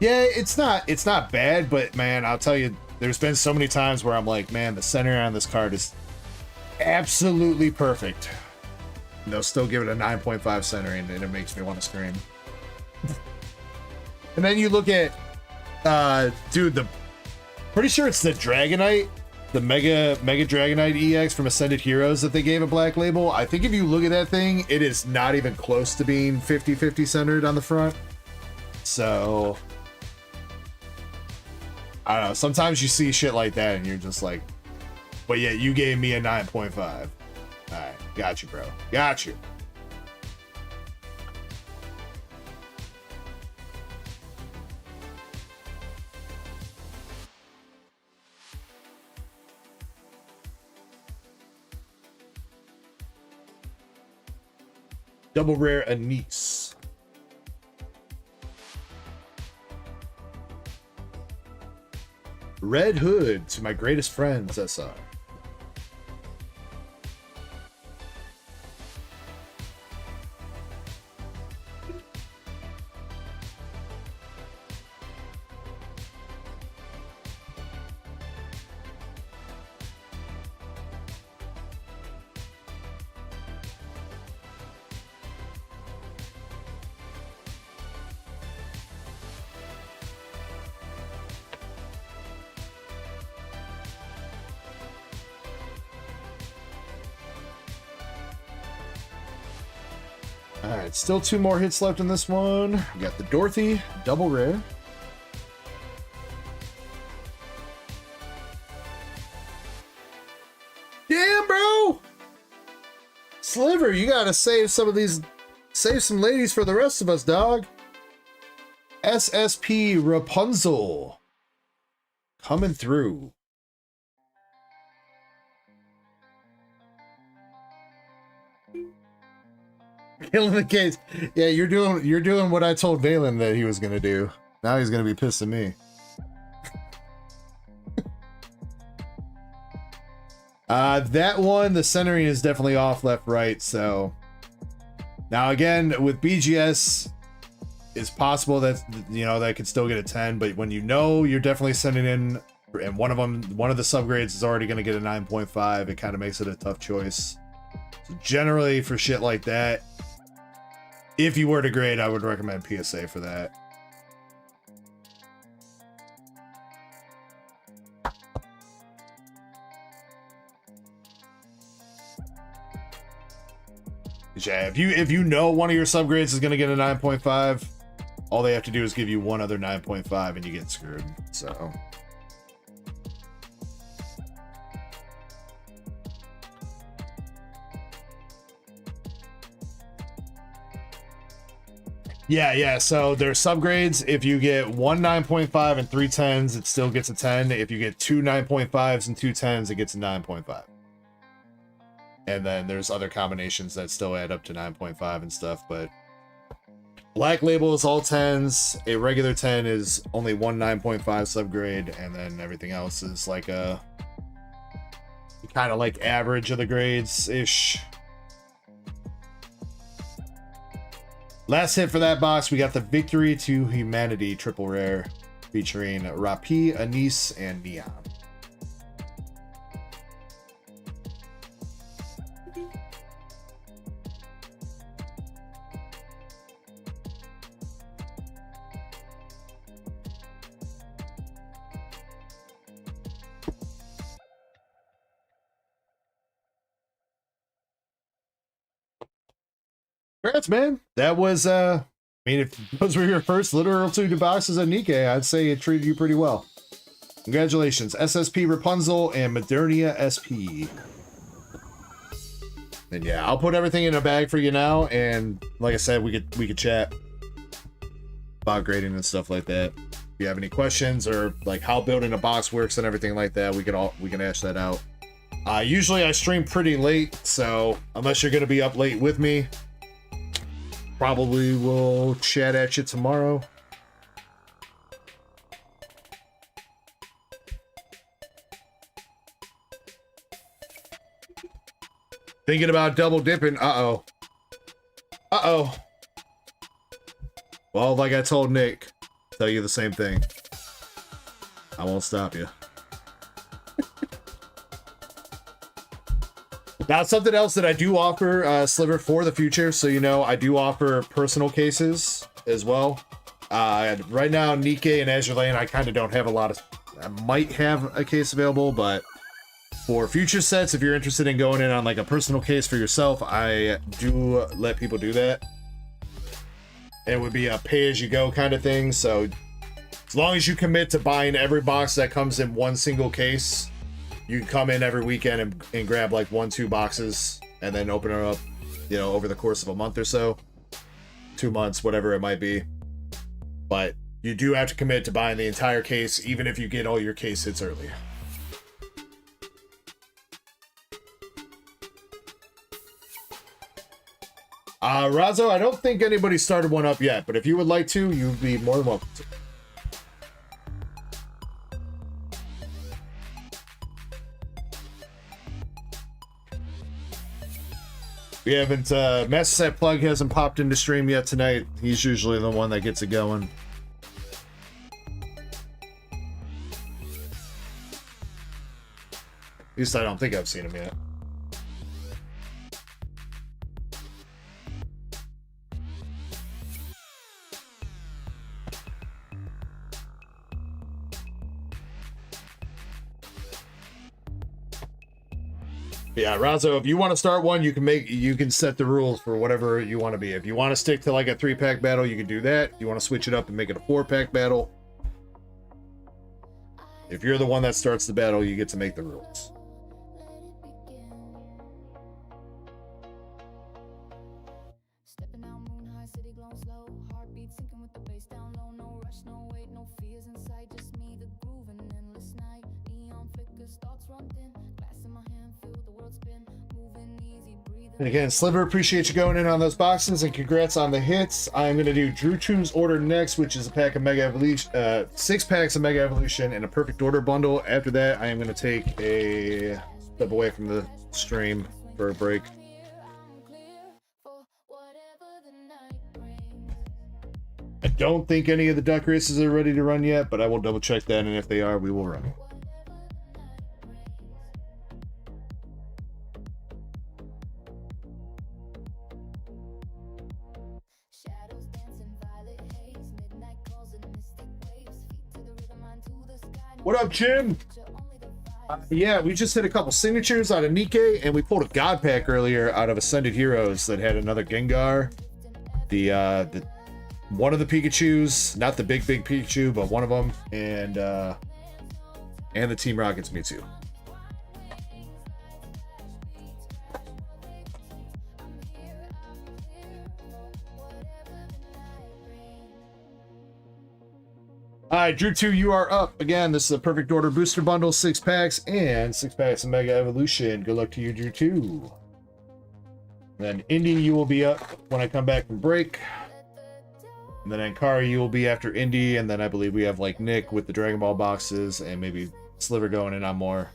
Yeah, it's not bad, but man, I'll tell you, there's been so many times where I'm like, man, the center on this card is absolutely perfect. And they'll still give it a 9.5 centering, and it makes me want to scream. And then you look at, dude, pretty sure it's the Dragonite, the Mega Dragonite EX from Ascended Heroes that they gave a black label. I think if you look at that thing, it is not even close to being 50-50 centered on the front. So, I don't know. Sometimes you see shit like that and you're just like, but yeah, you gave me a 9.5. All right, got you, bro. Got you. Double rare Anise. Red Hood to my greatest friends, SR. All right, still 2 more hits left in this one. We got the Dorothy, double rare. Damn, bro! Sliver, you gotta save some ladies for the rest of us, dog. SSP Rapunzel. Coming through. Killing the case. Yeah, you're doing what I told Valen that he was gonna do. Now he's gonna be pissed at me. That one, the centering is definitely off left, right. So now again, with BGS, it's possible that, you know, that could still get a 10, but when you know you're definitely sending in, and one of the subgrades is already gonna get a 9.5, it kind of makes it a tough choice. So generally for shit like that, if you were to grade, I would recommend PSA for that. Yeah, if you know one of your subgrades is going to get a 9.5, all they have to do is give you one other 9.5 and you get screwed. So yeah, so there's subgrades. If you get one 9.5 and 3 10s, it still gets a 10. If you get 2 9.5s and 2 10s, it gets a 9.5. And then there's other combinations that still add up to 9.5 and stuff, but black label is all 10s. A regular 10 is only one 9.5 subgrade, and then everything else is like a kind of like average of the grades ish. Last hit for that box, we got the Victory to Humanity triple rare featuring Rapi, Anise, and Neon. Congrats, man. That was, I mean, if those were your first literal 2 boxes of Nikkei, I'd say it treated you pretty well. Congratulations, SSP Rapunzel and Modernia SP. And yeah, I'll put everything in a bag for you now, and like I said, we could chat about grading and stuff like that. If you have any questions or like how building a box works and everything like that, we can hash that out. Usually I stream pretty late, so unless you're gonna be up late with me, probably will chat at you tomorrow. Thinking about double dipping. Uh-oh. Uh-oh. Well, like I told Nick, tell you the same thing. I won't stop you. Now, something else that I do offer, Sliver, for the future, so you know, I do offer personal cases as well. Right now, Nikkei and Azure Lane, I kind of don't have a lot of... I might have a case available, but for future sets, if you're interested in going in on like a personal case for yourself, I do let people do that. It would be a pay-as-you-go kind of thing, so as long as you commit to buying every box that comes in one single case, you can come in every weekend and grab like 1-2 boxes and then open it up, you know, over the course of a month or so. 2 months, whatever it might be. But you do have to commit to buying the entire case, even if you get all your case hits early. Razzo, I don't think anybody started one up yet, but if you would like to, you'd be more than welcome to. We haven't, Master Set Plug hasn't popped into stream yet tonight. He's usually the one that gets it going. At least I don't think I've seen him yet. Yeah, Razzo, if you want to start one, you can set the rules for whatever you want to be. If you want to stick to like a 3-pack battle, you can do that. If you want to switch it up and make it a 4-pack battle, if you're the one that starts the battle, you get to make the rules. And again, Sliver, appreciate you going in on those boxes, and congrats on the hits. I'm going to do Drew Toon's order next, which is a pack of Mega Evolution, 6 packs of Mega Evolution and a Perfect Order bundle. After that, I am going to take a step away from the stream for a break. I don't think any of the duck races are ready to run yet, but I will double check that, and if they are, we will run. What up, Jim? Yeah, we just hit a couple signatures out of Nikkei, and we pulled a God Pack earlier out of Ascended Heroes that had another Gengar. The one of the Pikachus, not the big Pikachu, but one of them, and the Team Rocket's Mewtwo. All right, Drew 2, you are up. Again, this is a Perfect Order booster bundle, 6 packs, and 6 packs of Mega Evolution. Good luck to you, Drew 2. Then Indy, you will be up when I come back from break. And then Ankara, you will be after Indy, and then I believe we have like Nick with the Dragon Ball boxes, and maybe Sliver going in on more.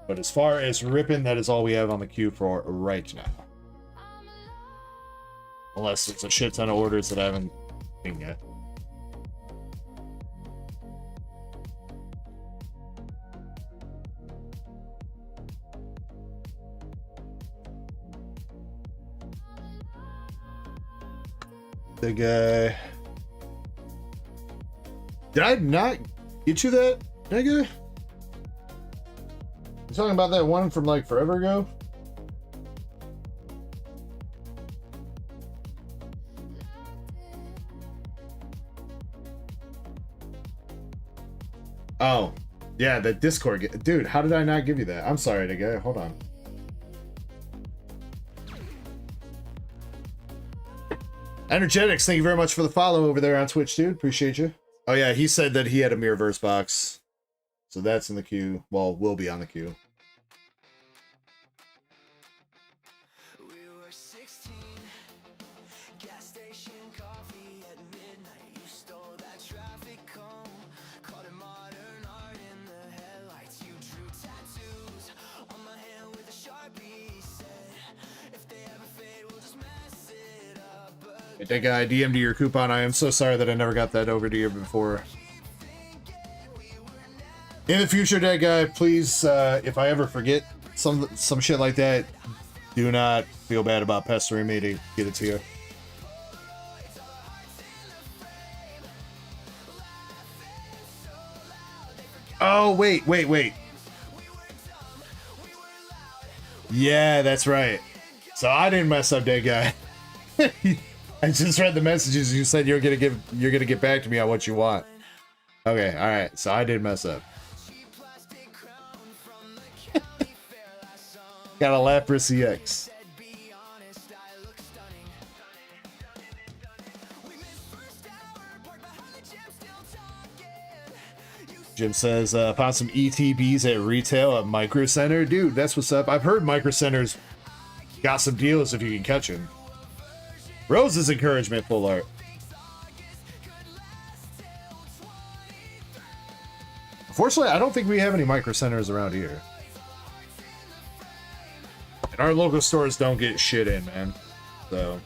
But as far as ripping, that is all we have on the queue for right now. Unless it's a shit ton of orders that I haven't seen yet. The guy. Did I not get you that, nigga? You talking about that one from like forever ago? Oh, yeah, the Discord. Dude, how did I not give you that? I'm sorry, nigga. Hold on. Energetics, thank you very much for the follow over there on Twitch, dude. Appreciate you. Oh, yeah, he said that he had a Mirrorverse box. So that's in the queue. Well, will be on the queue. If they ever fade, we'll just mess it up. Hey, that guy DM'd you your coupon. I am so sorry that I never got that over to you before. In the future, that guy, please, if I ever forget some shit like that, do not feel bad about pestering me to get it to you. Oh, wait. Yeah, that's right. So I didn't mess up, that guy. I just read the messages. You said you're gonna get back to me on what you want. Okay, all right. So I did mess up. Got a Lapras EX. Jim says, found some ETBs at retail at Micro Center. Dude, that's what's up. I've heard Micro Center's got some deals if you can catch them. Rose's encouragement, full art. Unfortunately, I don't think we have any Micro Centers around here. And our local stores don't get shit in, man. So...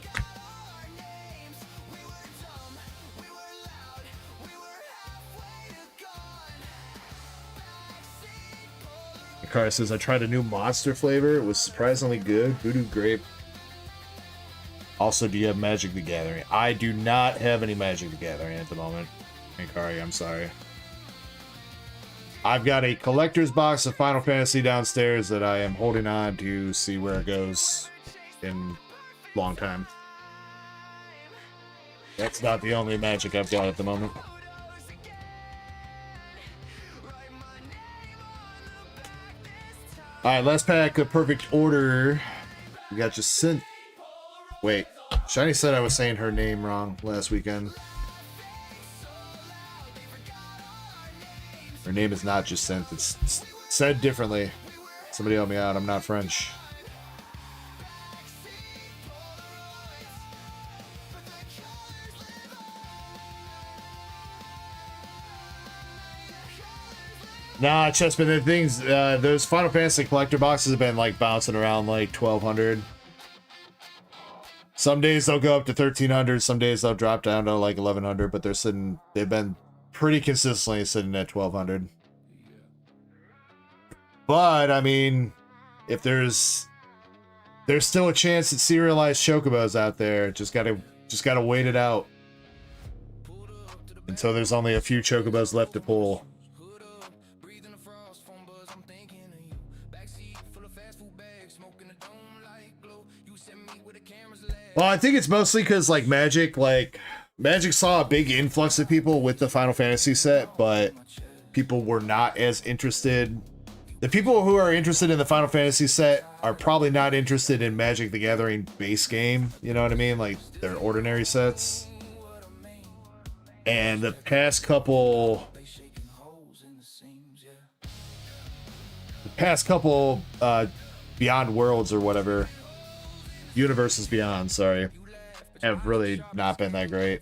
Car says, I tried a new monster flavor. It was surprisingly good. Voodoo grape. Also, do you have Magic the Gathering? I do not have any Magic the Gathering at the moment. Hikari, I'm sorry. I've got a collector's box of Final Fantasy downstairs that I am holding on to see where it goes in a long time. That's not the only Magic I've got at the moment. Alright, last pack of Perfect Order. We got Jacinth. Wait, Shiny said I was saying her name wrong last weekend. Her name is not Jacinth. It's said differently. Somebody help me out. I'm not French. Nah, Chespin, the things, those Final Fantasy collector boxes have been like bouncing around like 1,200. Some days they'll go up to 1,300. Some days they'll drop down to like 1,100. But they've been pretty consistently sitting at 1,200. But I mean, if there's still a chance at serialized chocobos out there. Just gotta wait it out until there's only a few chocobos left to pull. Well, I think it's mostly because, like, Magic saw a big influx of people with the Final Fantasy set, but people were not as interested. The people who are interested in the Final Fantasy set are probably not interested in Magic the Gathering base game, you know what I mean? Like, their ordinary sets. And the past couple Beyond Worlds or whatever, Universes Beyond, sorry, have really not been that great.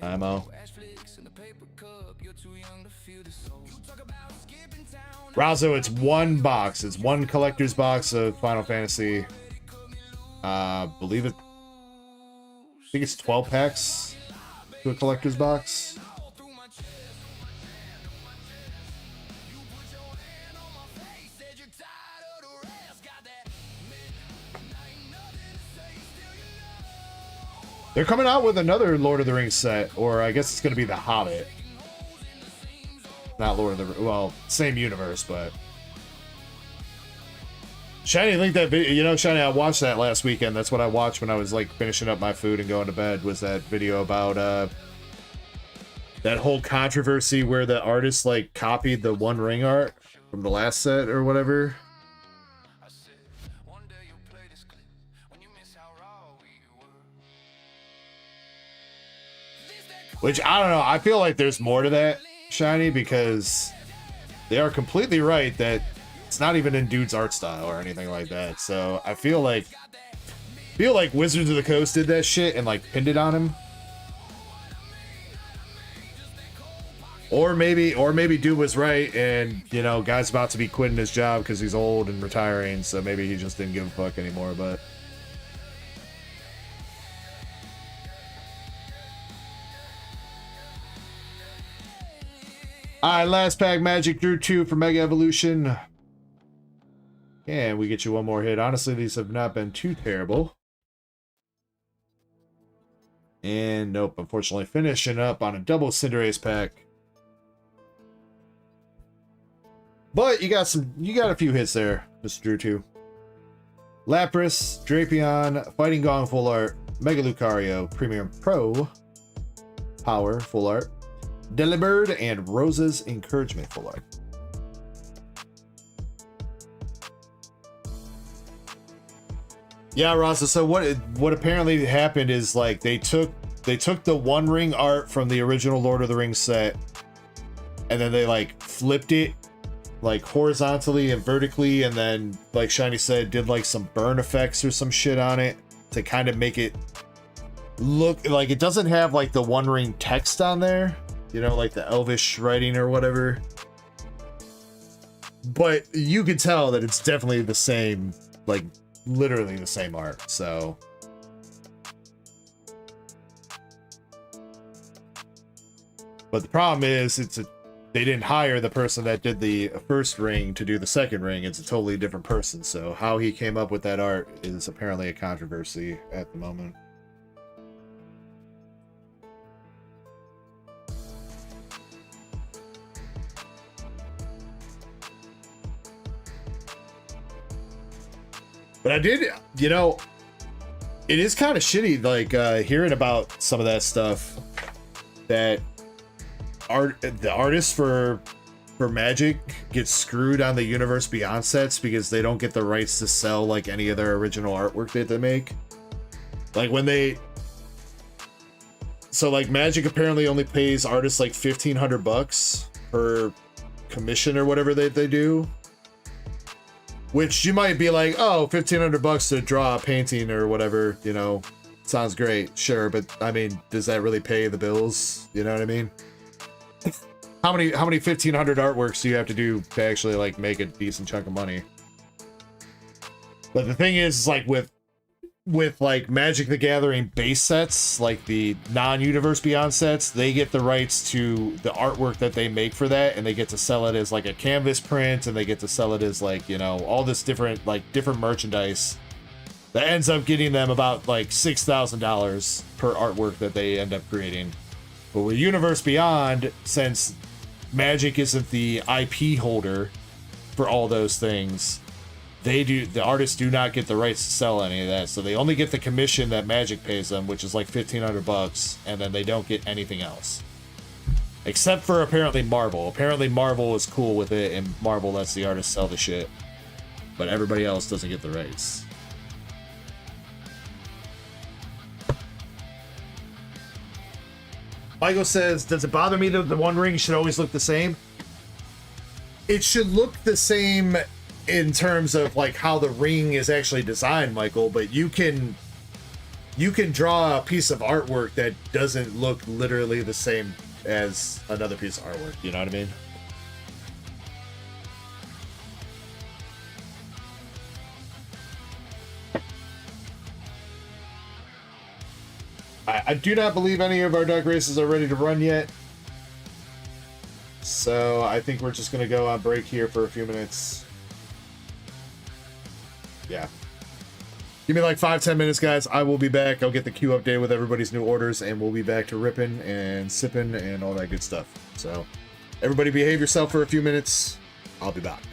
IMO. Razo, it's one box. It's one collector's box of Final Fantasy. Believe it. I think it's 12 packs to a collector's box. They're coming out with another Lord of the Rings set, or I guess it's going to be The Hobbit. Not Lord of the... Well, same universe, but... Shiny linked that video. You know, Shiny, I watched that last weekend. That's what I watched when I was, like, finishing up my food and going to bed, was that video about, that whole controversy where the artist, like, copied the One Ring art from the last set or whatever. Which, I don't know, I feel like there's more to that, Shiny, because they are completely right that it's not even in dude's art style or anything like that. So I feel like Wizards of the Coast did that shit and like pinned it on him. Or maybe dude was right and, you know, guy's about to be quitting his job because he's old and retiring, so maybe he just didn't give a fuck anymore, but... Alright, last pack Magic Drew 2 for Mega Evolution. And we get you one more hit. Honestly, these have not been too terrible. And nope, unfortunately finishing up on a double Cinderace pack. But you got a few hits there, Mr. Drew 2. Lapras, Drapion, Fighting Gong Full Art, Mega Lucario, Premium Pro, Power Full Art, Delibird, and Rose's Encouragement Full Art. Yeah, Rasa, so what apparently happened is like they took the One Ring art from the original Lord of the Rings set, and then they like flipped it like horizontally and vertically, and then like Shiny said, did like some burn effects or some shit on it to kind of make it look like it doesn't have like the One Ring text on there, you know, like the Elvish writing or whatever. But you could tell that it's definitely the same, like literally the same art. So but the problem is they didn't hire the person that did the first ring to do the second ring. It's a totally different person. So how he came up with that art is apparently a controversy at the moment. But I did, you know, it is kind of shitty, like, hearing about some of that stuff, that the artists for Magic get screwed on the Universe Beyond sets because they don't get the rights to sell, like, any of their original artwork that they make. Like, when they... So, like, Magic apparently only pays artists, like, $1,500 per commission or whatever they do. Which you might be like, oh, $1,500 to draw a painting or whatever, you know, sounds great, sure, but I mean, does that really pay the bills? You know what I mean? How many 1,500 artworks do you have to do to actually like make a decent chunk of money? But the thing is, like with like Magic the Gathering base sets, like the non-Universe Beyond sets, they get the rights to the artwork that they make for that, and they get to sell it as like a canvas print, and they get to sell it as like, you know, all this different merchandise that ends up getting them about like $6,000 per artwork that they end up creating. But with Universe Beyond, since Magic isn't the IP holder for all those things, the artists do not get the rights to sell any of that, so they only get the commission that Magic pays them, which is like $1,500, and then they don't get anything else. Except for apparently Marvel. Apparently Marvel is cool with it, and Marvel lets the artists sell the shit. But everybody else doesn't get the rights. Michael says, does it bother me that the One Ring should always look the same? It should look the same in terms of like how the ring is actually designed, Michael, but you can draw a piece of artwork that doesn't look literally the same as another piece of artwork, you know what I mean? I do not believe any of our duck races are ready to run yet, so I think we're just going to go on break here for a few minutes. Yeah. Give me like 5-10 minutes, guys. I will be back. I'll get the queue updated with everybody's new orders, and we'll be back to ripping and sipping and all that good stuff. So, everybody behave yourself for a few minutes. I'll be back.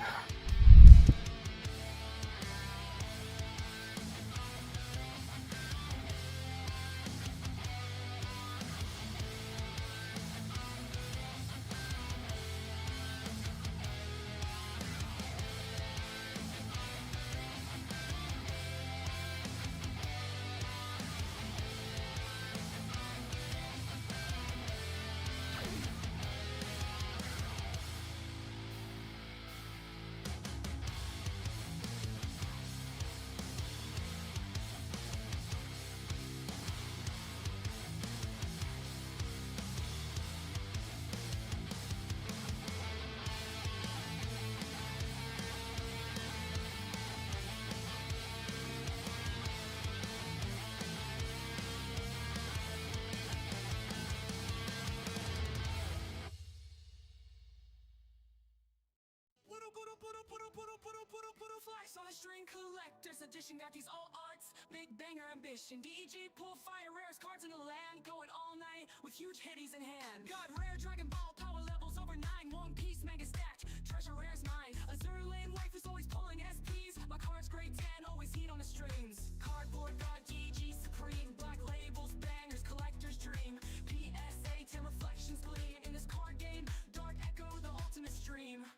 string collectors edition, got these all arts, big banger ambition. DEG pull fire, rarest cards in the land, going all night with huge hitties in hand. Got rare Dragon Ball power levels over 9, One Piece mega stacked, treasure rare's mine. Azure lane wife is always pulling SPs, my card's grade 10, always heat on the strings. Cardboard god DEG supreme, black labels, bangers, collector's dream. PSA 10 reflections gleam in this card game, Dark Echo the ultimate stream.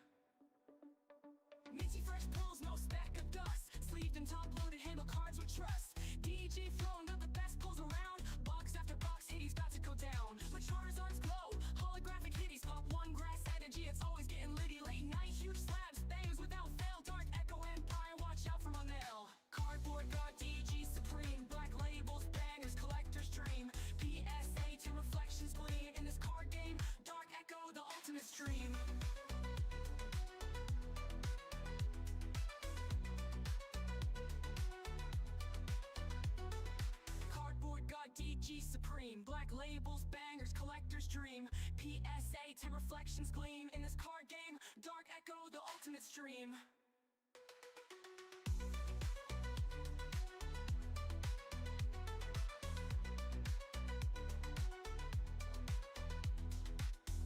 Minty fresh pulls, no speck of dust, sleeved and top loaded, handle cards with trust. DG throwing up the best pulls around, box after box, hitties about to go down. My Charizards glow, holographic hitties, pop one grass energy, it's always getting litty. Late night, huge slabs, bangers without fail, Dark Echo Empire, watch out for my nail. Cardboard god DG supreme, black labels, bangers, collector's dream. PSA 10 reflections gleam in this card game, Dark Echo the ultimate stream. DG supreme, black labels, bangers, collector's dream. PSA 10 reflections gleam in this card game, Dark Echo the ultimate stream.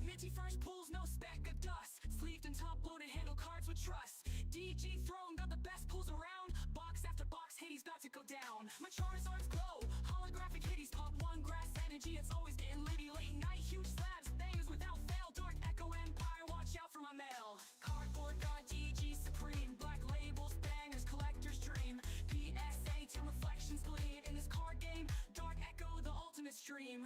Minty first pulls, no speck of dust, sleeved and top loaded, handle cards with trust. DG throwing got the best pulls around, box after box, hitties about to go down. My Charizards glow, holographic hitties, pop one grass energy, it's always getting litty. Late night, huge slabs, bangers without fail, Dark Echo Empire, watch out for my mail. Cardboard god DG supreme, black labels, bangers, collector's dream. PSA 10 reflections gleam in this card game, Dark Echo the ultimate stream.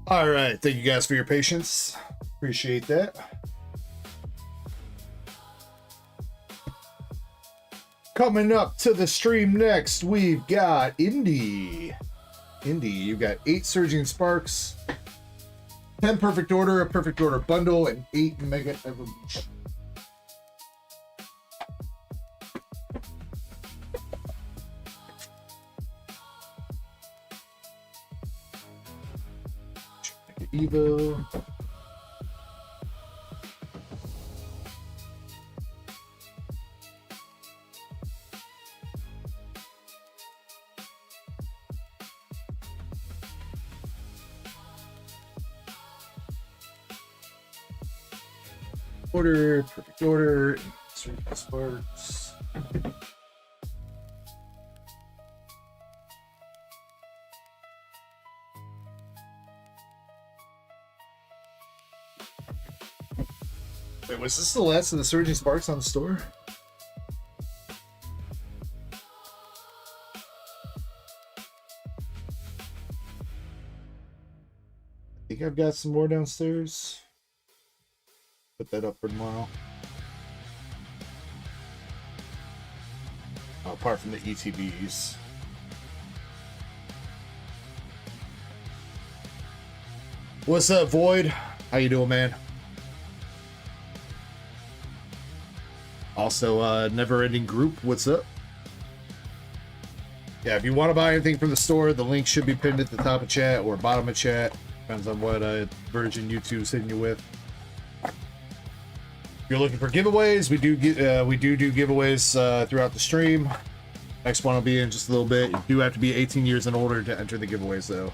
All right, thank you guys for your patience. Appreciate that. Coming up to the stream next, we've got Indy. Indy, you've got 8 Surging Sparks, 10 Perfect Order, a Perfect Order bundle, and 8 Mega Evolution. Evo. Order, perfect order, Surging Sparks. Wait, was this the last of the Surging Sparks on the store? I think I've got some more downstairs. Put that up for tomorrow. Oh, apart from the ETBs. What's up, Void? How you doing, man? Also, Never Ending Group, what's up? Yeah, if you want to buy anything from the store, the link should be pinned at the top of chat or bottom of chat. Depends on what version YouTube's hitting you with. If you're looking for giveaways, we do giveaways throughout the stream. Next one will be in just a little bit. You do have to be 18 years and older to enter the giveaways, though.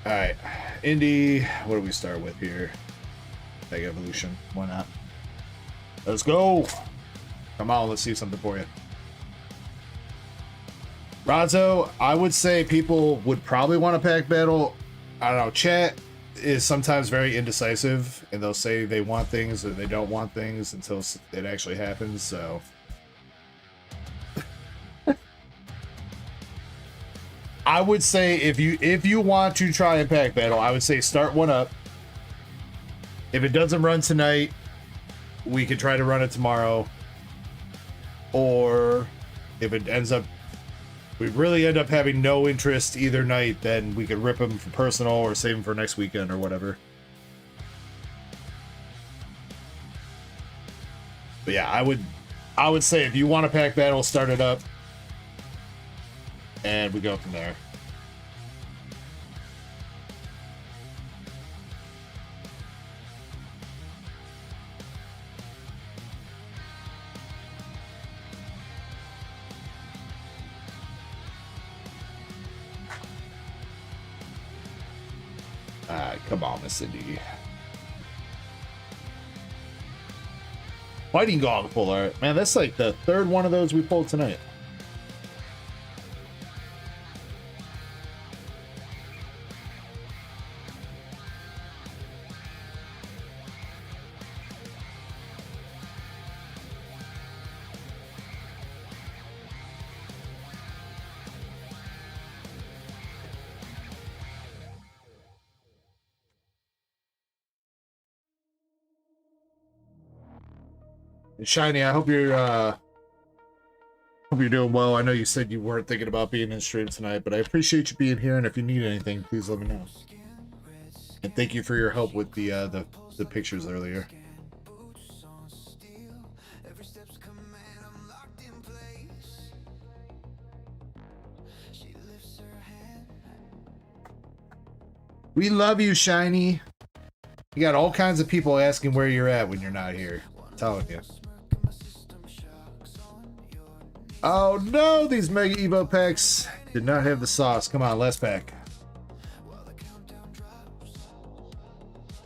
All right, Indy. What do we start with here? Mega Evolution. Why not? Let's go. Come on, let's see something for you. Razzo, I would say people would probably want a pack battle. I don't know. Chat is sometimes very indecisive, and they'll say they want things or they don't want things until it actually happens. So, I would say if you want to try a pack battle, I would say start one up. If it doesn't run tonight, we could try to run it tomorrow. Or if it ends up, we really end up having no interest either night, then we could rip them for personal or save them for next weekend or whatever. But yeah, I would say if you want a pack battle, start it up, and we go from there. Come on, Miss Cindy. Fighting Gong pull art. Man, that's like the third one of those we pulled tonight. Shiny, I hope you're doing well. I know you said you weren't thinking about being in stream tonight, but I appreciate you being here, and if you need anything, please let me know. And thank you for your help with the pictures earlier. We love you, Shiny. You got all kinds of people asking where you're at when you're not here. I'm telling you. Oh no, these Mega Evo packs did not have the sauce. Come on, last pack.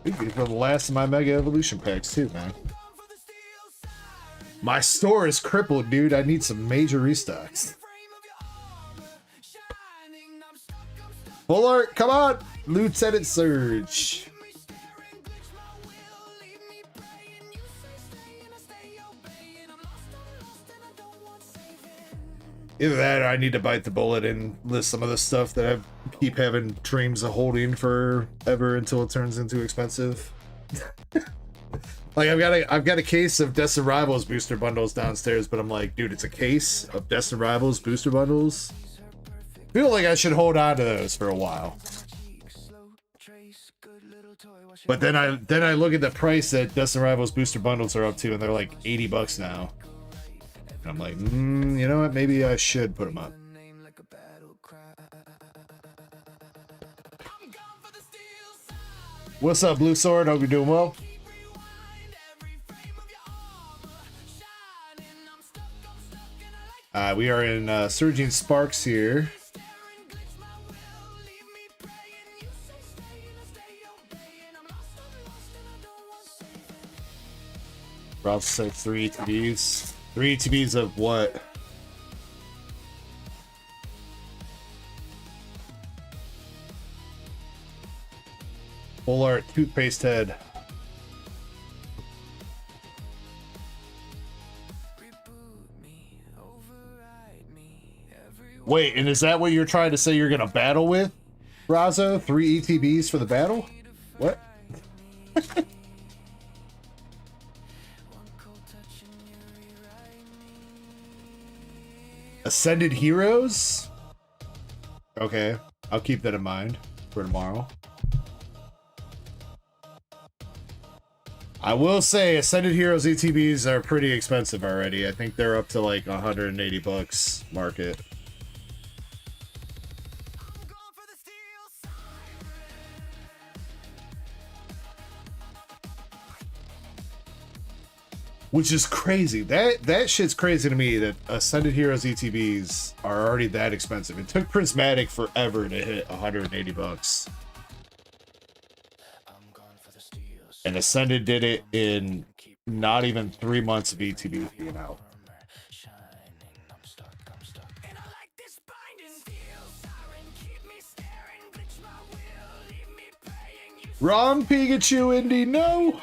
These are the last of my Mega Evolution packs too, man. My store is crippled, dude. I need some major restocks. Full art, come on! Lieutenant Surge. Either that or I need to bite the bullet and list some of the stuff that I keep having dreams of holding forever until it turns into expensive. Like I've got a case of Destined Rivals booster bundles downstairs, but I'm like, dude, it's a case of Destined Rivals booster bundles. I feel like I should hold on to those for a while. But then I look at the price that Destined Rivals booster bundles are up to, and they're like 80 bucks now. And I'm like, you know what? Maybe I should put them up. What's up, Blue Sword? Hope you're doing well. We are in Surging Sparks here. Rob said 3 ETBs. 3 ETBs of what? Full art toothpaste head. Wait, and is that what you're trying to say you're gonna battle with, Razo? 3 ETBs for the battle? What? Ascended Heroes? Okay, I'll keep that in mind for tomorrow. I will say Ascended Heroes ETBs are pretty expensive already. I think they're up to like 180 bucks market. Which is crazy. That shit's crazy to me that Ascended Heroes ETBs are already that expensive. It took Prismatic forever to hit 180 bucks. And Ascended did it in not even 3 months of ETB being out. Wrong Pikachu, Indy, no!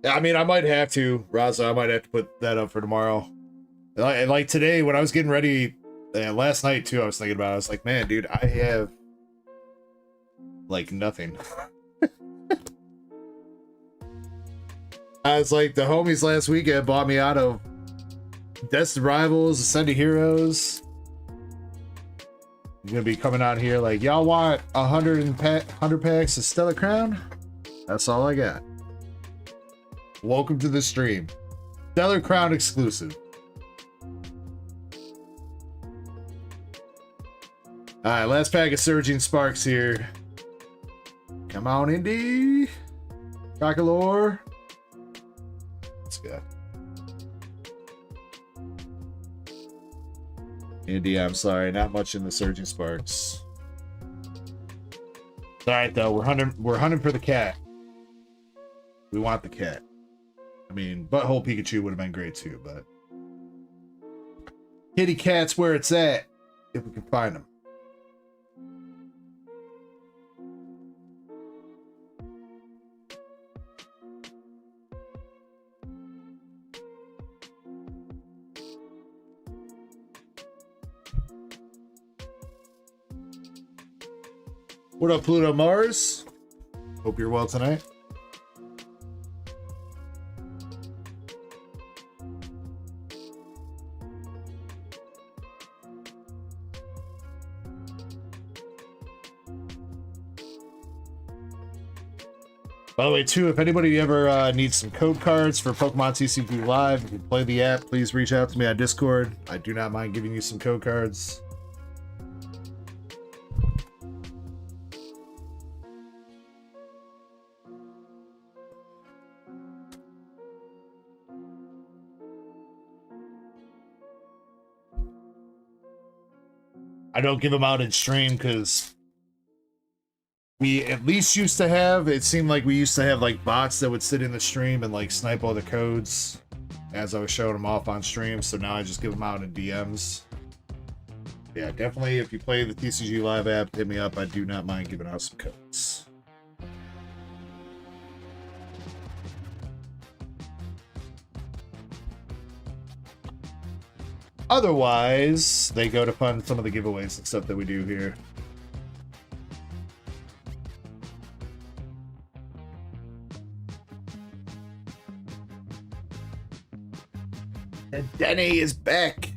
I mean, I might have to, Raza. I might have to put that up for tomorrow. Like today, when I was getting ready, last night too, I was thinking about it. I was like, man, dude, I have like nothing. I was like, the homies last weekend bought me out of Destined Rivals, Ascended Heroes. I'm gonna be coming out here like, y'all want 100 packs of Stellar Crown? That's all I got. Welcome to the stream. Stellar Crown exclusive. Alright, last pack of Surging Sparks here. Come on, Indy. Crocalore. Let's go. Indy, I'm sorry. Not much in the Surging Sparks. Alright, though. We're hunting for the cat. We want the cat. I mean, Butthole Pikachu would have been great too, but kitty cat's where it's at, if we can find them. What up, Pluto Mars? Hope you're well tonight. By the way, too, if anybody ever needs some code cards for Pokemon TCG Live, if you play the app, please reach out to me on Discord. I do not mind giving you some code cards. I don't give them out in stream because we at least used to have. It seemed like we used to have like bots that would sit in the stream and like snipe all the codes as I was showing them off on stream. So now I just give them out in DMs. Yeah, definitely. If you play the TCG Live app, hit me up. I do not mind giving out some codes. Otherwise, they go to fund some of the giveaways and stuff that we do here. And Denny is back.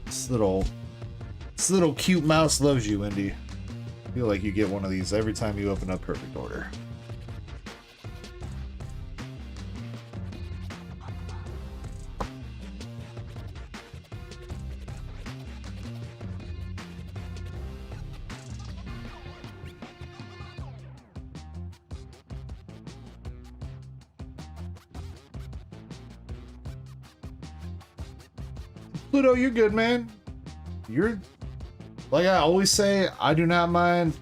This little cute mouse loves you, Indy. I feel like you get one of these every time you open up Perfect Order. Pluto, you're good, man. You're, like I always say, I do not mind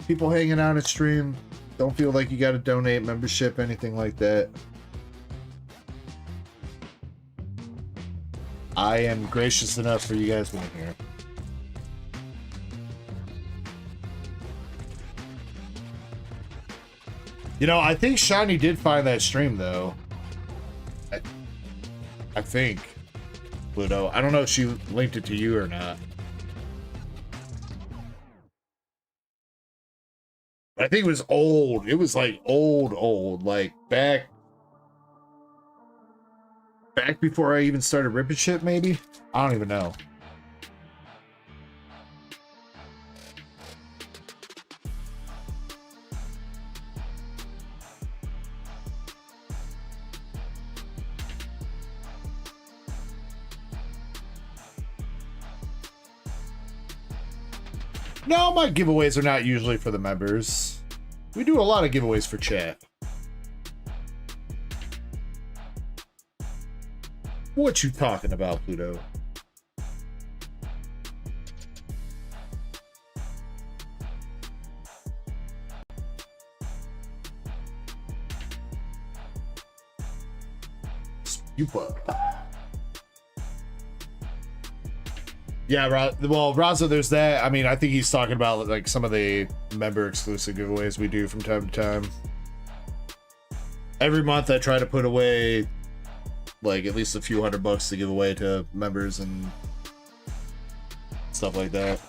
people hanging out at stream. Don't feel like you got to donate membership, anything like that. I am gracious enough for you guys being here. You know, I think Shiny did find that stream, though. I think, Pluto. I don't know if she linked it to you or not. I think it was old. It was like old. Like back before I even started ripping shit, maybe? I don't even know. No, my giveaways are not usually for the members. We do a lot of giveaways for chat. What you talking about, Pluto? Spupa. Yeah, well, Raza, there's that. I mean, I think he's talking about like some of the member exclusive giveaways we do from time to time. Every month I try to put away like at least a few $100 to give away to members and stuff like that.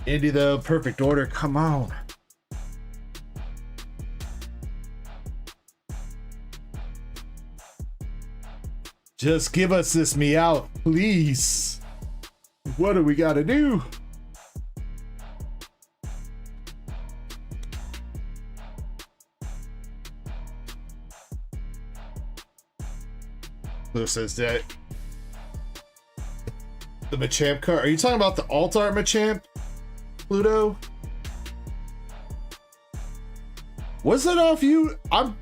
Indy, the Perfect Order, come on. Just give us this Meowth, please. What do we gotta do? Who says that? The Machamp card. Are you talking about the alt art Machamp? Pluto? Was that off you? I'm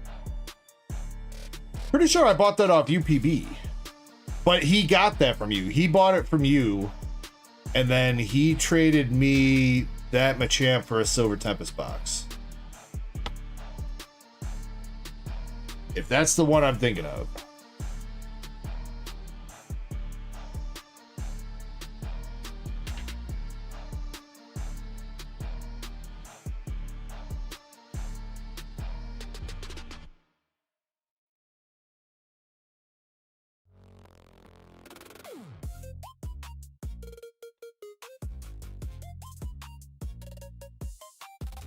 pretty sure I bought that off UPB. But he got that from you. He bought it from you. And then he traded me that Machamp for a Silver Tempest box. If that's the one I'm thinking of.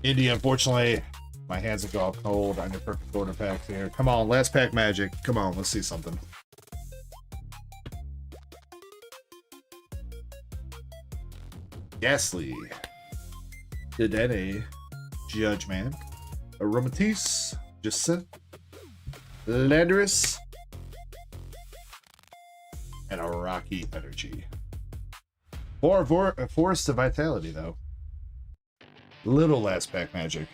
Indy, unfortunately, my hands have gone cold on your Perfect Order packs here. Come on, last pack magic. Come on, let's see something. Ghastly, Dedenne, Judgment, Aromatisse, Jacinth, Landorus, and a Rocky Energy. Forest of Vitality, though. Little last pack magic.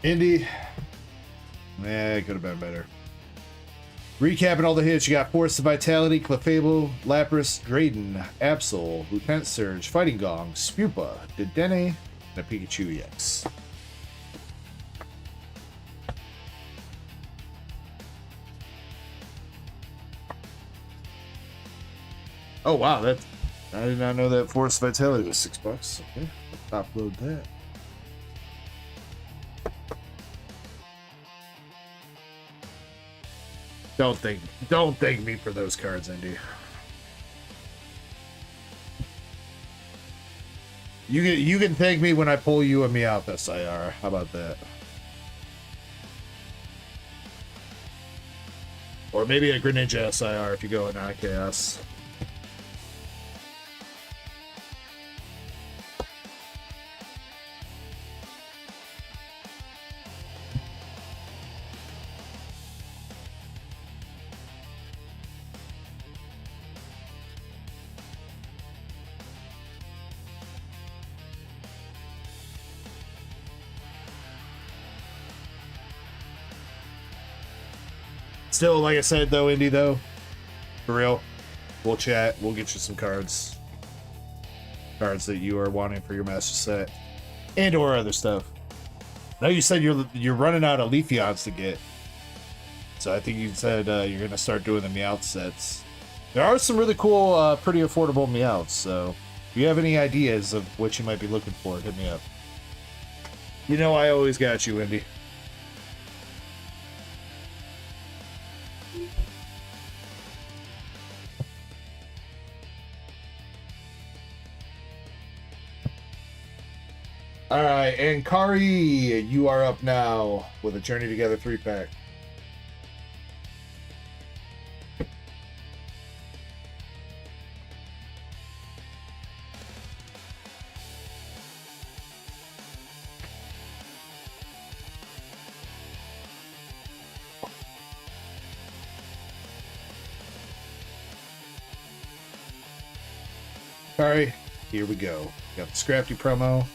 Indy. Yeah, it could have been better. Recapping all the hits, you got Force of Vitality, Clefable, Lapras, Drayden, Absol, Lieutenant Surge, Fighting Gong, Spupa, Dedenne, and a Pikachu EX. Oh wow, I did not know that Force of Vitality was $6. Okay, let's upload that. Don't thank me for those cards, Indy. You can thank me when I pull you a Meowth SIR. How about that? Or maybe a Greninja SIR if you go in IKS. Still, like I said, though, Indy, though, for real, we'll chat. We'll get you some cards. Cards that you are wanting for your master set. And or other stuff. Now you said you're running out of Leafeons to get. So I think you said you're going to start doing the Meowth sets. There are some really cool, pretty affordable Meowths. So if you have any ideas of what you might be looking for, hit me up. You know I always got you, Indy. Alright, and Kari, you are up now with a Journey Together 3-pack. Kari, here we go. Got the Scrafty promo.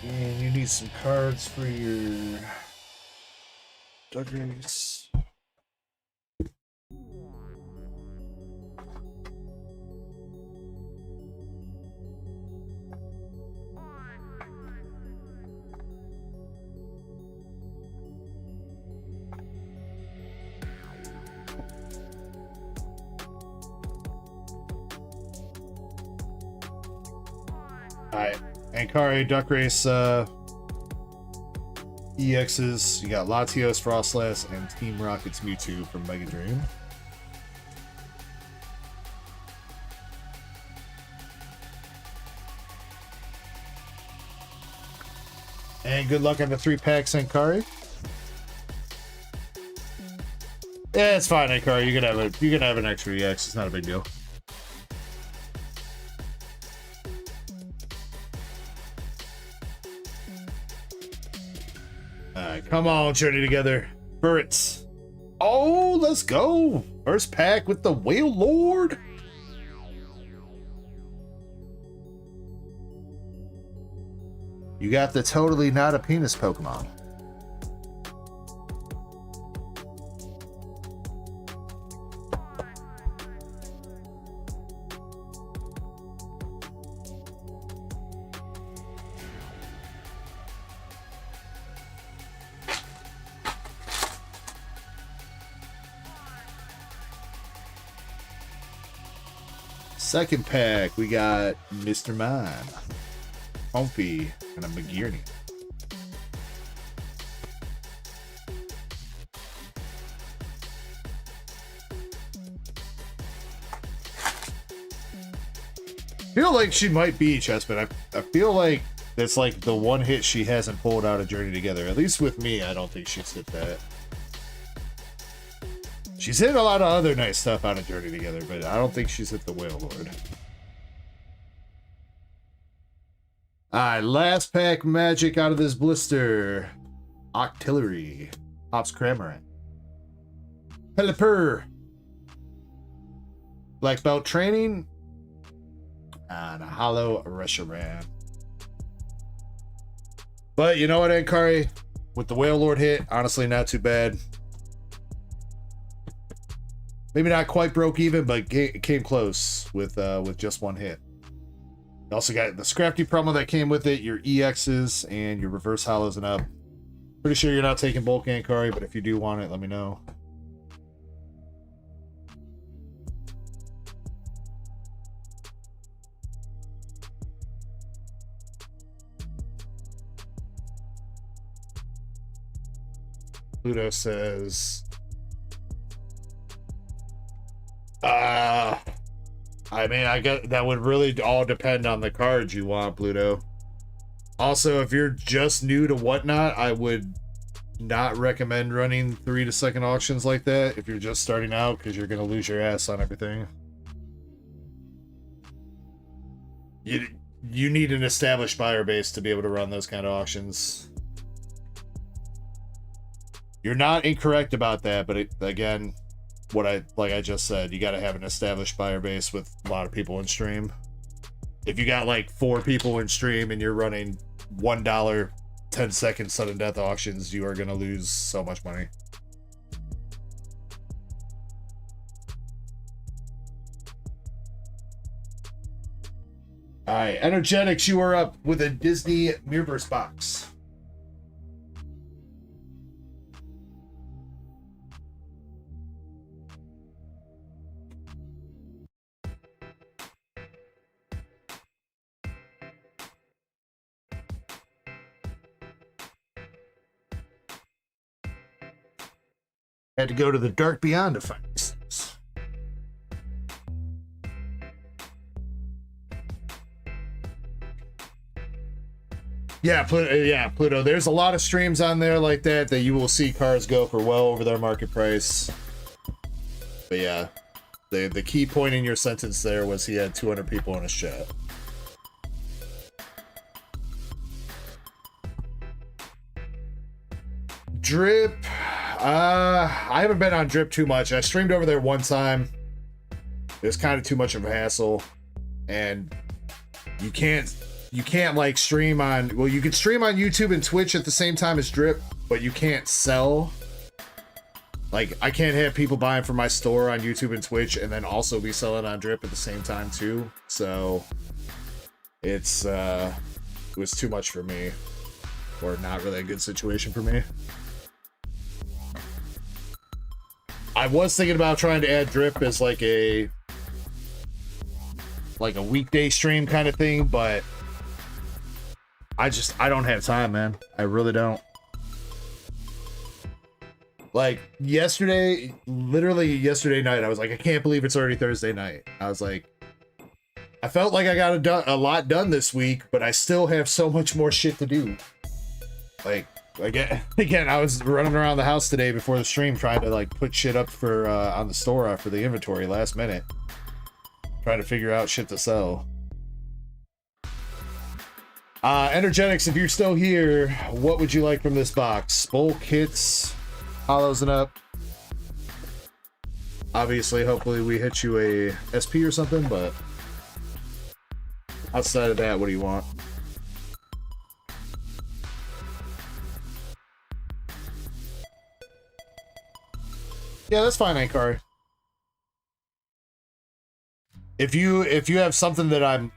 And you need some cards for your Duckies. Alright. Ankari, Duck Race, EXs. You got Latios, Frostlass, and Team Rocket's Mewtwo from Mega Dream. And good luck on the 3-packs, Ankari. Yeah, it's fine, Ankari. You can have an extra EX. It's not a big deal. Come on, Journey Together. Burrits. Oh, let's go. First pack with the Whale Lord. You got the totally not a penis Pokemon. Second pack, we got Mr. Mime, Comfy, and a McGearney. I feel like she might be Chessman. I feel like That's like the one hit she hasn't pulled out of Journey Together. At least with me, I don't think she's hit that. She's hit a lot of other nice stuff out of Journey Together, but I don't think she's hit the Whale Lord. Alright, last pack magic out of this blister. Octillery. Pops Cramorant. Pelipper. Black Belt Training. And a Hollow Reshiram. But you know what, Ankari? With the Whale Lord hit, honestly not too bad. Maybe not quite broke even, but came close with just one hit. You also got the Scrafty promo that came with it, your EXs, and your reverse hollows and up. Pretty sure you're not taking bulk, Ankari, but if you do want it, let me know. Pluto says, I mean, I guess that would really all depend on the cards you want, Pluto. Also, if you're just new to Whatnot, I would not recommend running 3 to second auctions like that if you're just starting out, because you're going to lose your ass on everything. You need an established buyer base to be able to run those kind of auctions. You're not incorrect about that, but again, like I just said, you got to have an established buyer base with a lot of people in stream. If you got like 4 people in stream and you're running $1 10-second sudden death auctions, you are going to lose so much money. All right, Energetics, you are up with a Disney Mirrorverse box. Had to go to the Dark Beyond to find these things. Yeah, Pluto. There's a lot of streams on there like that you will see cars go for well over their market price. But yeah, the key point in your sentence there was he had 200 people in his chat. Drip. I haven't been on Drip too much. I streamed over there one time. It was kind of too much of a hassle, and you can't like stream on, well, you can stream on YouTube and Twitch at the same time as Drip, but you can't sell. Like, I can't have people buying from my store on YouTube and Twitch and then also be selling on Drip at the same time too. So it was too much for me, or not really a good situation for me. I was thinking about trying to add Drip as like a weekday stream kind of thing, but I don't have time, man. I really don't. Like literally yesterday night, I was like, I can't believe it's already Thursday night. I was like, I felt like I got a lot done this week, but I still have so much more shit to do. Like, again, I was running around the house today before the stream trying to like put shit up for on the store for the inventory last minute, trying to figure out shit to sell. Energetics, if you're still here, what would you like from this box? Bulk, hits, hollows and up. Obviously, hopefully we hit you a SP or something, but outside of that, what do you want? Yeah, that's fine, Ankari. If you have something that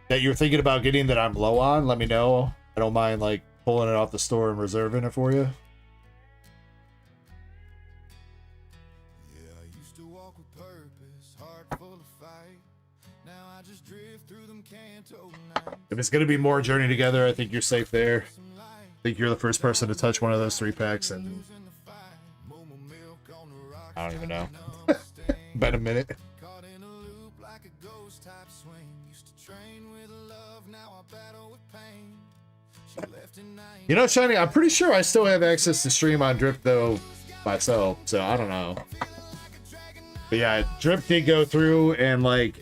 that you're thinking about getting that I'm low on, let me know. I don't mind like pulling it off the store and reserving it for you. Yeah, I used to walk with purpose, heart full of fight. Now I just drift through them Kanto nights. If it's gonna be more Journey Together, I think you're safe there. I think you're the first person to touch one of those 3 packs, and I don't even know. Been a minute. Caught in a loop like a ghost type swing. Used to train with love, now I battle with pain. You know, Shiny, I'm pretty sure I still have access to stream on Drip, though, myself, so I don't know. But yeah, Drip did go through, and, like,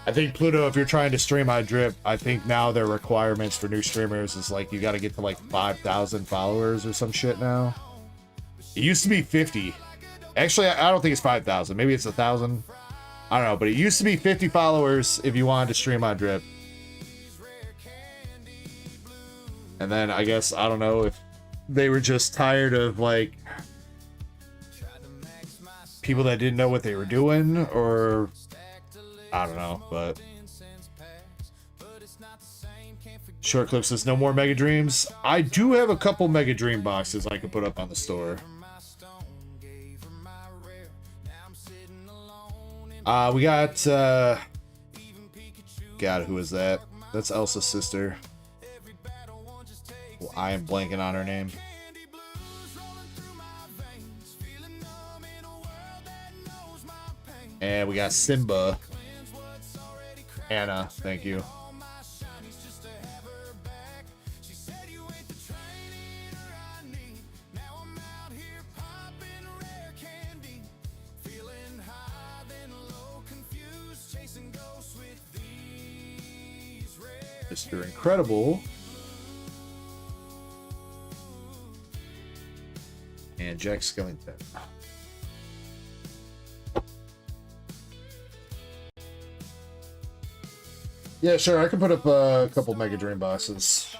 I think, Pluto, if you're trying to stream on Drip, I think now their requirements for new streamers is, like, you gotta get to, like, 5,000 followers or some shit now. It used to be 50. Actually, I don't think it's 5,000. Maybe it's 1,000. I don't know, but it used to be 50 followers if you wanted to stream on Drip. And then I guess, I don't know if they were just tired of, like, people that didn't know what they were doing, or I don't know, but Short Clip says no more Mega Dreams. I do have a couple Mega Dream boxes I could put up on the store. We got God, who is that? That's Elsa's sister. Well, I am blanking on her name. And we got Simba. Anna, thank you. Mr. Incredible. And Jack Skellington. Yeah, sure. I can put up a couple Mega Dream boxes.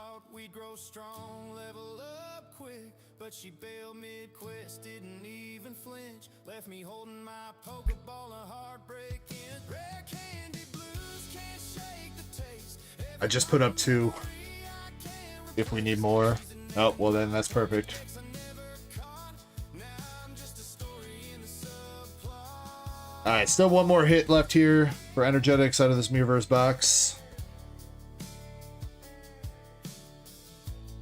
I just put up 2. If we need more. Oh, well then that's perfect. Alright, still one more hit left here for energetics out of this Mirrorverse box.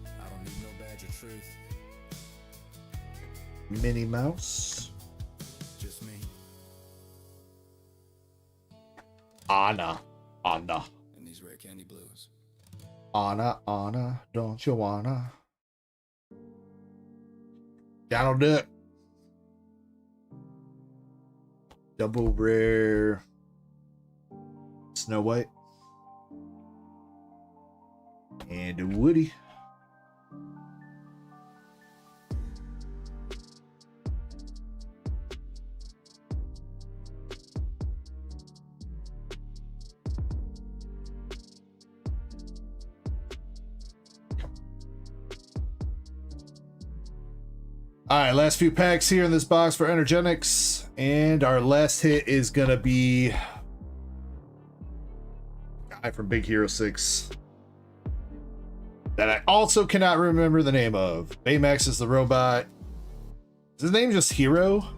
I don't need no badge of truth. Minnie Mouse. Just me. Anna. And these rare candy blues. Anna, don't you wanna? Donald Duck. Double rare Snow White. And a Woody. Alright, last few packs here in this box for energetics. And our last hit is gonna be guy from Big Hero 6 that I also cannot remember the name of. Baymax is the robot. Is his name just Hero?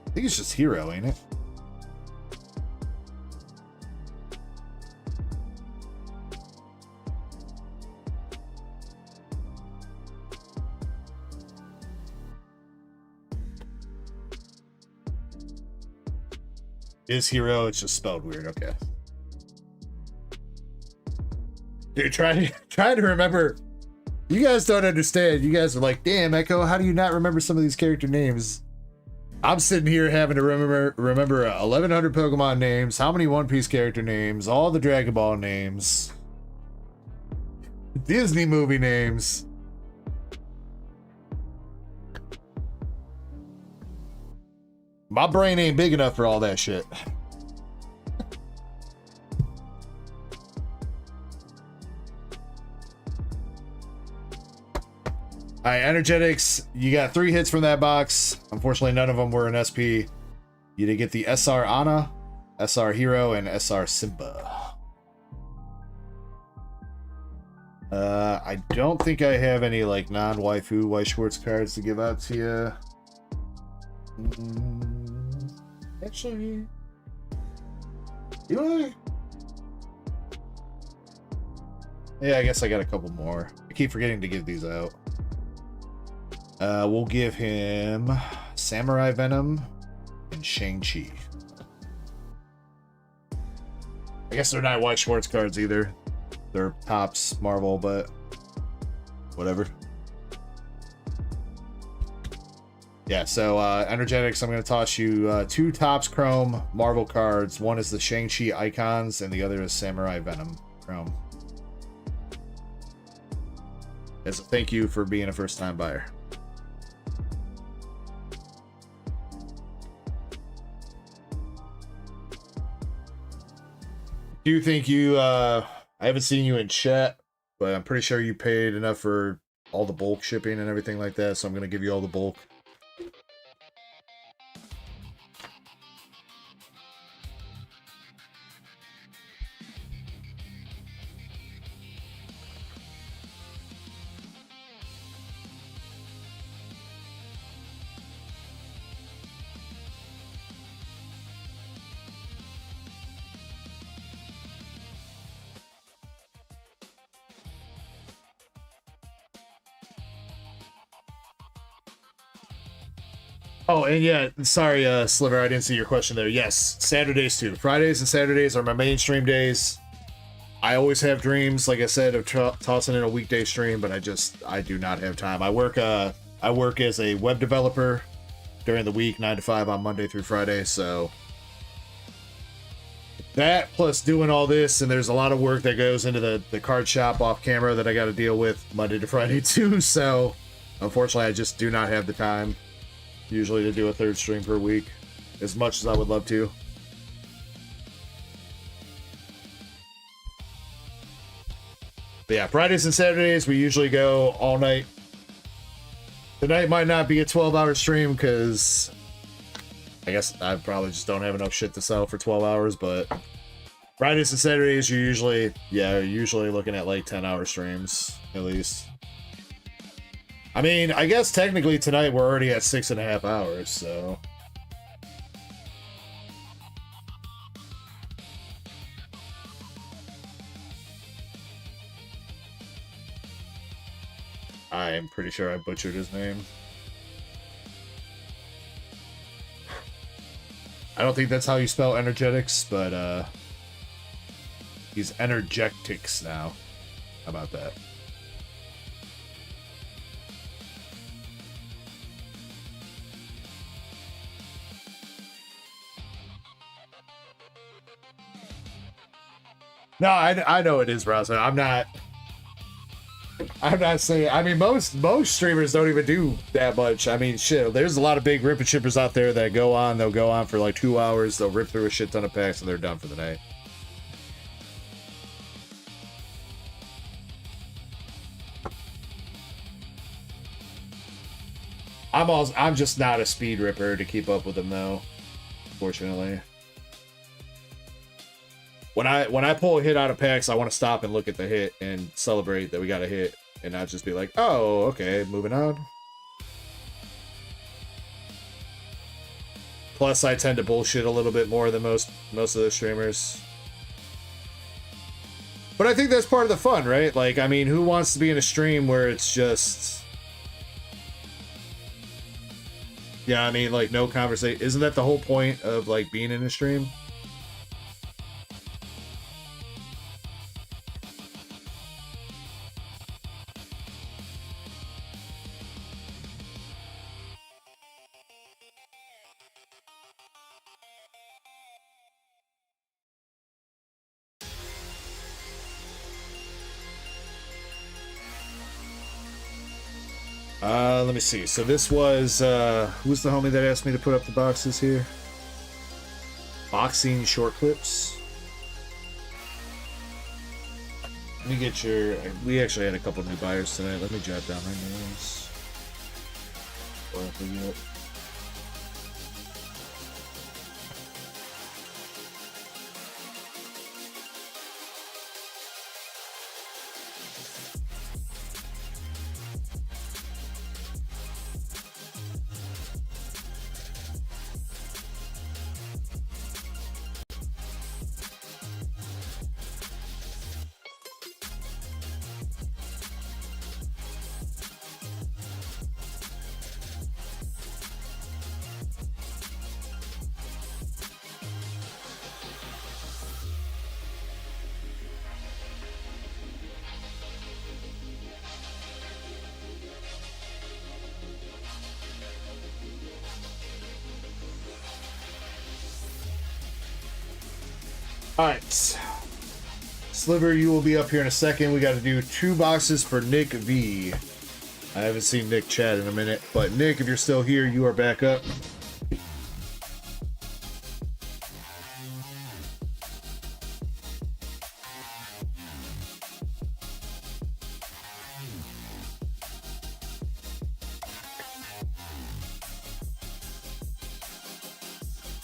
I think it's just Hero, ain't it? Is Hero, it's just spelled weird, okay. Dude, trying to remember. You guys don't understand. You guys are like, damn, Echo, how do you not remember some of these character names? I'm sitting here having to remember 1,100 Pokemon names, how many One Piece character names, all the Dragon Ball names, Disney movie names. My brain ain't big enough for all that shit. Alright, energetics. You got 3 hits from that box. Unfortunately, none of them were an SP. You did get the SR Anna, SR Hero, and SR Simba. I don't think I have any like non-waifu White Schwartz cards to give out to you. Actually, do I? Yeah, I guess I got a couple more. I keep forgetting to give these out. We'll give him Samurai Venom and Shang-Chi. I guess they're not White Schwartz cards either. their tops Marvel, but whatever. Yeah, so energetics, I'm going to toss you 2 tops Chrome Marvel cards. One is the Shang-Chi Icons, and the other is Samurai Venom Chrome. As a thank you for being a first-time buyer. Do you think you, I haven't seen you in chat, but I'm pretty sure you paid enough for all the bulk shipping and everything like that, so I'm going to give you all the bulk. Oh, and yeah, sorry, Sliver, I didn't see your question there. Yes, Saturdays too. Fridays and Saturdays are my main stream days. I always have dreams, like I said, of tossing in a weekday stream, but I do not have time. I work as a web developer during the week, 9 to 5 on Monday through Friday, so that plus doing all this, and there's a lot of work that goes into the card shop off camera that I got to deal with Monday to Friday too, so unfortunately I just do not have the time usually to do a 3rd stream per week, as much as I would love to. But yeah, Fridays and Saturdays, we usually go all night. Tonight might not be a 12-hour stream, because I guess I probably just don't have enough shit to sell for 12 hours, but Fridays and Saturdays, you're usually looking at like 10-hour streams, at least. I mean, I guess technically tonight we're already at 6.5 hours, so. I am pretty sure I butchered his name. I don't think that's how you spell energetics, but he's energetics now. How about that? No, I know it is, Raza. I'm not saying. I mean, most streamers don't even do that much. I mean, shit. There's a lot of big rip and shippers out there that go on. They'll go on for like 2 hours. They'll rip through a shit ton of packs and they're done for the night. I'm just not a speed ripper to keep up with them though. Unfortunately. When I pull a hit out of packs, I want to stop and look at the hit and celebrate that we got a hit, and not just be like, oh, okay, moving on. Plus, I tend to bullshit a little bit more than most of the streamers. But I think that's part of the fun, right? Like, I mean, who wants to be in a stream where it's just... Yeah, I mean, like, no conversation. Isn't that the whole point of, like, being in a stream? Let me see. So this was, who's the homie that asked me to put up the boxes here? Boxing short clips. Let me get your, we actually had a couple new buyers tonight. Let me jot down my names. Or I forget. All right. Sliver, you will be up here in a second. We got to do 2 boxes for Nick V. I haven't seen Nick chat in a minute, but Nick, if you're still here, you are back up.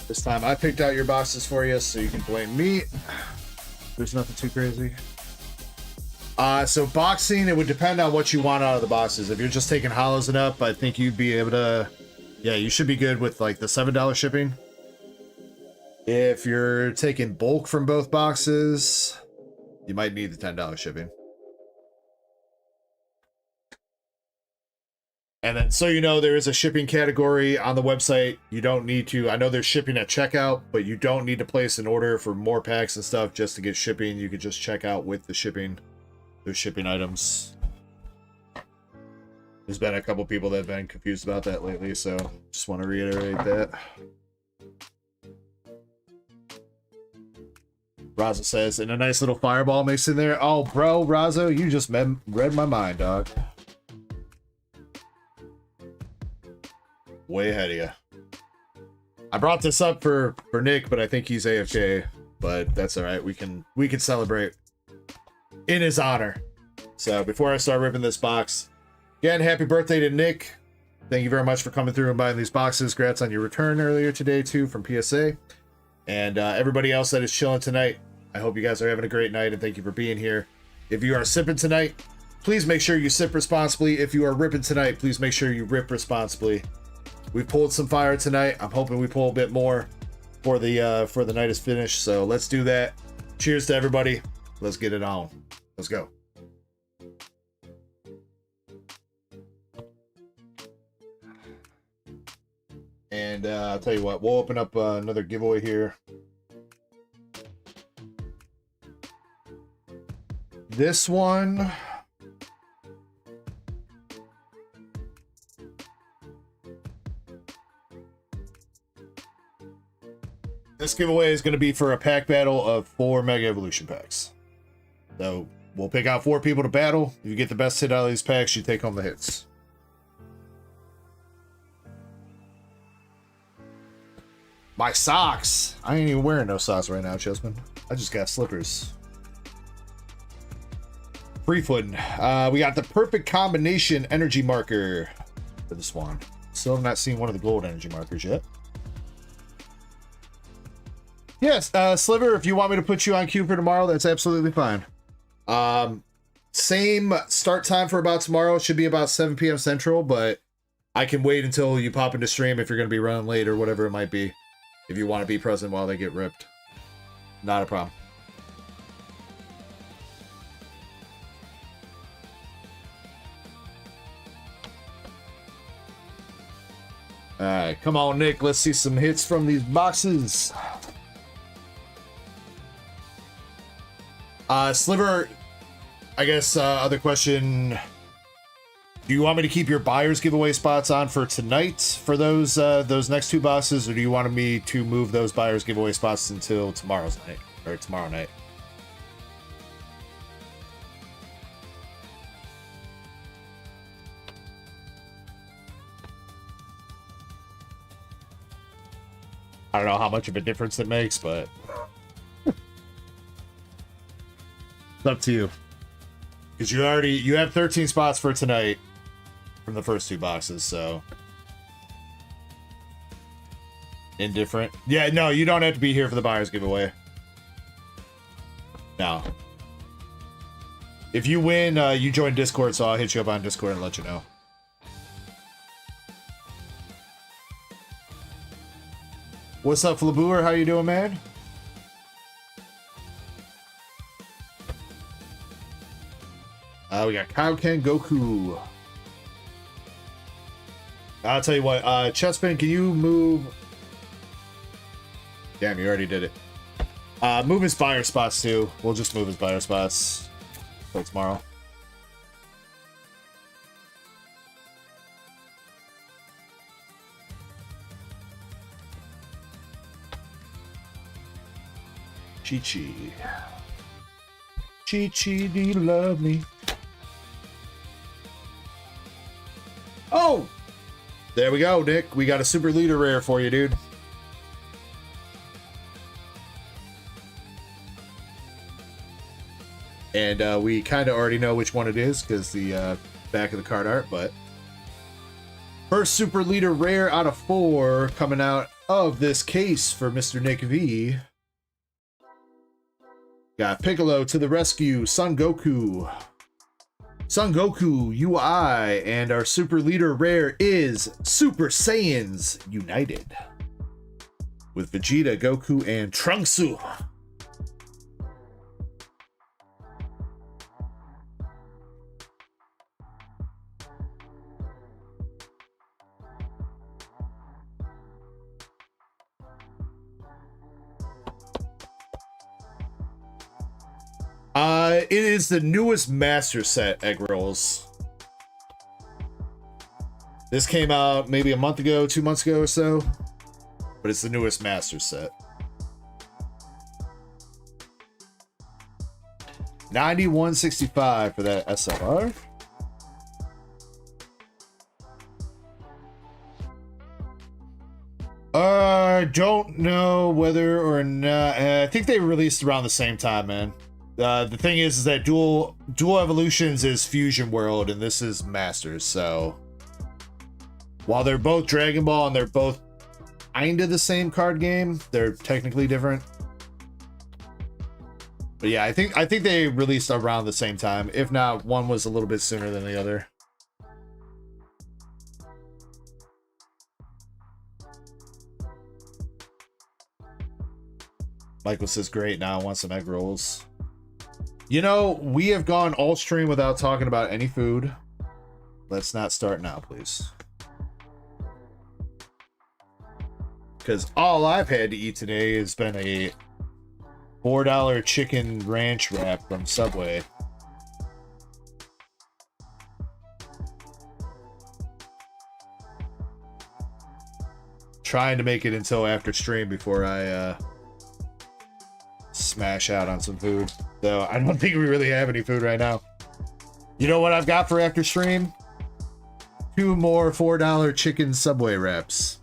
This time I picked out your boxes for you, so you can blame me. There's nothing too crazy. So boxing, it would depend on what you want out of the boxes. If you're just taking hollows and up, I think you'd be able to... Yeah, you should be good with like the $7 shipping. If you're taking bulk from both boxes, you might need the $10 shipping. And then, so you know, there is a shipping category on the website. You don't need to... I know there's shipping at checkout, but you don't need to place an order for more packs and stuff just to get shipping. You could just check out with the shipping. There's shipping items. There's been a couple people that have been confused about that lately, so just want to reiterate that. Raza says, and a nice little fireball mixed in there. Oh, bro, Razo, you just read my mind, dog. Way ahead of you. I brought this up for Nick, but I think he's AFK. But that's all right. We can celebrate in his honor. So before I start ripping this box, again, happy birthday to Nick. Thank you very much for coming through and buying these boxes. Congrats on your return earlier today too from PSA. And everybody else that is chilling tonight, I hope you guys are having a great night and thank you for being here. If you are sipping tonight, please make sure you sip responsibly. If you are ripping tonight, please make sure you rip responsibly. We've pulled some fire tonight. I'm hoping we pull a bit more for the night is finished. So let's do that. Cheers to everybody. Let's get it on. Let's go. And I'll tell you what, we'll open up another giveaway here. This one... This giveaway is going to be for a pack battle of 4 Mega Evolution packs. So we'll pick out 4 people to battle. If you get the best hit out of these packs, you take home the hits. My socks. I ain't even wearing no socks right now, Chessman. I just got slippers. Free footing. We got the perfect combination energy marker for this one. Still have not seen one of the gold energy markers yet. Yes, Sliver, if you want me to put you on queue for tomorrow, that's absolutely fine. Same start time for about tomorrow. It should be about 7 p.m. Central, but I can wait until you pop into stream if you're going to be running late or whatever it might be. If you want to be present while they get ripped. Not a problem. Alright, come on, Nick. Let's see some hits from these boxes. Sliver, I guess, other question. Do you want me to keep your buyer's giveaway spots on for tonight for those next 2 boxes, or do you want me to move those buyer's giveaway spots until tomorrow's night, or tomorrow night? I don't know how much of a difference it makes, but it's up to you. Because you have 13 spots for tonight from the first 2 boxes, so indifferent. Yeah, no, you don't have to be here for the buyer's giveaway. No. If you win, you join Discord, so I'll hit you up on Discord and let you know. What's up, Flabour? How you doing, man? We got Kaioken Goku. I'll tell you what, Chessman, can you move... Damn, you already did it. Move his buyer spots, too. We'll just move his buyer spots till tomorrow. Chi-Chi. Chi-Chi, do you love me? Oh! There we go, Nick. We got a super leader rare for you, dude. And we kind of already know which one it is because the back of the card art, but first super leader rare out of 4 coming out of this case for Mr. Nick V. Got Piccolo to the rescue, Son Goku. Son Goku UI, and our super leader rare is Super Saiyans United with Vegeta, Goku, and Trunksu. It is the newest master set, Egg Rolls. This came out maybe a month ago, 2 months ago or so, but it's the newest master set. 91.65 for that SLR. Don't know whether or not. I think they released around the same time, man. The thing is that Dual Evolutions is Fusion World and this is Masters, so while they're both Dragon Ball and they're both kind of the same card game, they're technically different. But yeah, I think they released around the same time. If not, one was a little bit sooner than the other. Michael says, great, now I want some egg rolls. You know, we have gone all stream without talking about any food. Let's not start now, please. Because all I've had to eat today has been a $4 chicken ranch wrap from Subway. Trying to make it until after stream before I smash out on some food. So I don't think we really have any food right now. You know what I've got for after stream? 2 more $4 chicken Subway wraps.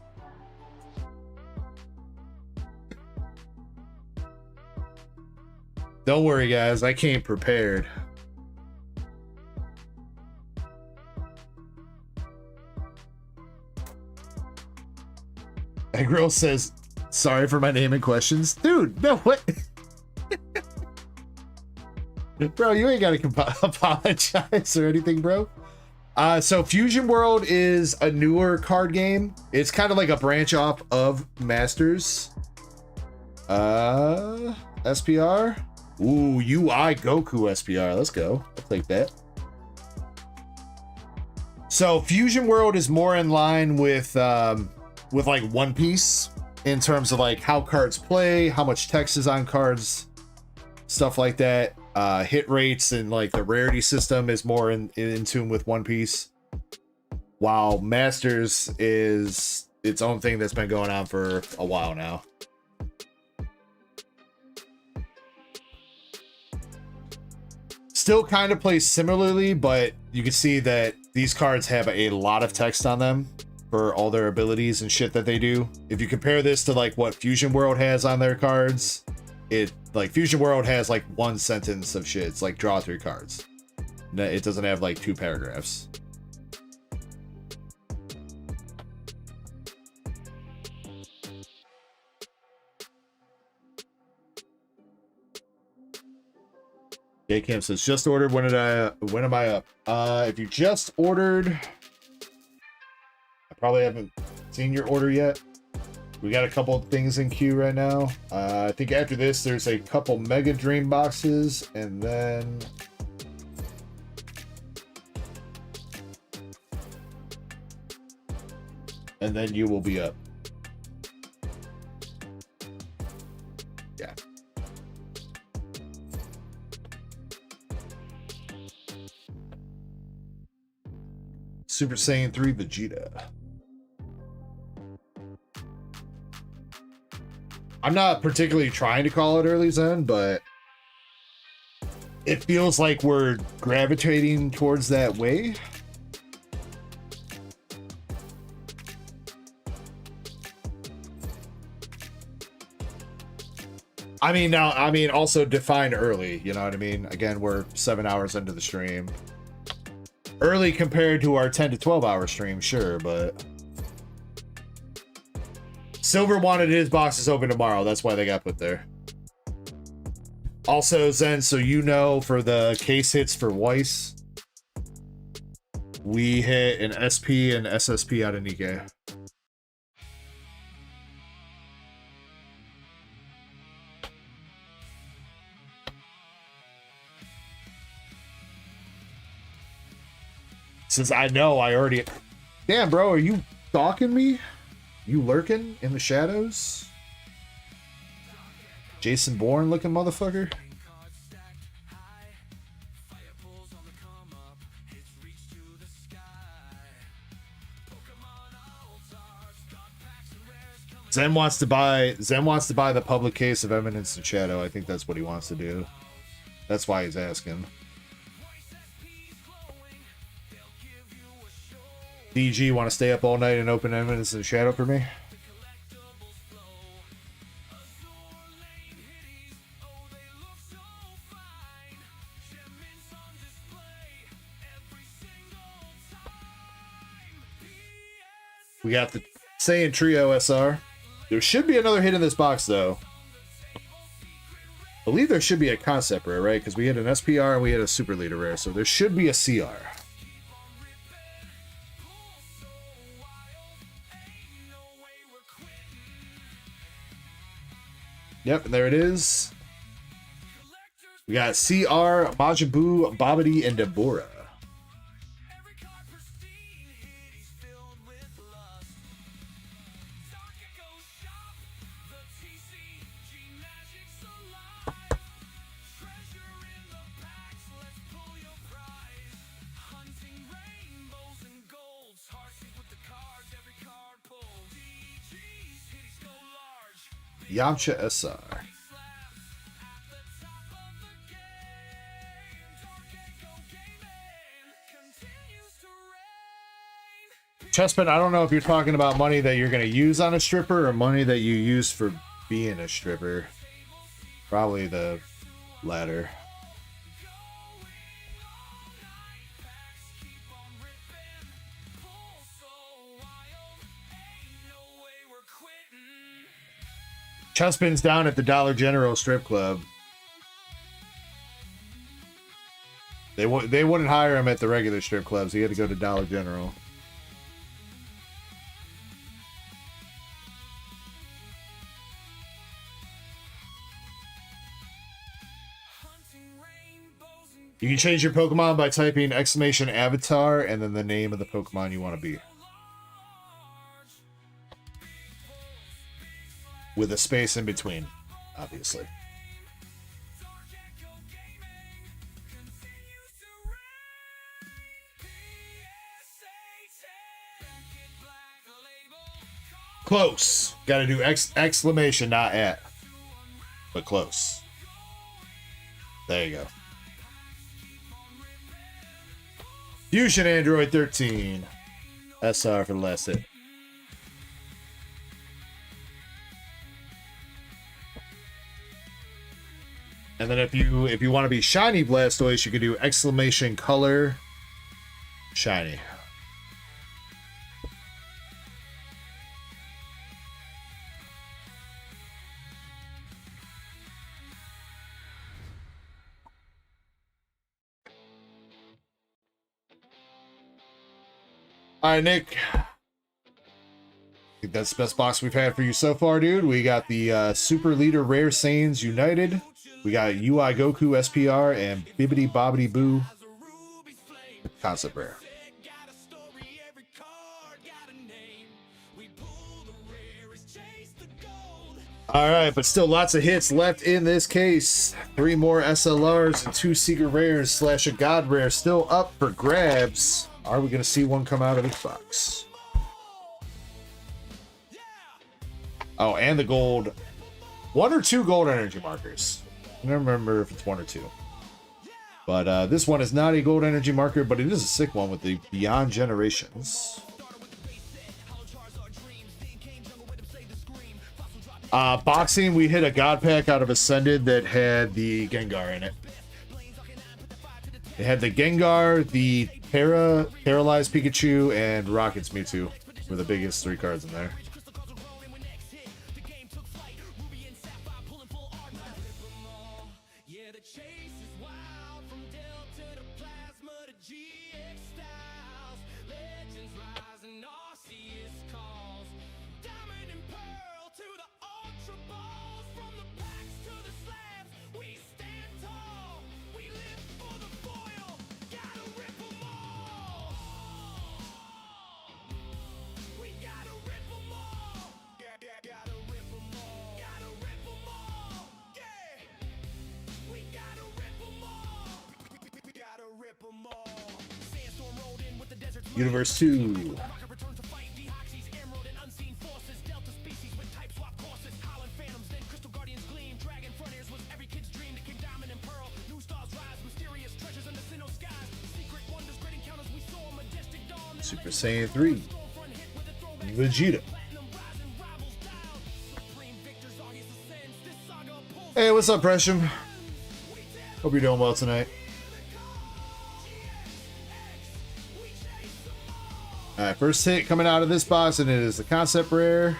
Don't worry, guys. I came prepared. That girl says, sorry for my name and questions. Dude, no, what? Bro, you ain't got to apologize or anything, bro. So Fusion World is a newer card game. It's kind of like a branch off of Masters. SPR. Ooh, UI Goku SPR. Let's go. I'll take that. So Fusion World is more in line with like One Piece in terms of like how cards play, how much text is on cards, stuff like that. Hit rates and like the rarity system is more in tune with One Piece, while Masters is its own thing that's been going on for a while now. Still kind of plays similarly, but you can see that these cards have a lot of text on them for all their abilities and shit that they do. If you compare this to like what Fusion World has on their cards, it like Fusion World has like 1 sentence of shit. It's like draw 3 cards. It doesn't have like 2 paragraphs. J Camp says, just ordered. When am I up? If you just ordered, I probably haven't seen your order yet. We got a couple of things in queue right now. I think after this, there's a couple Mega Dream boxes, and then you will be up. Yeah. Super Saiyan 3 Vegeta. I'm not particularly trying to call it early Zen, but it feels like we're gravitating towards that way. I mean, now, also define early, you know what I mean? Again, we're 7 hours into the stream. Early compared to our 10 to 12 hour stream, sure, but Silver wanted his boxes open tomorrow. That's why they got put there. Also, Zen, so you know, for the case hits for Weiss, we hit an SP and SSP out of Nikkei. Since I know I already... Damn, bro, are you stalking me? You lurking in the shadows? Jason Bourne looking motherfucker? Zen wants to buy the public case of Eminence and Shadow. I think that's what he wants to do. That's why he's asking. DG, want to stay up all night and open Eminence and Shadow for me? We got the Saiyan Trio SR. There should be another hit in this box, though. I believe there should be a concept rare, right? Because we had an SPR and we had a Super Leader rare, so there should be a CR. Yep, and there it is. We got CR, Majin Buu, Babidi, and Deborah. Yamcha SR. Chessman, I don't know if you're talking about money that you're going to use on a stripper or money that you use for being a stripper. Probably the latter. Chespin's down at the Dollar General strip club. They wouldn't hire him at the regular strip clubs. He had to go to Dollar General. You can change your Pokemon by typing exclamation avatar and then the name of the Pokemon you want to be. With a space in between, obviously. Close. Gotta do exclamation, not at. But close. There you go. Fusion Android 13. SR for the last hit. And then if you want to be shiny Blastoise, you can do exclamation color shiny. All right, Nick. I think that's the best box we've had for you so far, dude. We got the Super Leader Rare Saiyans United. We got UI Goku SPR and Bibbidi Bobbidi Boo concept rare. All right, but still lots of hits left in this case. 3 more SLRs and 2 secret rares / a god rare still up for grabs. Are we going to see one come out of this box? Oh, and the gold 1 or 2 gold energy markers. I don't remember if it's 1 or 2. But this one is not a gold energy marker, but it is a sick one with the Beyond Generations. Boxing, we hit a god pack out of Ascended that had the Gengar in it. It had the Gengar, the Paralyzed Pikachu, and Rocket's Mewtwo were the biggest 3 cards in there. Universe 2. Super Saiyan 3. Vegeta. Hey, what's up, Presham? Hope you're doing well tonight. Alright, first hit coming out of this box, and it is the concept rare.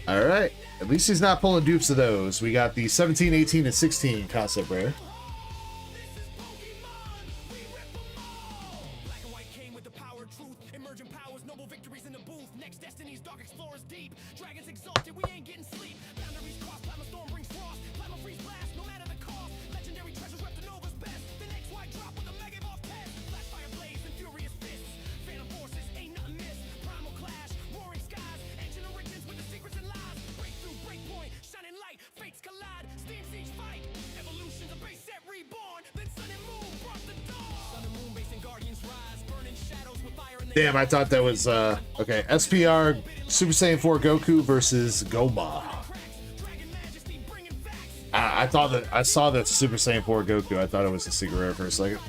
Alright, at least he's not pulling dupes of those. We got the 17, 18, and 16 concept rare. Damn, I thought that was, okay, SPR Super Saiyan 4 Goku versus Goma. I thought that, I saw that Super Saiyan 4 Goku, I thought it was a secret rare for a second.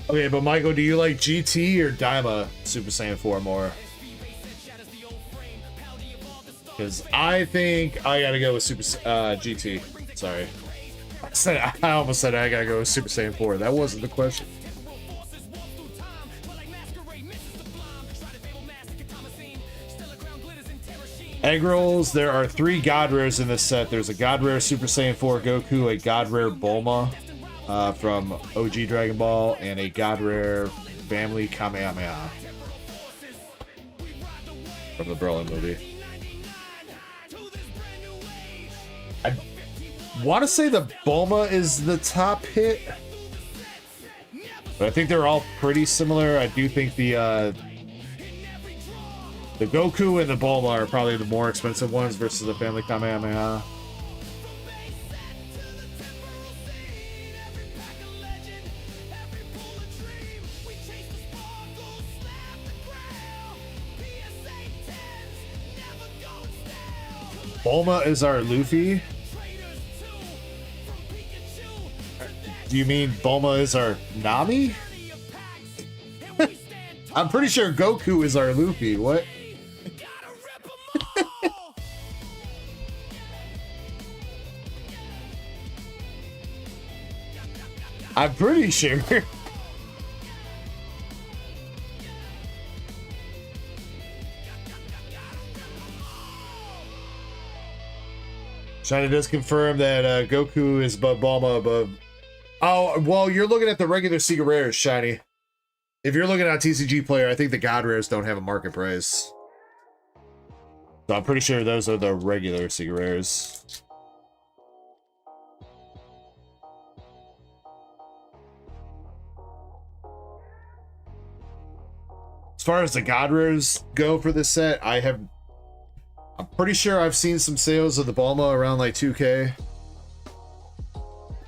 Okay, but Michael, do you like GT or Daima Super Saiyan 4 more? Because I think I gotta go with Super GT. Sorry. I almost said I gotta go with Super Saiyan 4. That wasn't the question. Egg rolls, there are 3 God Rares in this set. There's a God Rare Super Saiyan 4 Goku, a God Rare Bulma from OG Dragon Ball, and a God Rare Family Kamehameha from the Broly movie. I want to say the Bulma is the top hit, but I think they're all pretty similar. I do think the Goku and the Bulma are probably the more expensive ones versus the Family Kamehameha. Bulma is our Luffy. Do you mean Bulma is our Nami? I'm pretty sure Goku is our Luffy. What? I'm pretty sure. China does confirm that Goku is above Bulma above. Oh, well, you're looking at the regular Secret Rares, Shiny. If you're looking at TCG Player, I think the God Rares don't have a market price. So I'm pretty sure those are the regular Secret Rares. As far as the God Rares go for this set, I'm pretty sure I've seen some sales of the Bulma around like 2K.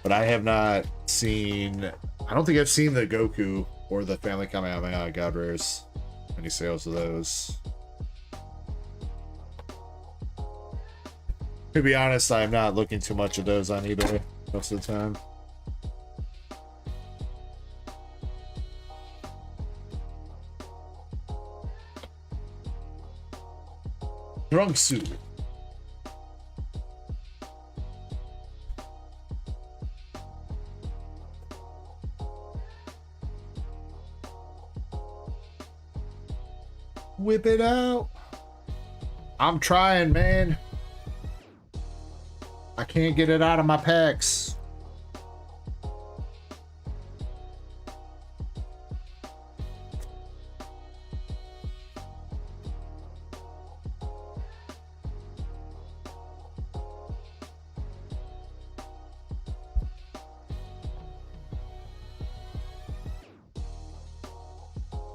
But I have not seen, I don't think I've seen the Goku or the Family Kamehameha God Rares. Any sales of those? To be honest, I'm not looking too much of those on eBay most of the time. Drunk suit. Whip it out. I'm trying, man. I can't get it out of my packs.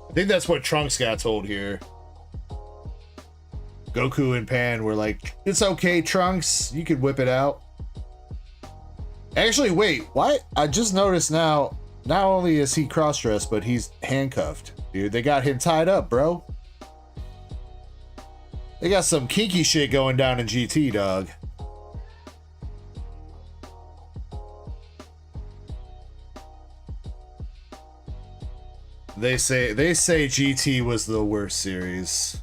I think that's what Trunks got told here. Goku and Pan were like, it's okay, Trunks, you could whip it out. Actually, wait, what? I just noticed now, not only is he cross-dressed, but he's handcuffed. Dude, they got him tied up, bro. They got some kinky shit going down in GT, dog. They say GT was the worst series.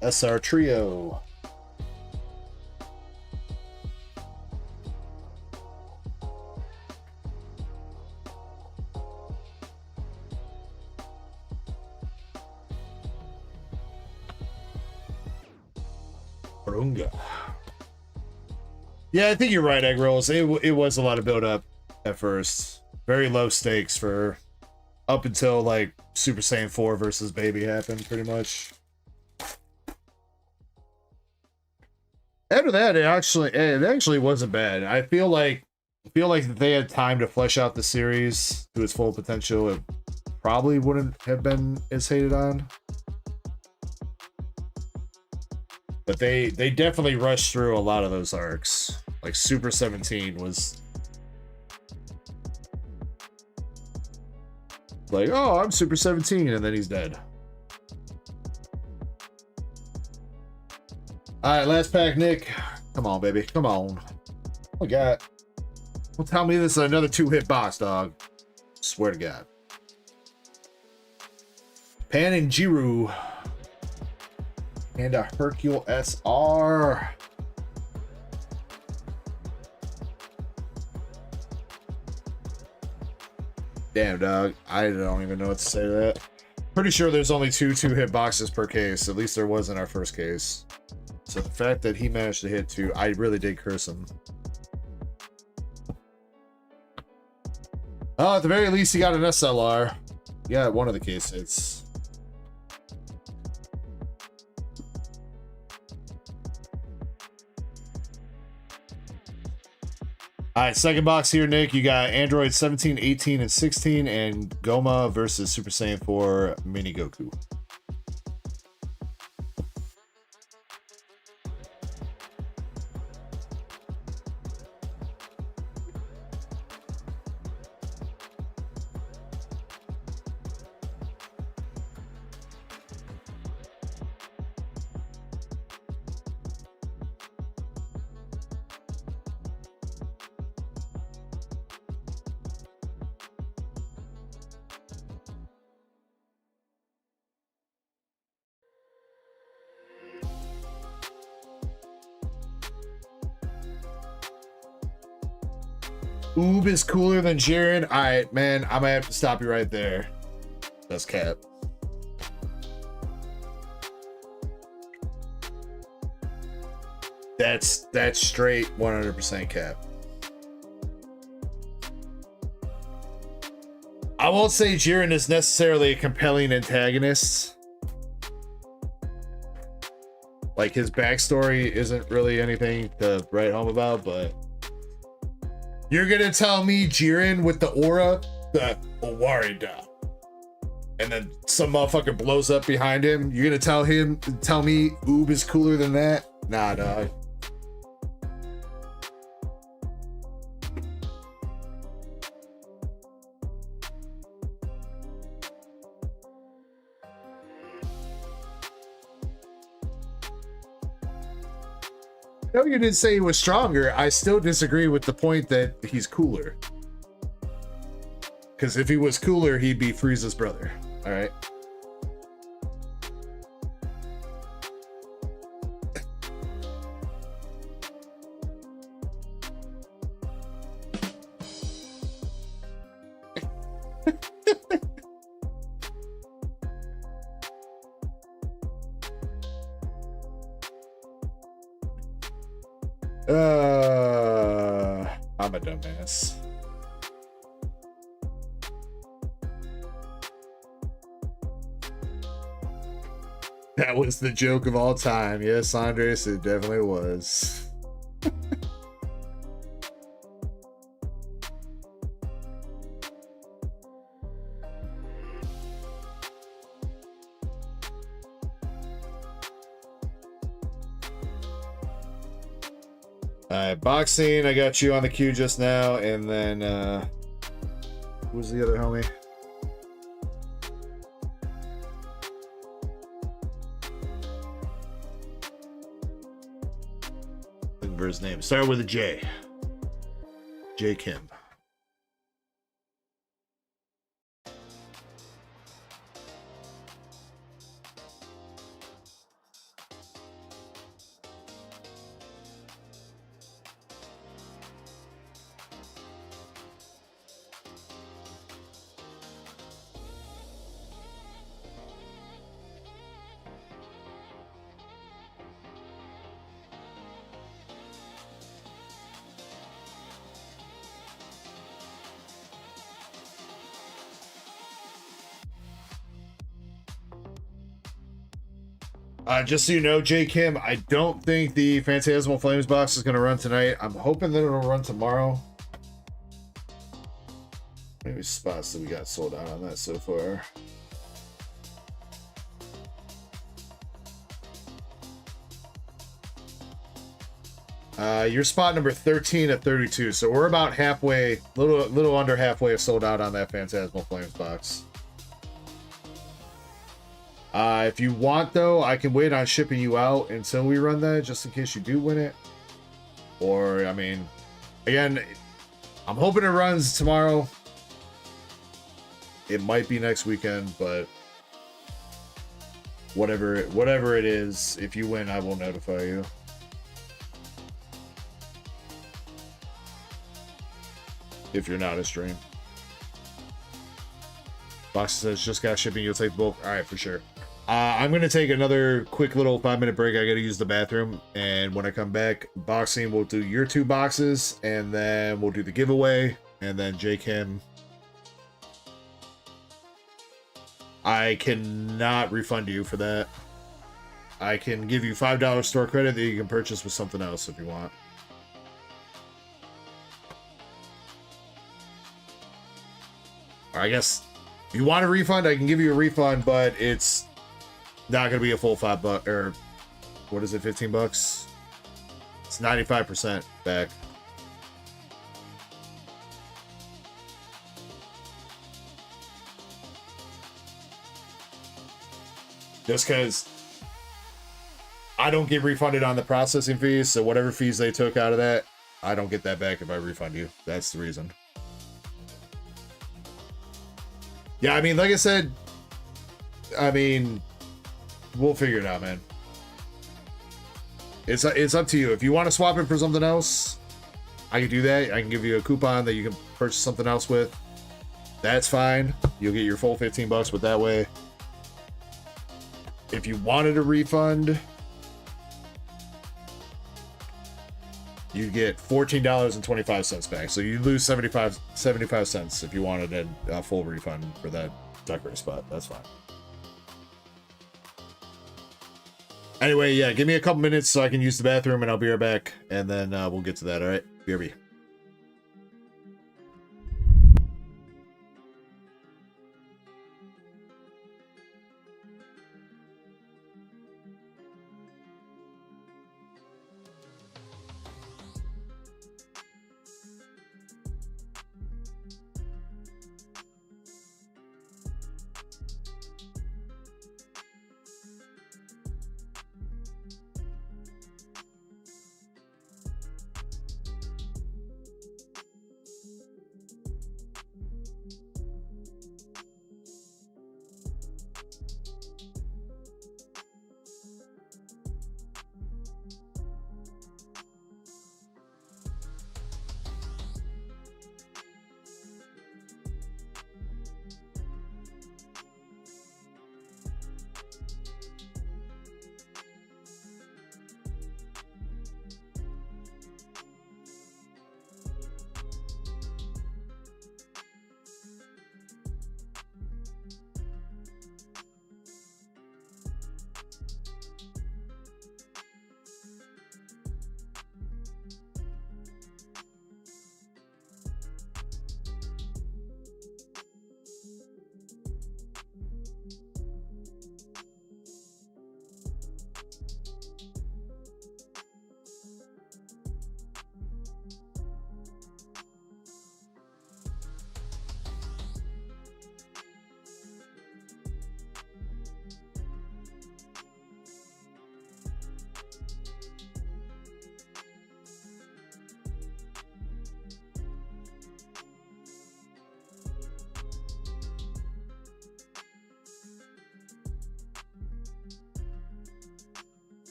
SR Trio. Brunga. Yeah, I think you're right, Egg Rolls. It was a lot of build up at first. Very low stakes for up until like Super Saiyan 4 versus Baby happened, pretty much. After that, it actually wasn't bad. I feel like if they had time to flesh out the series to its full potential, it probably wouldn't have been as hated on. But they definitely rushed through a lot of those arcs. Like Super 17 was like, oh, I'm Super 17, and then he's dead. All right, last pack, Nick. Come on, baby. Come on. Oh, God. Don't tell me this is another 2-hit box, dog. Swear to God. Pan and Jiru. And a Hercule SR. Damn, dog. I don't even know what to say to that. Pretty sure there's only 2 hit boxes per case. At least there was in our first case. So the fact that he managed to hit 2, I really did curse him. Oh, at the very least, he got an SLR. Yeah, one of the case hits. All right, second box here, Nick. You got Android 17, 18, and 16, and Goma versus Super Saiyan 4 Mini Goku. Oob is cooler than Jiren. All right, man, I might have to stop you right there. That's cap. That's straight 100% cap. I won't say Jiren is necessarily a compelling antagonist, Like, his backstory isn't really anything to write home about, but you're gonna tell me Jiren with the aura, the Owarida, and then some motherfucker blows up behind him. You're gonna tell me Oob is cooler than that? Nah, dog. No, you didn't say he was stronger. I still disagree with the point that he's cooler. Because if he was cooler, he'd be Frieza's brother. All right. I'm a dumbass. That was the joke of all time. Yes, Andres, it definitely was. Alright, boxing, I got you on the queue just now, and then who's the other homie? Looking for his name. Start with a J. J Kim. Just so you know, J Kim, I don't think the Phantasmal Flames box is going to run tonight. I'm hoping that it'll run tomorrow. Maybe spots that we got sold out on that so far. You're spot number 13 at 32, so we're about halfway, little under halfway sold out on that Phantasmal Flames box. If you want, though, I can wait on shipping you out until we run that, just in case you do win it. Or, I mean, again, I'm hoping it runs tomorrow. It might be next weekend, but whatever it is, if you win, I will notify you. If you're not a stream. Box says just got shipping, you'll take the bulk. All right, for sure. I'm gonna take another quick little 5-minute break. I gotta use the bathroom, and when I come back, boxing, we'll do your 2 boxes, and then we'll do the giveaway, and then J Kim. I cannot refund you for that. I can give you $5 store credit that you can purchase with something else if you want. Or I guess if you want a refund, I can give you a refund, but it's not going to be a full $5, or what is it, 15 bucks? It's 95% back. Just because I don't get refunded on the processing fees, so whatever fees they took out of that, I don't get that back if I refund you. That's the reason. Yeah, I mean, like I said, I mean, we'll figure it out, man. It's up to you. If you want to swap it for something else, I can do that. I can give you a coupon that you can purchase something else with. That's fine. You'll get your full 15 bucks with that way. If you wanted a refund, you get $14.25 back. So you lose 75 cents if you wanted a full refund for that Duck Race spot. That's fine. Anyway, yeah, give me a couple minutes so I can use the bathroom, and I'll be right back, and then we'll get to that. All right, BRB.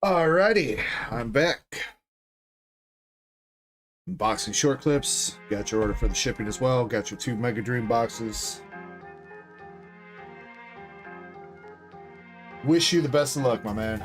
Alrighty, I'm back. Unboxing short clips. Got your order for the shipping as well. Got your 2 Mega Dream boxes. Wish you the best of luck, my man.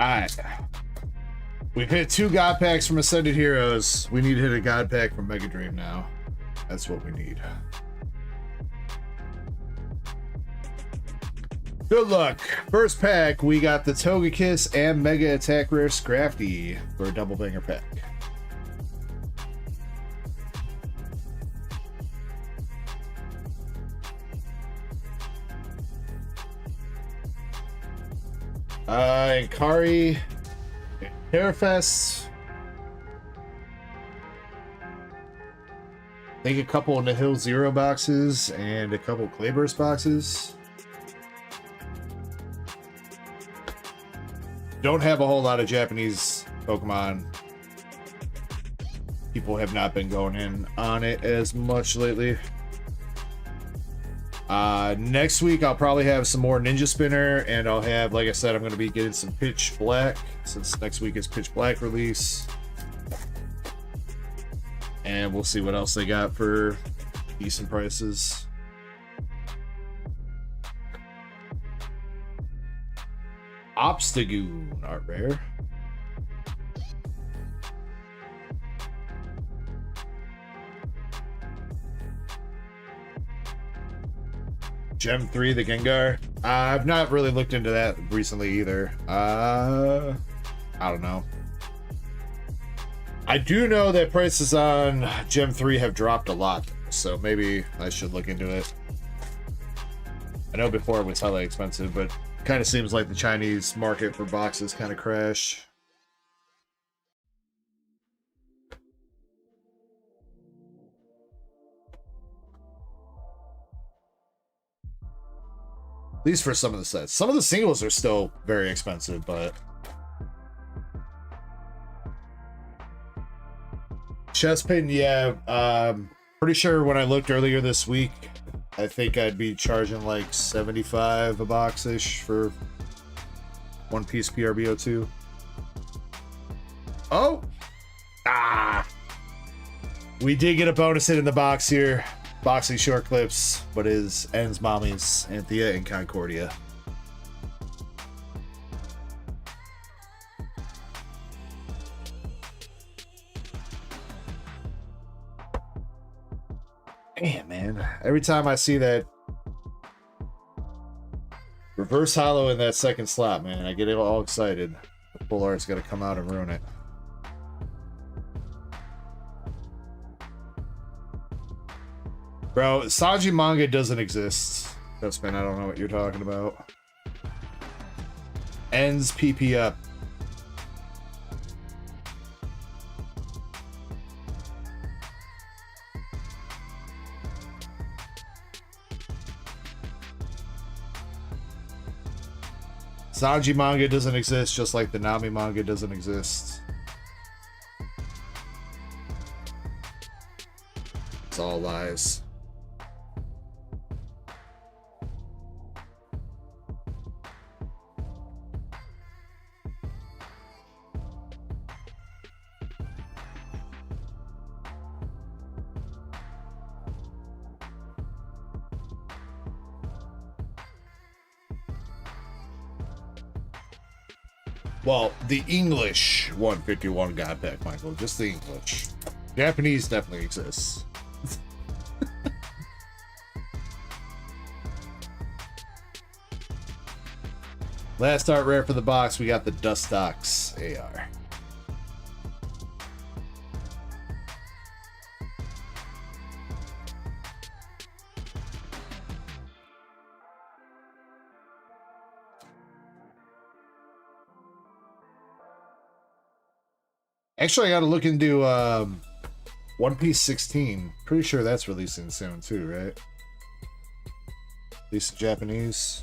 Alright. We've hit 2 God Packs from Ascended Heroes. We need to hit a God Pack from Mega Dream now. That's what we need. Good luck. First pack, we got the Togekiss and Mega Attack Rare Scrafty for a double banger pack. Inkari, Terrafest. I think a couple of Nihil Zero boxes and a couple Clayburst boxes. Don't have a whole lot of Japanese Pokemon. People have not been going in on it as much lately. Next week I'll probably have some more Ninja Spinner, and I'll have, like I said, I'm going to be getting some Pitch Black, since next week is Pitch Black release. And we'll see what else they got for decent prices. Obstagoon art rare. Gem 3, the Gengar. I've not really looked into that recently either. I don't know. I do know that prices on Gem 3 have dropped a lot, so maybe I should look into it. I know before it was hella expensive, but kind of seems like the Chinese market for boxes kind of crashed. At least for some of the sets. Some of the singles are still very expensive, but... Chestpin, yeah. Pretty sure when I looked earlier this week, I think I'd be charging like $75 a box-ish for one piece PRBO2. Oh! Ah! We did get a bonus hit in the box here. Boxing short clips, but is Ends Mommies, Anthea, and Concordia. Damn, man. Every time I see that reverse hollow in that second slot, man, I get all excited. The full art's gonna come out and ruin it. Bro, Sanji manga doesn't exist. Dustman, I don't know what you're talking about. Ends PP up. Sanji manga doesn't exist, just like the Nami manga doesn't exist. It's all lies. Well, the English 151 God Pack, Michael. Just the English. Japanese definitely exists. Last art rare for the box, we got the Dustox AR. Actually, I gotta look into One Piece 16. Pretty sure that's releasing soon too, right? At least in Japanese.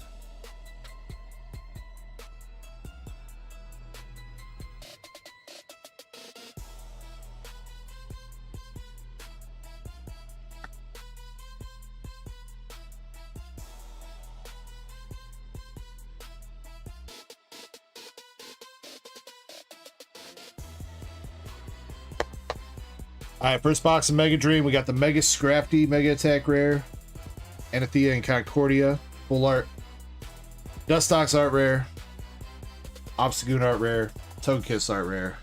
Alright, first box of Mega Dream. We got the Mega Scrafty Mega Attack Rare. Anathea and Concordia. Full art. Dustox art rare. Obstagoon art rare. Togekiss art rare.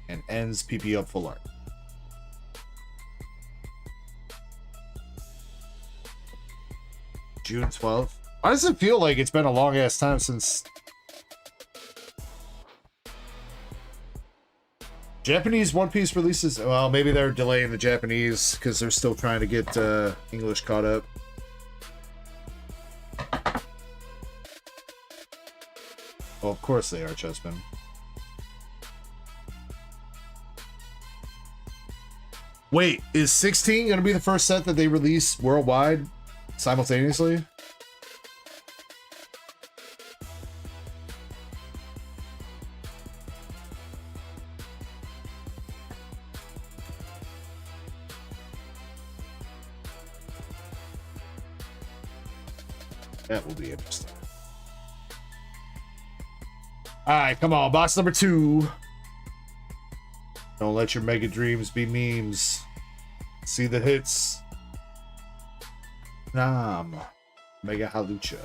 And Ends PP up full art. June 12th. Why does it feel like it's been a long ass time since Japanese One Piece releases? Well, maybe they're delaying the Japanese because they're still trying to get English caught up. Well, of course they are, Chessman. Wait, is 16 going to be the first set that they release worldwide simultaneously? That will be interesting. Alright, come on. Box number 2. Don't let your Mega Dreams be memes. See the hits. Nam. Mega Halucha.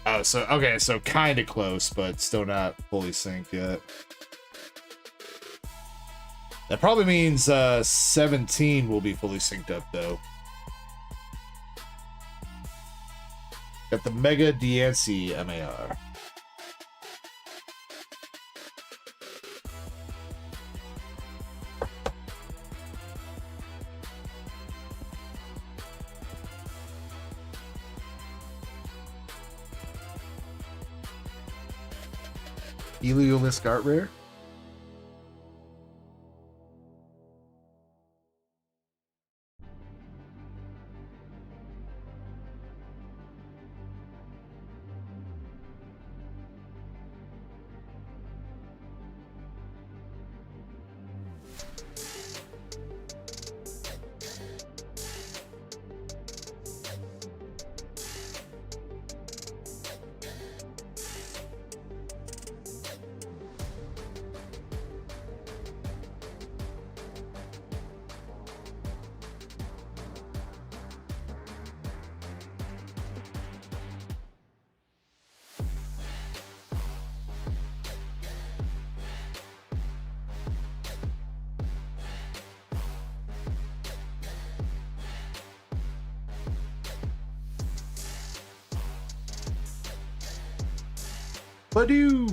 Oh, so, okay, so kind of close, but still not fully synced yet. That probably means 17 will be fully synced up, though. Got the Mega DNC MAR. Heliolisk art rare. Badoo!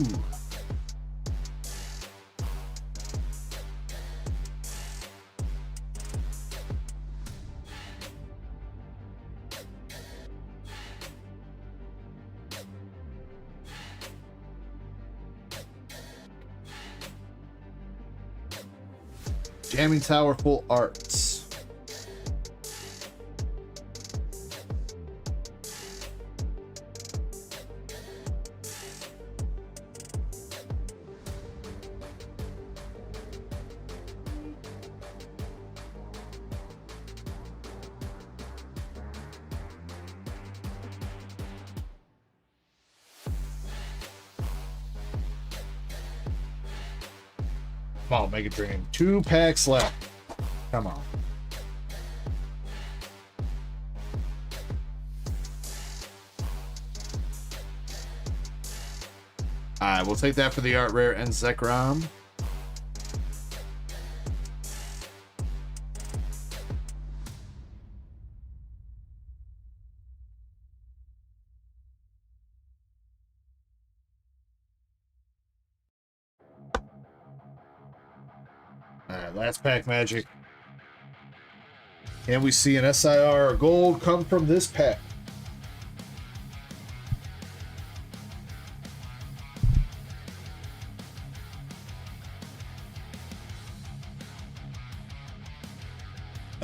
Jamming Tower full arts. Come on, Mega Dream. 2 packs left. Come on. Alright, we'll take that for the art rare and Zekrom. Alright, last pack magic. Can we see an SIR or gold come from this pack?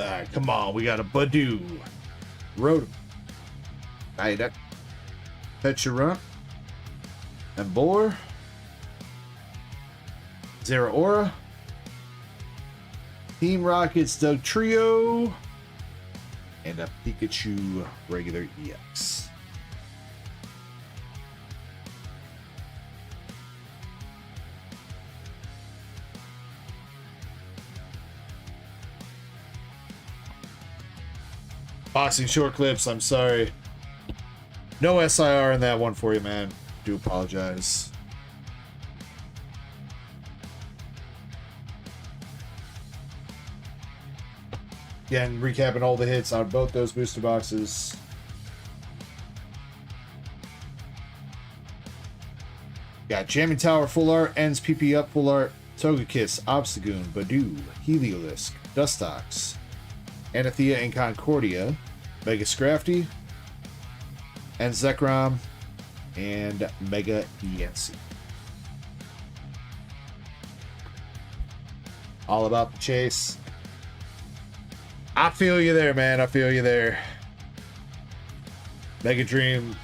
Alright, come on. We got a Badoo. Rotom. Psyduck. Pecharunt. And Boar. Zeraora. Team Rocket's Doug Trio. And a Pikachu regular EX. Boxing short clips, I'm sorry. No SIR in that one for you, man. Do apologize. Again, recapping all the hits on both those booster boxes. Got Jamming Tower full art, Ends PP up full art, Togekiss, Obstagoon, Badoo, Heliolisk, Dustox, Anathea and Concordia, Mega Scrafty, and Zekrom, and Mega Yancy. All about the chase. I feel you there, man. I feel you there. Mega Dream.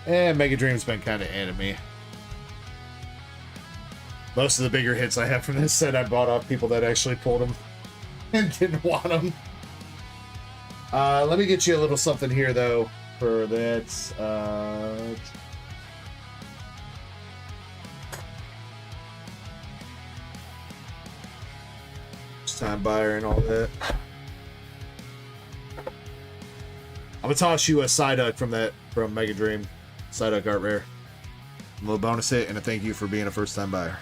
Mega Dream's been kind of anime. Most of the bigger hits I have from this set I bought off people that actually pulled them and didn't want them. Let me get you a little something here, though, for that. Time buyer and all that. I'm gonna toss you a Psyduck from Mega Dream. Psyduck Art Rare. A little bonus hit and a thank you for being a first time buyer.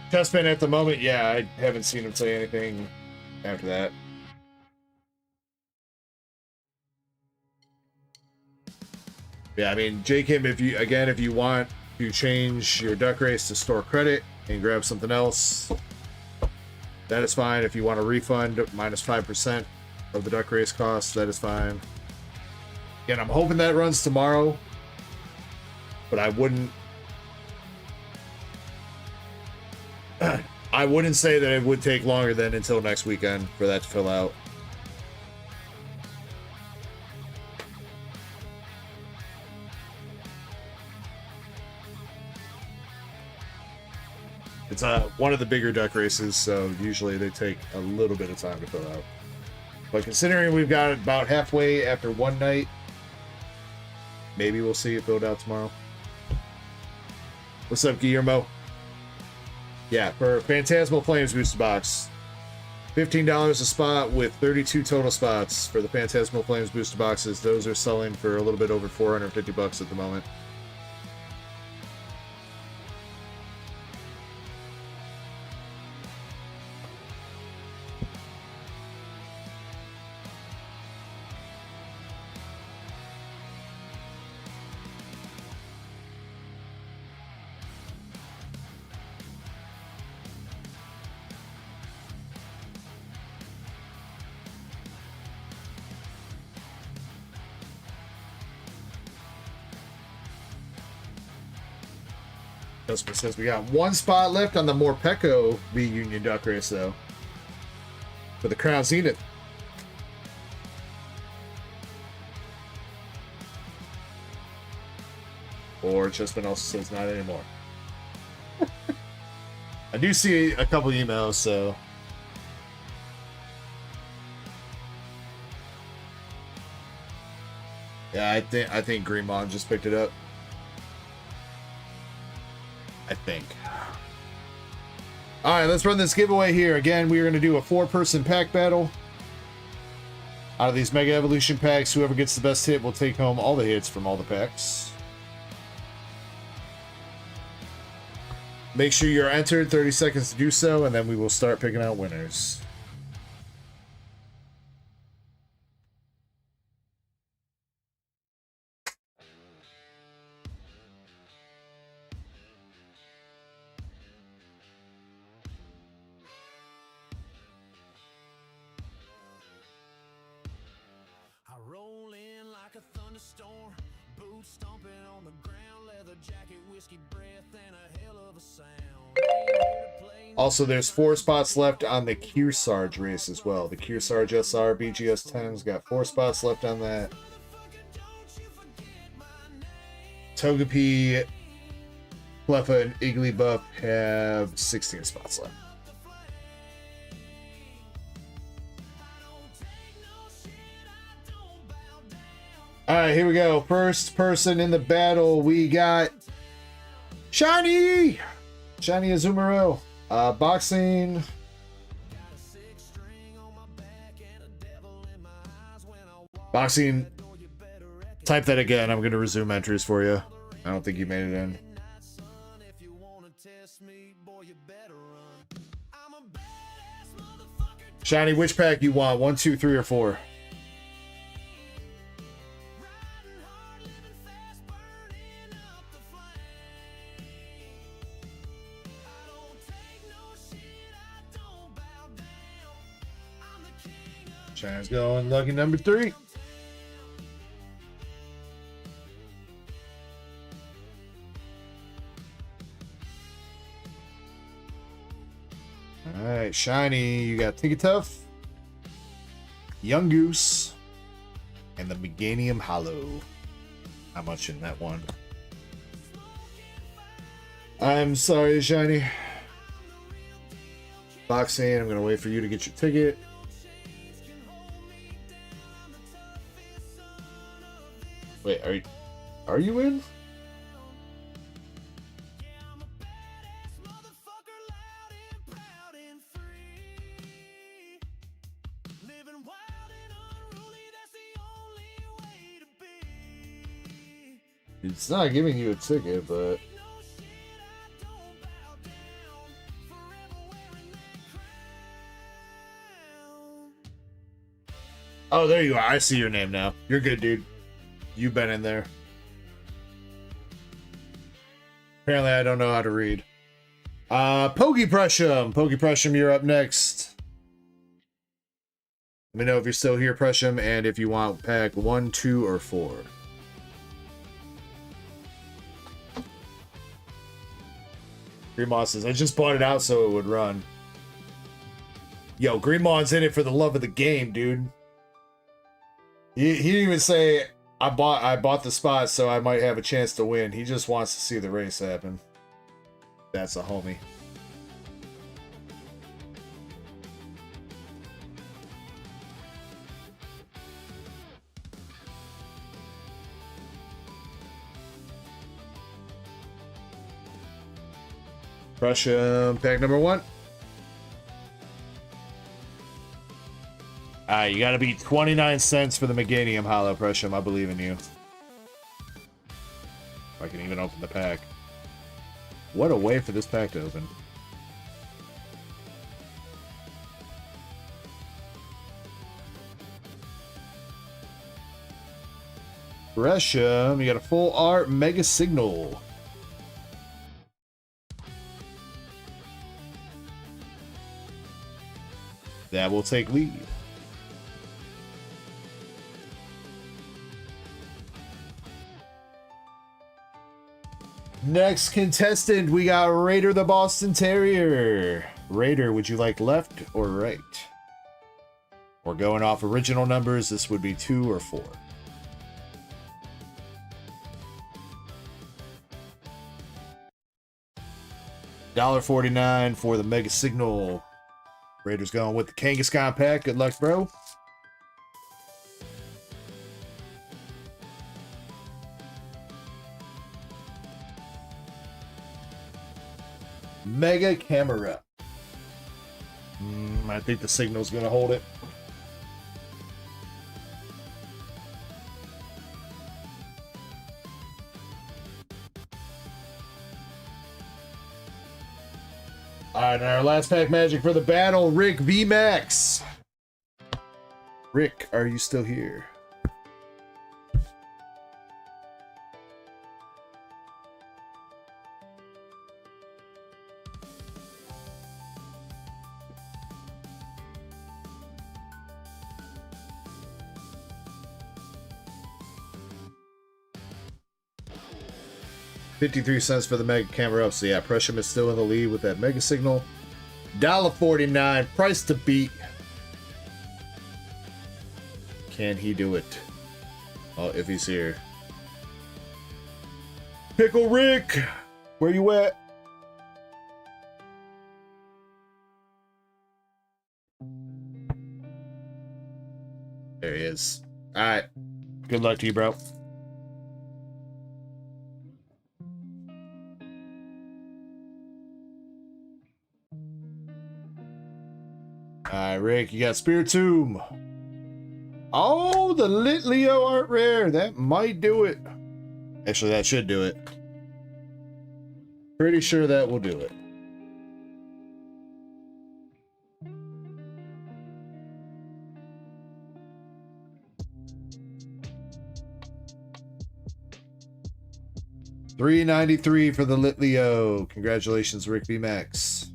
Testman at the moment, yeah, I haven't seen him say anything after that. Yeah, I mean, Jacob, if you want to change your duck race to store credit and grab something else, that is fine. If you want a refund, minus 5% of the duck race cost, that is fine. Again, I'm hoping that runs tomorrow, but I wouldn't say that it would take longer than until next weekend for that to fill out. It's one of the bigger duck races, so usually they take a little bit of time to fill out. But considering we've got about halfway after one night, maybe we'll see it filled out tomorrow. What's up, Guillermo? Yeah, for Phantasmal Flames booster box, $15 a spot with 32 total spots for the Phantasmal Flames booster boxes. Those are selling for a little bit over $450 at the moment. Customer says we got one spot left on the Morpeko reunion duck race, though, for the Crown Zenith. Or Chessman also says not anymore. I do see a couple emails, so yeah, I think Greenmon just picked it up. I think. All right, let's run this giveaway here. Again, we are going to do a 4-person pack battle. Out of these Mega Evolution packs, whoever gets the best hit will take home all the hits from all the packs. Make sure you're entered, 30 seconds to do so, and then we will start picking out winners. I roll in like a thunder. storm. Boots stomping on the ground, leather jacket, whiskey breath, and a hell of a sound. Ain't here to play Also, there's 4 spots left on the Kearsarge race as well. The Kearsarge SR BGS 10's got 4 spots left on that. Togepi, Cleffa, and Igglybuff have 16 spots left. Alright, here we go. First person in the battle, we got Shiny! Shiny Azumarill. Boxing. Boxing. Type that again. I'm going to resume entries for you. I don't think you made it in. Shiny, which pack you want? 1, 2, 3, or 4? Shiny's going lucky number 3. Alright, Shiny, you got Tinkatuff, Young Goose, and the Meganium Hollow. Not much in that one. I'm sorry, Shiny. Boxing, I'm gonna wait for you to get your ticket. Wait, are you in? It's not giving you a ticket, but oh, there you are. I see your name now. You're good, dude. You've been in there. Apparently, I don't know how to read. Pokepressum. Pokepressum, you're up next. Let me know if you're still here, Pressum, and if you want pack 1, 2, or 4. Greenmon says, I just bought it out so it would run. Yo, Greenmon's in it for the love of the game, dude. He didn't even say, I bought the spot so I might have a chance to win. He just wants to see the race happen. That's a homie. Pressure pack number 1. You gotta be 29 cents for the Meganium Hollow, Pressure. I believe in you. If I can even open the pack. What a way for this pack to open. Pressure, you got a full art Mega Signal. That will take lead. Next contestant, we got Raider the Boston Terrier. Raider, would you like left or right? We're going off original numbers. This would be 2 or 4. $1.49 for the Mega Signal. Raiders going with the Kangaskhan pack. Good luck, bro. Mega Camera. I think the Signal's going to hold it. Alright, our last pack magic for the battle, Rick VMAX. Rick, are you still here? 53 cents for the mega camera up. So yeah, Pressure is still in the lead with that mega signal. $1.49, price to beat. Can he do it? Oh, if he's here. Pickle Rick, where you at? There he is. All right. Good luck to you, bro. All right, Rick, you got Spirit Tomb. Oh, the Lit Leo art rare. That might do it. Actually, that should do it. Pretty sure that will do it. $3.93 for the Lit Leo. Congratulations, Rick B. Max.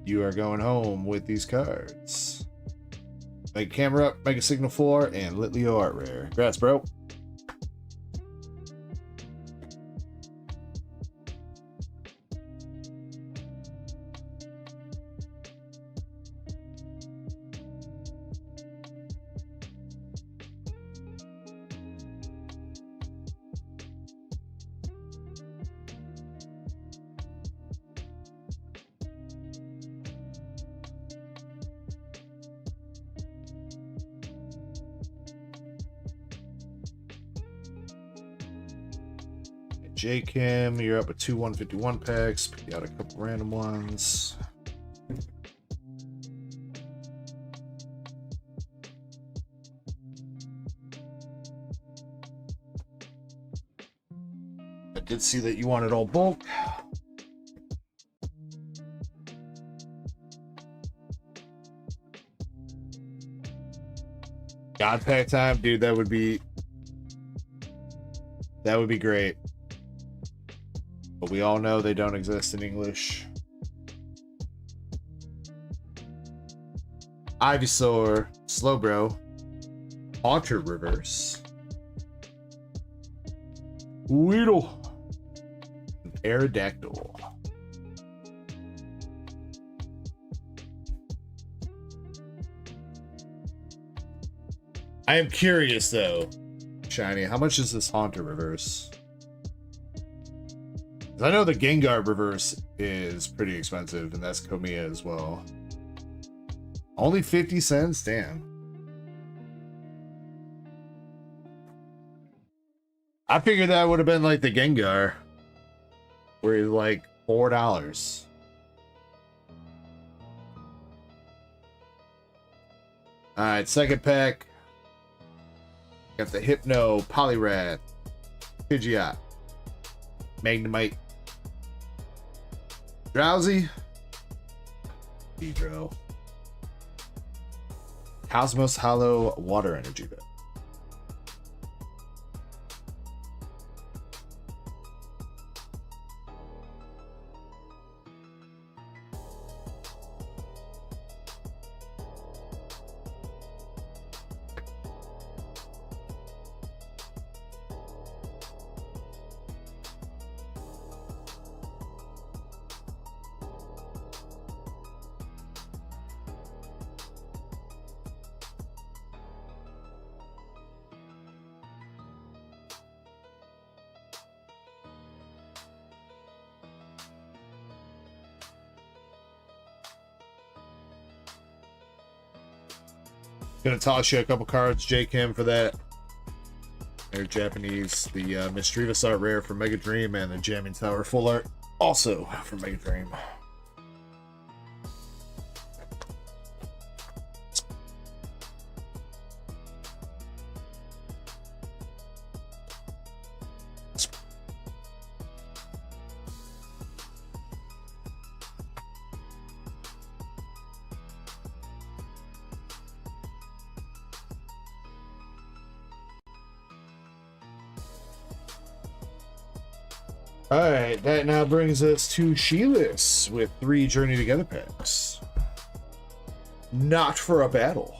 You are going home with these cards. Make camera up, make a signal 4, and Lit Leo art rare. Congrats, bro. J Kim, you're up with 2 151 packs. Pick out a couple random ones. I did see that you wanted all bulk. God pack time, dude. That would be great. But we all know they don't exist in English. Ivysaur, Slowbro, Haunter Reverse, Weedle, and Aerodactyl. I am curious though, Shiny, how much is this Haunter Reverse? I know the Gengar reverse is pretty expensive, and that's Komiya as well. Only 50 cents? Damn. I figured that would have been like the Gengar, where it's like $4. Alright, second pack. Got the Hypno, Poliwrath, Pidgeot, Magnemite, Drowsy, Pedro, Cosmos Hollow Water Energy Bit. Gonna toss you a couple cards, J Kim, for that. They're Japanese. The Misdreavus art rare for Mega Dream and the Jamming Tower full art also for Mega Dream. Alright, that now brings us to Sheila's with 3 Journey Together packs. Not for a battle.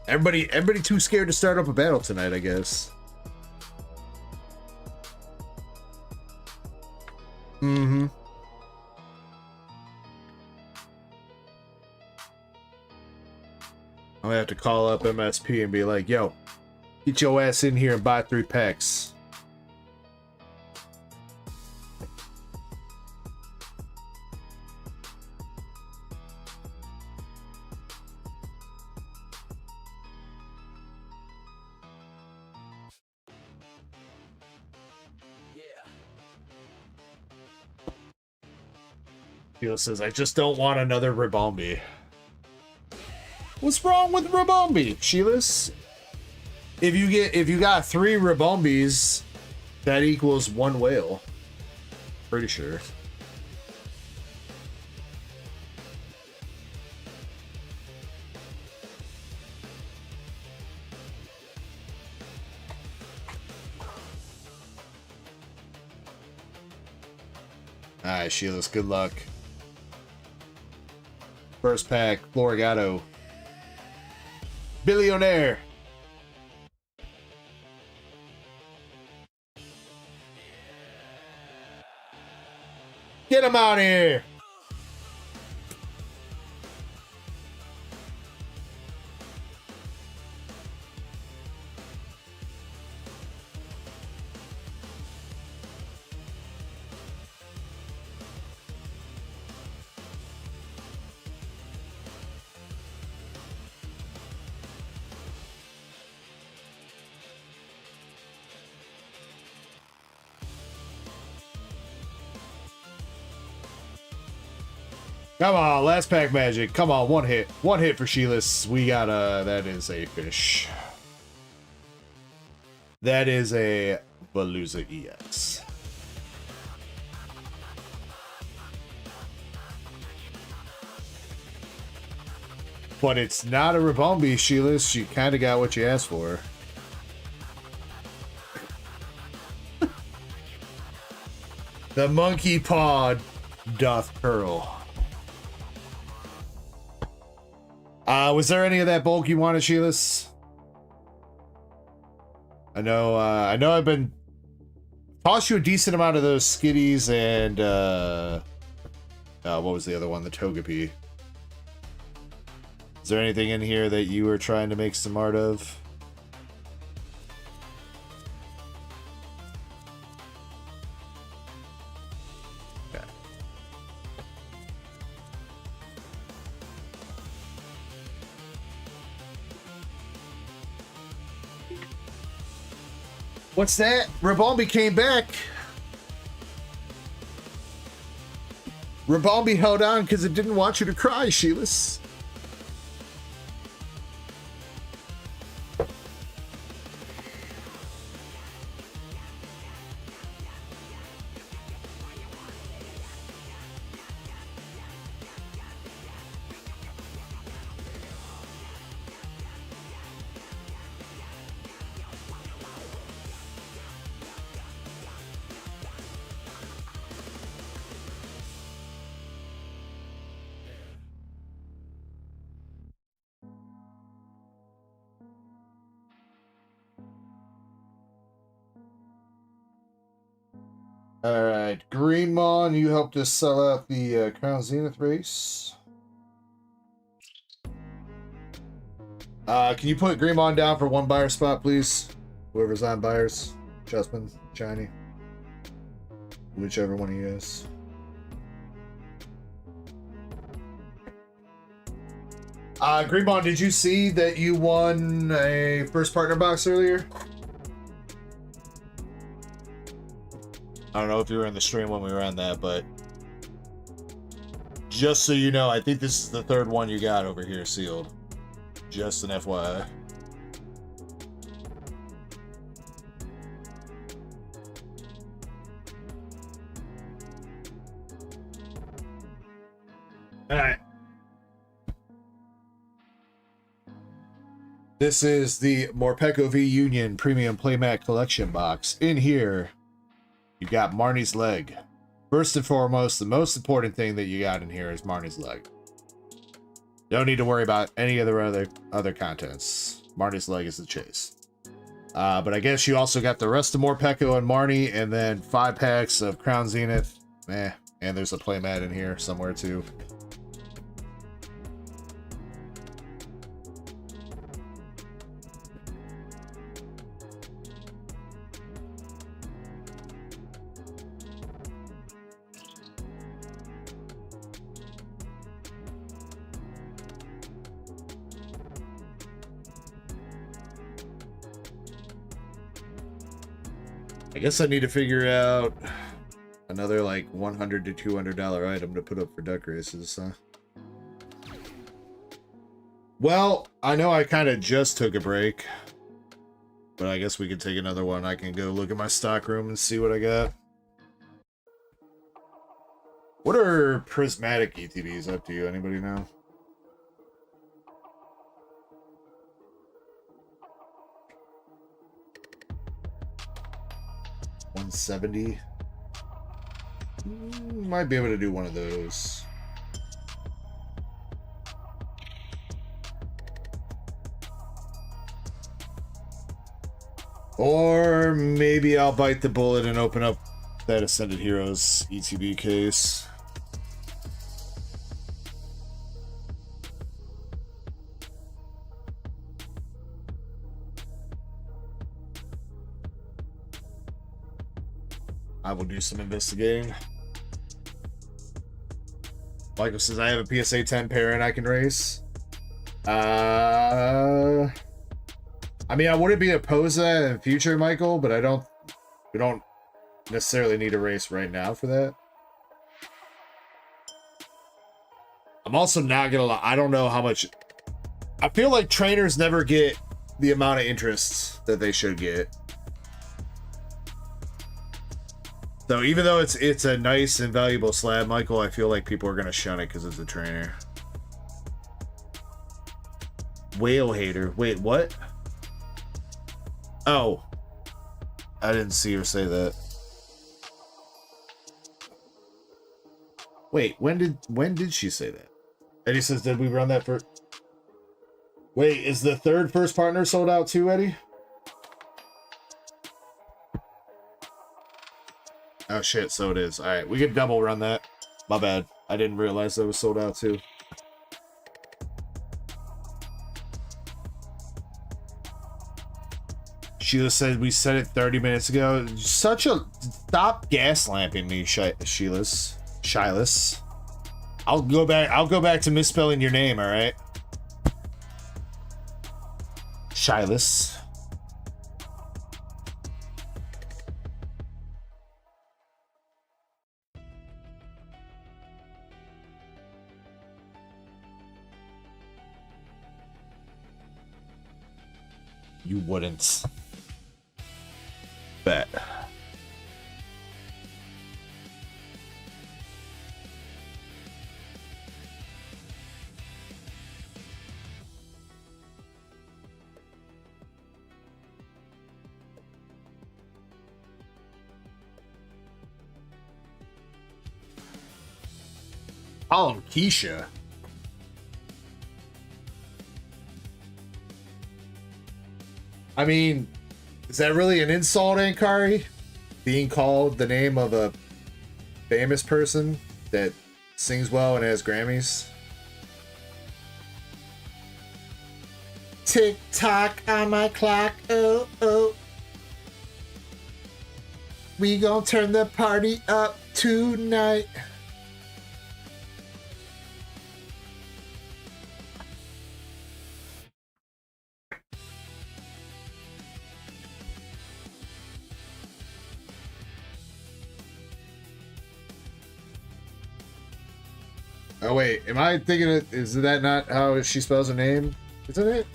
Everybody too scared to start up a battle tonight, I guess. Mm-hmm. I'm gonna have to call up MSP and be like, yo, get your ass in here and buy 3 packs. Sheila says, I just don't want another Ribombi. What's wrong with Ribombi, Sheila's? If you got 3 Ribombis, that equals 1 whale. Pretty sure. Alright, Sheila's, good luck. First pack, Florigato. Billionaire. Get him out of here. Come on, last pack magic. Come on, 1 hit. 1 hit for Sheila's. We got that is a fish. That is a Balooza EX. But it's not a Ribombi, Sheila's. You kind of got what you asked for. The monkey paw doth curl. Was there any of that bulk you wanted, Sheila's? I know I've been tossed you a decent amount of those skitties and what was the other one? The Togepi. Is there anything in here that you were trying to make some art of? Okay. What's that? Ribombi came back. Ribombi held on because it didn't want you to cry, Sheila's. Alright, Greenmon, you helped us sell out the Crown Zenith race. Can you put Greenmon down for 1 buyer spot, please? Whoever's on buyers. Chessman, Shiny. Whichever one he is. Greenmon, did you see that you won a first partner box earlier? I don't know if you were in the stream when we ran that, but just so you know, I think this is the 3rd one you got over here sealed. Just an FYI. Alright. This is the Morpeko V Union Premium Playmat Collection box. In here, You got Marnie's leg. First and foremost, the most important thing that you got in here is Marnie's leg. Don't need to worry about any of the other contents. Marnie's leg is the chase. But I guess you also got the rest of Morpeko and Marnie, and then 5 packs of Crown Zenith. And there's a playmat in here somewhere too. I guess I need to figure out another like $100 to $200 item to put up for duck races, huh? Well, I know I kind of just took a break, but I guess we could take another one. I can go look at my stock room and see what I got. What are prismatic ETBs up to you? Anybody know? $170. Might be able to do one of those. Or maybe I'll bite the bullet and open up that Ascended Heroes ETB case. I will do some investigating. Michael says I have a PSA 10 pair and I can race. I mean, I wouldn't be opposed to that in the future, Michael, but we don't necessarily need a race right now for that. I'm also not gonna lie, I don't know how much. I feel like trainers never get the amount of interest that they should get. So even though it's a nice and valuable slab, Michael, I feel like people are gonna shun it because it's a trainer. Whale hater. Wait, what? Oh, I didn't see her say that. Wait, when did she say that? Eddie says, did we run that for? Wait, is the third first partner sold out too, Eddie? Oh shit, so it is. Alright, we could double run that. My bad. I didn't realize that was sold out too. Sheila said we said it 30 minutes ago. Such a... Stop gas-lamping me, Shilas. I'll go back to misspelling your name, alright? Shilas. You wouldn't. Bet. Call him Keisha. I mean, is that really an insult, Ankari? Being called the name of a famous person that sings well and has Grammys? Tick tock on my clock, oh oh. We gon' turn the party up tonight. Oh wait, am I thinking it? Is that not how she spells her name? Isn't it?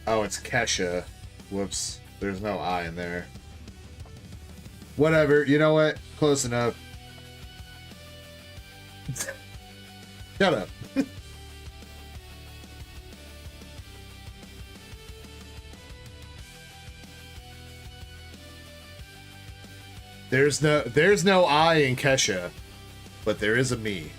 Oh, it's Kesha. Whoops. There's no I in there. Whatever. You know what? Close enough. Shut up. There's no I in Kesha, but there is a me.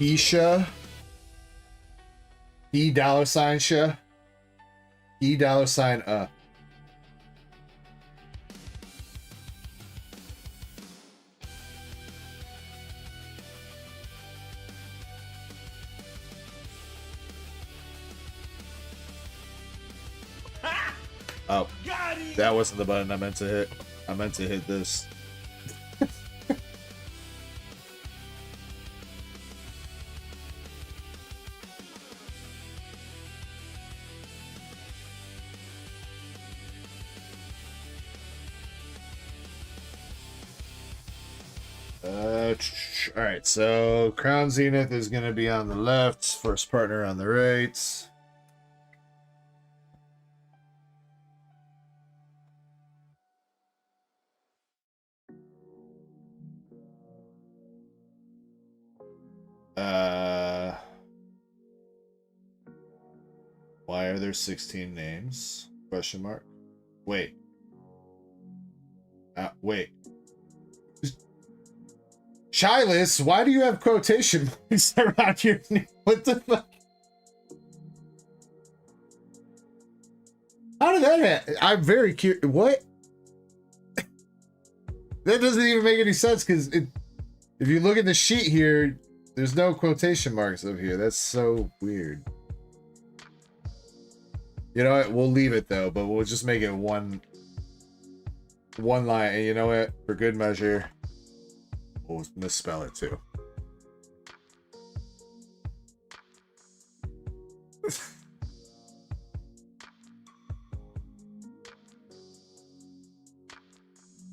Keisha. $$ Sha. $. Oh, that wasn't the button I meant to hit. I meant to hit this. All right, so Crown Zenith is going to be on the left, first partner on the right. Why are there 16 names? Question mark. Wait. Wait. Shyless, why do you have quotation marks around your name? What the fuck? How did that happen? I'm very curious. What? That doesn't even make any sense because if you look at the sheet here, there's no quotation marks up here. That's so weird. You know what? We'll leave it though, but we'll just make it one line. And you know what? For good measure, we'll misspell it too.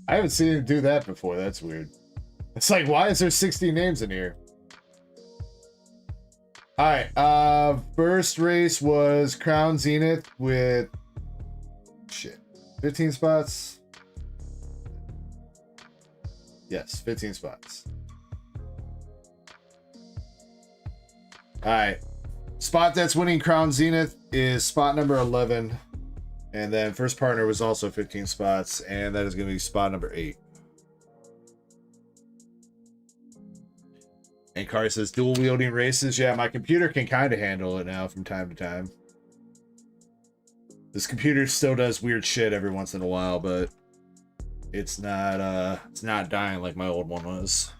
I haven't seen him do that before. That's weird. It's like, why is there 60 names in here? All right. First race was Crown Zenith with 15 spots. Yes, 15 spots. All right. Spot that's winning Crown Zenith is spot number 11. And then first partner was also 15 spots, and that is going to be spot number 8. And Car says dual wielding races. Yeah, my computer can kind of handle it now from time to time. This computer still does weird shit every once in a while, but it's not dying like my old one was.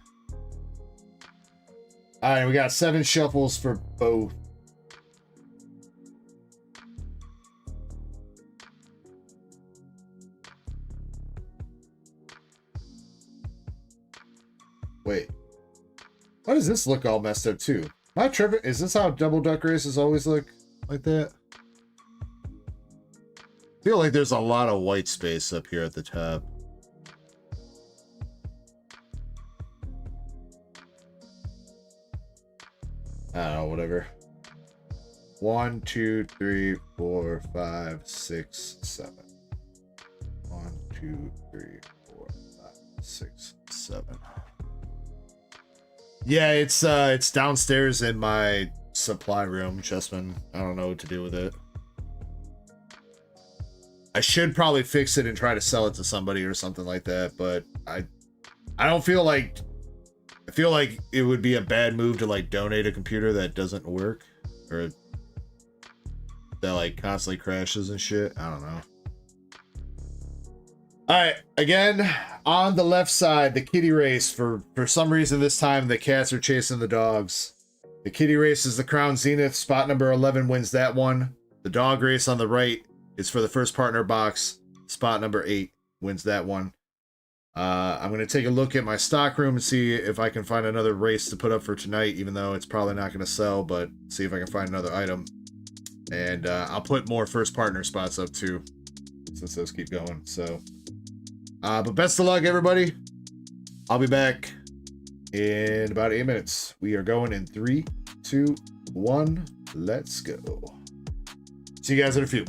All right, we got 7 shuffles for both. Wait, why does this look all messed up too? Am I tripping? Is this how double duck races always look like that? I feel like there's a lot of white space up here at the top. I don't know, whatever. 1, 2, 3, 4, 5, 6, 7. 1, 2, 3, 4, 5, 6, 7. Yeah, it's downstairs in my supply room, Chessman. I don't know what to do with it. I should probably fix it and try to sell it to somebody or something like that, but I don't feel like... I feel like it would be a bad move to like donate a computer that doesn't work or that like constantly crashes and shit. I don't know. All right, again, on the left side, the kitty race. For some reason this time, the cats are chasing the dogs. The kitty race is the Crown Zenith. Spot number 11 wins that one. The dog race on the right is for the first partner box. Spot number 8 wins that one. I'm going to take a look at my stock room and see if I can find another race to put up for tonight, even though it's probably not going to sell, but see if I can find another item. And I'll put more first partner spots up too, since those keep going. So... but best of luck, everybody. I'll be back in about 8 minutes. We are going in 3, 2, 1. Let's go. See you guys in a few.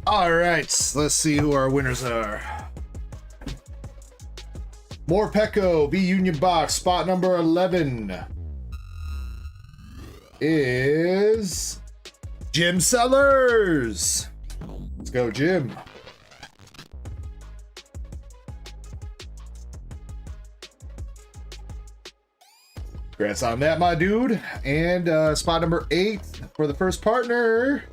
All right, let's see who our winners are. Morpeko V Union Box, spot number 11 is Jim Sellers. Let's go, Jim. Congrats on that, my dude. And spot number 8 for the first partner,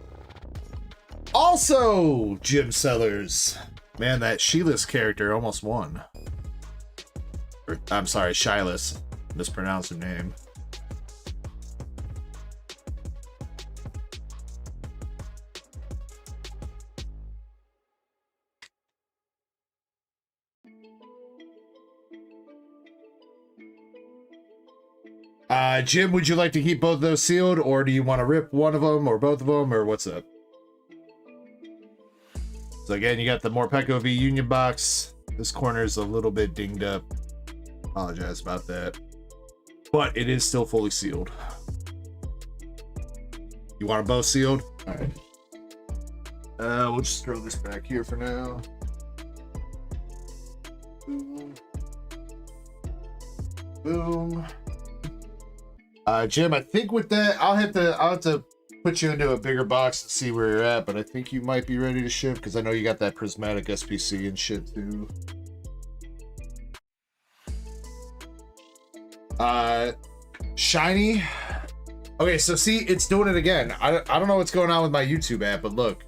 also Jim Sellers. Man, that Sheila's character almost won. I'm sorry, Shyless. Mispronounced her name. Jim, would you like to keep both of those sealed, or do you want to rip one of them or both of them, or what's up? So again, you got the Morpeko V Union Box. This corner is a little bit dinged up. Apologize about that, but it is still fully sealed. You want them both sealed? All right. We'll just throw this back here for now. Boom. Boom. Jim, I think with that, I'll have to put you into a bigger box and see where you're at, but I think you might be ready to ship because I know you got that prismatic SPC and shit too. Shiny. Okay, so see, it's doing it again. I don't know what's going on with my YouTube app, but look.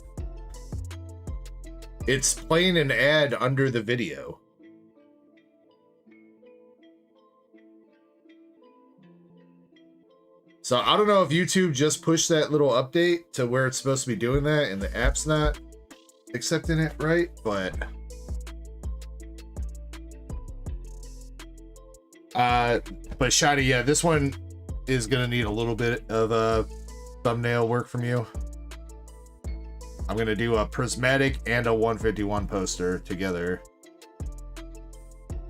It's playing an ad under the video. So I don't know if YouTube just pushed that little update to where it's supposed to be doing that and the app's not accepting it right, but Shiny, yeah, this one is gonna need a little bit of thumbnail work from you. I'm gonna do a prismatic and a 151 poster together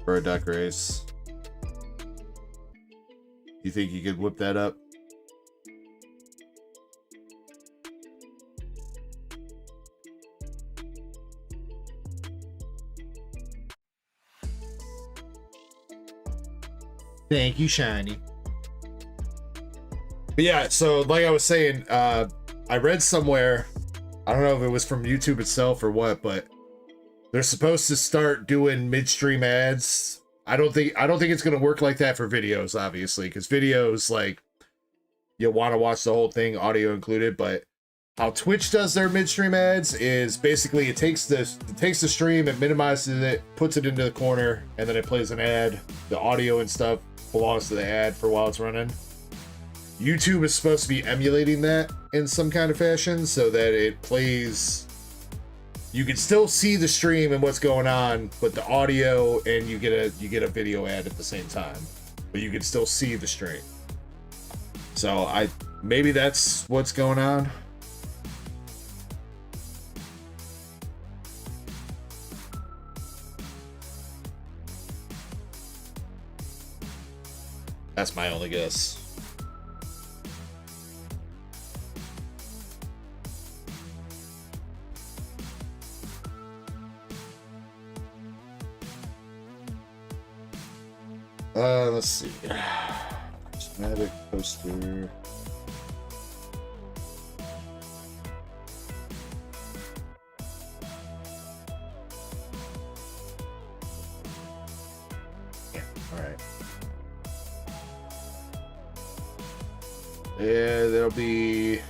for a duck race. You think you could whip that up? Thank you, Shiny. But yeah, so like I was saying, I read somewhere, I don't know if it was from YouTube itself or what, but they're supposed to start doing midstream ads. I don't think it's gonna work like that for videos, obviously, because videos, like, you want to watch the whole thing, audio included. But how Twitch does their midstream ads is basically it takes the stream, it minimizes it, puts it into the corner, and then it plays an ad. The audio and stuff belongs to the ad for while it's running. YouTube is supposed to be emulating that in some kind of fashion so that it plays. You can still see the stream and what's going on, but the audio, and you get a video ad at the same time, but you can still see the stream. So maybe that's what's going on. That's my only guess. Let's see. Prismatic poster. Yeah, all right. Yeah, that'll be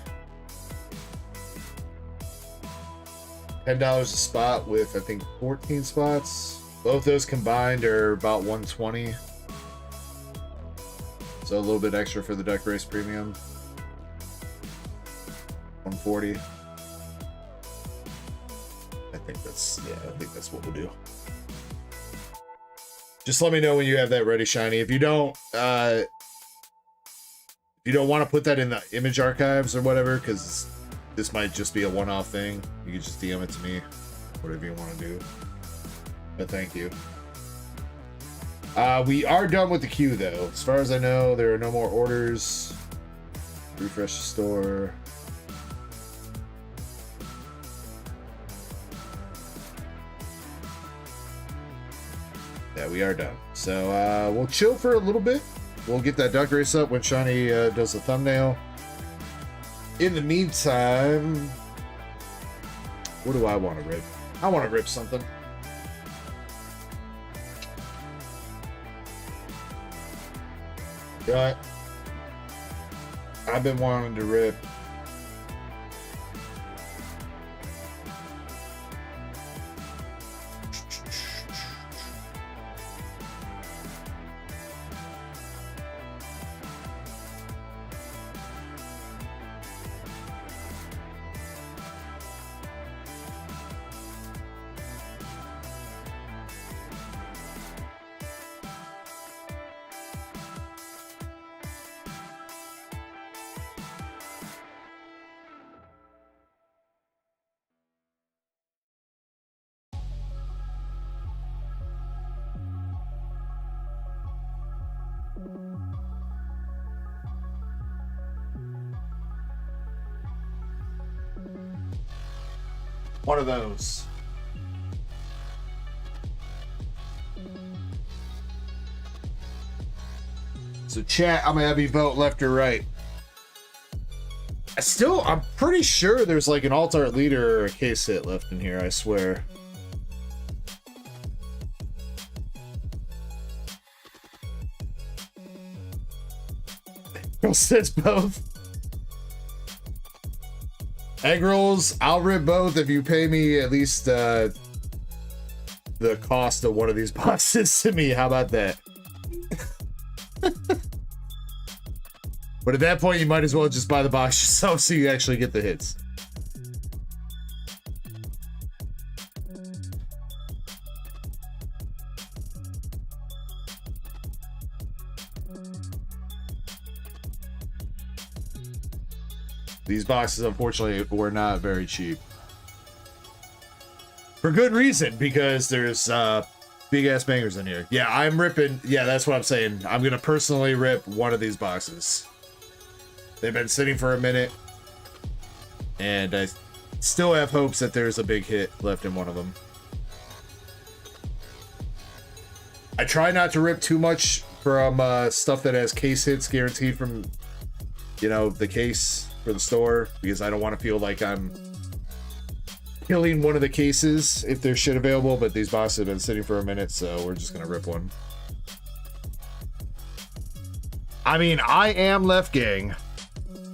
$10 a spot with, I think, 14 spots. Both those combined are about 120. So a little bit extra for the Duck Race Premium. 140. I think that's what we'll do. Just let me know when you have that ready, Shiny. If you don't want to put that in the image archives or whatever, because this might just be a one-off thing, you can just DM it to me, whatever you want to do. But thank you. We are done with the queue, though. As far as I know, there are no more orders. Refresh the store. Yeah, we are done. So we'll chill for a little bit. We'll get that duck race up when Shiny does the thumbnail. In the meantime, what do I want to rip? I want to rip something. Right. I've been wanting to rip. One of those. So chat, I'm gonna have you vote left or right. I'm pretty sure there's like an alt art leader or a case hit left in here, I swear. Says both. Egg rolls, I'll rip both if you pay me at least the cost of one of these boxes to me. How about that? But at that point, you might as well just buy the box yourself so you actually get the hits. These boxes, unfortunately, were not very cheap. For good reason, because there's big-ass bangers in here. Yeah, I'm ripping... Yeah, that's what I'm saying. I'm going to personally rip one of these boxes. They've been sitting for a minute. And I still have hopes that there's a big hit left in one of them. I try not to rip too much from stuff that has case hits guaranteed from, you know, the case for the store, because I don't want to feel like I'm killing one of the cases if there's shit available, but these boxes have been sitting for a minute, so we're just gonna rip one. I mean, I am left gang,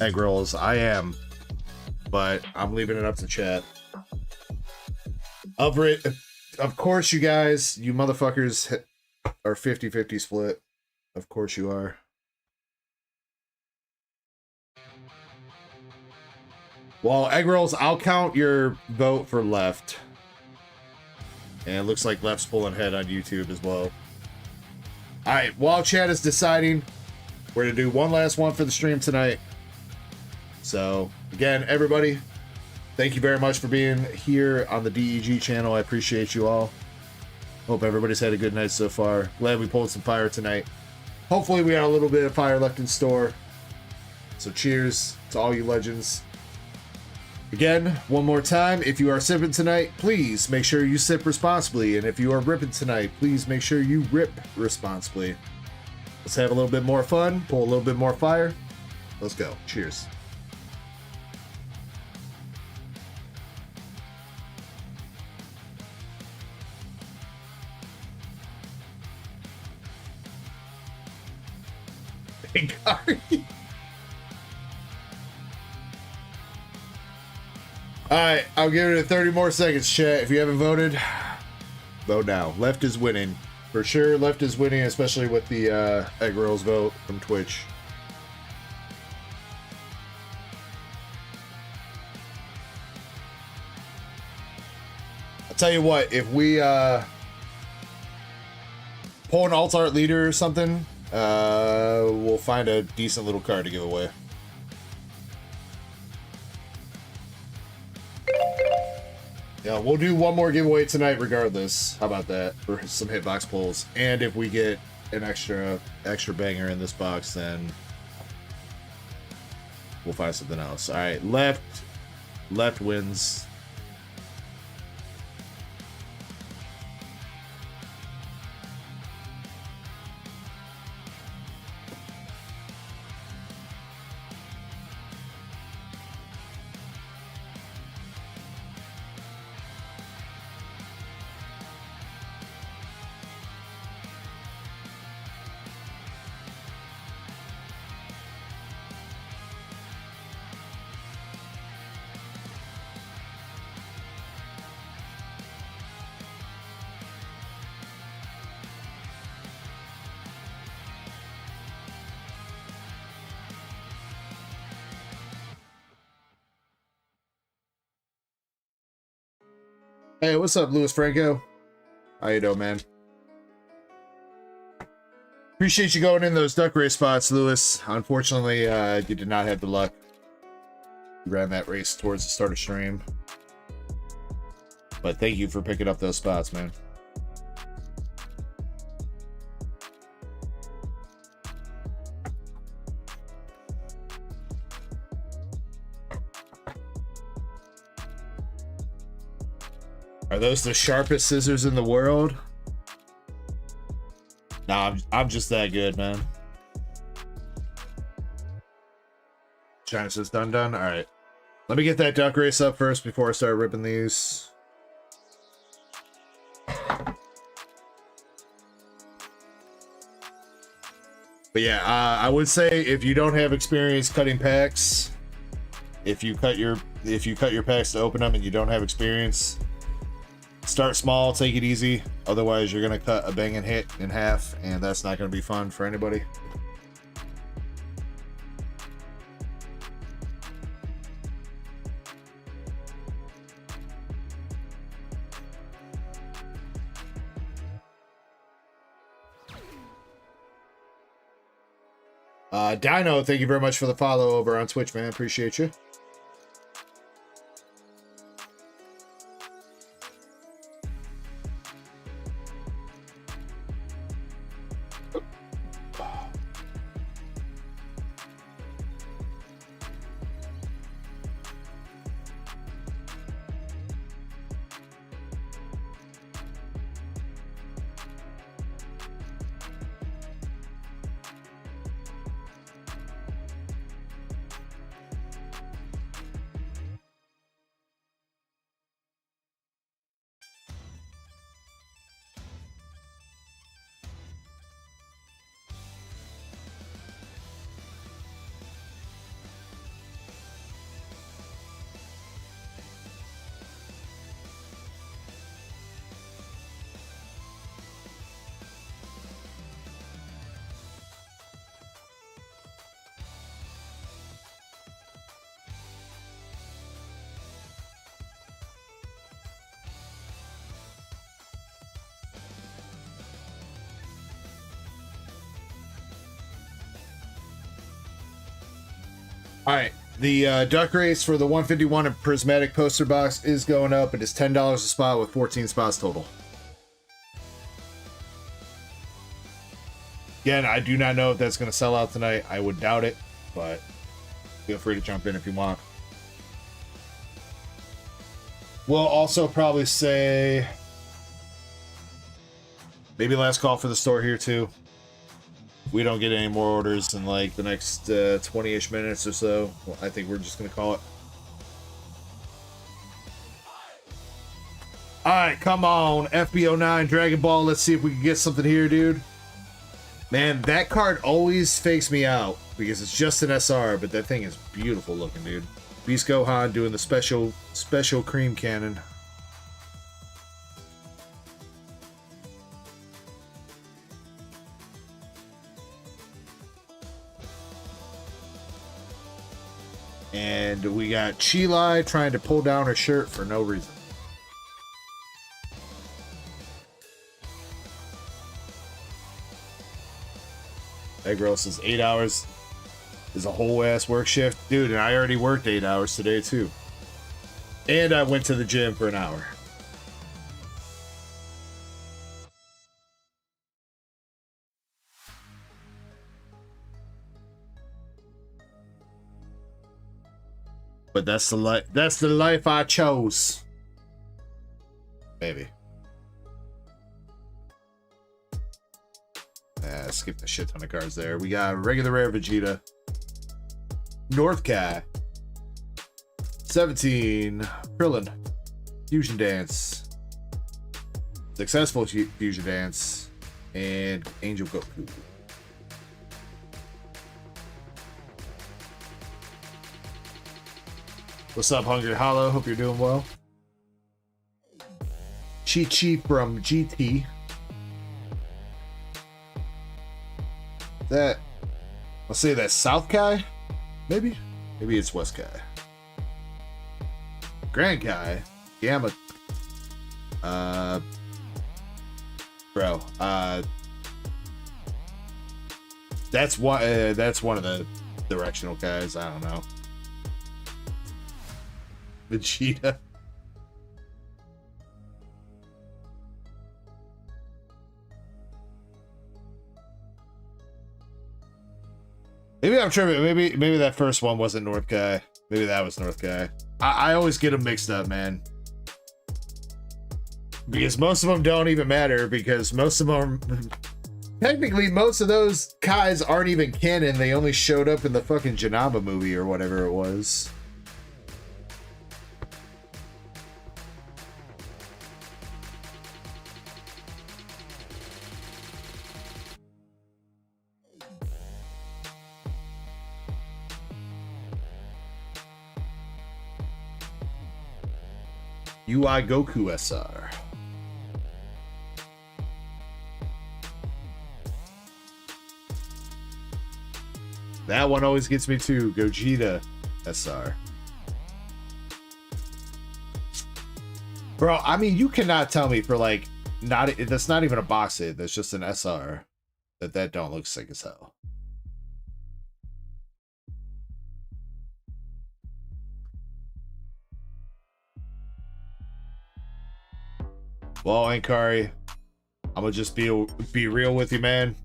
egg rolls, I am, but I'm leaving it up to chat. Of course, you guys, you motherfuckers are 50-50 split. Of course you are. Well, egg rolls, I'll count your vote for left. And it looks like left's pulling ahead on YouTube as well. Alright, while chat is deciding, we're going to do one last one for the stream tonight. So, again, everybody, thank you very much for being here on the DEG channel. I appreciate you all. Hope everybody's had a good night so far. Glad we pulled some fire tonight. Hopefully we got a little bit of fire left in store. So cheers to all you legends. Again, one more time, if you are sipping tonight, please make sure you sip responsibly. And if you are ripping tonight, please make sure you rip responsibly. Let's have a little bit more fun, pull a little bit more fire. Let's go. Cheers. Big card. Alright, I'll give it 30 more seconds, chat. If you haven't voted, vote now. Left is winning. For sure, left is winning, especially with the egg rolls vote from Twitch. I'll tell you what, if we pull an alt art leader or something, we'll find a decent little card to give away. Yeah, we'll do one more giveaway tonight regardless. How about that? For some hitbox pulls. And if we get an extra banger in this box, then we'll find something else. Alright, left wins. Hey, what's up, Louis Franco? How you doing, man? Appreciate you going in those duck race spots, Louis. Unfortunately, you did not have the luck. You ran that race towards the start of stream. But thank you for picking up those spots, man. Are those the sharpest scissors in the world? Nah, I'm just that good, man. China says done. All right. Let me get that duck race up first before I start ripping these. But yeah, I would say if you don't have experience cutting packs, if you cut your packs to open them and you don't have experience, start small, take it easy. Otherwise, you're gonna cut a banging hit in half, and that's not gonna be fun for anybody. Dino, thank you very much for the follow over on Twitch, man. Appreciate you. All right, the duck race for the 151 and prismatic poster box is going up. It is $10 a spot with 14 spots total. Again, I do not know if that's going to sell out tonight. I would doubt it, but feel free to jump in if you want. We'll also probably say maybe last call for the store here too. We don't get any more orders in like the next 20-ish minutes or so. Well, I think we're just gonna call it. All right, come on, FB09 Dragon Ball. Let's see if we can get something here, dude. Man, that card always fakes me out because it's just an SR, but that thing is beautiful looking, dude. Beast Gohan doing the special cream cannon. And we got Chilai trying to pull down her shirt for no reason. Egg roll says 8 hours is a whole ass work shift. Dude, and I already worked 8 hours today too. And I went to the gym for an hour. But that's the life I chose. Maybe. Skip the shit ton of cards there. We got regular rare Vegeta. North Kai. 17. Krillin. Fusion Dance. Successful Fusion Dance. And Angel Goku. What's up, Hungry Hollow? Hope you're doing well. Chi from GT. That, let's say that's South Kai? Maybe it's West Kai. Grand Kai. Gamma. Bro, that's one of the directional guys. I don't know. Vegeta. Maybe I'm tripping. Maybe that first one wasn't North Guy. Maybe that was North Guy. I always get them mixed up, man. Because most of them don't even matter, because most of them... Technically, most of those Kais aren't even canon. They only showed up in the fucking Janaba movie or whatever it was. UI Goku SR. That one always gets me too. Gogeta SR. Bro, I mean, you cannot tell me for like, that's not even a box hit. That's just an SR. That don't look sick as hell. Well, Ankari, I'm gonna just be real with you, man.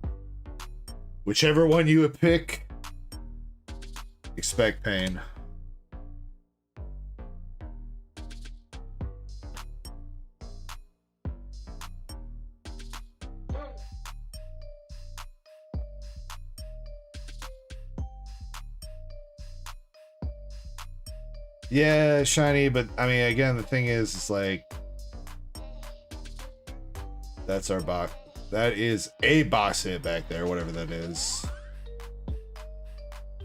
Whichever one you would pick, expect pain. Yeah, shiny, but I mean, again, the thing is, it's like, that's our box. That is a box hit back there, whatever that is.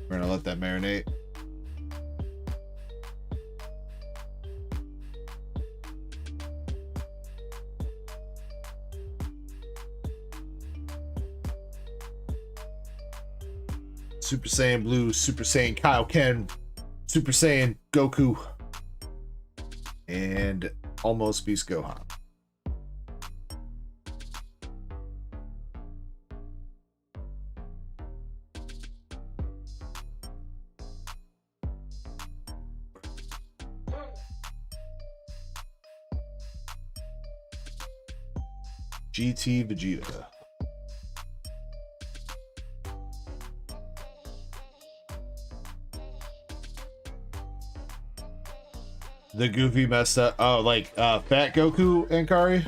We're gonna let that marinate. Super Saiyan Blue, Super Saiyan Kaioken, Super Saiyan Goku, and almost Beast Gohan. GT Vegeta. The Goofy messed up. Oh, like Fat Goku, Ankari?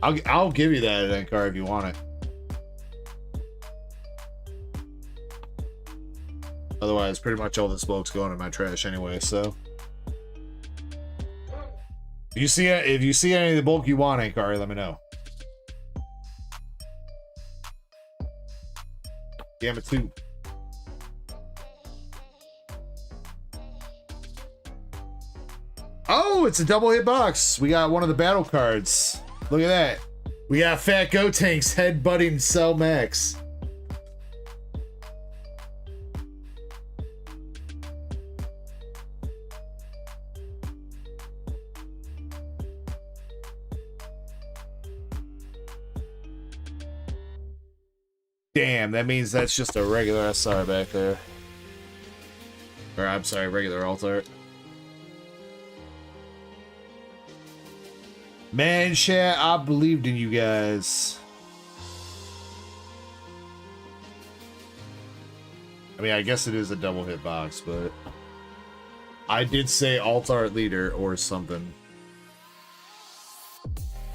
I'll give you that, Ankari, if you want it. Otherwise, pretty much all the smoke's going in my trash anyway, so. If you see any of the bulk you want, Ankari, let me know. Gamma 2. Oh, it's a double hit box. We got one of the battle cards. Look at that. We got Fat Gotenks headbutting Cell Max. Damn, that means that's just a regular SR back there. Or, I'm sorry, regular alt-art. Man, chat, I believed in you guys. I mean, I guess it is a double hit box, but I did say alt-art leader or something.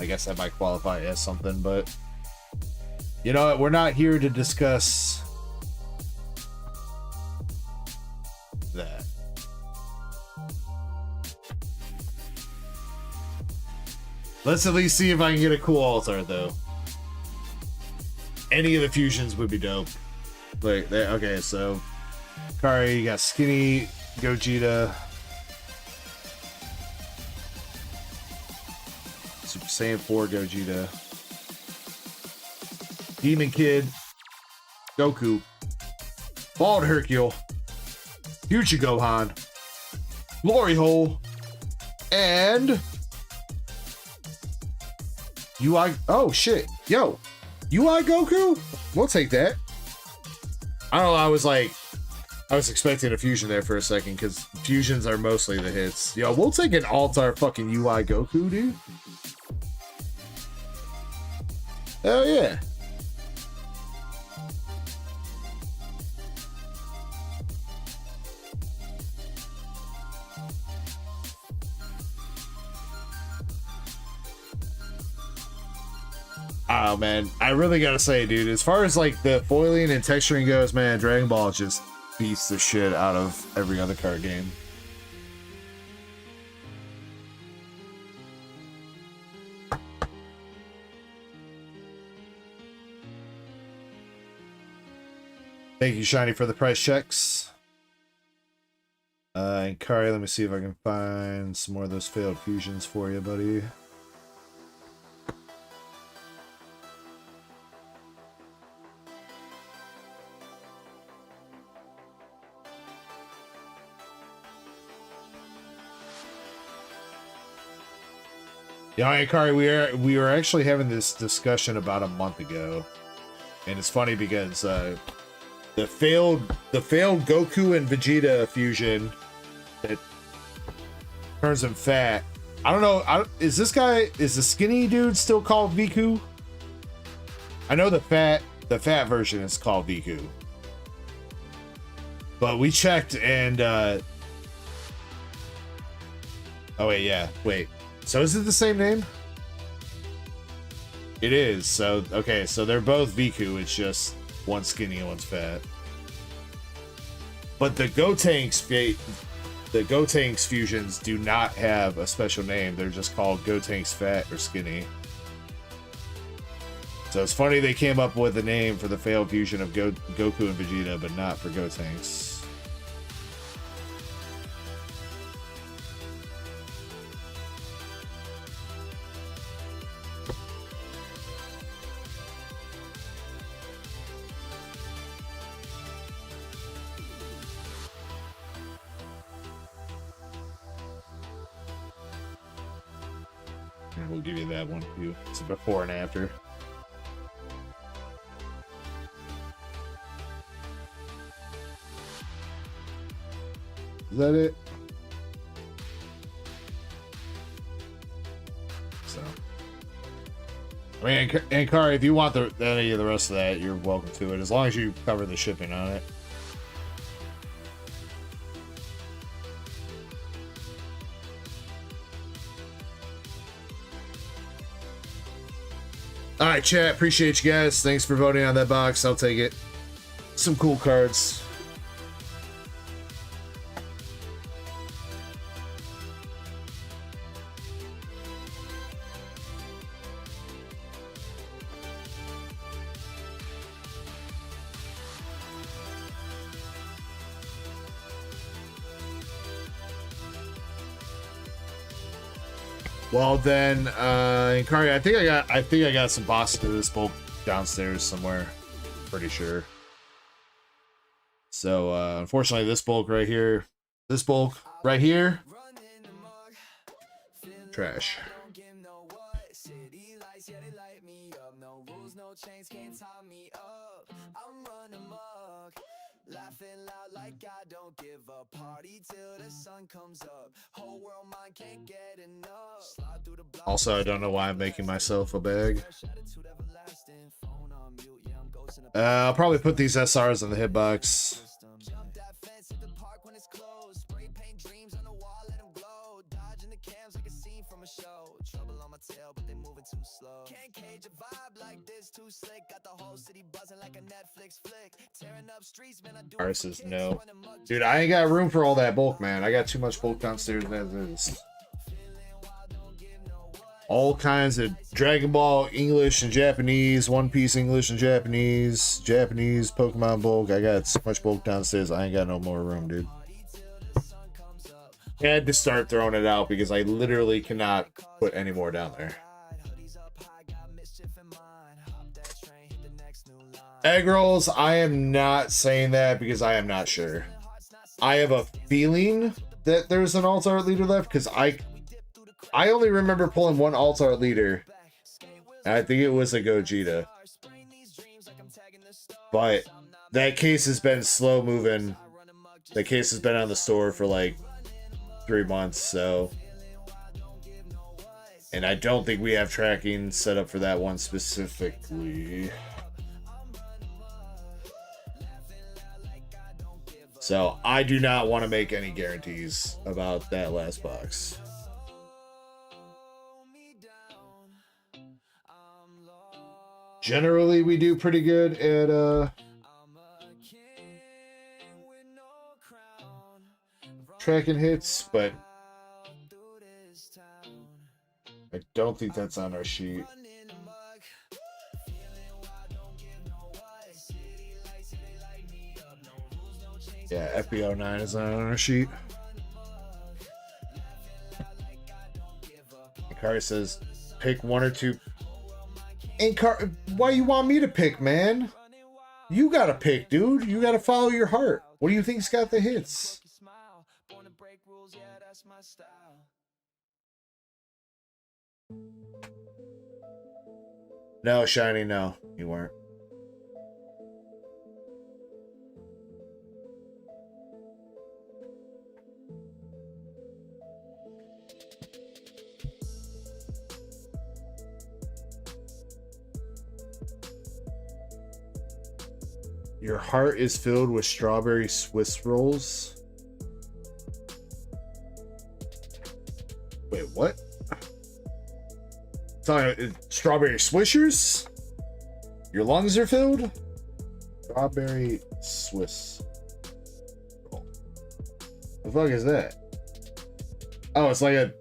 I guess that might qualify as something, but you know what? We're not here to discuss that. Let's at least see if I can get a cool alt-art, though. Any of the fusions would be dope. Like, okay, so Kari, you got Skinny Gogeta, Super Saiyan 4 Gogeta, Demon Kid, Goku, Bald Hercule, Future Gohan, Glory Hole, and UI. Oh shit, yo, UI Goku. We'll take that. I don't know. I was expecting a fusion there for a second because fusions are mostly the hits. Yo, we'll take an Altar fucking UI Goku, dude. Hell yeah. Oh man, I really gotta say, dude, as far as like the foiling and texturing goes, man, Dragon Ball just beats the shit out of every other card game. Thank you, Shiny, for the price checks. And Kari, let me see if I can find some more of those failed fusions for you, buddy. Yeah, hey, Kari, we were actually having this discussion about a month ago, and it's funny because the failed Goku and Vegeta fusion that turns him fat. I don't know. Is the skinny dude still called Viku? I know the fat version is called Viku, but we checked and oh wait, yeah, wait. So is it the same name? It is. So okay, so they're both Viku. It's just one's skinny and one's fat. But the Gotenks fusions do not have a special name. They're just called Gotenks fat or skinny. So it's funny they came up with a name for the failed fusion of Goku and Vegeta, but not for Gotenks. We'll give you that one too. It's a before and after. Is that it? So, I mean, and Kari, if you want any of the rest of that, you're welcome to it, as long as you cover the shipping on it. All right, chat. Appreciate you guys. Thanks for voting on that box. I'll take it. Some cool cards. Well then, Kari, I think I got some boxes of this bulk downstairs somewhere. Pretty sure. So unfortunately, this bulk right here, trash. Laughing loud like I don't give a party till the sun comes up. Whole world mind can't get enough. Slide through the block. Also, I don't know why I'm making myself a bag. I'll probably put these SRs in the hitbox. Jump that fence at the park when it's closed. Spray paint dreams on the wall, let them glow. Dodging the cams like a scene from a show. Trouble on my tail, but they moving too slow. Can't cage a vibe like this, too slick. Got the whole city buzzing like a Netflix flick. Tearing up streets, man, I do. Kari says no. Dude, I ain't got room for all that bulk, man. I got too much bulk downstairs as is. All kinds of Dragon Ball English and Japanese, One Piece English and Japanese, Japanese Pokemon bulk. I got so much bulk downstairs, I ain't got no more room, dude. I had to start throwing it out because I literally cannot put any more down there. Egg rolls, I am not saying that because I am not sure. I have a feeling that there's an alt art leader left? Because I only remember pulling one alt art leader. And I think it was a Gogeta. But that case has been slow moving. The case has been on the store for like 3 months, so. And I don't think we have tracking set up for that one specifically. So I do not want to make any guarantees about that last box. Generally, we do pretty good at tracking hits, but I don't think that's on our sheet. Yeah, FB09 is not on our sheet. Akari says, pick one or two. And why you want me to pick, man? You gotta pick, dude. You gotta follow your heart. What do you think's got the hits? No, Shiny, no. You weren't. Your heart is filled with strawberry Swiss rolls. Wait, what? Strawberry Swishers? Your lungs are filled? Strawberry Swiss roll. The fuck is that? Oh, it's like a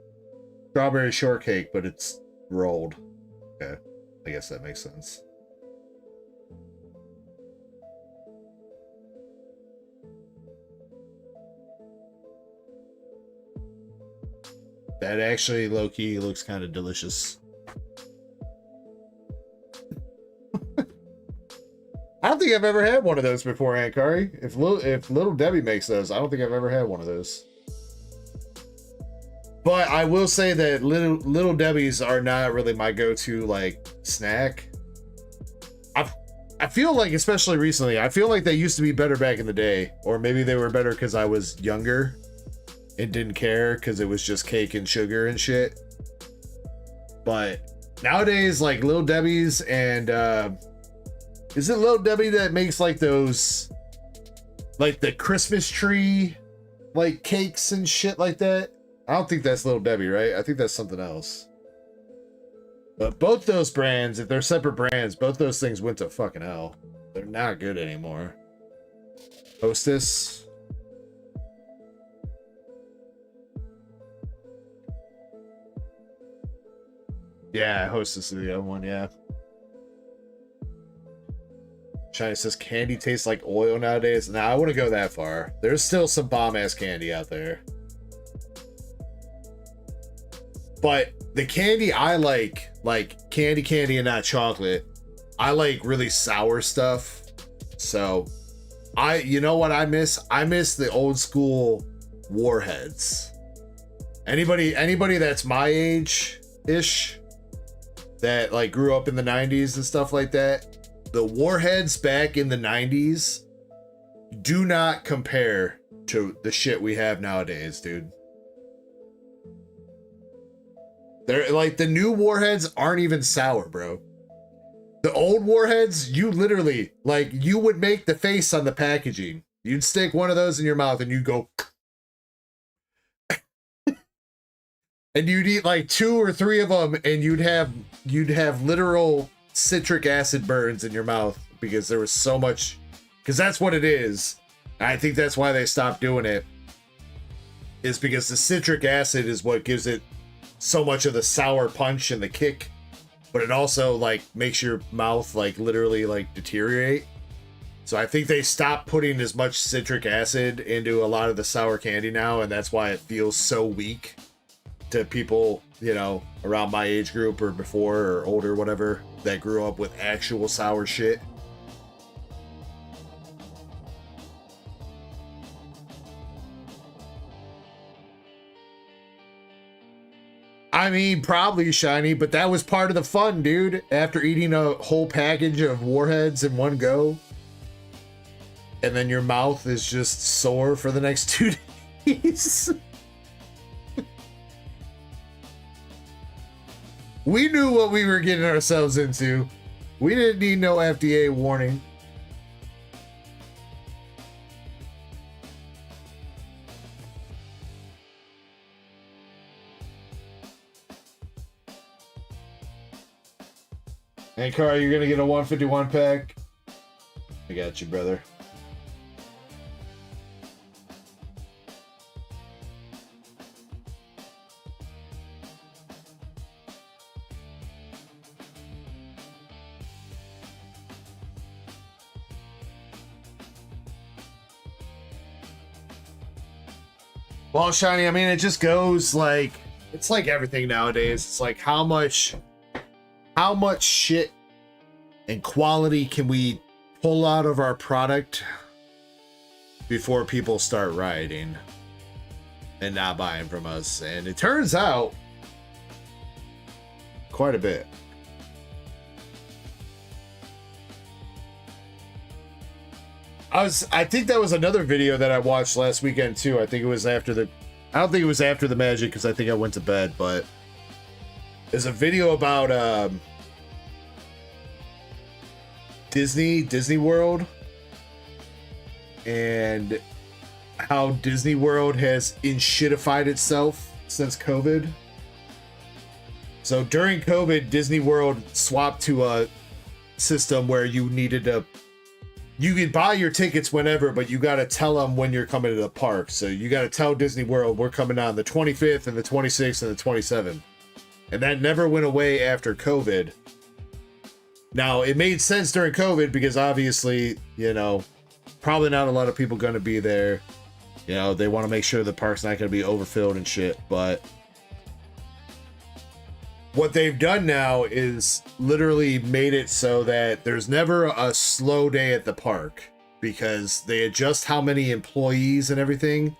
strawberry shortcake, but it's rolled. Okay, I guess that makes sense. That actually, low-key, looks kind of delicious. I don't think I've ever had one of those before, Aunt Kari. If Little Debbie makes those, I don't think I've ever had one of those. But I will say that Little Debbie's are not really my go-to, like, snack. I feel like, especially recently, I feel like they used to be better back in the day. Or maybe they were better because I was younger and didn't care because it was just cake and sugar and shit. But nowadays, like Little Debbie's and is it Little Debbie that makes like those, like the Christmas tree like cakes and shit like that? I don't think that's Little Debbie, right? I think that's something else. But both those brands, if they're separate brands, both those things went to fucking hell. They're not good anymore. Hostess. Yeah, Hostess is the other one, yeah. China says candy tastes like oil nowadays. Nah, I wouldn't go that far. There's still some bomb-ass candy out there. But the candy I like candy and not chocolate. I like really sour stuff. So, you know what I miss? I miss the old school Warheads. Anybody that's my age-ish, that like grew up in the 90s and stuff like that, the Warheads back in the 90s do not compare to the shit we have nowadays, dude. They're like, the new Warheads aren't even sour, bro. The old Warheads, you literally, like, you would make the face on the packaging. You'd stick one of those in your mouth and you'd go and you'd eat like 2 or 3 of them, and you'd have literal citric acid burns in your mouth because there was so much, because that's what it is. I think that's why they stopped doing it, is because the citric acid is what gives it so much of the sour punch and the kick, but it also like makes your mouth like literally like deteriorate. So I think they stopped putting as much citric acid into a lot of the sour candy now, and that's why it feels so weak to people, you know, around my age group or before or older, whatever, that grew up with actual sour shit. I mean, probably shiny, but that was part of the fun, dude. After eating a whole package of warheads in one go, and then your mouth is just sore for the next 2 days. We knew what we were getting ourselves into. We didn't need no FDA warning. Hey, Carl, you're gonna get a 151 pack. I got you, brother. Well, shiny, I mean, it just goes like, it's like everything nowadays. It's like how much shit and quality can we pull out of our product before people start rioting and not buying from us? And it turns out quite a bit. I think that was another video that I watched last weekend too. I think it was after the, I don't think it was after the Magic because I think I went to bed, but there's a video about Disney World and how Disney World has enshittified itself since COVID. So during COVID, Disney World swapped to a system where you needed to, you can buy your tickets whenever, but you got to tell them when you're coming to the park. So you got to tell Disney World, we're coming on the 25th and the 26th and the 27th. And that never went away after COVID. Now, it made sense during COVID because obviously, you know, probably not a lot of people going to be there. You know, they want to make sure the park's not going to be overfilled and shit. But what they've done now is literally made it so that there's never a slow day at the park because they adjust how many employees and everything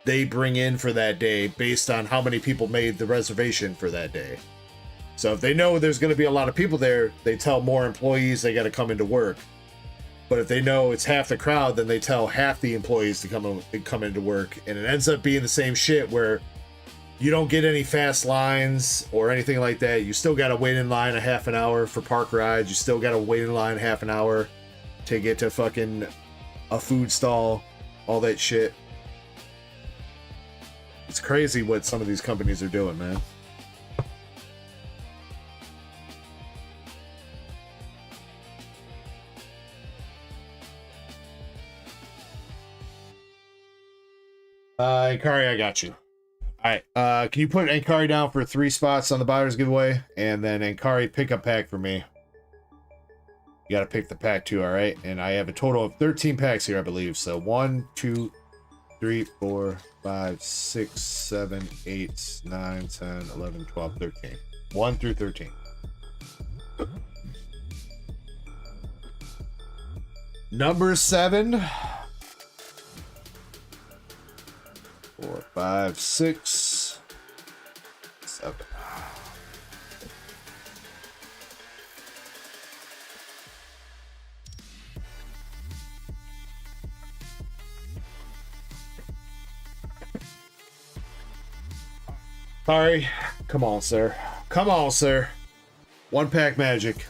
they bring in for that day based on how many people made the reservation for that day. So if they know there's going to be a lot of people there, they tell more employees they got to come into work. But if they know it's half the crowd, then they tell half the employees to come into work. And it ends up being the same shit where you don't get any fast lines or anything like that. You still got to wait in line a half an hour for park rides. You still got to wait in line half an hour to get to fucking a food stall, all that shit. It's crazy what some of these companies are doing, man. Ankari, I got you. Alright, can you put Ankari down for 3 spots on the buyer's giveaway? And then Ankari, pick a pack for me. You gotta pick the pack too, alright? And I have a total of 13 packs here, I believe. So 1, 2, 3, 4, 5, 6, 7, 8, 9, 10, 11, 12, 13. 1 through 13. Number 7. 4, 5, 6, 7. Sorry. Come on, sir. Come on, sir. 1 pack magic.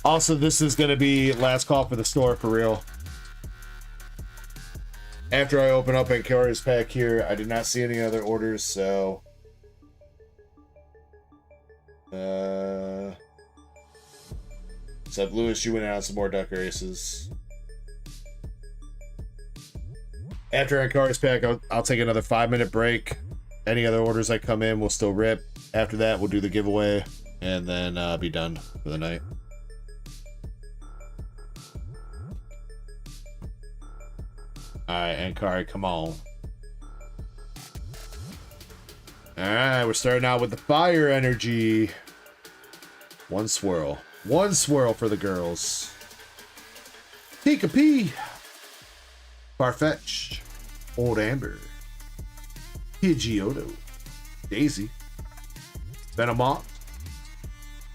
Also, this is going to be last call for the store for real. After I open up Ankari's pack here, I did not see any other orders, so what's up, Lewis? You went out on some more duck races. After Ankari's pack, I'll take another 5-minute break. Any other orders that come in, we'll still rip. After that, we'll do the giveaway, and then be done for the night. Alright, Ankari, come on. Alright, we're starting out with the fire energy. 1 swirl. 1 swirl for the girls. Pika-Pee. Farfetch'd. Old Amber. Pidgeotto, Daisy, Venomoth,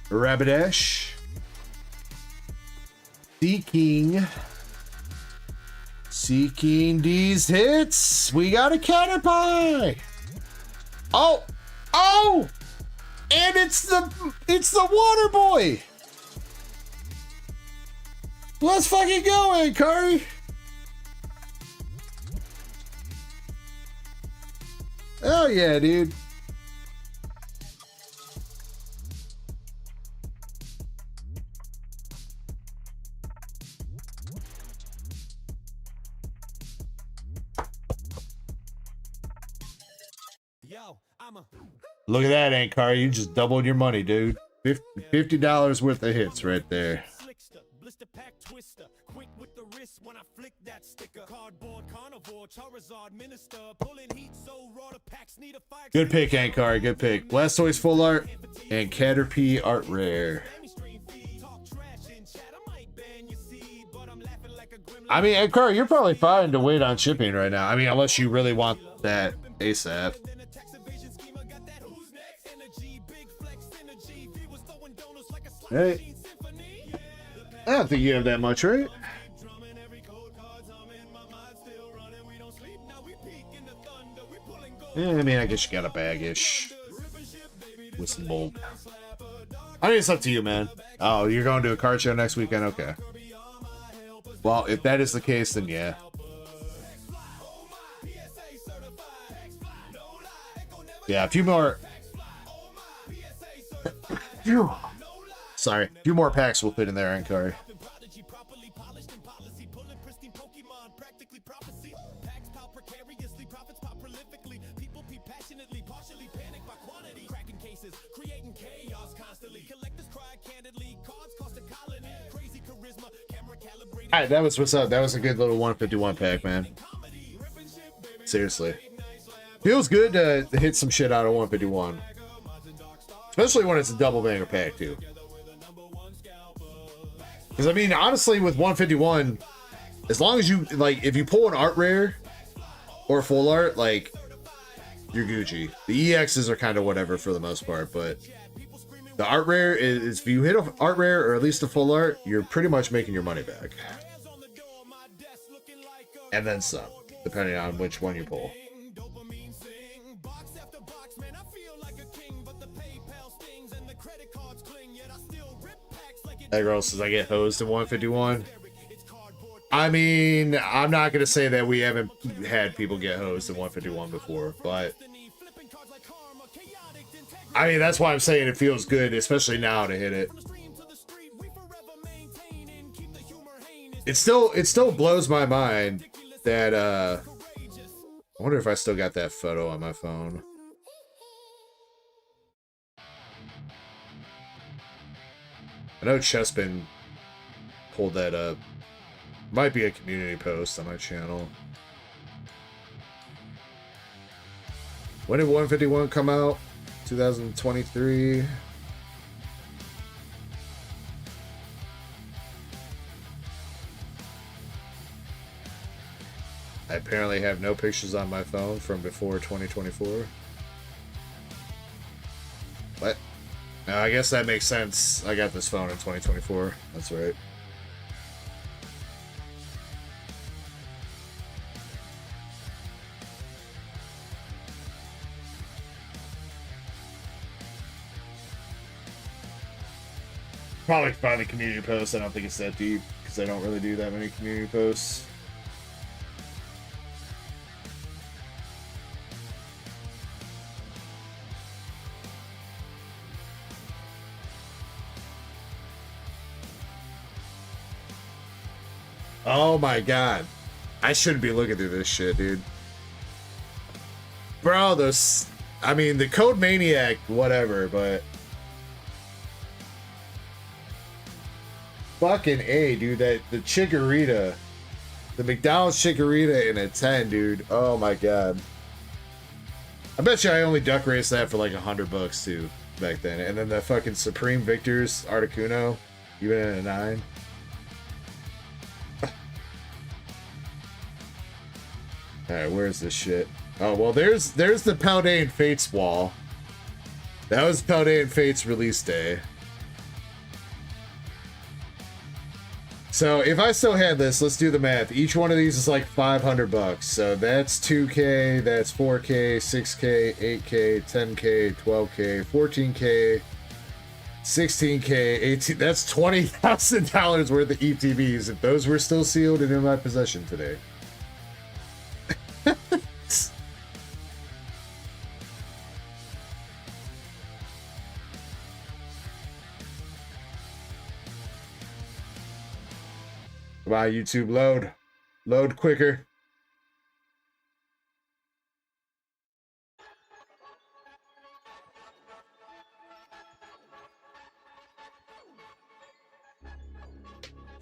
Rapidash, Seeking these hits. We got a Caterpie. Oh, and it's the Water Boy. Let's fucking go, Ankari. Oh yeah, dude. Look at that, Ankari. You just doubled your money, dude. $50 worth of hits right there. Good pick, Ankari. Good pick. Blastoise full art and Caterpie art rare. I mean, Ankari, you're probably fine to wait on shipping right now. I mean, unless you really want that ASAP. Hey, I don't think you have that much, right? Yeah, I mean, I guess you got a bag-ish with some bulk. I mean, it's up to you, man. Oh, you're going to a card show next weekend? Okay. Well, if that is the case, then yeah. Yeah, a few more. Sorry, a few more packs will fit in there, Ankari. Alright, that was what's up. That was a good little 151 pack, man. Seriously. Feels good to hit some shit out of 151. Especially when it's a double banger pack, too. Because, I mean, honestly, with 151, as long as you, like, if you pull an art rare or full art, like, you're Gucci. The EXs are kind of whatever for the most part, but the art rare is, if you hit an art rare or at least a full art, you're pretty much making your money back. And then some, depending on which one you pull. That girl says I get hosed in 151. I mean, I'm not going to say that we haven't had people get hosed in 151 before, but I mean, that's why I'm saying it feels good, especially now to hit it. It still blows my mind that I wonder if I still got that photo on my phone. I know Chespin pulled that up. Might be a community post on my channel. When did 151 come out? 2023. I apparently have no pictures on my phone from before 2024. What? Now, I guess that makes sense. I got this phone in 2024. That's right. Probably find the community post. I don't think it's that deep because I don't really do that many community posts. Oh my god. I shouldn't be looking through this shit, dude. Bro, those... I mean, the Code Maniac, whatever, but... Fucking A, dude. The Chikorita. The McDonald's Chikorita in a 10, dude. Oh my god. I bet you I only duck raced that for like $100 too, back then. And then the fucking Supreme Victor's Articuno, even in a 9. Alright, where's this shit? Oh, well, there's the Paldean Fates wall. That was Paldean Fates release day. So if I still had this, let's do the math. Each one of these is like $500. So that's 2K, that's 4K, 6K, 8K, 10K, 12K, 14K, 16K, 18. That's $20,000 worth of ETBs if those were still sealed and in my possession today. Come on, YouTube, load. Load quicker.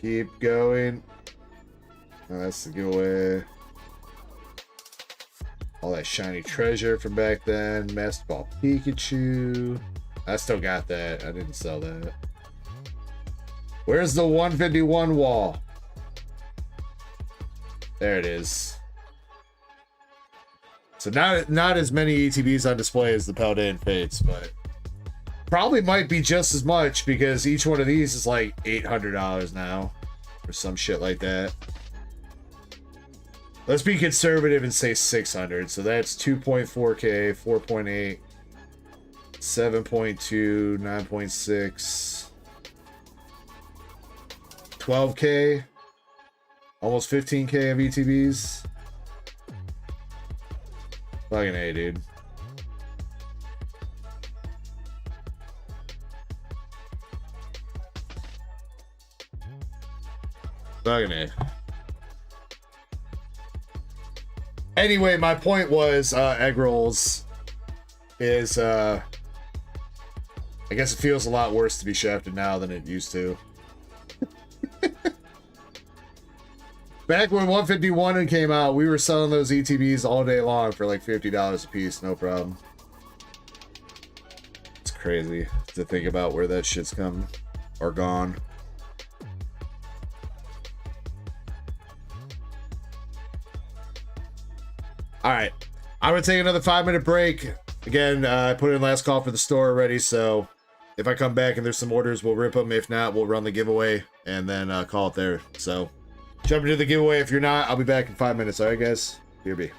Keep going. Oh, that's the giveaway. All that shiny treasure from back then. Master Ball Pikachu. I still got that. I didn't sell that. Where's the 151 wall? There it is. So not as many ETBs on display as the Paldean Fates, but probably might be just as much because each one of these is like $800 now or some shit like that. Let's be conservative and say 600. So that's 2.4K, 4.8, 7.2, 9.6, 12K. Almost 15K of ETBs. Fucking A, dude. Fucking A. Anyway, my point was, egg rolls is, I guess it feels a lot worse to be shafted now than it used to. Back when 151 came out, we were selling those ETBs all day long for like $50 a piece, no problem. It's crazy to think about where that shit's come or gone. All right, I'm gonna take another 5-minute break. Again, I put in last call for the store already, so if I come back and there's some orders, we'll rip them. If not, we'll run the giveaway and then call it there. So. Jump into the giveaway. If you're not, I'll be back in 5 minutes. All right, guys? Here be.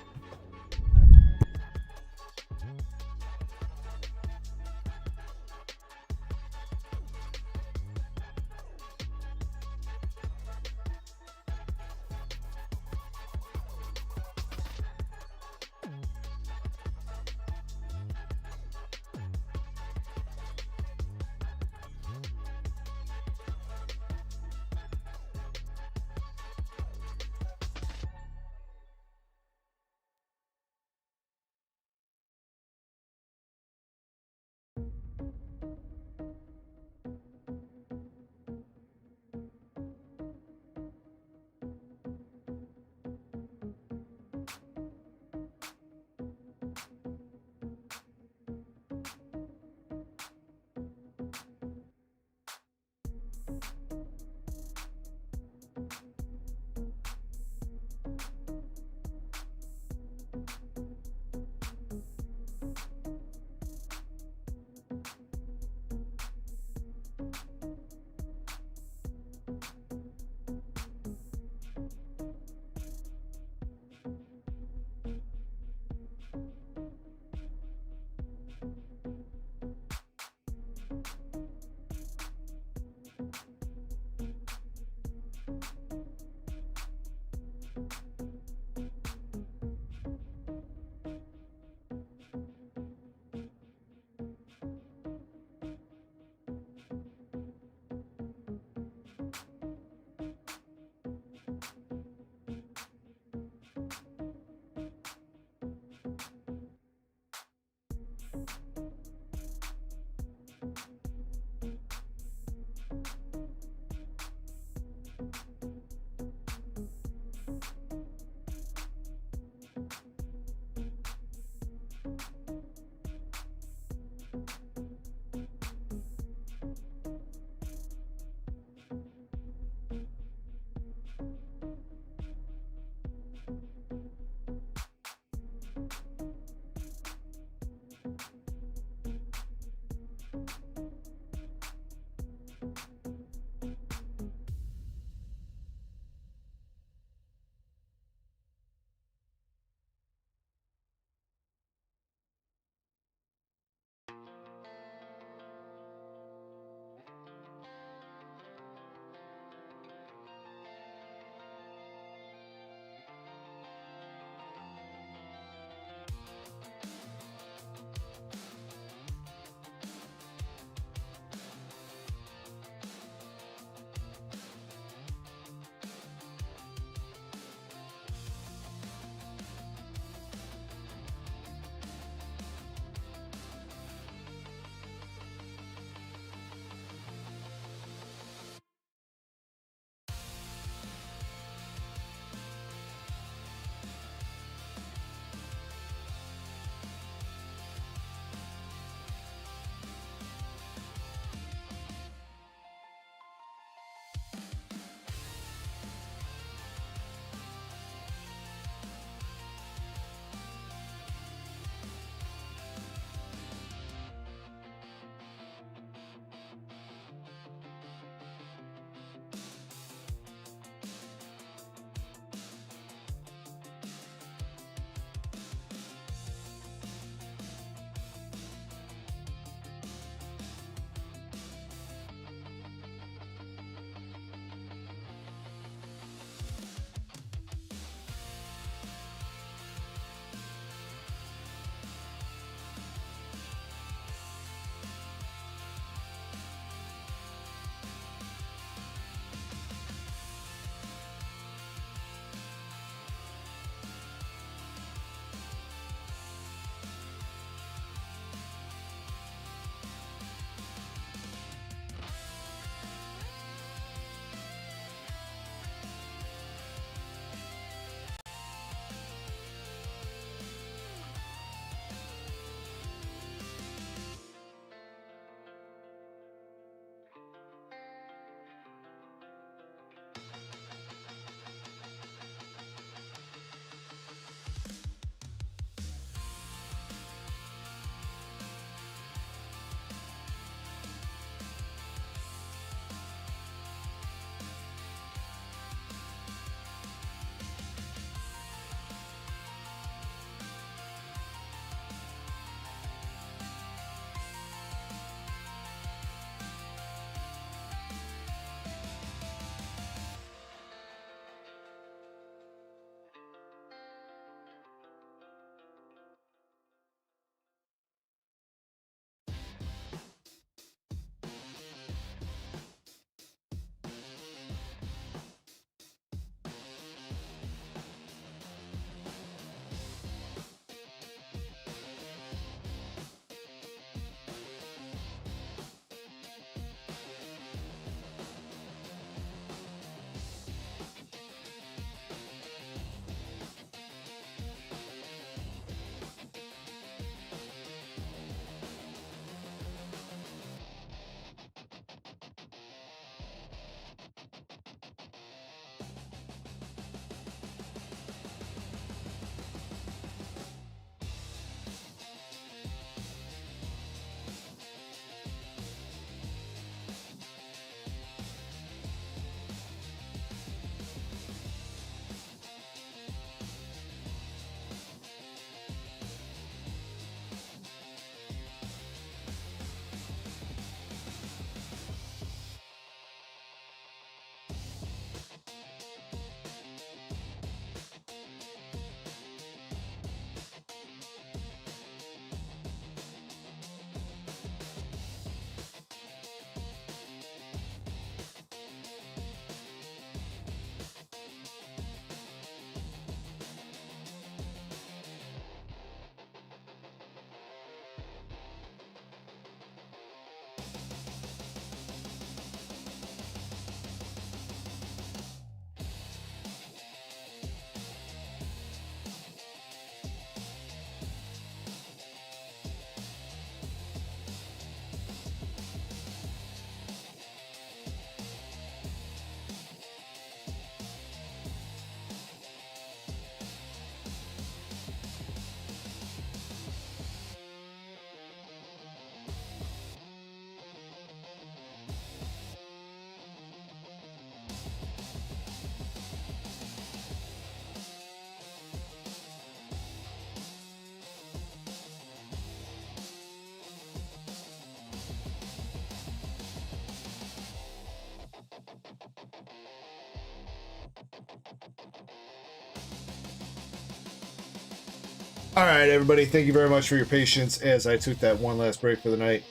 All right, everybody. Thank you very much for your patience as I took that one last break for the night.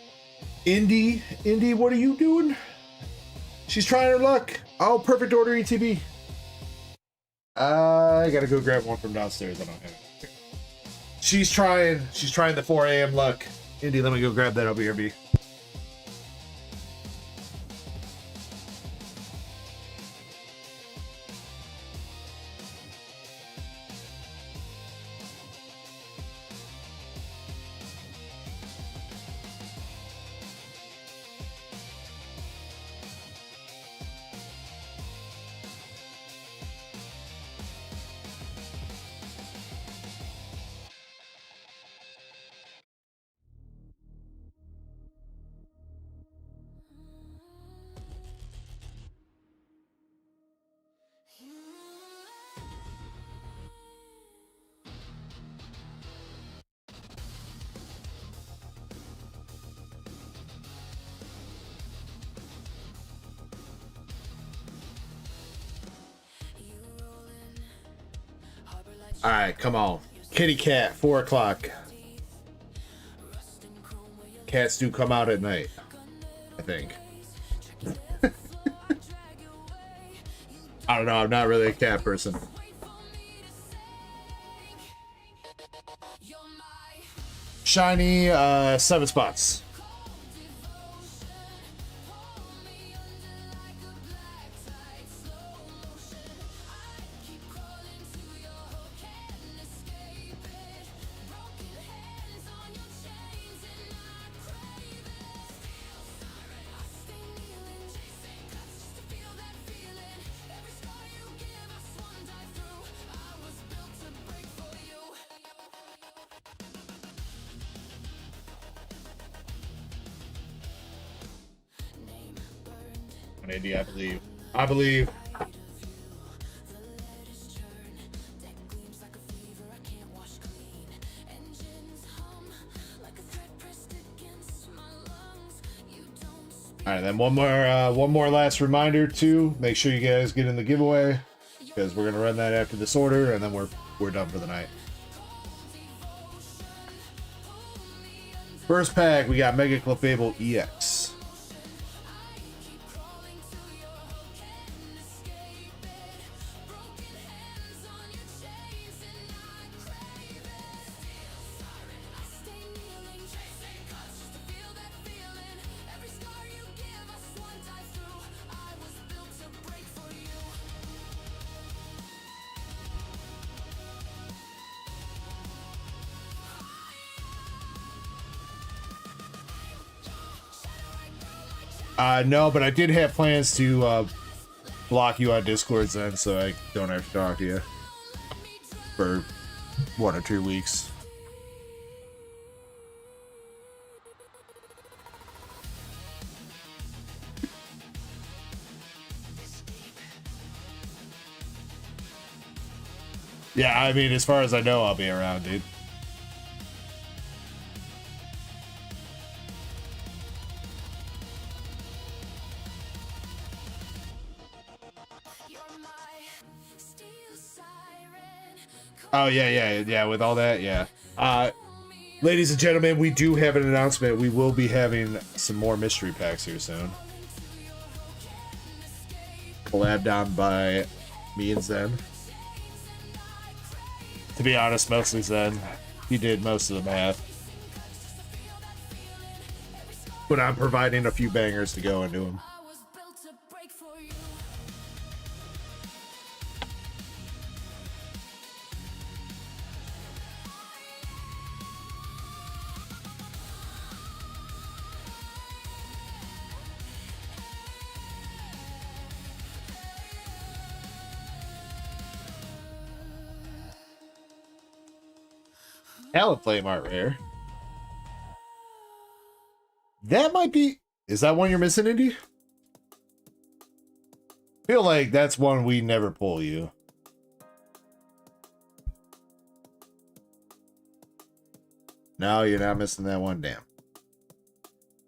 Indy, what are you doing? She's trying her luck. Oh, perfect order, ETB. I gotta go grab one from downstairs. I don't have it. She's trying the 4 a.m. luck. Indy, let me go grab that. I'll be here. All right, come on. Kitty cat, 4 o'clock. Cats do come out at night, I think. I don't know. I'm not really a cat person. Shiny, 7 spots. Indy, I believe. All right, then one more last reminder to make sure you guys get in the giveaway because we're gonna run that after this order, and then we're done for the night. First pack, we got Mega Clefable EX. No, but I did have plans to block you on Discord then, so I don't have to talk to you for 1 or 2 weeks. Yeah, I mean, as far as I know, I'll be around, dude. Oh, yeah, with all that, yeah. Ladies and gentlemen, we do have an announcement. We will be having some more mystery packs here soon. Collabed on by me and Zen. To be honest, mostly Zen. He did most of the math. But I'm providing a few bangers to go into them. Talent Flame art rare. That might be... Is that one you're missing, Indy? Feel like that's one we never pull you. No, you're not missing that one, damn.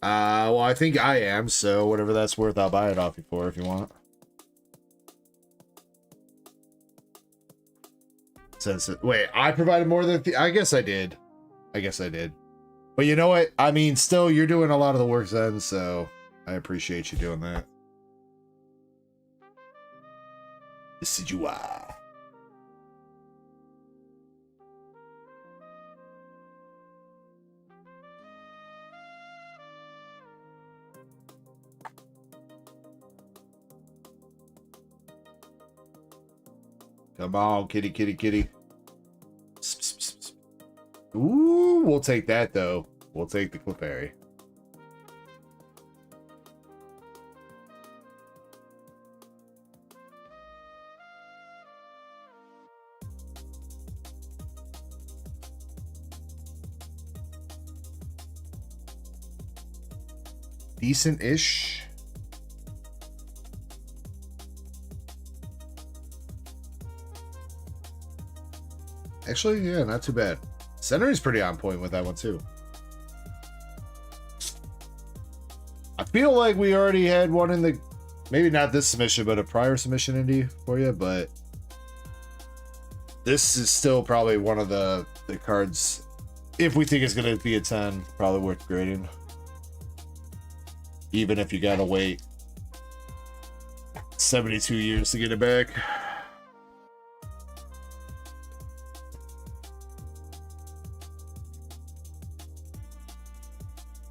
Well, I think I am, so whatever that's worth, I'll buy it off you for if you want. Since wait, I provided more than I guess I did. I guess I did. But you know what? I mean, still, you're doing a lot of the work then, so I appreciate you doing that. This is you. Come on, kitty, kitty, kitty. Ooh, we'll take that, though. We'll take the Clefairy. Decent-ish. Actually, yeah, not too bad. Center is pretty on point with that one, too. I feel like we already had one in the... Maybe not this submission, but a prior submission indie for you, but... This is still probably one of the cards, if we think it's going to be a 10, probably worth grading. Even if you gotta wait 72 years to get it back.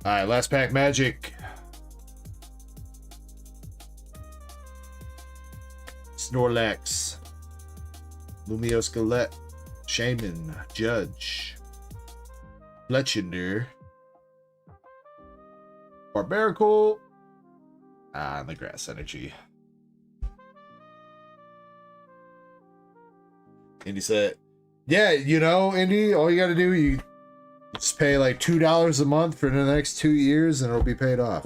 Alright, last pack magic. Snorlax. Lumio Skelet. Shaman. Judge. Fletchender. Barbarical. And the Grass Energy. Indy said, yeah, you know, Indy, all you gotta do, you just pay like $2 a month for the next 2 years and it'll be paid off.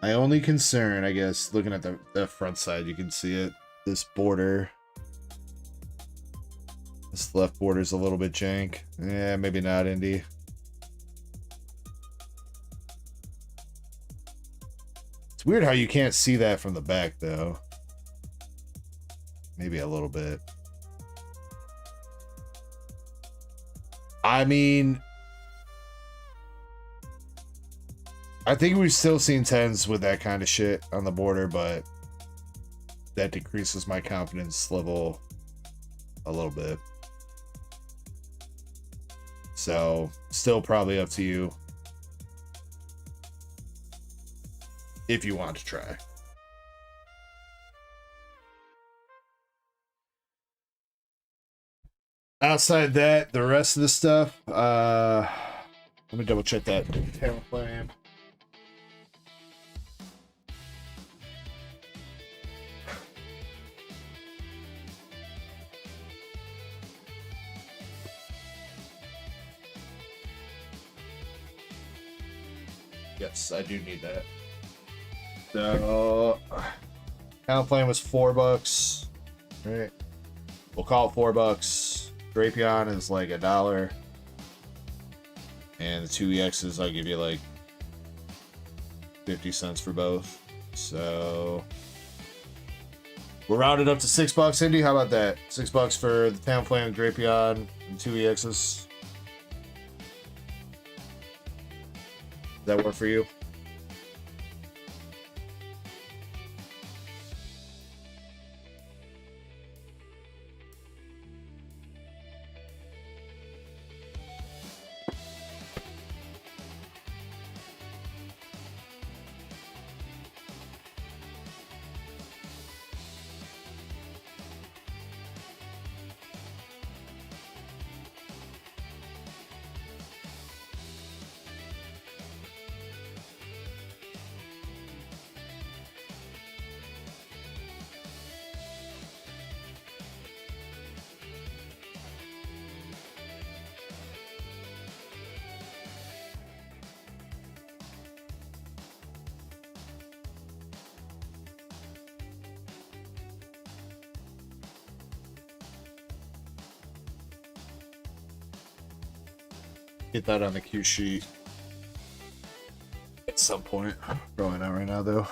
My only concern, I guess, looking at the front side, you can see it. This border. This left border's a little bit jank. Yeah, maybe not, Indy. It's weird how you can't see that from the back, though. Maybe a little bit. I mean... I think we've still seen 10s with that kind of shit on the border, but that decreases my confidence level a little bit. So, still probably up to you if you want to try. Outside that, the rest of the stuff, let me double check that talent plan. Yes, I do need that. So, talent plan was $4, right? We'll call it $4. Drapion is like $1. And the 2 EXs, I'll give you like 50 cents for both. So we'll round it up to $6, Indy. How about that? $6 for the town plan, Drapion, and 2 EXs. Does that work for you? Get that on the cue sheet at some point. Probably not right now though.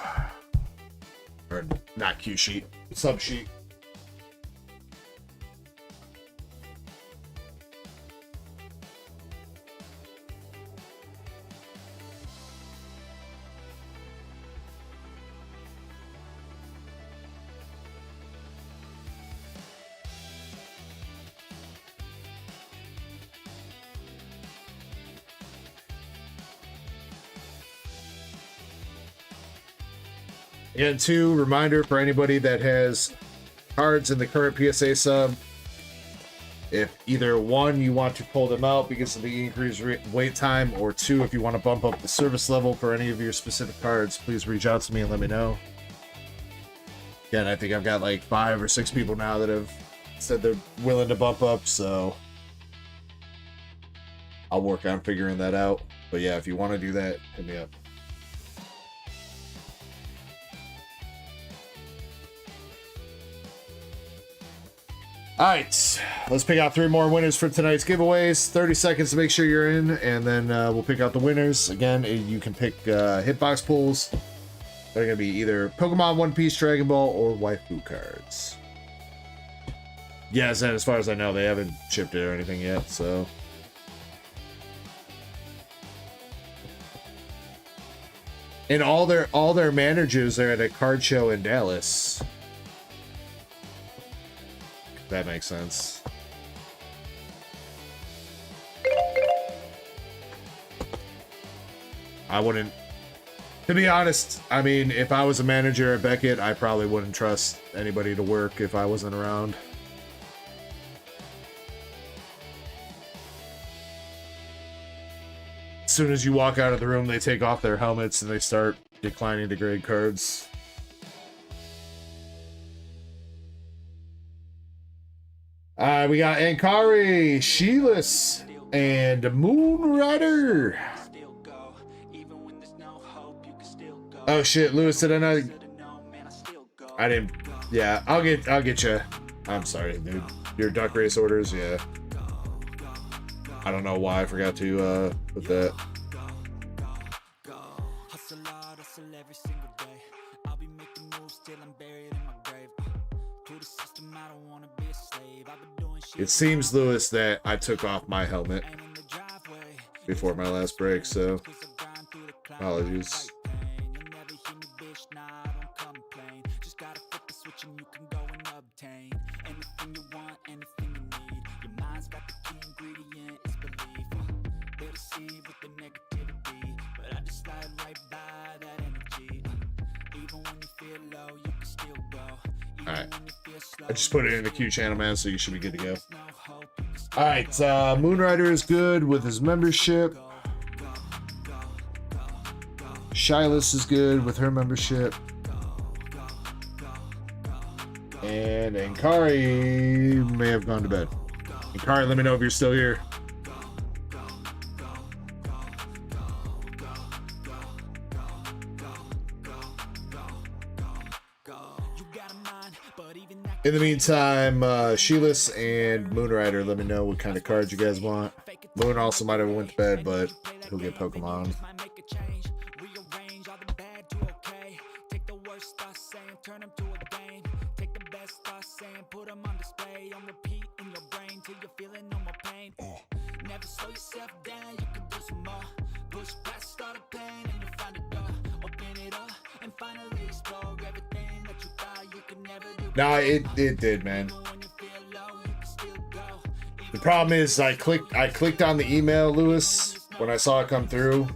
Or not cue sheet, sub sheet. Again, too, reminder for anybody that has cards in the current PSA sub, if either one, you want to pull them out because of the increased wait time, or two, if you want to bump up the service level for any of your specific cards, please reach out to me and let me know. Again, I think I've got like 5 or 6 people now that have said they're willing to bump up, so I'll work on figuring that out. But yeah, if you want to do that, hit me up. All right, let's pick out 3 more winners for tonight's giveaways. 30 seconds to make sure you're in, and then we'll pick out the winners. Again, you can pick hitbox pulls. They're going to be either Pokemon, One Piece, Dragon Ball, or waifu cards. Yes, and as far as I know, they haven't shipped it or anything yet, so... And all their managers are at a card show in Dallas. That makes sense. I wouldn't, to be honest, I mean, if I was a manager at Beckett, I probably wouldn't trust anybody to work if I wasn't around. As soon as you walk out of the room, they take off their helmets and they start declining to grade cards. We got Ankari, Sheilas, and Moonrider. Oh shit, Lewis, did I not? I didn't. Yeah, I'll get you. I'm sorry, dude. Your duck race orders, yeah. I don't know why I forgot to put that. It seems, Lewis, that I took off my helmet before my last break, so apologies. Alright. I just put it in the queue channel, man, so you should be good to go. Alright, Moonrider is good with his membership. Shyless is good with her membership. And Ankari may have gone to bed. Ankari, let me know if you're still here. In the meantime, Sheilas and Moonrider, let me know what kind of cards you guys want. Moon also might have went to bed, but he'll get Pokemon. Nah, it did, man. The problem is I clicked on the email, Lewis, when I saw it come through,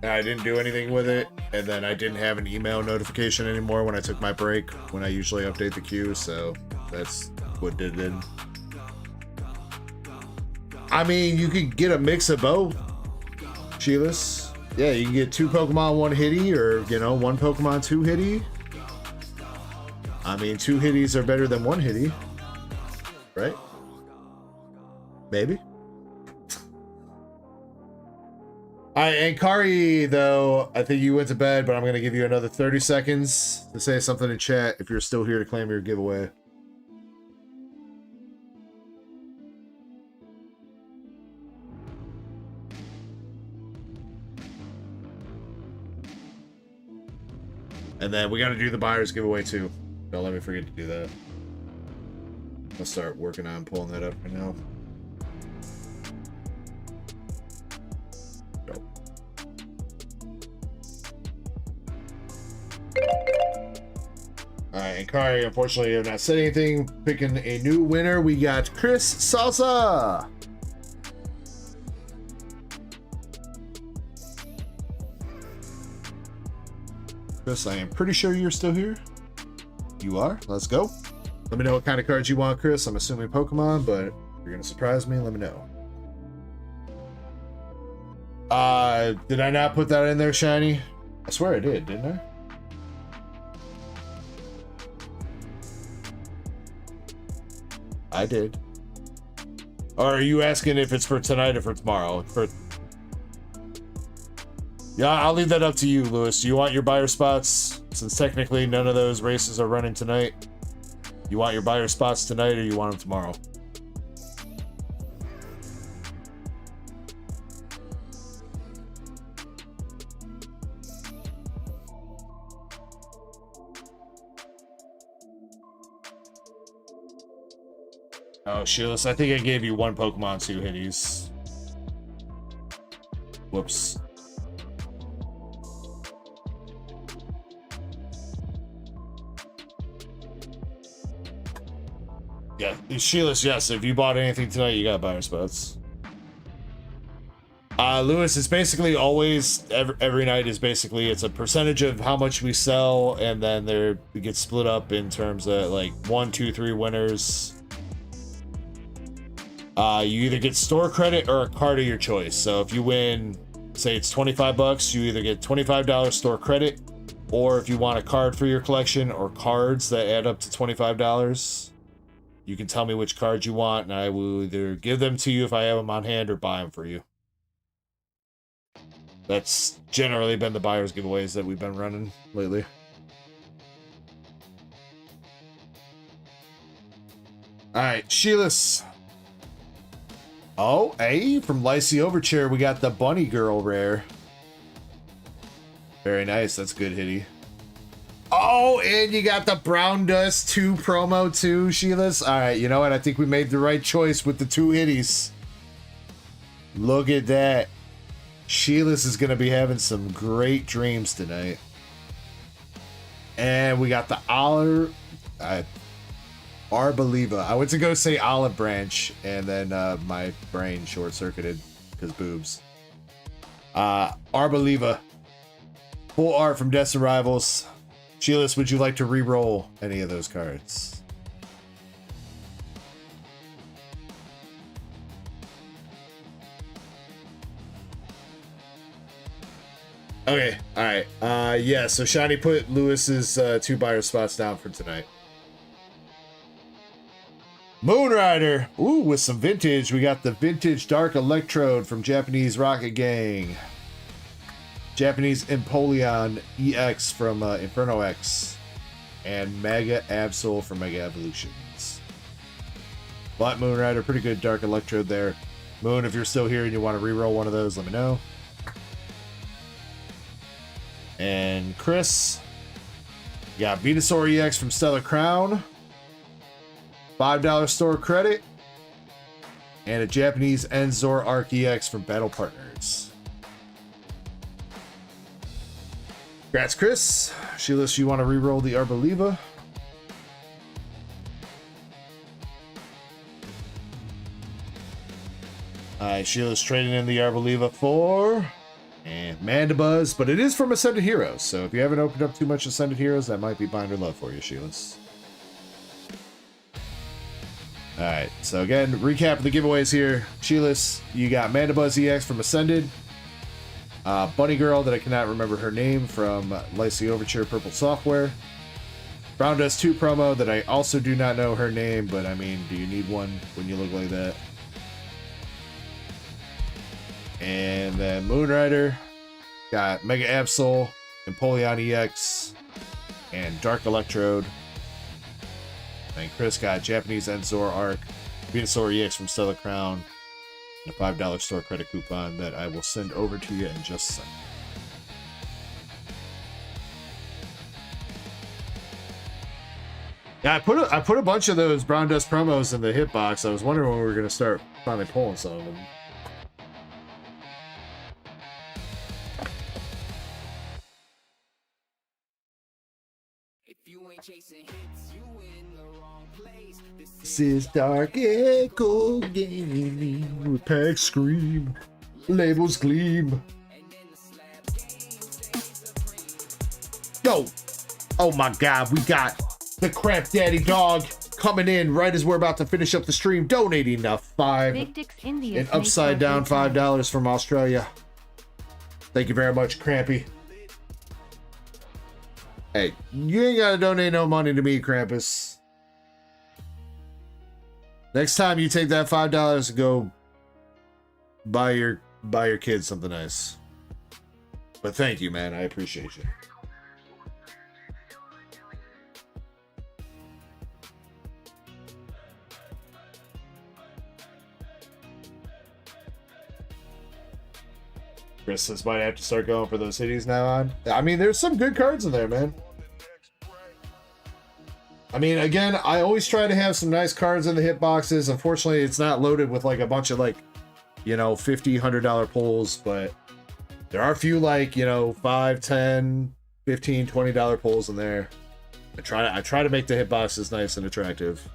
and I didn't do anything with it, and then I didn't have an email notification anymore when I took my break, when I usually update the queue, so that's what did it. I mean, you could get a mix of both, Sheilas. Yeah, you can get 2 Pokemon 1 hitty, or, you know, 1 Pokemon 2 hitty. I mean, 2 hitties are better than 1 hitty, right? Maybe. Alright, Ankari, though, I think you went to bed, but I'm going to give you another 30 seconds to say something in chat if you're still here to claim your giveaway. And then we got to do the buyer's giveaway too. Don't let me forget to do that. I'll start working on pulling that up right now. Go. Alright, and Kari, unfortunately, I've not said anything. Picking a new winner, we got Chris Salsa. Chris, I am pretty sure you're still here. You are. Let's go. Let me know what kind of cards you want, Chris. I'm assuming Pokemon, but if you're going to surprise me, let me know. Did I not put that in there, Shiny? I swear I did, didn't I? I did. Or are you asking if it's for tonight or for tomorrow? Yeah, I'll leave that up to you, Lewis. Do you want your buyer spots? Since technically none of those races are running tonight. You want your buyer spots tonight or you want them tomorrow? Oh, Sheilus, I think I gave you one Pokemon 2 hitties. Whoops. Yeah, Sheilus, yes, if you bought anything tonight, you got buyer spots. Lewis, it's basically always, every night is basically, it's a percentage of how much we sell, and then it gets split up in terms of like 1, 2, 3 winners. You either get store credit or a card of your choice. So if you win, say it's 25 bucks, you either get $25 store credit, or if you want a card for your collection or cards that add up to $25, you can tell me which cards you want, and I will either give them to you if I have them on hand or buy them for you. That's generally been the buyer's giveaways that we've been running lately. All right, Sheilus. Oh, hey, from Lycee Overture, we got the Bunny Girl rare. Very nice. That's good, hitty. Oh, and you got the Brown Dust 2 promo too, Sheilus. All right, you know what? I think we made the right choice with the 2 hitties. Look at that. Sheilus is going to be having some great dreams tonight. And we got the Arboliva. I went to go say Olive Branch, and then my brain short-circuited because boobs. Arboliva. Full art from Destined Rivals. Sheilus, would you like to re-roll any of those cards? Okay, alright. Yeah, so Shiny put Lewis's 2 buyer spots down for tonight. Moonrider. Ooh, with some vintage. We got the vintage Dark Electrode from Japanese Rocket Gang. Japanese Empoleon EX from Inferno X. And Mega Absol from Mega Evolutions. Black Moonrider, pretty good Dark Electrode there. Moon, if you're still here and you want to reroll one of those, let me know. And Chris. You got Venusaur EX from Stellar Crown. $5 store credit, and a Japanese Enzor Arc EX from Battle Partners. Congrats, Chris. Sheilus, you want to re-roll the Arboliva? Alright, Sheila's trading in the Arboliva for and Mandibuzz, but it is from Ascended Heroes, so if you haven't opened up too much Ascended Heroes, that might be binder love for you, Sheila's. Alright, so again, recap of the giveaways here. Sheilus, you got Mandibuzz EX from Ascended. Bunny Girl, that I cannot remember her name, from Lycee Overture Purple Software. Brown Dust 2 promo, that I also do not know her name, but I mean, do you need one when you look like that? And then Moonrider. Got Mega Absol, Empoleon EX, and Dark Electrode. And Chris got Japanese Enzor Arc, Venusaur EX from Stellar Crown, and a $5 store credit coupon that I will send over to you in just a second. Yeah, I put a bunch of those Brown Dust promos in the hitbox. I was wondering when we were gonna start finally pulling some of them. If you ain't chasing hits, you in the wrong place. This is Dark Echo Gaming with Pack Scream, labels gleam. Yo, oh my God, we got the Crap Daddy Dog coming in right as we're about to finish up the stream, donating a an upside down $5 from Australia. Thank you very much, Crampy. Hey, you ain't gotta donate no money to me, Krampus. Next time you take that $5 to go buy your kids something nice. But thank you, man. I appreciate you. Chris says might have to start going for those hitties now on. I mean, there's some good cards in there, man. I mean, again, I always try to have some nice cards in the hit boxes. Unfortunately, it's not loaded with like a bunch of like, you know, $50, $100 pulls, but there are a few like, you know, $5, $10, $15, $20 pulls in there. I try to make the hit boxes nice and attractive.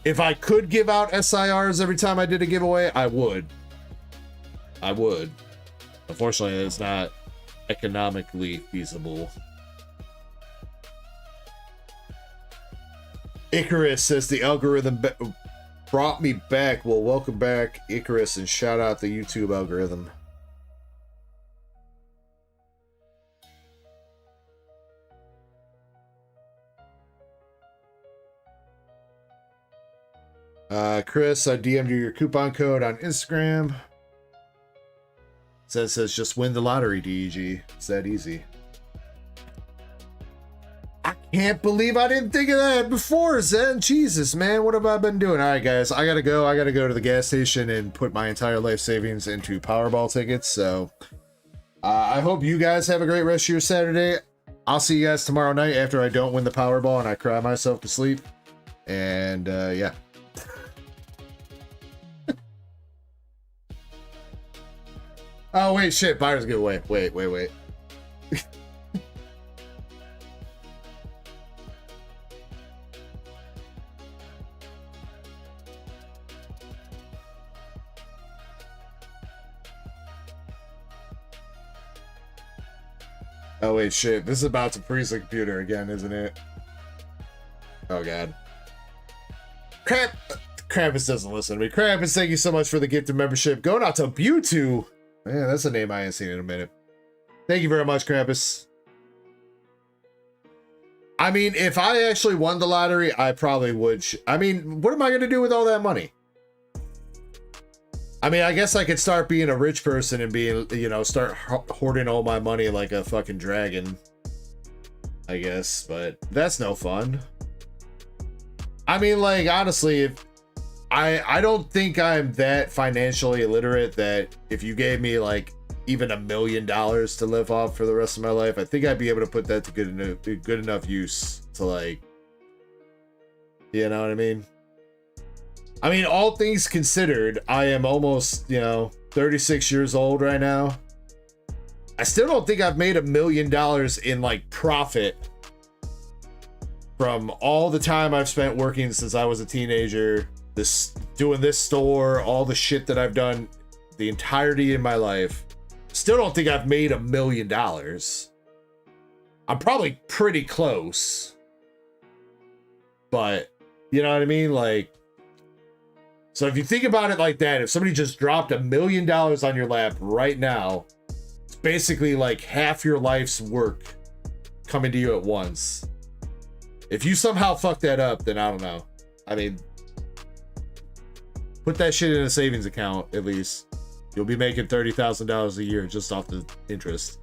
If I could give out SIRs every time I did a giveaway, I would. Unfortunately, it's not economically feasible. Icarus says the algorithm brought me back. Well, welcome back, Icarus, and shout out the YouTube algorithm. Chris, I DM'd you your coupon code on Instagram. Says just win the lottery, DEG. It's that easy. I can't believe I didn't think of that before, Zen. Jesus, man, what have I been doing? All right, guys, I gotta go. I gotta go to the gas station and put my entire life savings into Powerball tickets. So I hope you guys have a great rest of your Saturday. I'll see you guys tomorrow night after I don't win the Powerball and I cry myself to sleep. And yeah. Oh, wait, shit. Buyer's giveaway. Wait. Oh, wait, shit. This is about to freeze the computer again, isn't it? Oh, God. Krampus doesn't listen to me. Krampus, thank you so much for the gift of membership. Going out to Mewtwo. Man, that's a name I ain't seen in a minute. Thank you very much, Krampus. I mean, if I actually won the lottery, I probably would. I mean, what am I going to do with all that money? I mean, I guess I could start being a rich person and being, you know, start hoarding all my money like a fucking dragon. I guess, but that's no fun. I mean, like, honestly, if I don't think I'm that financially illiterate that if you gave me like even $1 million to live off for the rest of my life, I think I'd be able to put that to good enough use to, like, you know what I mean? I mean, all things considered, I am almost, you know, 36 years old right now. I still don't think I've made $1 million in like profit from all the time I've spent working since I was a teenager, doing this store, all the shit that I've done the entirety of my life. Still don't think I've made $1 million. I'm probably pretty close, but you know what I mean? Like, so if you think about it like that, if somebody just dropped $1 million on your lap right now, it's basically like half your life's work coming to you at once. If you somehow fuck that up, then I don't know. I mean, put that shit in a savings account, at least. You'll be making $30,000 a year just off the interest.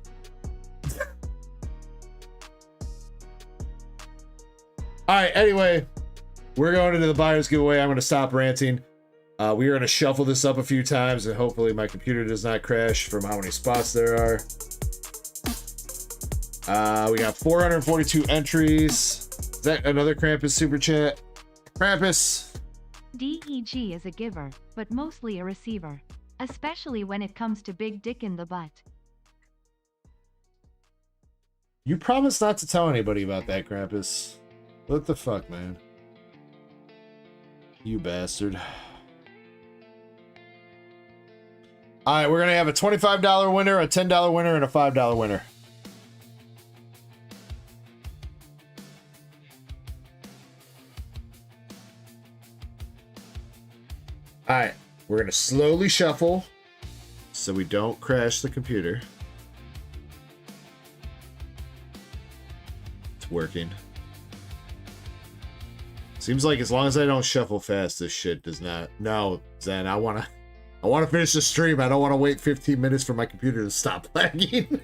All right, anyway, we're going into the buyer's giveaway. I'm going to stop ranting. We are going to shuffle this up a few times, and hopefully my computer does not crash from how many spots there are. We got 442 entries. that another Krampus super chat? Krampus. DEG is a giver, but mostly a receiver. Especially when it comes to big dick in the butt. You promised not to tell anybody about that, Krampus. What the fuck, man? You bastard. Alright, we're gonna have a $25 winner, a $10 winner, and a $5 winner. Alright, we're gonna slowly shuffle so we don't crash the computer. It's working. Seems like as long as I don't shuffle fast, this shit does not. No, Zen, I wanna finish the stream. I don't want to wait 15 minutes for my computer to stop lagging.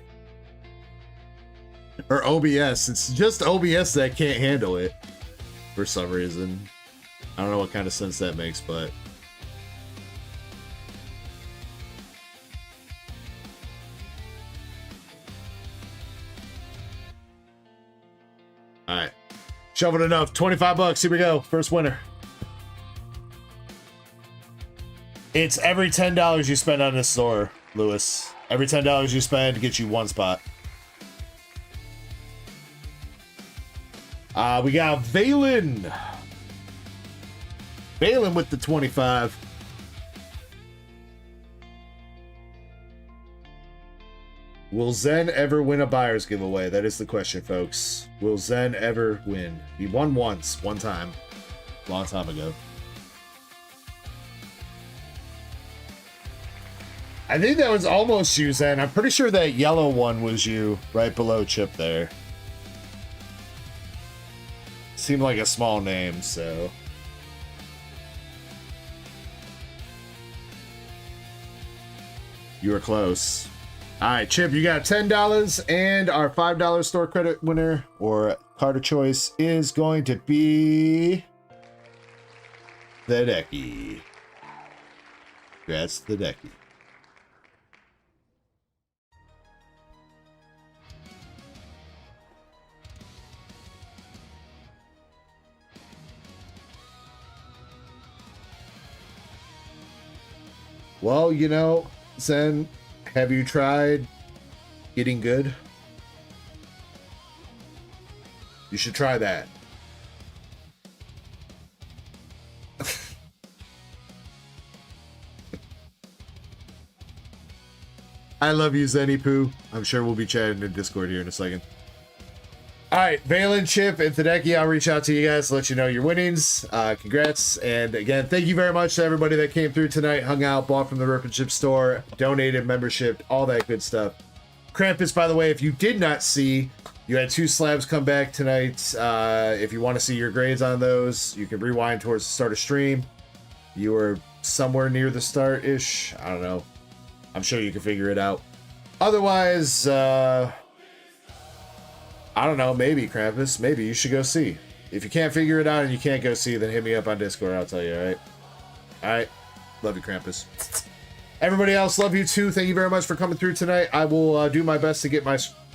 Or OBS. It's just OBS that can't handle it for some reason. I don't know what kind of sense that makes, but alright. Shoveled enough. 25 bucks. Here we go. First winner. It's every $10 you spend on this store, Lewis. Every $10 you spend gets you one spot. We got Valen. Valen with the 25. Will Zen ever win a buyer's giveaway? That is the question, folks. Will Zen ever win? He won once, one time. Long time ago. I think that was almost you, Zen. I'm pretty sure that yellow one was you, right below Chip there. Seemed like a small name, so. You were close. Alright, Chip, you got $10, and our $5 store credit winner, or card of choice, is going to be the Ducky. Congrats to the Ducky. Well, you know, Zen, have you tried getting good? You should try that. I love you, Zenny Poo. I'm sure we'll be chatting in Discord here in a second. Alright, Valen, Chip, and Tadeki, I'll reach out to you guys to let you know your winnings. Congrats. And again, thank you very much to everybody that came through tonight, hung out, bought from the Rip and Chip store, donated, membership, all that good stuff. Krampus, by the way, if you did not see, you had 2 slabs come back tonight. If you want to see your grades on those, you can rewind towards the start of stream. You were somewhere near the start-ish. I don't know. I'm sure you can figure it out. Otherwise, I don't know, maybe, Krampus. Maybe you should go see. If you can't figure it out and you can't go see, then hit me up on Discord. I'll tell you, alright? Alright. Love you, Krampus. Everybody else, love you too. Thank you very much for coming through tonight. I will do my best to get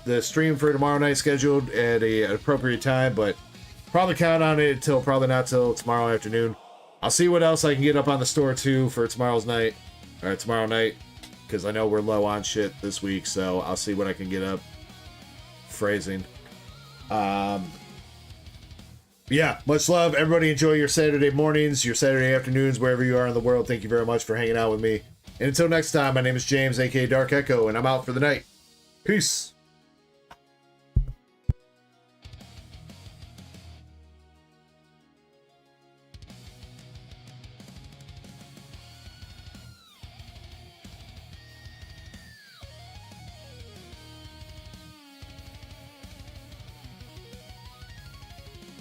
the stream for tomorrow night scheduled at an appropriate time, but probably count on it until probably not till tomorrow afternoon. I'll see what else I can get up on the store too for tomorrow's night, or tomorrow night, because I know we're low on shit this week, so I'll see what I can get up. Phrasing. Yeah, much love. Everybody enjoy your Saturday mornings, your Saturday afternoons, wherever you are in the world. Thank you very much for hanging out with me. And until next time, my name is James, aka Dark Echo, and I'm out for the night. Peace.